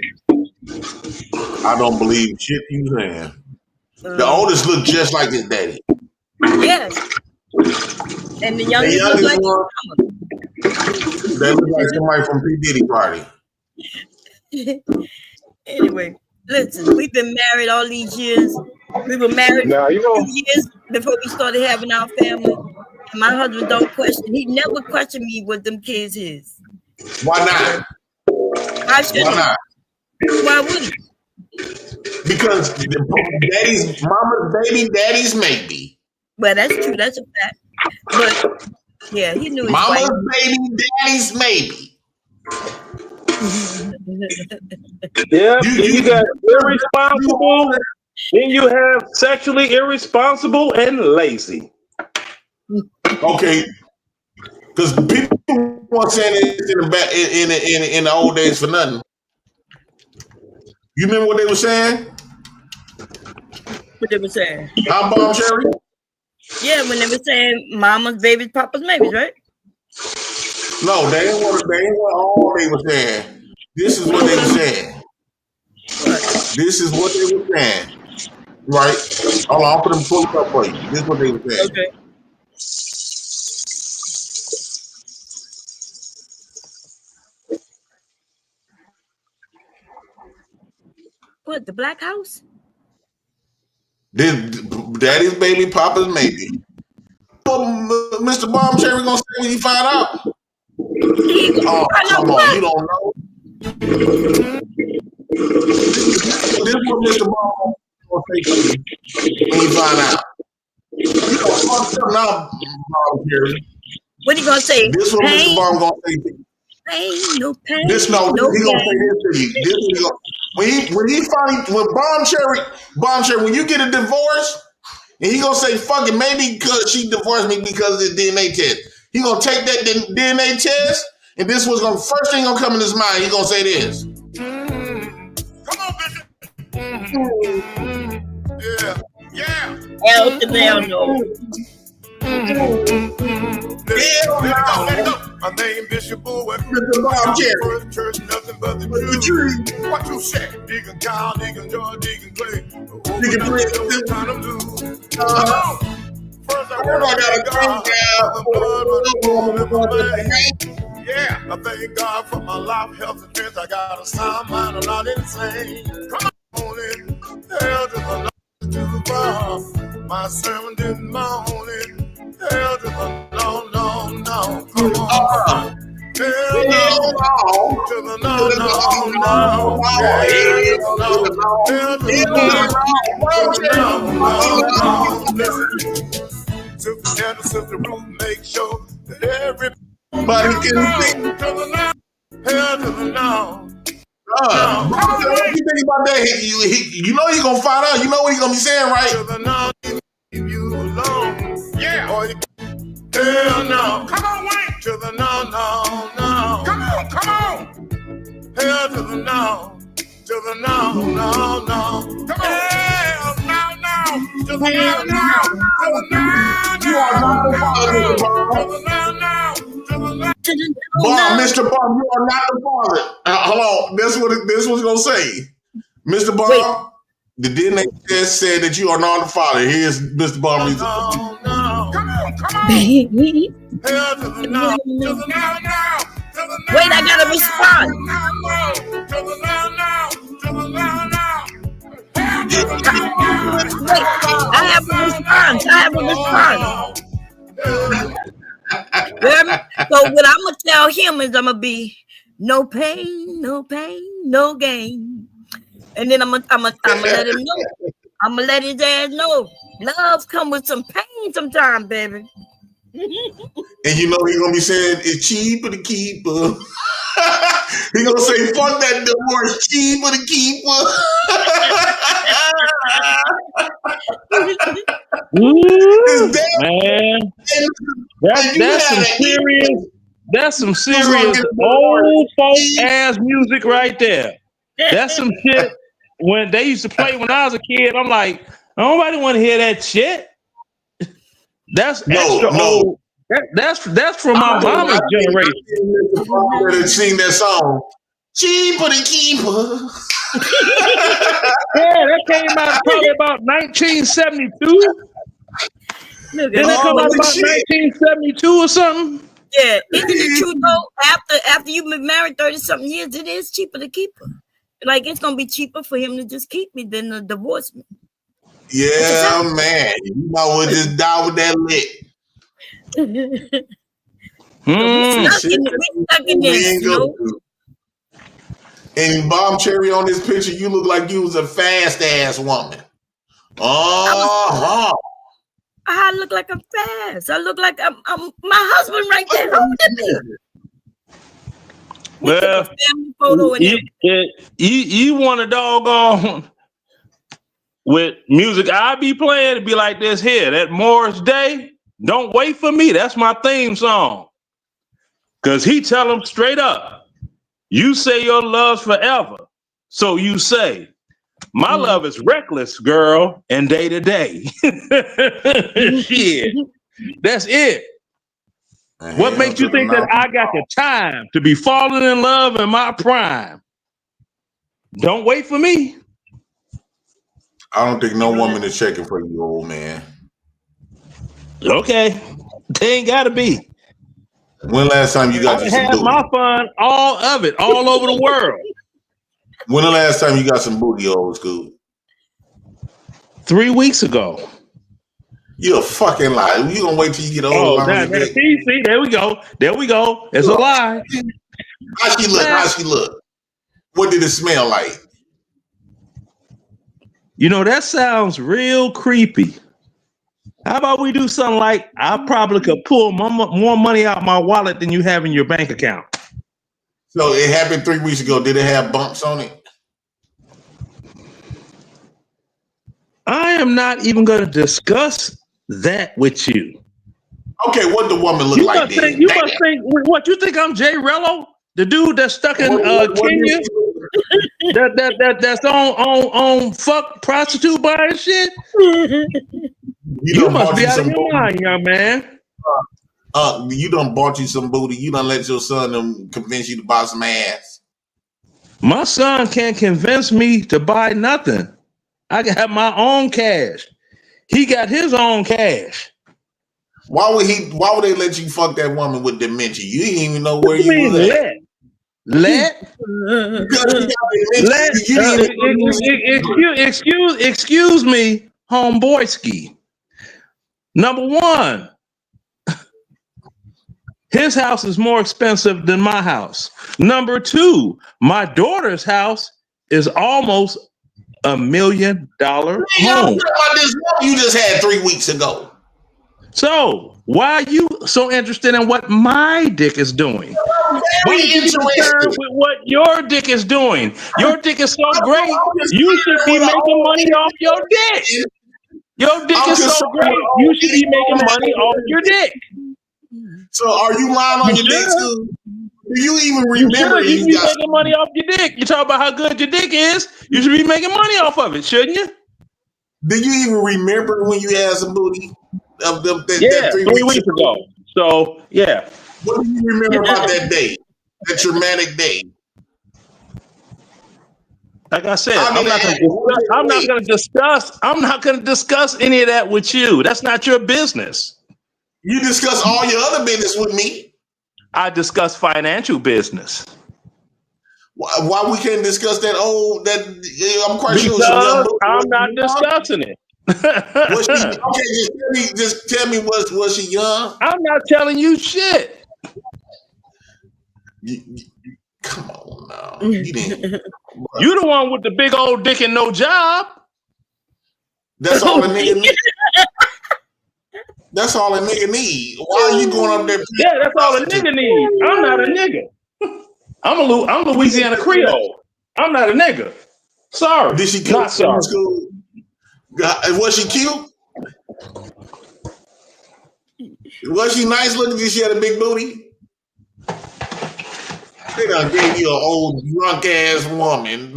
I don't believe shit you saying. The oldest look just like his daddy. Yes. And the youngest look like his mama. They look like somebody from P. Diddy party. Anyway, listen, we've been married all these years. We were married 2 years before we started having our family. And my husband don't question. He never questioned me what them kids is. Why not? Why shouldn't he? Why would he? Because daddy's mama's baby, daddy's maybe. Well, that's true. That's a fact. But yeah, he knew his Mama's wife. baby, daddy's maybe. Yeah, then you got irresponsible. Then you have sexually irresponsible and lazy. Okay, because people weren't saying it in the old days for nothing. You remember what they were saying? What they were saying? How Bomb Cherry? Yeah, when they were saying mama's babies, papa's babies, right? No, they ain't what all they were saying. This is what they were saying. This is what they were saying. Right? Hold on, I'll put them pull it up for you. This is what they were saying. Okay. What, the black house? This daddy's baby, papa's maybe. Mr. Bomb Cherry gonna say when you find out. Oh, come on, you don't know. This is what Mr. Bomb gonna say when you find out. You know, fucked up now, Bomb Cherry. What he gonna say? This is what Mr. Bomb gonna say. Pain, no pain. This no, he gonna say this to you. This is when Bomb Cherry, when you get a divorce, and he gonna say, fuck it, maybe because she divorced me because of the DNA test. He gonna take that DNA test, and this was gonna first thing gonna come in his mind. He gonna say this. Come on, Bishop. Yeah. L to Bell, no. My name Bishop Boy. First church, nothing but the truth. What you say? Digging cow, digging joy, digging clay. Digging clay, this kind of blues. Come on. First I gotta thank God. Yeah, I thank God for my life, health, and strength. I got a sound mind, I'm not insane. Come on in. Hell to the north, to the far. My sermon this morning. Hell to the no. Come on. Hell no. To the no. Hell to the no. Sister Anna, Sister Ruth, make sure that everybody can sing to the no. Hell to the no. What you think about that? You know he's gonna find out. You know what he's gonna be saying, right? To the no. Leave you alone. Yeah. Or you hell no. Come on, Wayne. To the no. Come on. Hell to the no. To the no. Come on. Hell no. To the no. To the no. You are not the father. To the no. To the no. Mr. Bomb, you are not the father. Hold on. This was gonna say. Mr. Bomb, the DNA test said that you are not the father. Here's Mr. Bomb. No. Come on. Hell to the no. To the no. Wait, I gotta respond. To the no. Wait, I have a response. So what I'm gonna tell him is I'm gonna be no pain, no gain, and then I'm gonna let him know. I'm gonna let his ass know. Love come with some pain sometimes, baby. And you know he's gonna be saying it's cheaper to keep her. He gonna say fuck that divorce, cheaper to keep her. Man, that's some serious old folk ass music right there. That's some shit when they used to play when I was a kid. I'm like, nobody want to hear that shit. That's extra old. That's from my mama's generation. Better sing that song. Cheaper to keep her. Yeah, that came out probably about 1972. Didn't it come out about 1972 or something? Yeah, isn't it true though? After you've been married 30-something years, it is cheaper to keep her. Like it's gonna be cheaper for him to just keep me than to divorce me. Yeah, man. You might well just die with that lick. We stuck in this, you know? And Bomb Cherry on this picture, you look like you was a fast ass woman. Uh-huh. I look like I'm fast. I look like I'm my husband right there holding me. We took a family photo and you want a doggone with music I be playing, it'd be like this here. That Morris Day, Don't Wait for Me. That's my theme song. Cause he tell them straight up, you say your love's forever. So you say, my love is reckless, girl, and day to day. Shit. That's it. What makes you think that I got the time to be falling in love in my prime? Don't wait for me. I don't think no woman is checking for you, old man. Okay. They ain't gotta be. When last time you got you some booty? My fun, all of it, all over the world. When the last time you got some booty, old school? 3 weeks ago. You're a fucking lie. You gonna wait till you get old? See, there we go. There we go. It's a lie. How she look? How she look? What did it smell like? You know, that sounds real creepy. How about we do something like I probably could pull more money out my wallet than you have in your bank account. So it happened 3 weeks ago. Did it have bumps on it? I am not even going to discuss that with you. Okay, what the woman look like? You must think what you think I'm Jay Rello, the dude that's stuck in Kenya, that's on fuck prostitute buying shit. You must be out of your mind, young man. You done bought you some booty. You done let your son convince you to buy some ass. My son can't convince me to buy nothing. I have my own cash. He got his own cash. Why would they let you fuck that woman with dementia? You didn't even know where you was at. Excuse me, homeboyski. Number one, his house is more expensive than my house. Number two, my daughter's house is almost $1 million home. This you just had 3 weeks ago. So why are you so interested in what my dick is doing? Why are you concerned with what your dick is doing? Your dick is so great. You should be making money off your dick. Your dick is so great. You should be making money off your dick. So are you lying on your dick too? Do you even remember? You should be making money off your dick. You talk about how good your dick is. You should be making money off of it, shouldn't you? Do you even remember when you had some booty? That 3 weeks ago. So yeah. What do you remember about that day? That traumatic day? Like I said, I'm not going to discuss any of that with you. That's not your business. You discuss all your other business with me. I discuss financial business. Why we can't discuss that? I'm quite because sure. I'm not discussing it. Was she, okay, just tell me, was she young? I'm not telling you shit. Come on now. You didn't. You the one with the big old dick and no job. That's all a nigga need. That's all a nigga need. Why are you going up there? Yeah, that's all a nigga need. I'm not a nigga. I'm Louisiana Creole. I'm not a nigga. Sorry. Did she not sorry. School? Was she cute? Was she nice looking? Did she have a big booty? They done gave you an old drunk ass woman.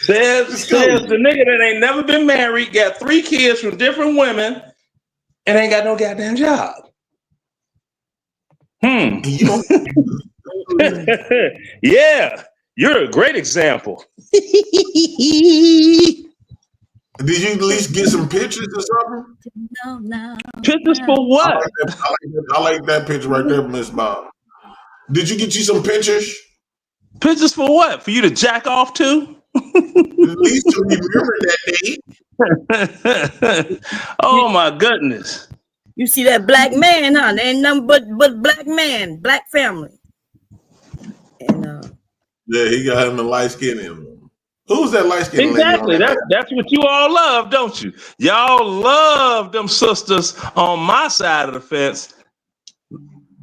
Says the nigga that ain't never been married, got 3 kids from different women, and ain't got no goddamn job. Yeah, you're a great example. Did you at least get some pictures or something? No. Pictures for what? I like that picture right there, Miss Bob. Did you get you some pictures? Pictures for what? For you to jack off to? At least to remember that day. Oh my goodness. You see that black man, huh? There ain't nothing but black man, black family. And yeah, he got him the light skin in him. Who's that light skinned lady on Exactly. that? That's what you all love, don't you? Y'all love them sisters on my side of the fence.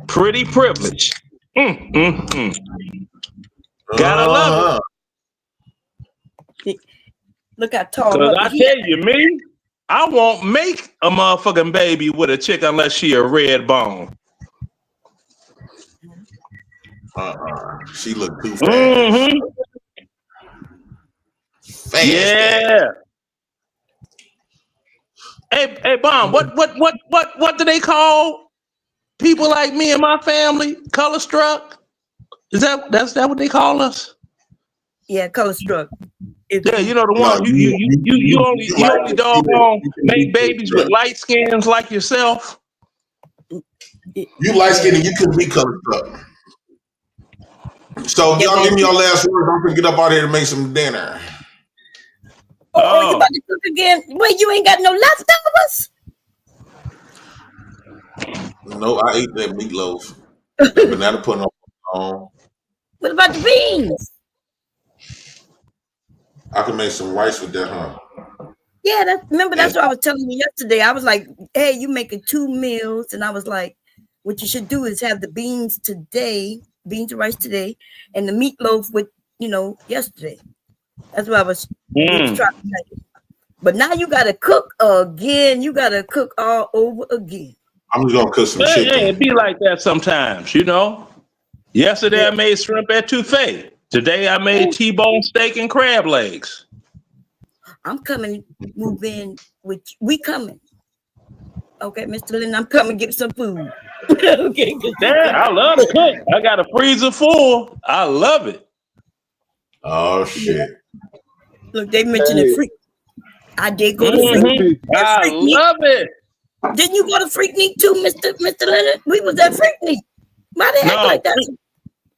Pretty privileged. Gotta love it. Look how tall. Cause I tell you, me, I won't make a motherfucking baby with a chick unless she a red bone. She look too fast. Fast. Yeah. Hey, Bomb. What do they call people like me and my family? Color struck? That's what they call us? Yeah, color struck. Yeah, you know the one you only doggone make babies with light skins like yourself. You light skinned and you couldn't be color struck. So y'all give me your last words. I'm gonna get up out here to make some dinner. Oh, you about to cook again? Wait, you ain't got no leftovers? No, I ate that meatloaf. That banana pudding on. What about the beans? I can make some rice with that, huh? Yeah, that's what I was telling you yesterday. I was like, hey, you making 2 meals, and I was like, what you should do is have the beans and rice today, and the meatloaf with yesterday. That's what I was trying to tell you. But now you gotta cook again. You gotta cook all over again. I'm just gonna cook some chicken. Yeah, it be like that sometimes, you know. Yesterday I made shrimp etouffee. Today I made T-bone steak and crab legs. I'm coming, move in with you. We coming. Okay, Mr. Lynn, I'm coming get some food. Okay. Yeah, I love to cook. I got a freezer full. I love it. Oh shit. Look, they mentioned it free. I did go to Freaknik. I love it. Didn't you go to Freaknik too, Mr. Leonard? We was at Freaknik. Why they act like that?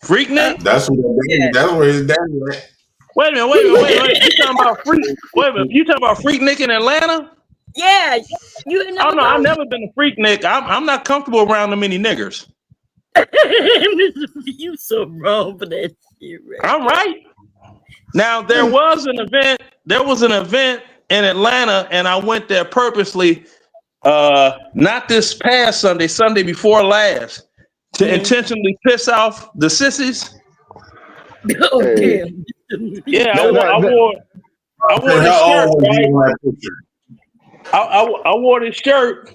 Freaknik? That's where his daddy at. Wait a minute. You talking about You talking about Freaknik in Atlanta? Yeah. You ain't never Oh no, I've never been to Freaknik. I'm not comfortable around the many niggers. You so wrong for that shit, right? I'm right. Now there was an event in Atlanta, and I went there purposely, not this past Sunday before last, to intentionally piss off the sissies. Oh damn! Yeah, I wore this shirt. Right? I wore this shirt,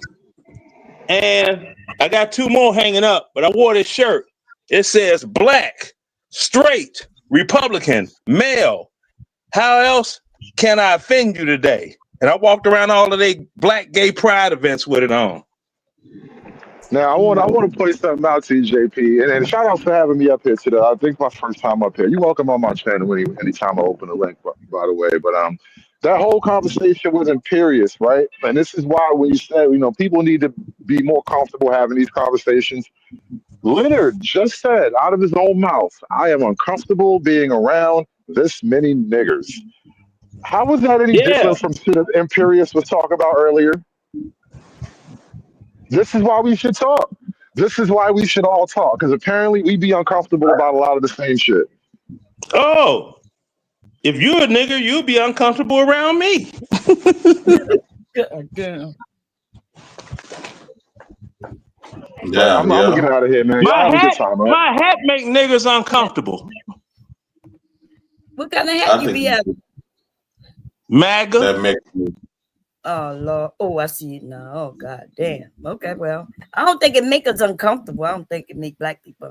and I got 2 more hanging up. But I wore this shirt. It says black, straight, Republican, male. How else can I offend you today? And I walked around all of the black gay pride events with it on. Now I want to point something out to you, JP, and shout out for having me up here today. I think my first time up here. You're welcome on my channel anytime I open a link, by the way. But that whole conversation was Imperious, right? And this is why when you said people need to be more comfortable having these conversations. Leonard just said out of his own mouth, "I am uncomfortable being around this many niggers." How was that any different from shit Imperious was talking about earlier? This is why we should talk. This is why we should all talk, because apparently we be uncomfortable about a lot of the same shit. Oh, if you're a nigger, you'll be uncomfortable around me. God damn. Yeah, I'm gonna get out of here, man. My hat make niggas uncomfortable. What kind of hat you be having? MAGA. That makes me. Oh Lord. Oh, I see it now. Oh God damn. Okay, well, I don't think it make us uncomfortable. I don't think it make black people